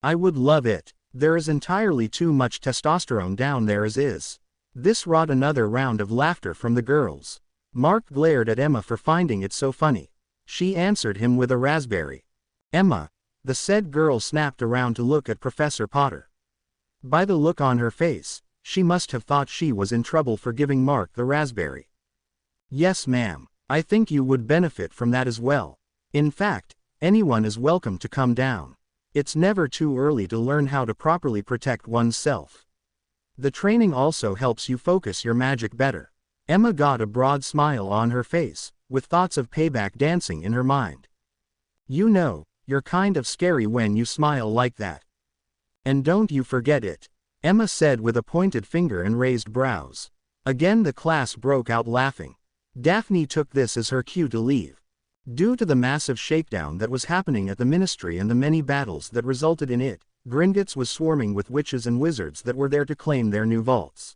S1: "I would love it. There is entirely too much testosterone down there as is." This wrought another round of laughter from the girls. Mark glared at Emma for finding it so funny. She answered him with a raspberry. "Emma." The said girl snapped around to look at Professor Potter. By the look on her face, she must have thought she was in trouble for giving Mark the raspberry. "Yes, ma'am. I think you would benefit from that as well. In fact, anyone is welcome to come down. It's never too early to learn how to properly protect oneself. The training also helps you focus your magic better." Emma got a broad smile on her face, with thoughts of payback dancing in her mind. "You know, you're kind of scary when you smile like that. And don't you forget it," Emma said with a pointed finger and raised brows. Again the class broke out laughing. Daphne took this as her cue to leave. Due to the massive shakedown that was happening at the ministry and the many battles that resulted in it, Gringotts was swarming with witches and wizards that were there to claim their new vaults.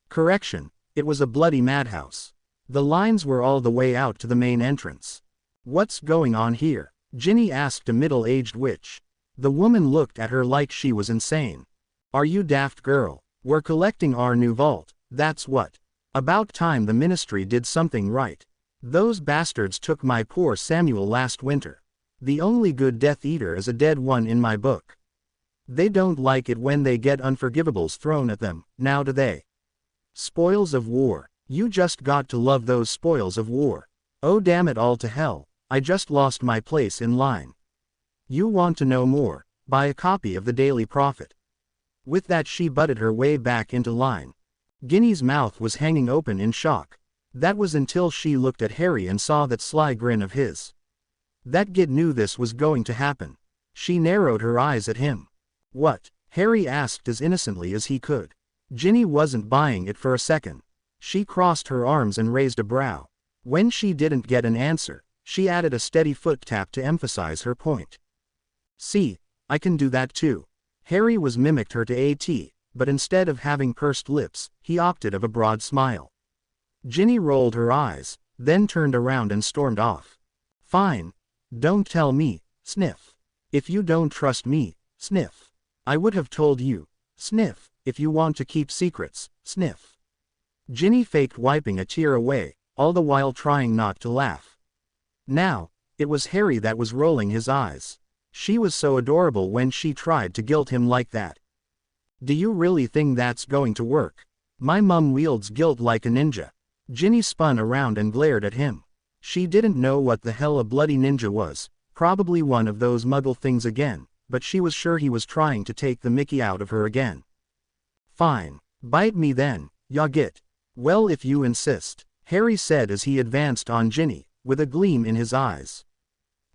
S1: Correction, it was a bloody madhouse. The lines were all the way out to the main entrance. "What's going on here?" Ginny asked a middle-aged witch. The woman looked at her like she was insane. "Are you daft, girl? We're collecting our new vault, that's what. About time the ministry did something right." Those bastards took my poor Samuel last winter. The only good Death Eater is a dead one in my book. They don't like it when they get unforgivables thrown at them, now do they? Spoils of war. You just got to love those spoils of war. Oh damn it all to hell, I just lost my place in line. You want to know more? Buy a copy of the Daily Prophet. With that she butted her way back into line. Ginny's mouth was hanging open in shock. That was until she looked at Harry and saw that sly grin of his. That git knew this was going to happen. She narrowed her eyes at him. What? Harry asked as innocently as he could. Ginny wasn't buying it for a second. She crossed her arms and raised a brow. When she didn't get an answer, she added a steady foot tap to emphasize her point. See, I can do that too. Harry was mimicked her to AT, but instead of having pursed lips, he opted of a broad smile. Ginny rolled her eyes, then turned around and stormed off. Fine. Don't tell me, sniff. If you don't trust me, sniff. I would have told you, sniff, if you want to keep secrets, sniff. Ginny faked wiping a tear away, all the while trying not to laugh. Now, it was Harry that was rolling his eyes. She was so adorable when she tried to guilt him like that. Do you really think that's going to work? My mum wields guilt like a ninja. Ginny spun around and glared at him. She didn't know what the hell a bloody ninja was, probably one of those muggle things again, but she was sure he was trying to take the mickey out of her again. Fine. Bite me then, ya git. Well if you insist, Harry said as he advanced on Ginny, with a gleam in his eyes.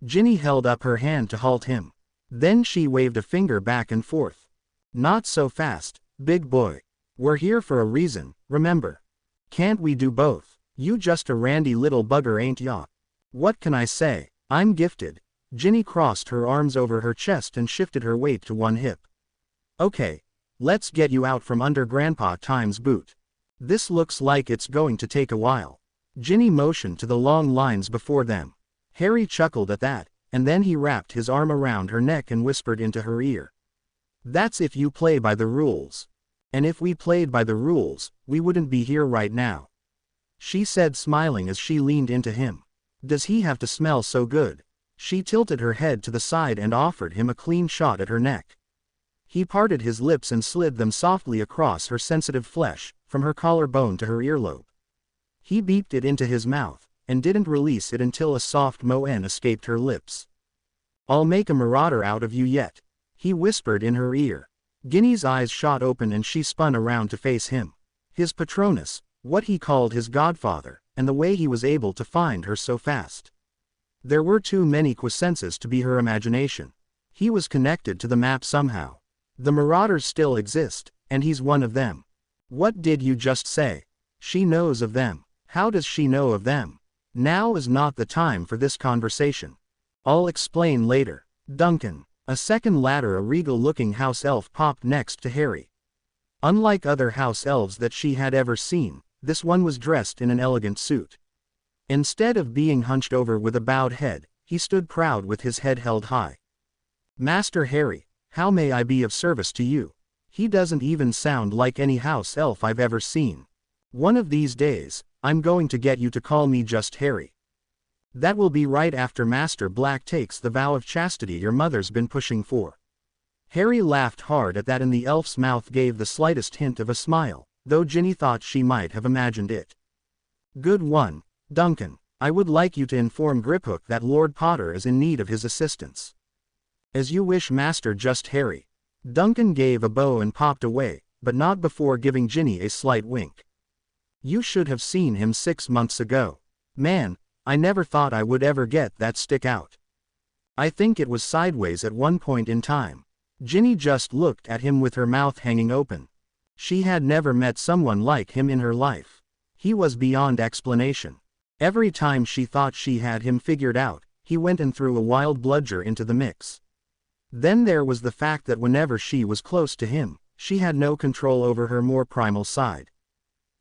S1: Ginny held up her hand to halt him. Then she waved a finger back and forth. Not so fast, big boy. We're here for a reason, remember. Can't we do both? You just a randy little bugger ain't ya? What can I say? I'm gifted. Ginny crossed her arms over her chest and shifted her weight to one hip. Okay. Let's get you out from under Grandpa Time's boot. This looks like it's going to take a while. Ginny motioned to the long lines before them. Harry chuckled at that, and then he wrapped his arm around her neck and whispered into her ear. That's if you play by the rules. And if we played by the rules, we wouldn't be here right now. She said smiling as she leaned into him. Does he have to smell so good? She tilted her head to the side and offered him a clean shot at her neck. He parted his lips and slid them softly across her sensitive flesh, from her collarbone to her earlobe. He beeped it into his mouth, and didn't release it until a soft moan escaped her lips. I'll make a marauder out of you yet, he whispered in her ear. Ginny's eyes shot open and she spun around to face him. His Patronus, what he called his godfather, and the way he was able to find her so fast. There were too many quiescences to be her imagination. He was connected to the map somehow. The marauders still exist, and he's one of them. What did you just say? She knows of them. How does she know of them? Now is not the time for this conversation. I'll explain later. Duncan. A second later, a regal-looking house elf popped next to Harry. Unlike other house elves that she had ever seen, this one was dressed in an elegant suit. Instead of being hunched over with a bowed head, he stood proud with his head held high. Master Harry, how may I be of service to you? He doesn't even sound like any house elf I've ever seen. One of these days, I'm going to get you to call me just Harry. That will be right after Master Black takes the vow of chastity your mother's been pushing for. Harry laughed hard at that and the elf's mouth gave the slightest hint of a smile, though Ginny thought she might have imagined it. Good one, Duncan. I would like you to inform Griphook that Lord Potter is in need of his assistance. As you wish, Master Just Harry. Duncan gave a bow and popped away, but not before giving Ginny a slight wink. You should have seen him 6 months ago. Man, I never thought I would ever get that stick out. I think it was sideways at one point in time. Ginny just looked at him with her mouth hanging open. She had never met someone like him in her life. He was beyond explanation. Every time she thought she had him figured out, he went and threw a wild bludger into the mix. Then there was the fact that whenever she was close to him, she had no control over her more primal side.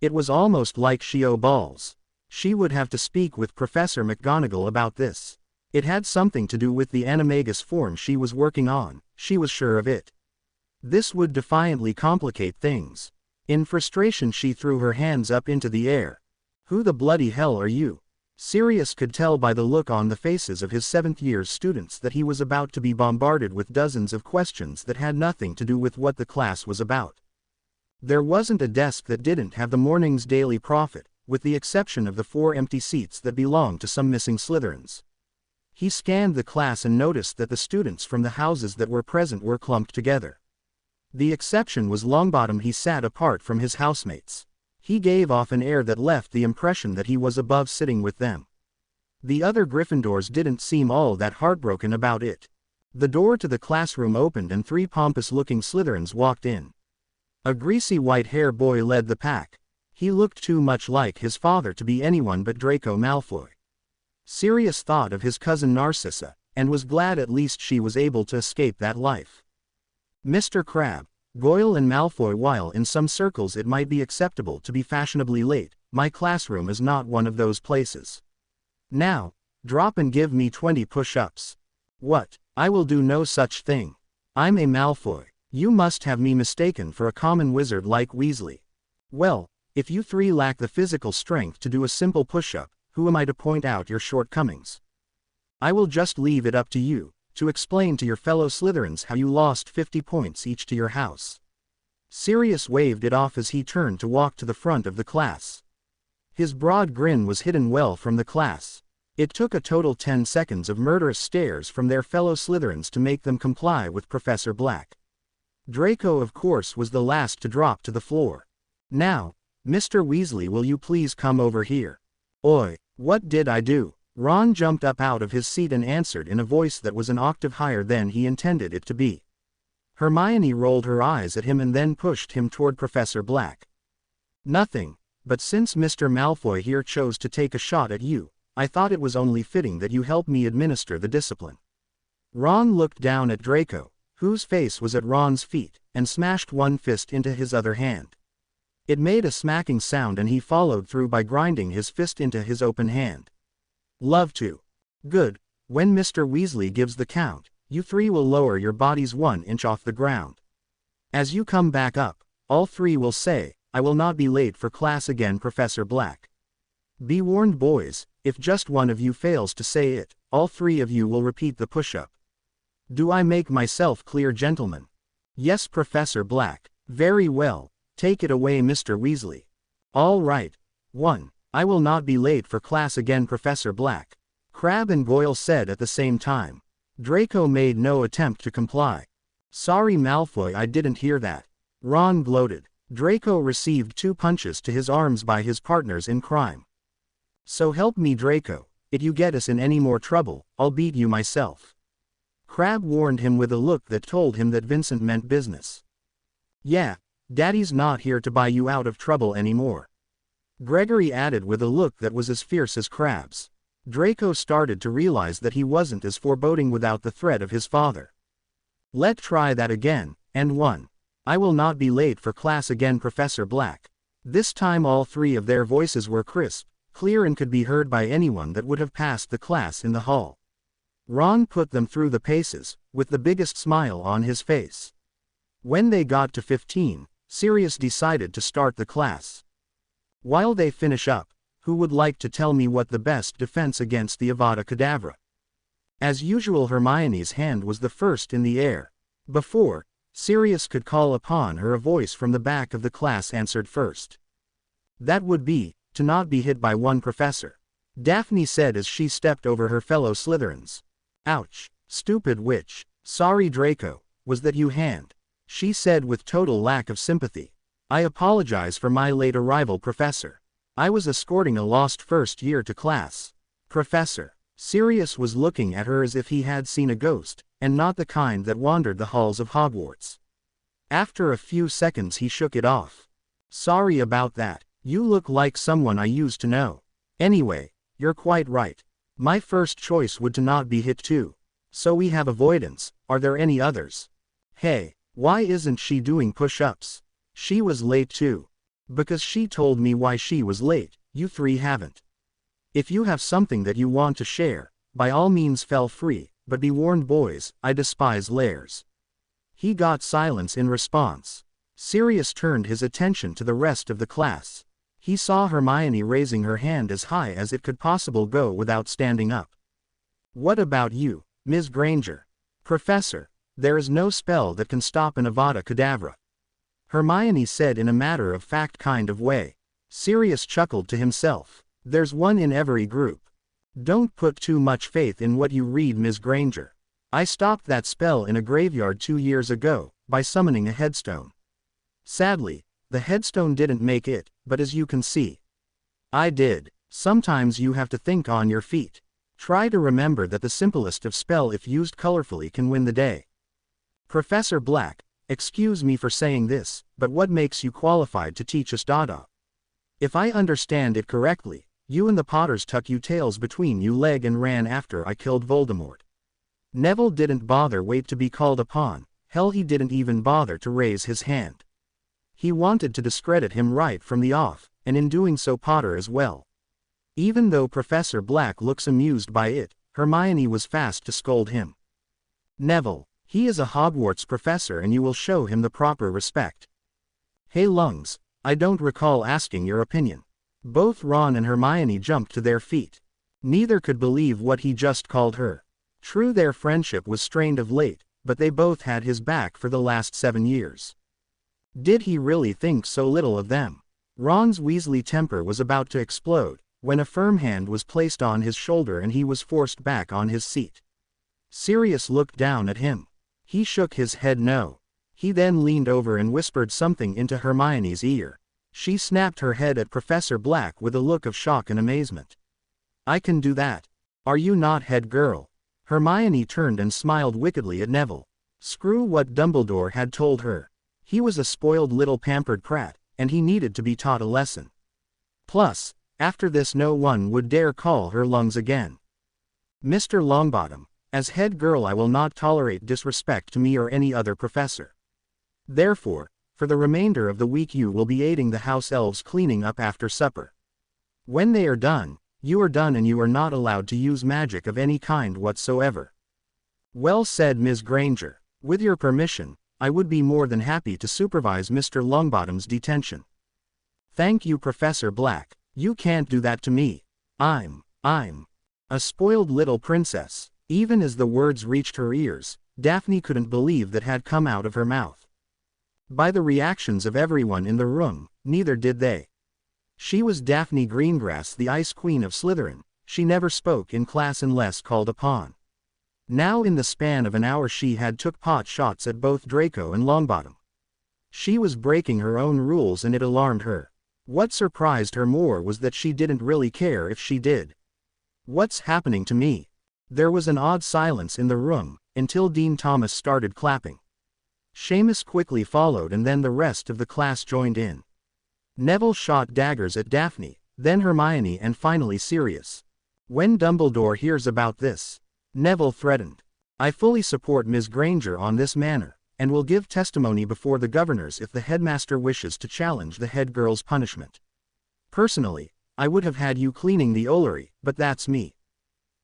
S1: It was almost like she owed balls. She would have to speak with Professor McGonagall about this. It had something to do with the animagus form she was working on, she was sure of it. This would defiantly complicate things. In frustration she threw her hands up into the air. Who the bloody hell are you? Sirius could tell by the look on the faces of his 7th-year students that he was about to be bombarded with dozens of questions that had nothing to do with what the class was about. There wasn't a desk that didn't have the morning's daily profit, with the exception of the 4 empty seats that belonged to some missing Slytherins. He scanned the class and noticed that the students from the houses that were present were clumped together. The exception was Longbottom. He sat apart from his housemates. He gave off an air that left the impression that he was above sitting with them. The other Gryffindors didn't seem all that heartbroken about it. The door to the classroom opened and 3 pompous-looking Slytherins walked in. A greasy white-haired boy led the pack. He looked too much like his father to be anyone but Draco Malfoy. Sirius thought of his cousin Narcissa, and was glad at least she was able to escape that life. Mr. Crabbe, Goyle and Malfoy. While in some circles it might be acceptable to be fashionably late, my classroom is not one of those places. Now, drop and give me 20 push-ups. What? I will do no such thing. I'm a Malfoy. You must have me mistaken for a common wizard like Weasley. Well, if you 3 lack the physical strength to do a simple push-up, who am I to point out your shortcomings? I will just leave it up to you to explain to your fellow Slytherins how you lost 50 points each to your house. Sirius waved it off as he turned to walk to the front of the class. His broad grin was hidden well from the class. It took a total 10 seconds of murderous stares from their fellow Slytherins to make them comply with Professor Black. Draco, of course, was the last to drop to the floor. Now, Mr. Weasley, will you please come over here? Oi, what did I do? Ron jumped up out of his seat and answered in a voice that was an octave higher than he intended it to be. Hermione rolled her eyes at him and then pushed him toward Professor Black. Nothing, but since Mr. Malfoy here chose to take a shot at you, I thought it was only fitting that you help me administer the discipline. Ron looked down at Draco, whose face was at Ron's feet, and smashed one fist into his other hand. It made a smacking sound and he followed through by grinding his fist into his open hand. Love to. Good. When Mr. Weasley gives the count, you 3 will lower your bodies 1 inch off the ground. As you come back up, all 3 will say, I will not be late for class again, Professor Black. Be warned, boys, if just one of you fails to say it, all 3 of you will repeat the push-up. Do I make myself clear, gentlemen? Yes, Professor Black. Very well. Take it away, Mr. Weasley. All right. 1. I will not be late for class again, Professor Black. Crabbe and Goyle said at the same time. Draco made no attempt to comply. Sorry, Malfoy, I didn't hear that. Ron gloated. Draco received 2 punches to his arms by his partners in crime. So help me, Draco, if you get us in any more trouble, I'll beat you myself. Crabbe warned him with a look that told him that Vincent meant business. Yeah, Daddy's not here to buy you out of trouble anymore. Gregory added with a look that was as fierce as Crabbe's. Draco started to realize that he wasn't as foreboding without the threat of his father. Let's try that again, and 1. I will not be late for class again, Professor Black. This time all 3 of their voices were crisp, clear, and could be heard by anyone that would have passed the class in the hall. Ron put them through the paces, with the biggest smile on his face. When they got to 15, Sirius decided to start the class. While they finish up, who would like to tell me what the best defense against the Avada Kedavra? As usual, Hermione's hand was the first in the air. Before Sirius could call upon her, a voice from the back of the class answered first. That would be, to not be hit by one professor. Daphne said as she stepped over her fellow Slytherins. Ouch, stupid witch. Sorry, Draco, was that you, hand? She said with total lack of sympathy. I apologize for my late arrival, Professor. I was escorting a lost first year to class. Professor. Sirius was looking at her as if he had seen a ghost, and not the kind that wandered the halls of Hogwarts. After a few seconds he shook it off. Sorry about that, you look like someone I used to know. Anyway, you're quite right. My first choice would to not be hit too. So we have avoidance. Are there any others? Hey, why isn't she doing push-ups? She was late too. Because she told me why she was late, you 3 haven't. If you have something that you want to share, by all means feel free, but be warned, boys, I despise lairs. He got silence in response. Sirius turned his attention to the rest of the class. He saw Hermione raising her hand as high as it could possibly go without standing up. "What about you, Ms. Granger?" "Professor, there is no spell that can stop an Avada Kedavra," Hermione said in a matter-of-fact kind of way. Sirius chuckled to himself. "There's one in every group. Don't put too much faith in what you read, Ms. Granger. I stopped that spell in a graveyard 2 years ago, by summoning a headstone. Sadly, the headstone didn't make it, but as you can see, I did. Sometimes you have to think on your feet. Try to remember that the simplest of spell, if used colorfully, can win the day." "Professor Black, excuse me for saying this, but what makes you qualified to teach us Dada? If I understand it correctly, you and the Potters tuck your tails between you leg and ran after I killed Voldemort." Neville didn't bother wait to be called upon. Hell, he didn't even bother to raise his hand. He wanted to discredit him right from the off, and in doing so Potter as well. Even though Professor Black looks amused by it, Hermione was fast to scold him. "Neville, he is a Hogwarts professor and you will show him the proper respect." "Hey Lungs, I don't recall asking your opinion." Both Ron and Hermione jumped to their feet. Neither could believe what he just called her. True, their friendship was strained of late, but they both had his back for the last 7 years. Did he really think so little of them? Ron's Weasley temper was about to explode, when a firm hand was placed on his shoulder and he was forced back on his seat. Sirius looked down at him. He shook his head no. He then leaned over and whispered something into Hermione's ear. She snapped her head at Professor Black with a look of shock and amazement. "I can do that. Are you not head girl?" Hermione turned and smiled wickedly at Neville. Screw what Dumbledore had told her. He was a spoiled little pampered prat, and he needed to be taught a lesson. Plus, after this no one would dare call her Lungs again. "Mr. Longbottom, as head girl I will not tolerate disrespect to me or any other professor. Therefore, for the remainder of the week you will be aiding the house elves cleaning up after supper. When they are done, you are done and you are not allowed to use magic of any kind whatsoever." "Well said, Ms. Granger. With your permission, I would be more than happy to supervise Mr. Longbottom's detention." "Thank you, Professor Black. You can't do that to me. I'm a spoiled little princess." Even as the words reached her ears, Daphne couldn't believe that had come out of her mouth. By the reactions of everyone in the room, neither did they. She was Daphne Greengrass, the Ice Queen of Slytherin. She never spoke in class unless called upon. Now in the span of an hour she had took pot shots at both Draco and Longbottom. She was breaking her own rules and it alarmed her. What surprised her more was that she didn't really care if she did. "What's happening to me?" There was an odd silence in the room, until Dean Thomas started clapping. Seamus quickly followed and then the rest of the class joined in. Neville shot daggers at Daphne, then Hermione and finally Sirius. "When Dumbledore hears about this," Neville threatened, "I fully support Ms. Granger on this matter, and will give testimony before the governors if the headmaster wishes to challenge the head girl's punishment. Personally, I would have had you cleaning the Ollery, but that's me."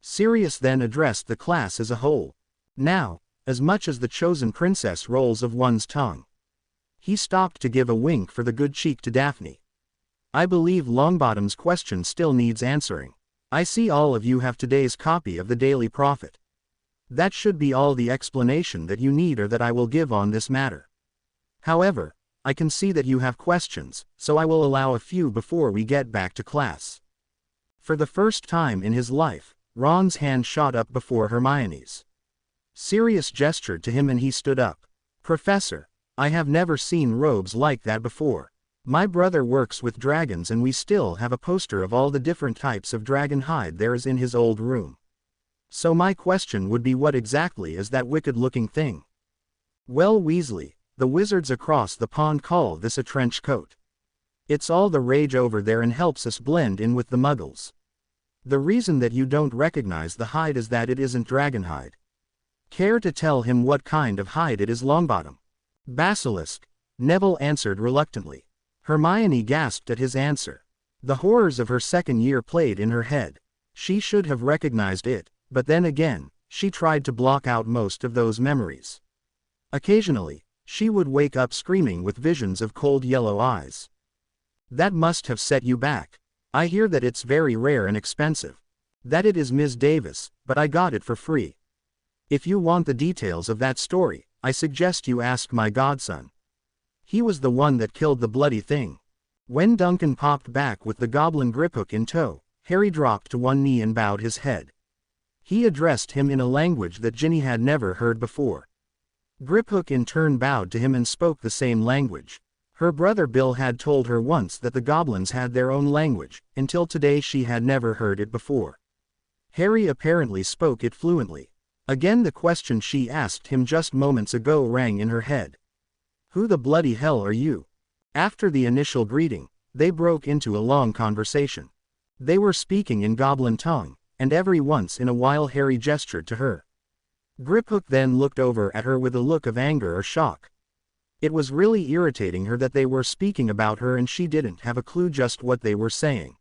S1: Sirius then addressed the class as a whole. Now, as much as the chosen princess rolls of one's tongue. He stopped to give a wink for the good cheek to Daphne. "I believe Longbottom's question still needs answering. I see all of you have today's copy of the Daily Prophet. That should be all the explanation that you need or that I will give on this matter. However, I can see that you have questions, so I will allow a few before we get back to class." For the first time in his life, Ron's hand shot up before Hermione's. Sirius gestured to him and he stood up. "Professor, I have never seen robes like that before. My brother works with dragons and we still have a poster of all the different types of dragon hide there is in his old room. So my question would be, what exactly is that wicked-looking thing?" "Well, Weasley, the wizards across the pond call this a trench coat. It's all the rage over there and helps us blend in with the muggles. The reason that you don't recognize the hide is that it isn't dragon hide. Care to tell him what kind of hide it is, Longbottom?" "Basilisk," Neville answered reluctantly. Hermione gasped at his answer. The horrors of her second year played in her head. She should have recognized it, but then again, she tried to block out most of those memories. Occasionally, she would wake up screaming with visions of cold yellow eyes. That must have set you back. I hear that it's very rare and expensive. That it is Ms. Davis, but I got it for free. If you want the details of that story, I suggest you ask my godson. He was the one that killed the bloody thing. When Duncan popped back with the goblin griphook in tow, Harry dropped to one knee and bowed his head. He addressed him in a language that Ginny had never heard before. Griphook in turn bowed to him and spoke the same language. Her brother Bill had told her once that the goblins had their own language, until today she had never heard it before. Harry apparently spoke it fluently. Again the question she asked him just moments ago rang in her head. Who the bloody hell are you? After the initial greeting, they broke into a long conversation. They were speaking in goblin tongue, and every once in a while Harry gestured to her. Griphook then looked over at her with a look of anger or shock. It was really irritating her that they were speaking about her and she didn't have a clue just what they were saying.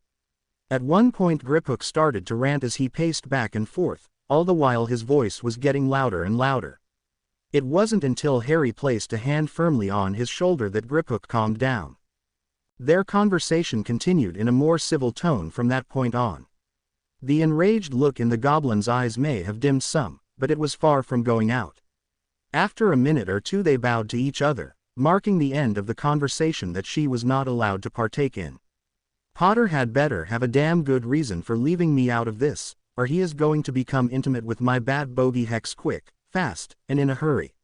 S1: At one point Griphook started to rant as he paced back and forth, all the while his voice was getting louder and louder. It wasn't until Harry placed a hand firmly on his shoulder that Griphook calmed down. Their conversation continued in a more civil tone from that point on. The enraged look in the goblin's eyes may have dimmed some, but it was far from going out. After a minute or two they bowed to each other, marking the end of the conversation that she was not allowed to partake in. Potter had better have a damn good reason for leaving me out of this, or he is going to become intimate with my bad bogey Hex quick, fast, and in a hurry.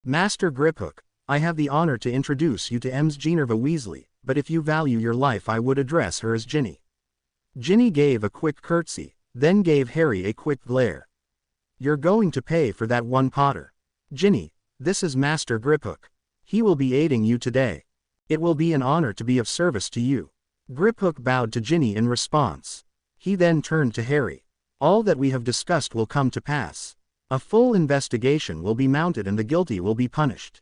S1: Master Griphook, I have the honor to introduce you to Ms. Ginevra Weasley, but if you value your life I would address her as Ginny. Ginny gave a quick curtsy, then gave Harry a quick glare. You're going to pay for that one, Potter. Ginny, this is Master Griphook. He will be aiding you today. It will be an honor to be of service to you. Griphook bowed to Ginny in response. He then turned to Harry. All that we have discussed will come to pass. A full investigation will be mounted and the guilty will be punished.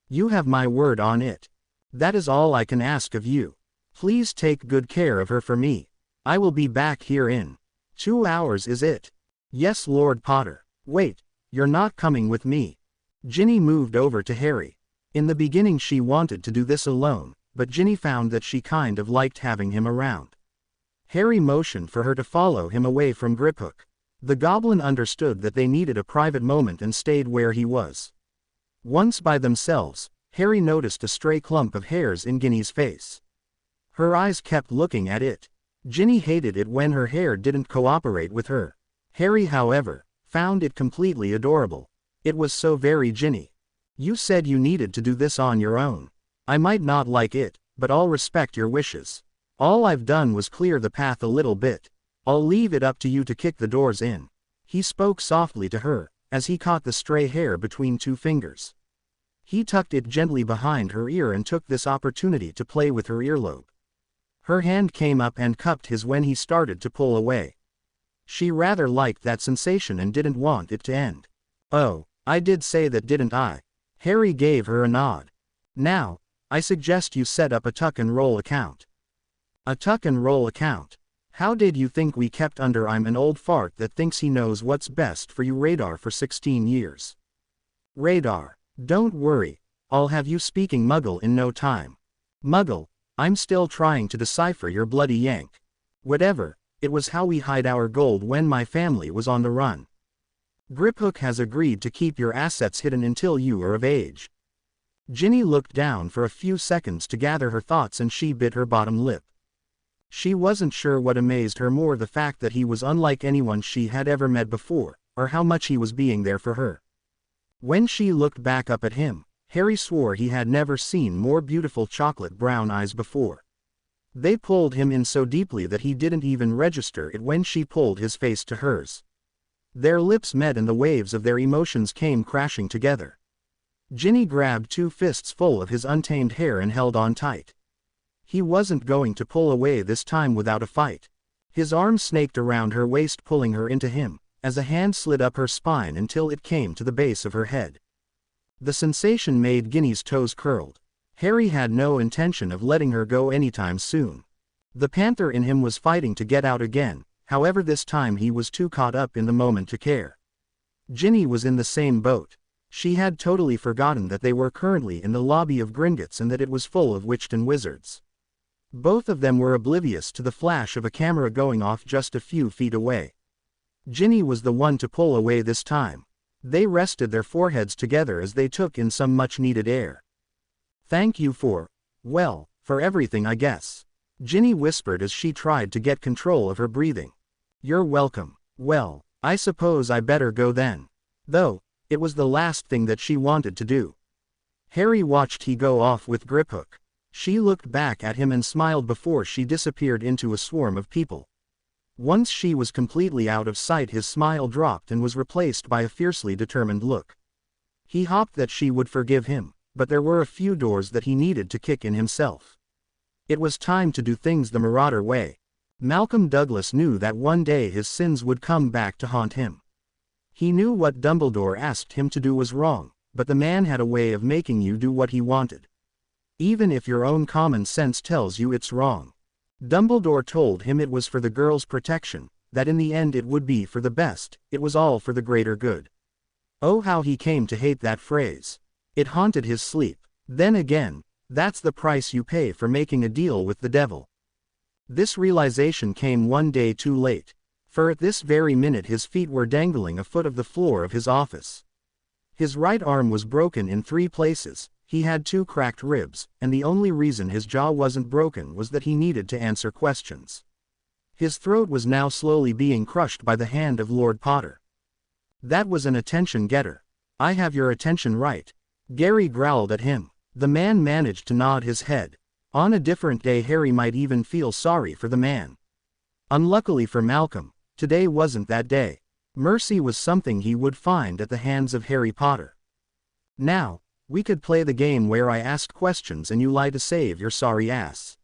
S1: You have my word on it. That is all I can ask of you. Please take good care of her for me. I will be back here in 2 hours, is it? Yes, Lord Potter. Wait, you're not coming with me. Ginny moved over to Harry. In the beginning she wanted to do this alone, but Ginny found that she kind of liked having him around. Harry motioned for her to follow him away from Griphook. The goblin understood that they needed a private moment and stayed where he was. Once by themselves, Harry noticed a stray clump of hairs in Ginny's face. Her eyes kept looking at it. Ginny hated it when her hair didn't cooperate with her. Harry, however, found it completely adorable. It was so very Ginny. You said you needed to do this on your own. I might not like it, but I'll respect your wishes. All I've done was clear the path a little bit. I'll leave it up to you to kick the doors in. He spoke softly to her, as he caught the stray hair between 2 fingers. He tucked it gently behind her ear and took this opportunity to play with her earlobe. Her hand came up and cupped his when he started to pull away. She rather liked that sensation and didn't want it to end. Oh, I did say that, didn't I? Harry gave her a nod. Now, I suggest you set up a tuck and roll account. A tuck and roll account? How did you think we kept under I'm an old fart that thinks he knows what's best for you radar for 16 years? Radar, don't worry, I'll have you speaking Muggle in no time. Muggle, I'm still trying to decipher your bloody yank. Whatever, it was how we hide our gold when my family was on the run. Griphook has agreed to keep your assets hidden until you are of age. Ginny looked down for a few seconds to gather her thoughts and she bit her bottom lip. She wasn't sure what amazed her more, the fact that he was unlike anyone she had ever met before, or how much he was being there for her. When she looked back up at him, Harry swore he had never seen more beautiful chocolate brown eyes before. They pulled him in so deeply that he didn't even register it when she pulled his face to hers. Their lips met and the waves of their emotions came crashing together. Ginny grabbed 2 fists full of his untamed hair and held on tight. He wasn't going to pull away this time without a fight. His arm snaked around her waist, pulling her into him, as a hand slid up her spine until it came to the base of her head. The sensation made Ginny's toes curled. Harry had no intention of letting her go anytime soon. The panther in him was fighting to get out again, however this time he was too caught up in the moment to care. Ginny was in the same boat. She had totally forgotten that they were currently in the lobby of Gringotts and that it was full of witched and wizards. Both of them were oblivious to the flash of a camera going off just a few feet away. Ginny was the one to pull away this time. They rested their foreheads together as they took in some much-needed air. "Thank you for everything, I guess," Ginny whispered as she tried to get control of her breathing. "You're welcome. Well, I suppose I better go then." Though, it was the last thing that she wanted to do. Harry watched he go off with Griphook. She looked back at him and smiled before she disappeared into a swarm of people. Once she was completely out of sight, his smile dropped and was replaced by a fiercely determined look. He hoped that she would forgive him, but there were a few doors that he needed to kick in himself. It was time to do things the Marauder way. Malcolm Douglas knew that one day his sins would come back to haunt him. He knew what Dumbledore asked him to do was wrong, but the man had a way of making you do what he wanted, even if your own common sense tells you it's wrong. Dumbledore told him it was for the girl's protection, that in the end it would be for the best, it was all for the greater good. Oh, how he came to hate that phrase. It haunted his sleep. Then again, that's the price you pay for making a deal with the devil. This realization came one day too late, for at this very minute his feet were dangling a foot of the floor of his office. His right arm was broken in 3 places. He had 2 cracked ribs, and the only reason his jaw wasn't broken was that he needed to answer questions. His throat was now slowly being crushed by the hand of Lord Potter. That was an attention getter. "I have your attention right," Gary growled at him. The man managed to nod his head. On a different day Harry might even feel sorry for the man. Unluckily for Malcolm, today wasn't that day. Mercy was something he would find at the hands of Harry Potter. "Now, we could play the game where I ask questions and you lie to save your sorry ass.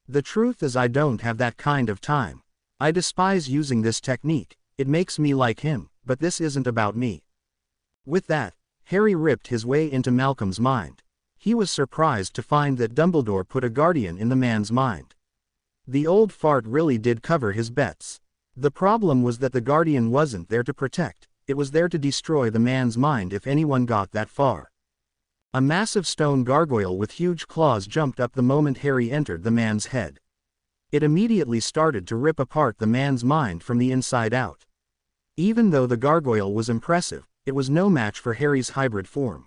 S1: The truth is I don't have that kind of time. I despise using this technique, it makes me like him, but this isn't about me." With that, Harry ripped his way into Malcolm's mind. He was surprised to find that Dumbledore put a guardian in the man's mind. The old fart really did cover his bets. The problem was that the guardian wasn't there to protect, it was there to destroy the man's mind if anyone got that far. A massive stone gargoyle with huge claws jumped up the moment Harry entered the man's head. It immediately started to rip apart the man's mind from the inside out. Even though the gargoyle was impressive, it was no match for Harry's hybrid form.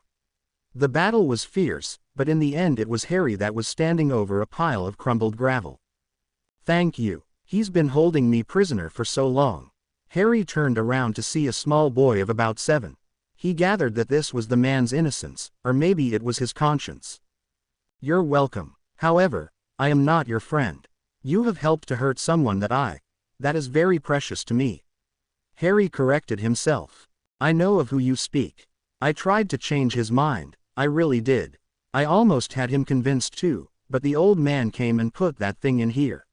S1: The battle was fierce, but in the end it was Harry that was standing over a pile of crumbled gravel. "Thank you. He's been holding me prisoner for so long." Harry turned around to see a small boy of about 7. He gathered that this was the man's innocence, or maybe it was his conscience. "You're welcome. However, I am not your friend. You have helped to hurt someone that is very precious to me." Harry corrected himself. "I know of who you speak. I tried to change his mind, I really did. I almost had him convinced too, but the old man came and put that thing in here,"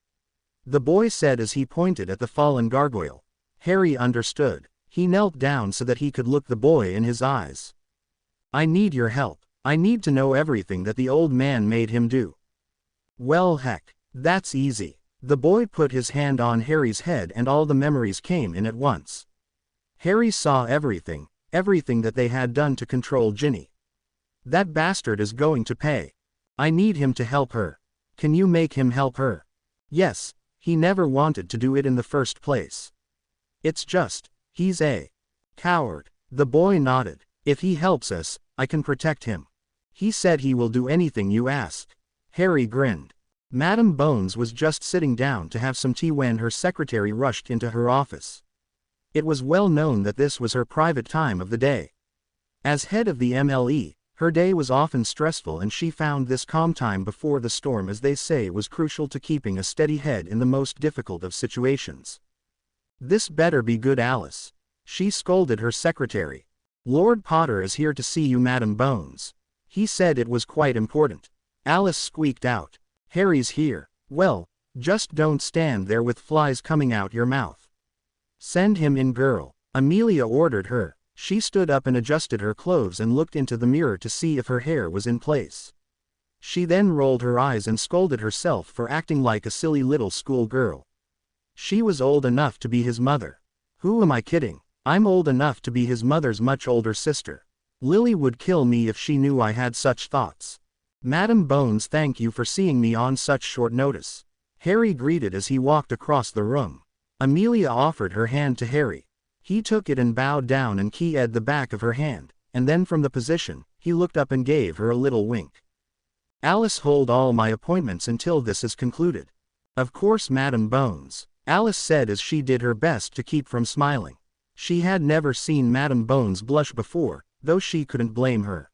S1: the boy said as he pointed at the fallen gargoyle. Harry understood. He knelt down so that he could look the boy in his eyes. "I need your help. I need to know everything that the old man made him do." "Well, heck, that's easy." The boy put his hand on Harry's head and all the memories came in at once. Harry saw everything that they had done to control Ginny. "That bastard is going to pay. I need him to help her. Can you make him help her?" "Yes, he never wanted to do it in the first place. It's just, he's a coward." The boy nodded. "If he helps us, I can protect him. He said he will do anything you ask." Harry grinned. Madame Bones was just sitting down to have some tea when her secretary rushed into her office. It was well known that this was her private time of the day. As head of the MLE, her day was often stressful and she found this calm time before the storm, as they say, was crucial to keeping a steady head in the most difficult of situations. "This better be good, Alice," she scolded her secretary. "Lord Potter is here to see you, Madame Bones. He said it was quite important." Alice squeaked out. "Harry's here. Well, just don't stand there with flies coming out your mouth. Send him in, girl," Amelia ordered her. She stood up and adjusted her clothes and looked into the mirror to see if her hair was in place. She then rolled her eyes and scolded herself for acting like a silly little school girl. She was old enough to be his mother. Who am I kidding? I'm old enough to be his mother's much older sister. Lily would kill me if she knew I had such thoughts. Madam Bones, thank you for seeing me on such short notice. Harry greeted as he walked across the room. Amelia offered her hand to Harry. He took it and bowed down and kissed the back of her hand, and then from the position, he looked up and gave her a little wink. Alice, hold all my appointments until this is concluded. Of course, Madam Bones, Alice said as she did her best to keep from smiling. She had never seen Madam Bones blush before, though she couldn't blame her.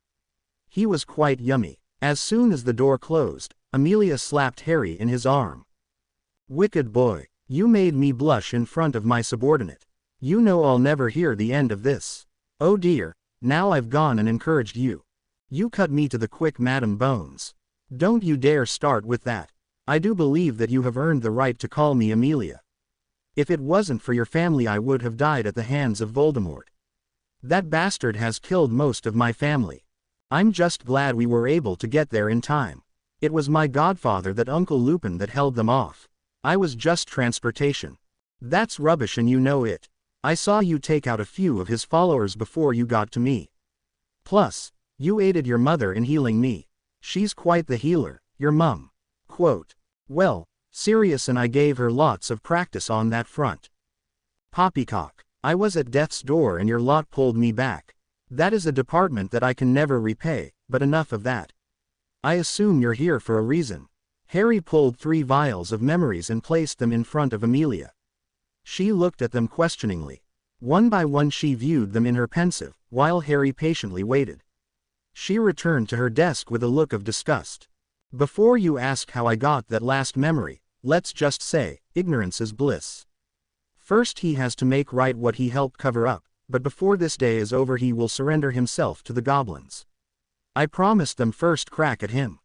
S1: He was quite yummy. As soon as the door closed, Amelia slapped Harry in his arm. Wicked boy, you made me blush in front of my subordinate. You know I'll never hear the end of this. Oh dear, now I've gone and encouraged you. You cut me to the quick, Madam Bones. Don't you dare start with that. I do believe that you have earned the right to call me Amelia. If it wasn't for your family I would have died at the hands of Voldemort. That bastard has killed most of my family. I'm just glad we were able to get there in time. It was my godfather, that Uncle Lupin, that held them off. I was just transportation. That's rubbish and you know it. I saw you take out a few of his followers before you got to me. Plus, you aided your mother in healing me. She's quite the healer, your mum. Quote. Well, Sirius and I gave her lots of practice on that front. Poppycock. I was at death's door and your lot pulled me back. That is a department that I can never repay, but enough of that. I assume you're here for a reason. Harry pulled 3 vials of memories and placed them in front of Amelia. She looked at them questioningly. One by one she viewed them in her pensive, while Harry patiently waited. She returned to her desk with a look of disgust. Before you ask how I got that last memory, let's just say, ignorance is bliss. First he has to make right what he helped cover up, but before this day is over he will surrender himself to the goblins. I promised them first crack at him.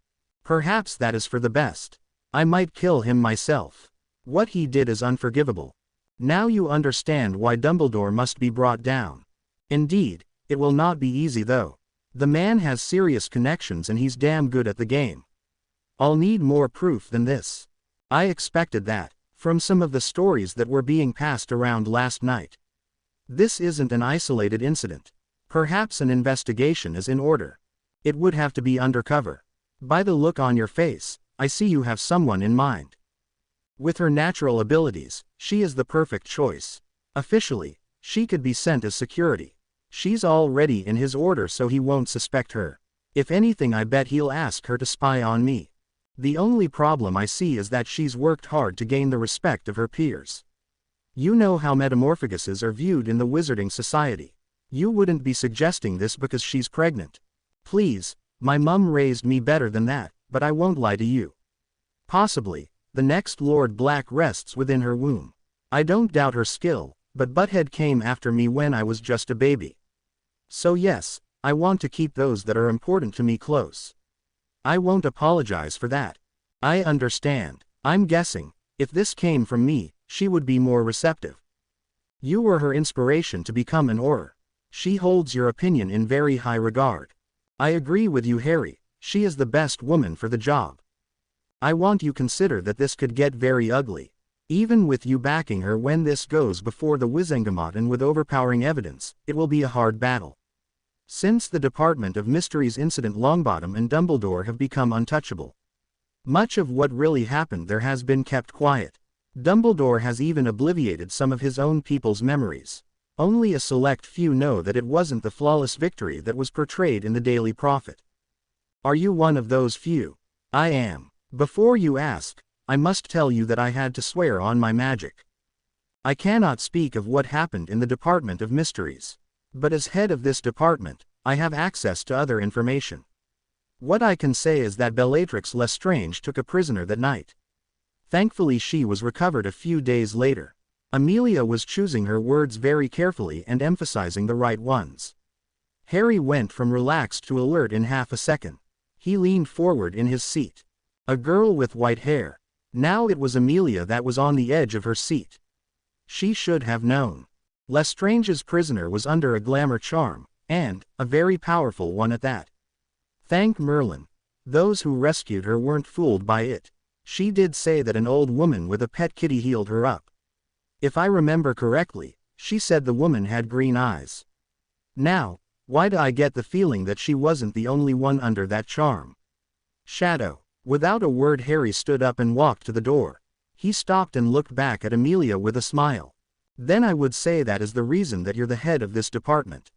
S1: Perhaps that is for the best. I might kill him myself. What he did is unforgivable. Now you understand why Dumbledore must be brought down. Indeed, it will not be easy though. The man has serious connections and he's damn good at the game. I'll need more proof than this. I expected that, from some of the stories that were being passed around last night. This isn't an isolated incident. Perhaps an investigation is in order. It would have to be undercover. By the look on your face, I see you have someone in mind. With her natural abilities, she is the perfect choice. Officially, she could be sent as security. She's already in his order so he won't suspect her. If anything I bet he'll ask her to spy on me. The only problem I see is that she's worked hard to gain the respect of her peers. You know how metamorphoguses are viewed in the Wizarding Society. You wouldn't be suggesting this because she's pregnant. Please, my mum raised me better than that, but I won't lie to you. Possibly, the next Lord Black rests within her womb. I don't doubt her skill, but Butthead came after me when I was just a baby. So yes, I want to keep those that are important to me close. I won't apologize for that. I understand. I'm guessing, if this came from me, she would be more receptive. You were her inspiration to become an Auror. She holds your opinion in very high regard. I agree with you, Harry, she is the best woman for the job. I want you consider that this could get very ugly. Even with you backing her when this goes before the Wizengamot and with overpowering evidence, it will be a hard battle. Since the Department of Mysteries incident, Longbottom and Dumbledore have become untouchable. Much of what really happened there has been kept quiet. Dumbledore has even obliterated some of his own people's memories. Only a select few know that it wasn't the flawless victory that was portrayed in the Daily Prophet. Are you one of those few? I am. Before you ask, I must tell you that I had to swear on my magic. I cannot speak of what happened in the Department of Mysteries. But as head of this department, I have access to other information. What I can say is that Bellatrix Lestrange took a prisoner that night. Thankfully she was recovered a few days later. Amelia was choosing her words very carefully and emphasizing the right ones. Harry went from relaxed to alert in half a second. He leaned forward in his seat. A girl with white hair. Now it was Amelia that was on the edge of her seat. She should have known. Lestrange's prisoner was under a glamour charm, and a very powerful one at that. Thank Merlin. Those who rescued her weren't fooled by it. She did say that an old woman with a pet kitty healed her up. If I remember correctly, she said the woman had green eyes. Now, why do I get the feeling that she wasn't the only one under that charm? Shadow. Without a word, Harry stood up and walked to the door. He stopped and looked back at Amelia with a smile. Then I would say that is the reason that you're the head of this department.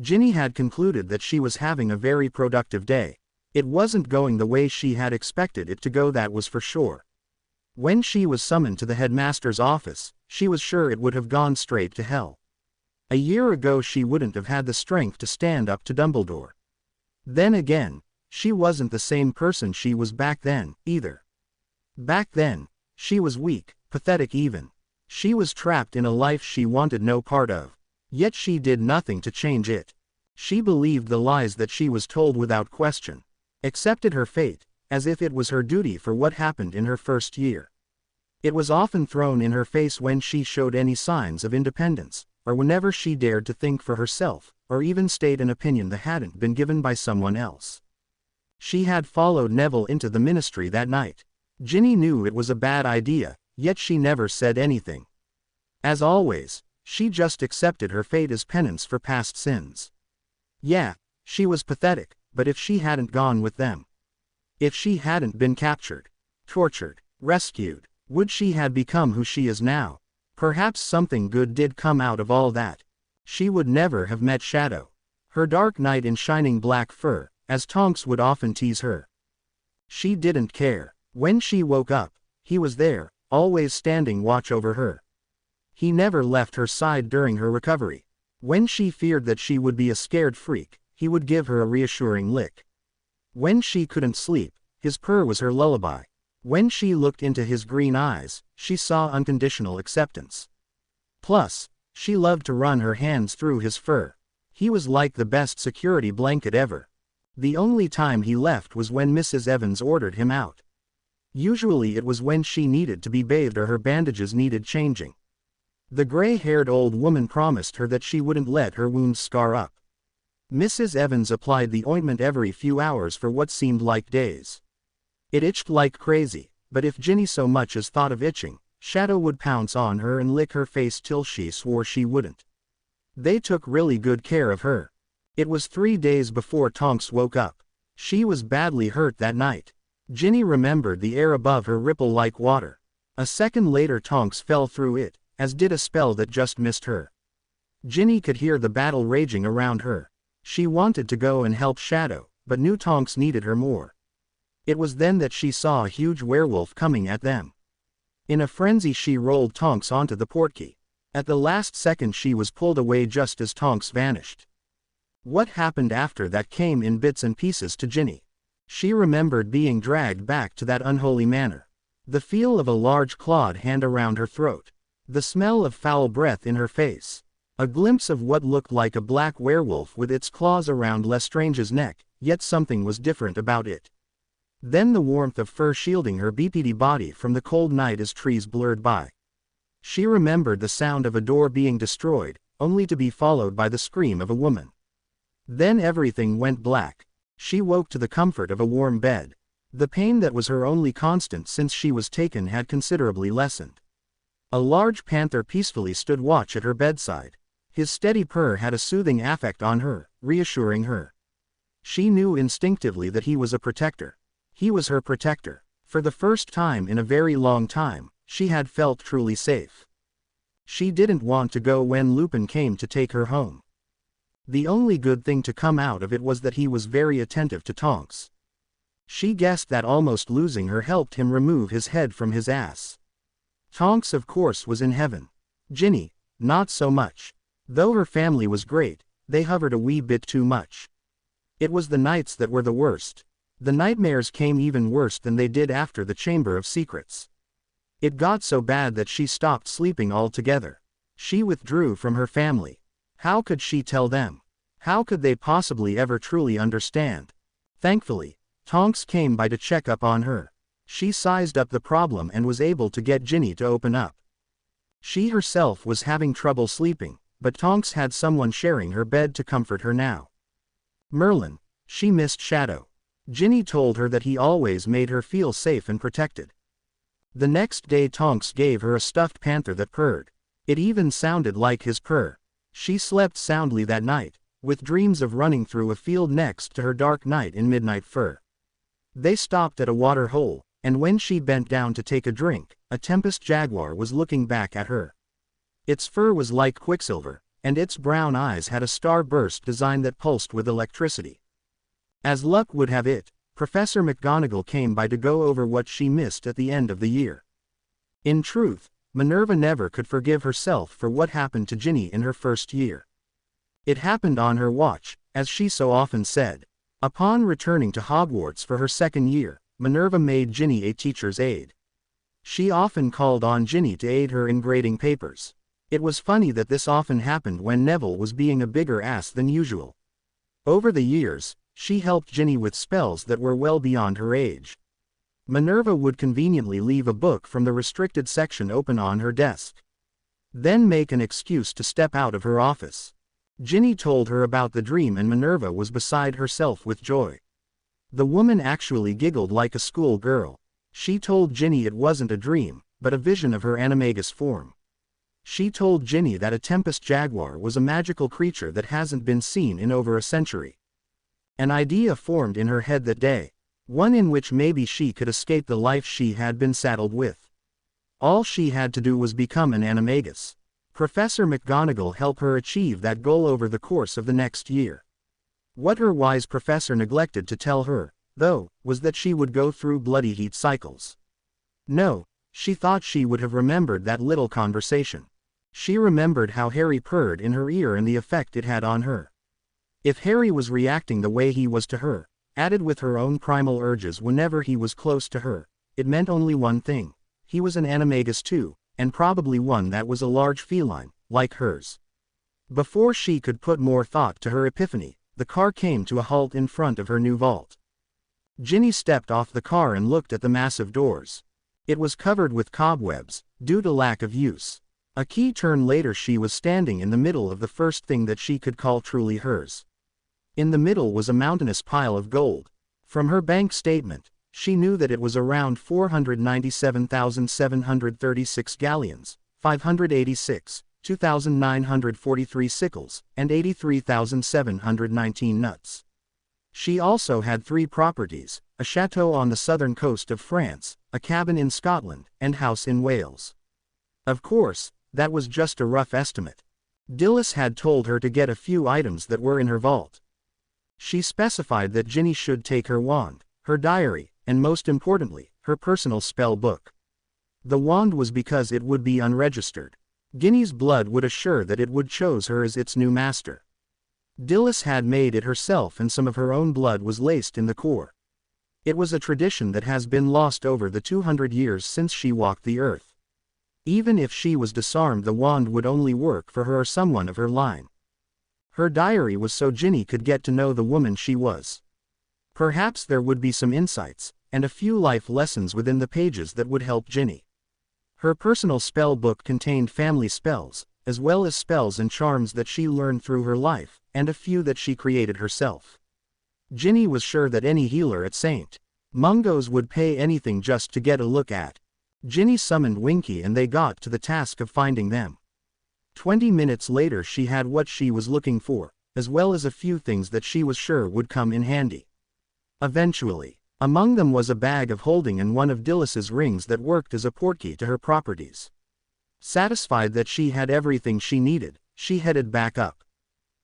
S1: Ginny had concluded that she was having a very productive day. It wasn't going the way she had expected it to go, that was for sure. When she was summoned to the headmaster's office, she was sure it would have gone straight to hell. A year ago she wouldn't have had the strength to stand up to Dumbledore. Then again, she wasn't the same person she was back then, either. Back then, she was weak, pathetic even. She was trapped in a life she wanted no part of. Yet she did nothing to change it. She believed the lies that she was told without question. Accepted her fate, as if it was her duty for what happened in her first year. It was often thrown in her face when she showed any signs of independence, or whenever she dared to think for herself, or even state an opinion that hadn't been given by someone else. She had followed Neville into the ministry that night. Ginny knew it was a bad idea, yet she never said anything. As always, she just accepted her fate as penance for past sins. Yeah, she was pathetic, but if she hadn't gone with them, if she hadn't been captured, tortured, rescued, would she had become who she is now? Perhaps something good did come out of all that. She would never have met Shadow, her dark knight in shining black fur, as Tonks would often tease her. She didn't care. When she woke up, he was there, always standing watch over her. He never left her side during her recovery. When she feared that she would be a scared freak, he would give her a reassuring lick. When she couldn't sleep, his purr was her lullaby. When she looked into his green eyes, she saw unconditional acceptance. Plus, she loved to run her hands through his fur. He was like the best security blanket ever. The only time he left was when Mrs. Evans ordered him out. Usually it was when she needed to be bathed or her bandages needed changing. The gray-haired old woman promised her that she wouldn't let her wounds scar up. Mrs. Evans applied the ointment every few hours for what seemed like days. It itched like crazy, but if Ginny so much as thought of itching, Shadow would pounce on her and lick her face till she swore she wouldn't. They took really good care of her. It was 3 days before Tonks woke up. She was badly hurt that night. Ginny remembered the air above her ripple like water. A second later Tonks fell through it, as did a spell that just missed her. Ginny could hear the battle raging around her. She wanted to go and help Shadow, but knew Tonks needed her more. It was then that she saw a huge werewolf coming at them. In a frenzy she rolled Tonks onto the portkey. At the last second she was pulled away just as Tonks vanished. What happened after that came in bits and pieces to Ginny. She remembered being dragged back to that unholy manor. The feel of a large clawed hand around her throat. The smell of foul breath in her face. A glimpse of what looked like a black werewolf with its claws around Lestrange's neck, yet something was different about it. Then the warmth of fur shielding her BPD body from the cold night as trees blurred by. She remembered the sound of a door being destroyed, only to be followed by the scream of a woman. Then everything went black. She woke to the comfort of a warm bed. The pain that was her only constant since she was taken had considerably lessened. A large panther peacefully stood watch at her bedside. His steady purr had a soothing effect on her, reassuring her. She knew instinctively that he was a protector. He was her protector. For the first time in a very long time, she had felt truly safe. She didn't want to go when Lupin came to take her home. The only good thing to come out of it was that he was very attentive to Tonks. She guessed that almost losing her helped him remove his head from his ass. Tonks of course was in heaven. Ginny, not so much. Though her family was great, they hovered a wee bit too much. It was the nights that were the worst. The nightmares came even worse than they did after the Chamber of Secrets. It got so bad that she stopped sleeping altogether. She withdrew from her family. How could she tell them? How could they possibly ever truly understand? Thankfully, Tonks came by to check up on her. She sized up the problem and was able to get Ginny to open up. She herself was having trouble sleeping, but Tonks had someone sharing her bed to comfort her now. Merlin. She missed Shadow. Ginny told her that he always made her feel safe and protected. The next day Tonks gave her a stuffed panther that purred. It even sounded like his purr. She slept soundly that night, with dreams of running through a field next to her dark knight in midnight fur. They stopped at a water hole, and when she bent down to take a drink, a tempest jaguar was looking back at her. Its fur was like quicksilver, and its brown eyes had a star-burst design that pulsed with electricity. As luck would have it, Professor McGonagall came by to go over what she missed at the end of the year. In truth, Minerva never could forgive herself for what happened to Ginny in her first year. It happened on her watch, as she so often said. Upon returning to Hogwarts for her second year, Minerva made Ginny a teacher's aide. She often called on Ginny to aid her in grading papers. It was funny that this often happened when Neville was being a bigger ass than usual. Over the years, she helped Ginny with spells that were well beyond her age. Minerva would conveniently leave a book from the restricted section open on her desk. Then make an excuse to step out of her office. Ginny told her about the dream and Minerva was beside herself with joy. The woman actually giggled like a school girl. She told Ginny it wasn't a dream, but a vision of her animagus form. She told Ginny that a tempest jaguar was a magical creature that hasn't been seen in over a century. An idea formed in her head that day, one in which maybe she could escape the life she had been saddled with. All she had to do was become an animagus. Professor McGonagall helped her achieve that goal over the course of the next year. What her wise professor neglected to tell her, though, was that she would go through bloody heat cycles. No, she thought she would have remembered that little conversation. She remembered how Harry purred in her ear and the effect it had on her. If Harry was reacting the way he was to her, added with her own primal urges whenever he was close to her, it meant only one thing. He was an animagus too, and probably one that was a large feline, like hers. Before she could put more thought to her epiphany, the car came to a halt in front of her new vault. Ginny stepped off the car and looked at the massive doors. It was covered with cobwebs, due to lack of use. A key turn later she was standing in the middle of the first thing that she could call truly hers. In the middle was a mountainous pile of gold. From her bank statement, she knew that it was around 497,736 galleons, 586, 2,943 sickles, and 83,719 nuts. She also had 3 properties, a chateau on the southern coast of France, a cabin in Scotland, and house in Wales. Of course, that was just a rough estimate. Dilys had told her to get a few items that were in her vault. She specified that Ginny should take her wand, her diary, and most importantly, her personal spell book. The wand was because it would be unregistered. Ginny's blood would assure that it would choose her as its new master. Dilys had made it herself and some of her own blood was laced in the core. It was a tradition that has been lost over the 200 years since she walked the earth. Even if she was disarmed, the wand would only work for her or someone of her line. Her diary was so Ginny could get to know the woman she was. Perhaps there would be some insights, and a few life lessons within the pages that would help Ginny. Her personal spell book contained family spells, as well as spells and charms that she learned through her life, and a few that she created herself. Ginny was sure that any healer at St. Mungo's would pay anything just to get a look at. Ginny summoned Winky and they got to the task of finding them. 20 minutes later she had what she was looking for, as well as a few things that she was sure would come in handy. Eventually, among them was a bag of holding and one of Dilys's rings that worked as a portkey to her properties. Satisfied that she had everything she needed, she headed back up.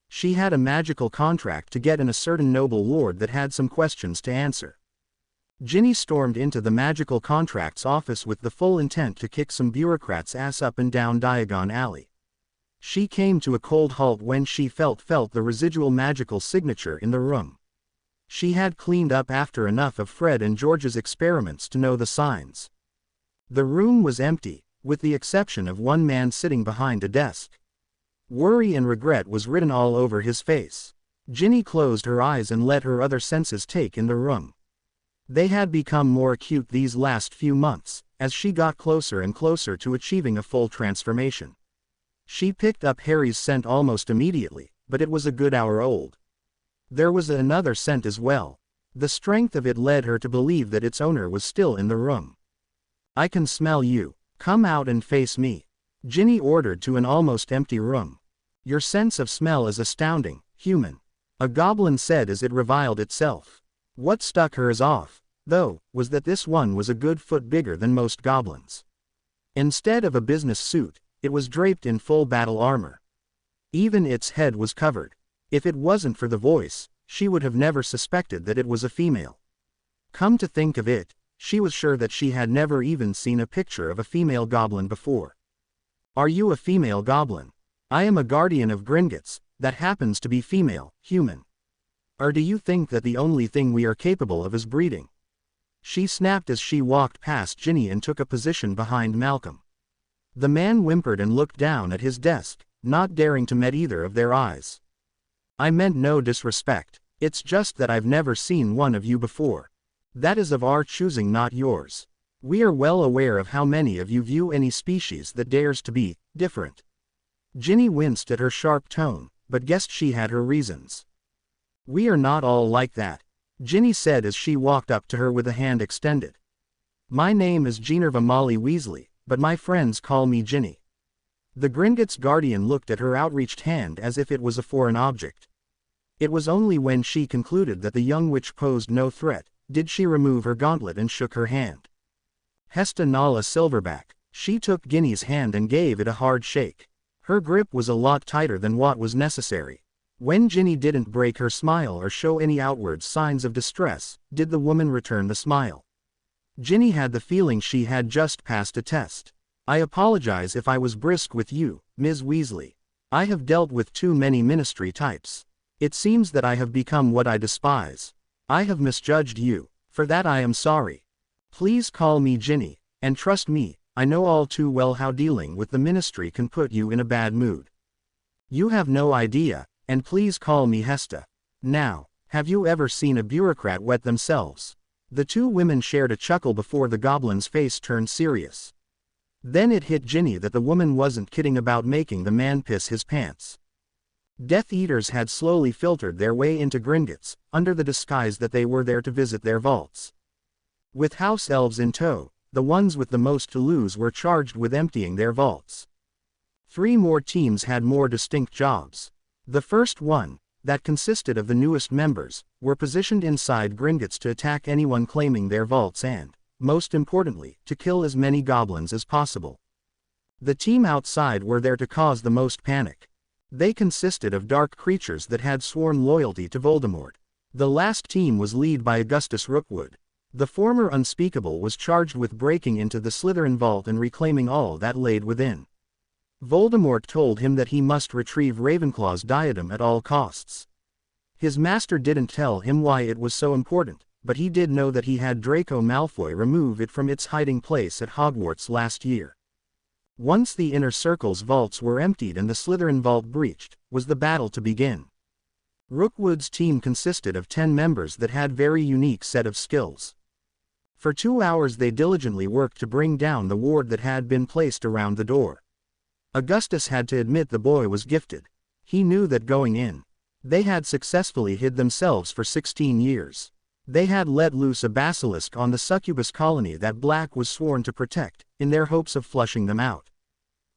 S1: She had a magical contract to get in a certain noble lord that had some questions to answer. Ginny stormed into the magical contracts office with the full intent to kick some bureaucrat's ass up and down Diagon Alley. She came to a cold halt when she felt the residual magical signature in the room. She had cleaned up after enough of Fred and George's experiments to know the signs. The room was empty, with the exception of one man sitting behind a desk. Worry and regret was written all over his face. Ginny closed her eyes and let her other senses take in the room. They had become more acute these last few months, as she got closer and closer to achieving a full transformation. She picked up Harry's scent almost immediately, but it was a good hour old. There was another scent as well. The strength of it led her to believe that its owner was still in the room. "I can smell you. Come out and face me," Ginny ordered to an almost empty room. "Your sense of smell is astounding, human," a goblin said as it reviled itself. What stuck her as off though, was that this one was a good foot bigger than most goblins. Instead of a business suit, it was draped in full battle armor. Even its head was covered. If it wasn't for the voice, she would have never suspected that it was a female. Come to think of it, she was sure that she had never even seen a picture of a female goblin before. Are you a female goblin? I am a guardian of Gringotts, that happens to be female, human. Or do you think that the only thing we are capable of is breeding? She snapped as she walked past Ginny and took a position behind Malcolm. The man whimpered and looked down at his desk, not daring to meet either of their eyes. I meant no disrespect, it's just that I've never seen one of you before. That is of our choosing, not yours. We are well aware of how many of you view any species that dares to be different. Ginny winced at her sharp tone, but guessed she had her reasons. We are not all like that, Ginny said as she walked up to her with a hand extended. My name is Ginevra Molly Weasley, but my friends call me Ginny. The Gringotts guardian looked at her outreached hand as if it was a foreign object. It was only when she concluded that the young witch posed no threat, did she remove her gauntlet and shook her hand. Hesta Nala Silverback, she took Ginny's hand and gave it a hard shake. Her grip was a lot tighter than what was necessary. When Ginny didn't break her smile or show any outward signs of distress, did the woman return the smile. Ginny had the feeling she had just passed a test. I apologize if I was brisk with you, Ms. Weasley. I have dealt with too many ministry types. It seems that I have become what I despise. I have misjudged you. For that I am sorry. Please call me Ginny, and trust me, I know all too well how dealing with the ministry can put you in a bad mood. You have no idea, and please call me Hesta. Now, have you ever seen a bureaucrat wet themselves? The two women shared a chuckle before the goblin's face turned serious. Then it hit Ginny that the woman wasn't kidding about making the man piss his pants. Death Eaters had slowly filtered their way into Gringotts, under the disguise that they were there to visit their vaults. With house elves in tow, the ones with the most to lose were charged with emptying their vaults. 3 more teams had more distinct jobs. The first one, that consisted of the newest members, were positioned inside Gringotts to attack anyone claiming their vaults and, most importantly, to kill as many goblins as possible. The team outside were there to cause the most panic. They consisted of dark creatures that had sworn loyalty to Voldemort. The last team was led by Augustus Rookwood. The former Unspeakable was charged with breaking into the Slytherin vault and reclaiming all that laid within. Voldemort told him that he must retrieve Ravenclaw's diadem at all costs. His master didn't tell him why it was so important, but he did know that he had Draco Malfoy remove it from its hiding place at Hogwarts last year. Once the Inner Circle's vaults were emptied and the Slytherin vault breached, was the battle to begin. Rookwood's team consisted of 10 members that had very unique set of skills. For 2 hours they diligently worked to bring down the ward that had been placed around the door. Augustus had to admit the boy was gifted. He knew that going in, they had successfully hid themselves for 16 years. They had let loose a basilisk on the succubus colony that Black was sworn to protect, in their hopes of flushing them out.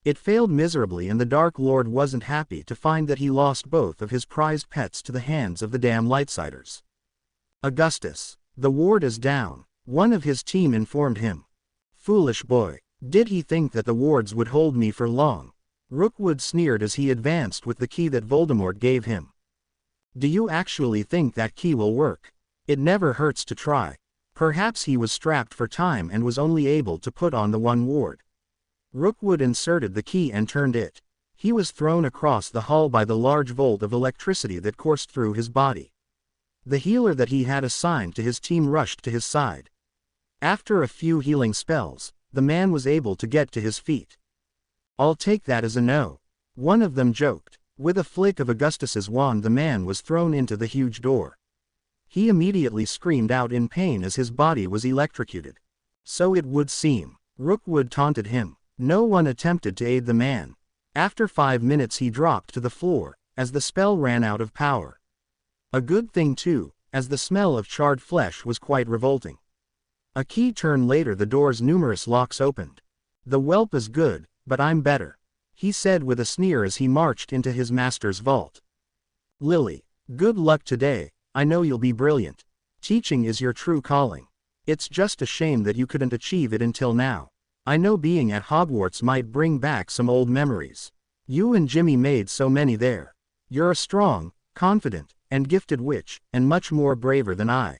S1: It failed miserably and the Dark Lord wasn't happy to find that he lost both of his prized pets to the hands of the damn Lightsiders. Augustus, the ward is down, one of his team informed him. Foolish boy, did he think that the wards would hold me for long? Rookwood sneered as he advanced with the key that Voldemort gave him. Do you actually think that key will work? It never hurts to try. Perhaps he was strapped for time and was only able to put on the one ward. Rookwood inserted the key and turned it. He was thrown across the hall by the large volt of electricity that coursed through his body. The healer that he had assigned to his team rushed to his side. After a few healing spells, the man was able to get to his feet. I'll take that as a no, one of them joked. With a flick of Augustus's wand the man was thrown into the huge door. He immediately screamed out in pain as his body was electrocuted. So it would seem, Rookwood taunted him. No one attempted to aid the man. After 5 minutes he dropped to the floor, as the spell ran out of power. A good thing too, as the smell of charred flesh was quite revolting. A key turn later the door's numerous locks opened. The whelp is good, but I'm better, he said with a sneer as he marched into his master's vault. Lily, good luck today, I know you'll be brilliant. Teaching is your true calling. It's just a shame that you couldn't achieve it until now. I know being at Hogwarts might bring back some old memories. You and Jimmy made so many there. You're a strong, confident, and gifted witch, and much more braver than I.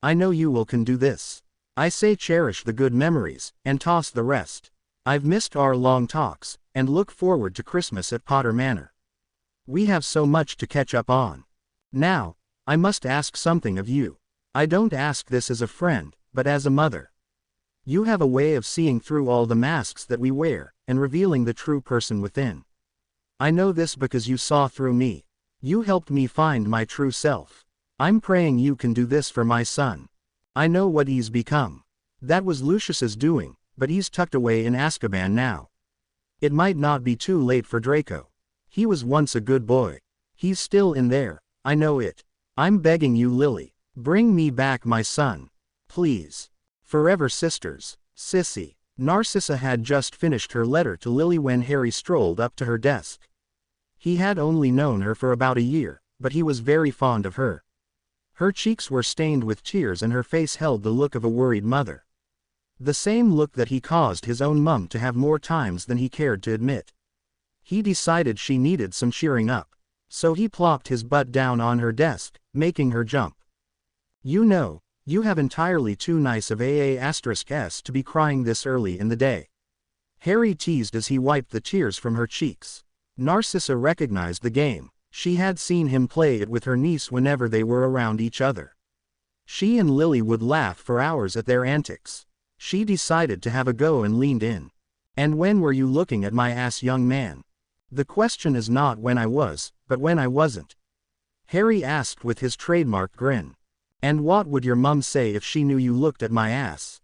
S1: I know you will can do this. I say cherish the good memories, and toss the rest. I've missed our long talks, and look forward to Christmas at Potter Manor. We have so much to catch up on. Now, I must ask something of you. I don't ask this as a friend, but as a mother. You have a way of seeing through all the masks that we wear, and revealing the true person within. I know this because you saw through me. You helped me find my true self. I'm praying you can do this for my son. I know what he's become. That was Lucius's doing, but he's tucked away in Azkaban now. It might not be too late for Draco. He was once a good boy. He's still in there, I know it. I'm begging you, Lily. Bring me back my son. Please. Forever sisters, Sissy. Narcissa had just finished her letter to Lily when Harry strolled up to her desk. He had only known her for about a year, but he was very fond of her. Her cheeks were stained with tears and her face held the look of a worried mother. The same look that he caused his own mum to have more times than he cared to admit. He decided she needed some cheering up. So he plopped his butt down on her desk, making her jump. You know, you have entirely too nice of a**s to be crying this early in the day. Harry teased as he wiped the tears from her cheeks. Narcissa recognized the game. She had seen him play it with her niece whenever they were around each other. She and Lily would laugh for hours at their antics. She decided to have a go and leaned in. And when were you looking at my ass, young man? The question is not when I was, but when I wasn't. Harry asked with his trademark grin. And what would your mum say if she knew you looked at my ass?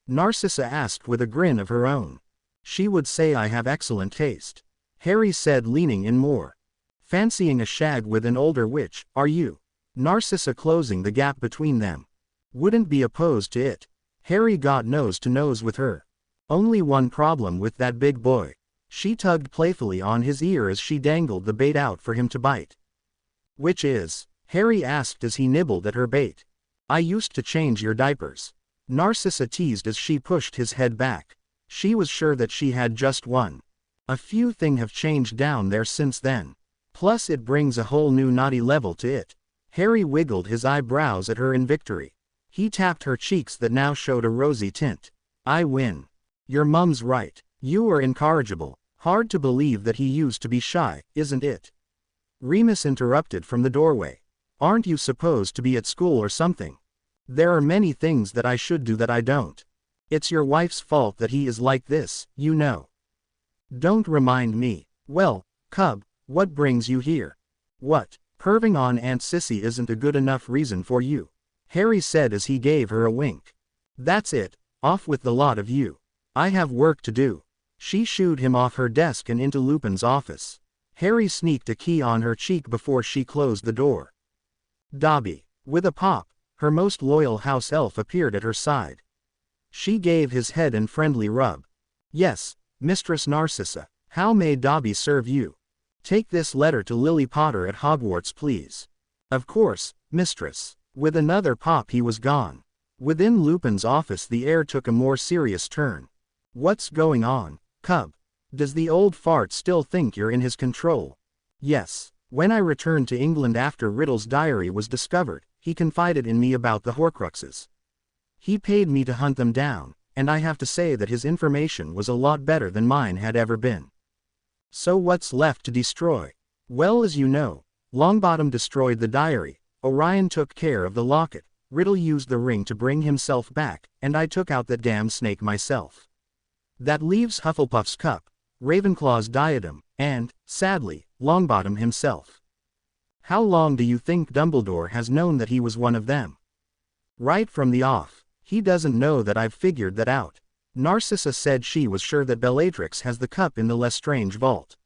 S1: Narcissa asked with a grin of her own. She would say I have excellent taste. Harry said, leaning in more. Fancying a shag with an older witch, are you? Narcissa closing the gap between them. Wouldn't be opposed to it. Harry got nose to nose with her. Only one problem with that big boy. She tugged playfully on his ear as she dangled the bait out for him to bite. Which is? Harry asked as he nibbled at her bait. I used to change your diapers. Narcissa teased as she pushed his head back. She was sure that she had just one. A few things have changed down there since then. Plus it brings a whole new naughty level to it. Harry wiggled his eyebrows at her in victory. He tapped her cheeks that now showed a rosy tint. I win. Your mum's right. You are incorrigible. Hard to believe that he used to be shy, isn't it? Remus interrupted from the doorway. Aren't you supposed to be at school or something? There are many things that I should do that I don't. It's your wife's fault that he is like this, you know. Don't remind me. Well, Cub, what brings you here? What, perving on Aunt Sissy isn't a good enough reason for you? Harry said as he gave her a wink. That's it, off with the lot of you. I have work to do. She shooed him off her desk and into Lupin's office. Harry sneaked a key on her cheek before she closed the door. Dobby. With a pop, her most loyal house elf appeared at her side. She gave his head a friendly rub. Yes, Mistress Narcissa, how may Dobby serve you? Take this letter to Lily Potter at Hogwarts, please. Of course, mistress. With another pop he was gone. Within Lupin's office the air took a more serious turn. What's going on, Cub? Does the old fart still think you're in his control? Yes. When I returned to England after Riddle's diary was discovered, he confided in me about the Horcruxes. He paid me to hunt them down, and I have to say that his information was a lot better than mine had ever been. So what's left to destroy? Well, as you know, Longbottom destroyed the diary, Orion took care of the locket, Riddle used the ring to bring himself back, and I took out that damn snake myself. That leaves Hufflepuff's cup, Ravenclaw's diadem, and, sadly, Longbottom himself. How long do you think Dumbledore has known that he was one of them? Right from the off. He doesn't know that I've figured that out. Narcissa said she was sure that Bellatrix has the cup in the Lestrange vault.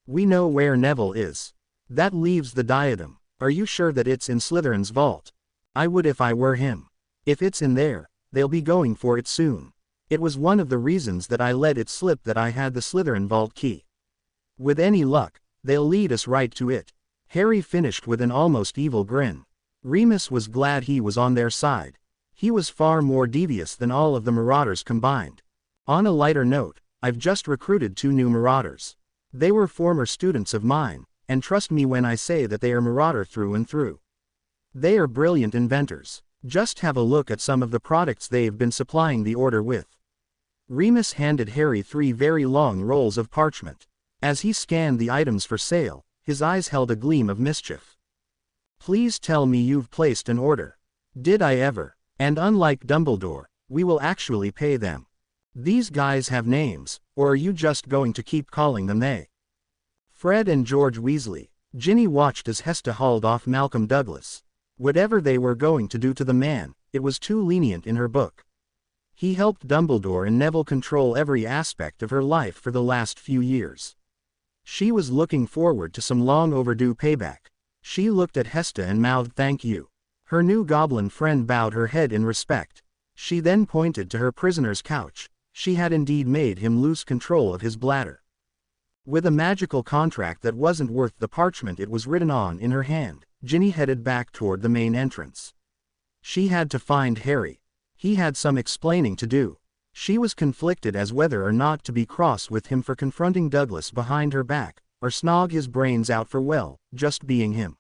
S1: We know where Neville is. That leaves the diadem. Are you sure that it's in Slytherin's vault? I would if I were him. If it's in there, they'll be going for it soon. It was one of the reasons that I let it slip that I had the Slytherin vault key. With any luck, they'll lead us right to it. Harry finished with an almost evil grin. Remus was glad he was on their side. He was far more devious than all of the marauders combined. On a lighter note, I've just recruited 2 new marauders. They were former students of mine, and trust me when I say that they are marauder through and through. They are brilliant inventors. Just have a look at some of the products they've been supplying the order with. Remus handed Harry 3 very long rolls of parchment. As he scanned the items for sale, his eyes held a gleam of mischief. Please tell me you've placed an order. Did I ever? And unlike Dumbledore, we will actually pay them. These guys have names, or are you just going to keep calling them they? Fred and George Weasley. Ginny watched as Hesta hauled off Malcolm Douglas. Whatever they were going to do to the man, it was too lenient in her book. He helped Dumbledore and Neville control every aspect of her life for the last few years. She was looking forward to some long overdue payback. She looked at Hesta and mouthed thank you. Her new goblin friend bowed her head in respect. She then pointed to her prisoner's couch. She had indeed made him lose control of his bladder. With a magical contract that wasn't worth the parchment it was written on in her hand, Ginny headed back toward the main entrance. She had to find Harry. He had some explaining to do. She was conflicted as whether or not to be cross with him for confronting Douglas behind her back, or snog his brains out for, well, just being him.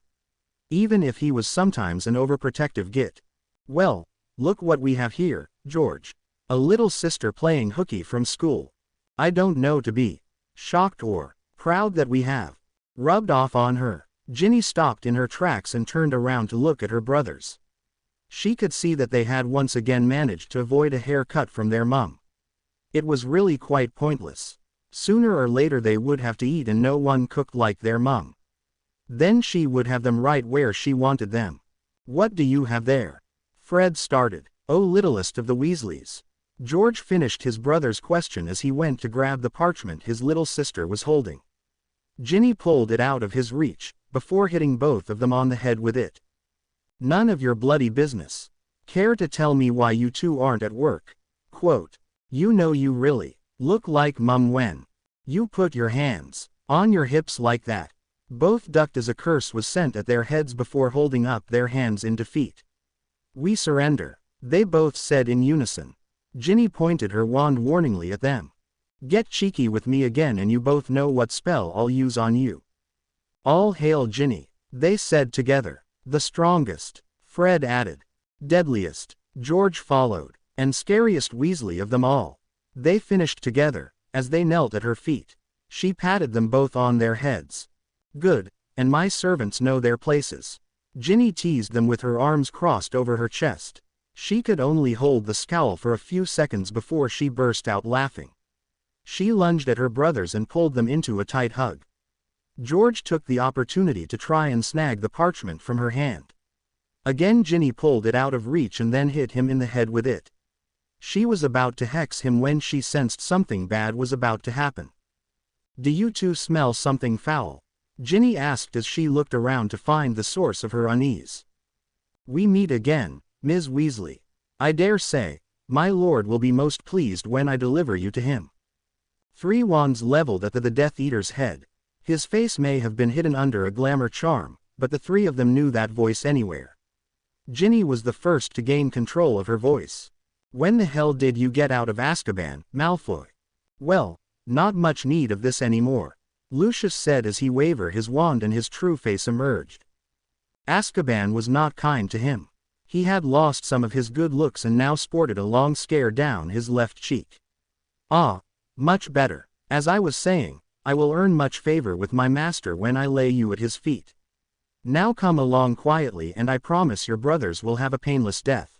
S1: Even if he was sometimes an overprotective git. Well, look what we have here, George. A little sister playing hooky from school. I don't know to be shocked or proud that we have rubbed off on her. Ginny stopped in her tracks and turned around to look at her brothers. She could see that they had once again managed to avoid a haircut from their mum. It was really quite pointless. Sooner or later they would have to eat and no one cooked like their mum. Then she would have them right where she wanted them. What do you have there? Fred started. Oh, littlest of the Weasleys. George finished his brother's question as he went to grab the parchment his little sister was holding. Ginny pulled it out of his reach, before hitting both of them on the head with it. None of your bloody business. Care to tell me why you two aren't at work? Quote. You know you really look like Mum when you put your hands on your hips like that. Both ducked as a curse was sent at their heads before holding up their hands in defeat. We surrender, they both said in unison. Ginny pointed her wand warningly at them. Get cheeky with me again and you both know what spell I'll use on you. All hail Ginny, they said together. The strongest, Fred added. Deadliest, George followed, and scariest Weasley of them all. They finished together, as they knelt at her feet. She patted them both on their heads. Good, and my servants know their places. Ginny teased them with her arms crossed over her chest. She could only hold the scowl for a few seconds before she burst out laughing. She lunged at her brothers and pulled them into a tight hug. George took the opportunity to try and snag the parchment from her hand. Again Ginny pulled it out of reach and then hit him in the head with it. She was about to hex him when she sensed something bad was about to happen. Do you two smell something foul? Ginny asked as she looked around to find the source of her unease. We meet again, Ms. Weasley. I dare say, my lord will be most pleased when I deliver you to him. 3 wands leveled at the Death Eater's head. His face may have been hidden under a glamour charm, but the 3 of them knew that voice anywhere. Ginny was the first to gain control of her voice. When the hell did you get out of Azkaban, Malfoy? Well, not much need of this anymore, Lucius said as he waved his wand and his true face emerged. Azkaban was not kind to him. He had lost some of his good looks and now sported a long scare down his left cheek. Ah, much better. As I was saying, I will earn much favor with my master when I lay you at his feet. Now come along quietly and I promise your brothers will have a painless death.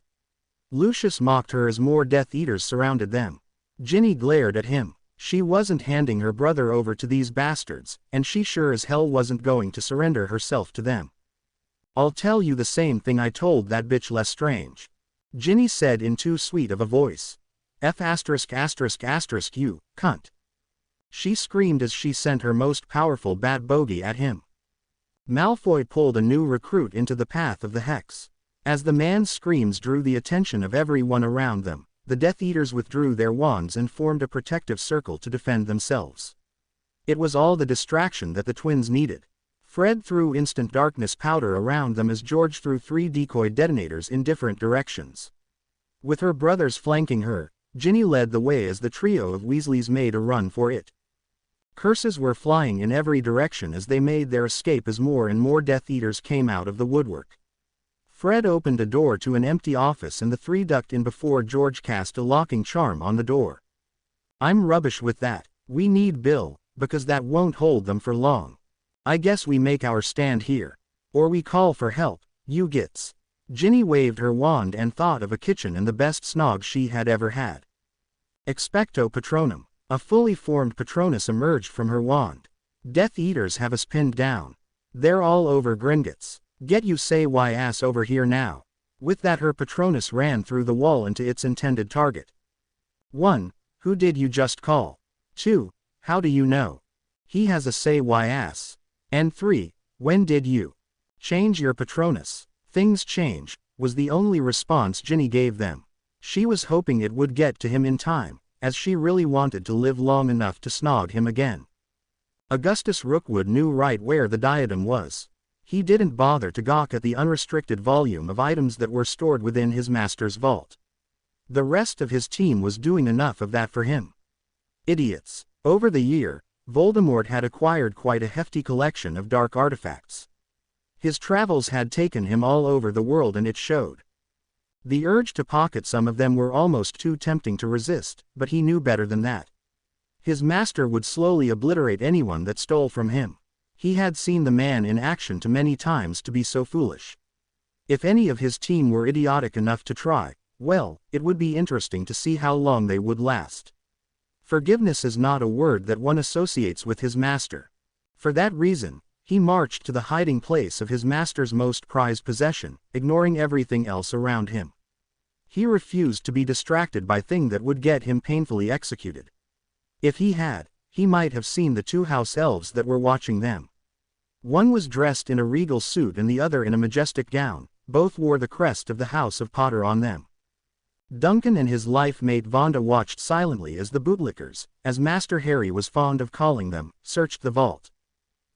S1: Lucius mocked her as more Death Eaters surrounded them. Ginny glared at him. She wasn't handing her brother over to these bastards, and she sure as hell wasn't going to surrender herself to them. I'll tell you the same thing I told that bitch Lestrange, Ginny said in too sweet of a voice. F*******, you, cunt. She screamed as she sent her most powerful bat bogey at him. Malfoy pulled a new recruit into the path of the hex. As the man's screams drew the attention of everyone around them, the Death Eaters withdrew their wands and formed a protective circle to defend themselves. It was all the distraction that the twins needed. Fred threw instant darkness powder around them as George threw 3 decoy detonators in different directions. With her brothers flanking her, Ginny led the way as the trio of Weasleys made a run for it. Curses were flying in every direction as they made their escape as more and more Death Eaters came out of the woodwork. Fred opened a door to an empty office and the three ducked in before George cast a locking charm on the door. "I'm rubbish with that. We need Bill, because that won't hold them for long. I guess we make our stand here. Or we call for help, you gits." Ginny waved her wand and thought of a kitchen and the best snog she had ever had. Expecto Patronum. A fully formed Patronus emerged from her wand. "Death Eaters have us pinned down. They're all over Gringotts. Get you say why ass over here now." With that her Patronus ran through the wall into its intended target. 1. Who did you just call? 2. How do you know? He has a say why ass. And 3. When did you change your Patronus? "Things change," was the only response Ginny gave them. She was hoping it would get to him in time, as she really wanted to live long enough to snog him again. Augustus Rookwood knew right where the diadem was. He didn't bother to gawk at the unrestricted volume of items that were stored within his master's vault. The rest of his team was doing enough of that for him. Idiots. Over the year, Voldemort had acquired quite a hefty collection of dark artifacts. His travels had taken him all over the world and it showed. The urge to pocket some of them were almost too tempting to resist, but he knew better than that. His master would slowly obliterate anyone that stole from him. He had seen the man in action too many times to be so foolish. If any of his team were idiotic enough to try, well, it would be interesting to see how long they would last. Forgiveness is not a word that one associates with his master. For that reason, he marched to the hiding place of his master's most prized possession, ignoring everything else around him. He refused to be distracted by things that would get him painfully executed. If he had, he might have seen the two house elves that were watching them. One was dressed in a regal suit and the other in a majestic gown. Both wore the crest of the House of Potter on them. Duncan and his life mate Vonda watched silently as the bootlickers, as Master Harry was fond of calling them, searched the vault.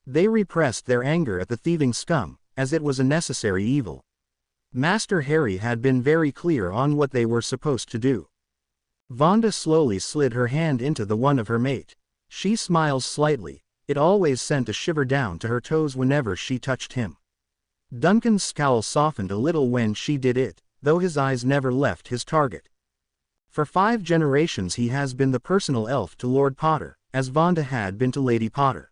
S1: They repressed their anger at the thieving scum, as it was a necessary evil. Master Harry had been very clear on what they were supposed to do. Vonda slowly slid her hand into the one of her mate. She smiled slightly. It always sent a shiver down to her toes whenever she touched him. Duncan's scowl softened a little when she did it, though his eyes never left his target. For 5 generations he has been the personal elf to Lord Potter, as Vonda had been to Lady Potter.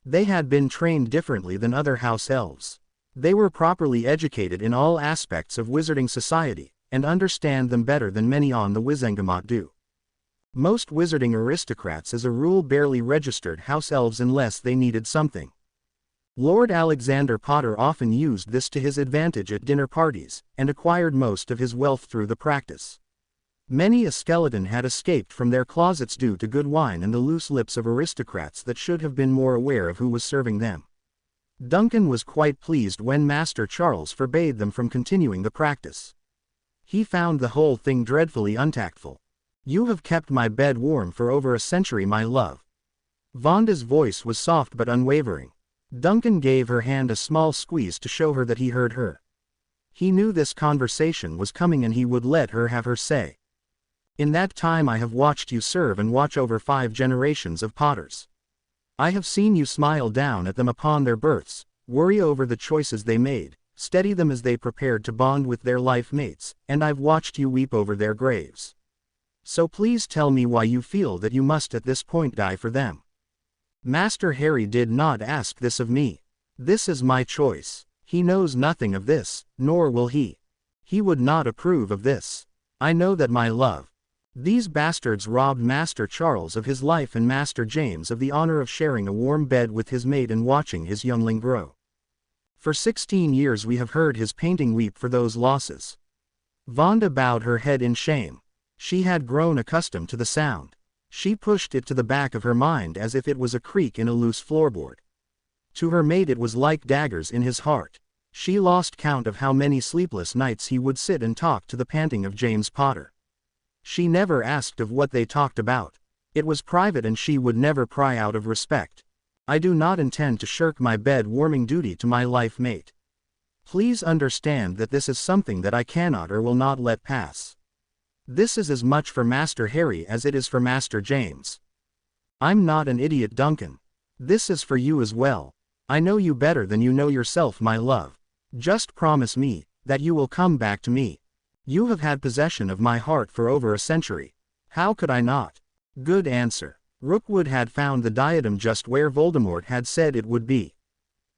S1: They had been trained differently than other house elves. They were properly educated in all aspects of wizarding society, and understand them better than many on the Wizengamot do. Most wizarding aristocrats as a rule barely registered house elves unless they needed something. Lord Alexander Potter often used this to his advantage at dinner parties, and acquired most of his wealth through the practice. Many a skeleton had escaped from their closets due to good wine and the loose lips of aristocrats that should have been more aware of who was serving them. Duncan was quite pleased when Master Charles forbade them from continuing the practice. He found the whole thing dreadfully untactful. "You have kept my bed warm for over a century, my love." Vonda's voice was soft but unwavering. Duncan gave her hand a small squeeze to show her that he heard her. He knew this conversation was coming and he would let her have her say. "In that time I have watched you serve and watch over 5 generations of Potters. I have seen you smile down at them upon their births, worry over the choices they made, steady them as they prepared to bond with their life mates, and I've watched you weep over their graves. So please tell me why you feel that you must at this point die for them." Master Harry did not ask this of me. This is my choice. He knows nothing of this, nor will he. He would not approve of this. I know that, my love. These bastards robbed Master Charles of his life and Master James of the honor of sharing a warm bed with his mate and watching his youngling grow. For 16 years we have heard his painting weep for those losses. Vonda bowed her head in shame. She had grown accustomed to the sound. She pushed it to the back of her mind as if it was a creak in a loose floorboard. To her mate it was like daggers in his heart. She lost count of how many sleepless nights he would sit and talk to the panting of James Potter. She never asked of what they talked about. It was private and she would never pry out of respect. I do not intend to shirk my bed-warming duty to my life mate. Please understand that this is something that I cannot or will not let pass. This is as much for Master Harry as it is for Master James. I'm not an idiot, Duncan. This is for you as well. I know you better than you know yourself, my love. Just promise me that you will come back to me. You have had possession of my heart for over a century. How could I not? Good answer. Rookwood had found the diadem just where Voldemort had said it would be.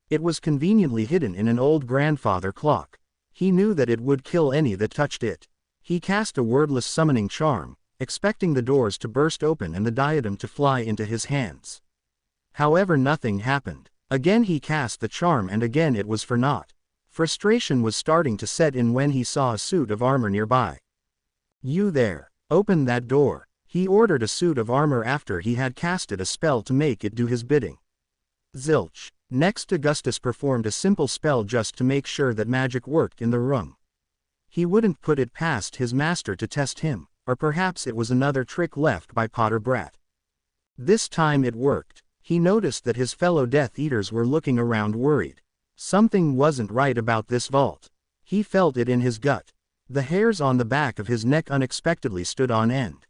S1: It was conveniently hidden in an old grandfather clock. He knew that it would kill any that touched it. He cast a wordless summoning charm, expecting the doors to burst open and the diadem to fly into his hands. However, nothing happened. Again he cast the charm and again it was for naught. Frustration was starting to set in when he saw a suit of armor nearby. You there, open that door. He ordered a suit of armor after he had casted a spell to make it do his bidding. Zilch. Next, Augustus performed a simple spell just to make sure that magic worked in the room. He wouldn't put it past his master to test him, or perhaps it was another trick left by Potter Brat. This time it worked. He noticed that his fellow Death Eaters were looking around worried. Something wasn't right about this vault. He felt it in his gut. The hairs on the back of his neck unexpectedly stood on end.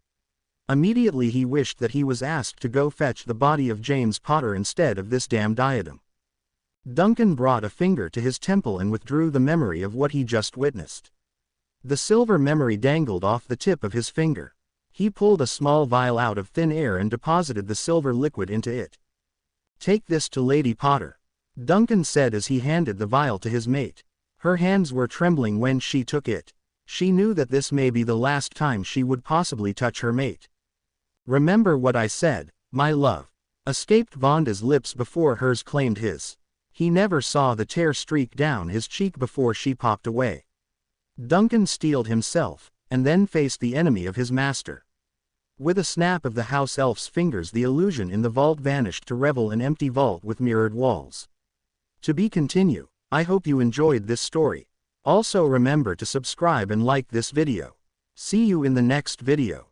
S1: Immediately he wished that he was asked to go fetch the body of James Potter instead of this damn diadem. Duncan brought a finger to his temple and withdrew the memory of what he just witnessed. The silver memory dangled off the tip of his finger. He pulled a small vial out of thin air and deposited the silver liquid into it. Take this to Lady Potter, Duncan said as he handed the vial to his mate. Her hands were trembling when she took it. She knew that this may be the last time she would possibly touch her mate. Remember what I said, my love. Escaped Vonda's lips before hers claimed his. He never saw the tear streak down his cheek before she popped away. Duncan steeled himself, and then faced the enemy of his master. With a snap of the house elf's fingers, the illusion in the vault vanished to reveal an empty vault with mirrored walls. To be continued. I hope you enjoyed this story. Also remember to subscribe and like this video. See you in the next video.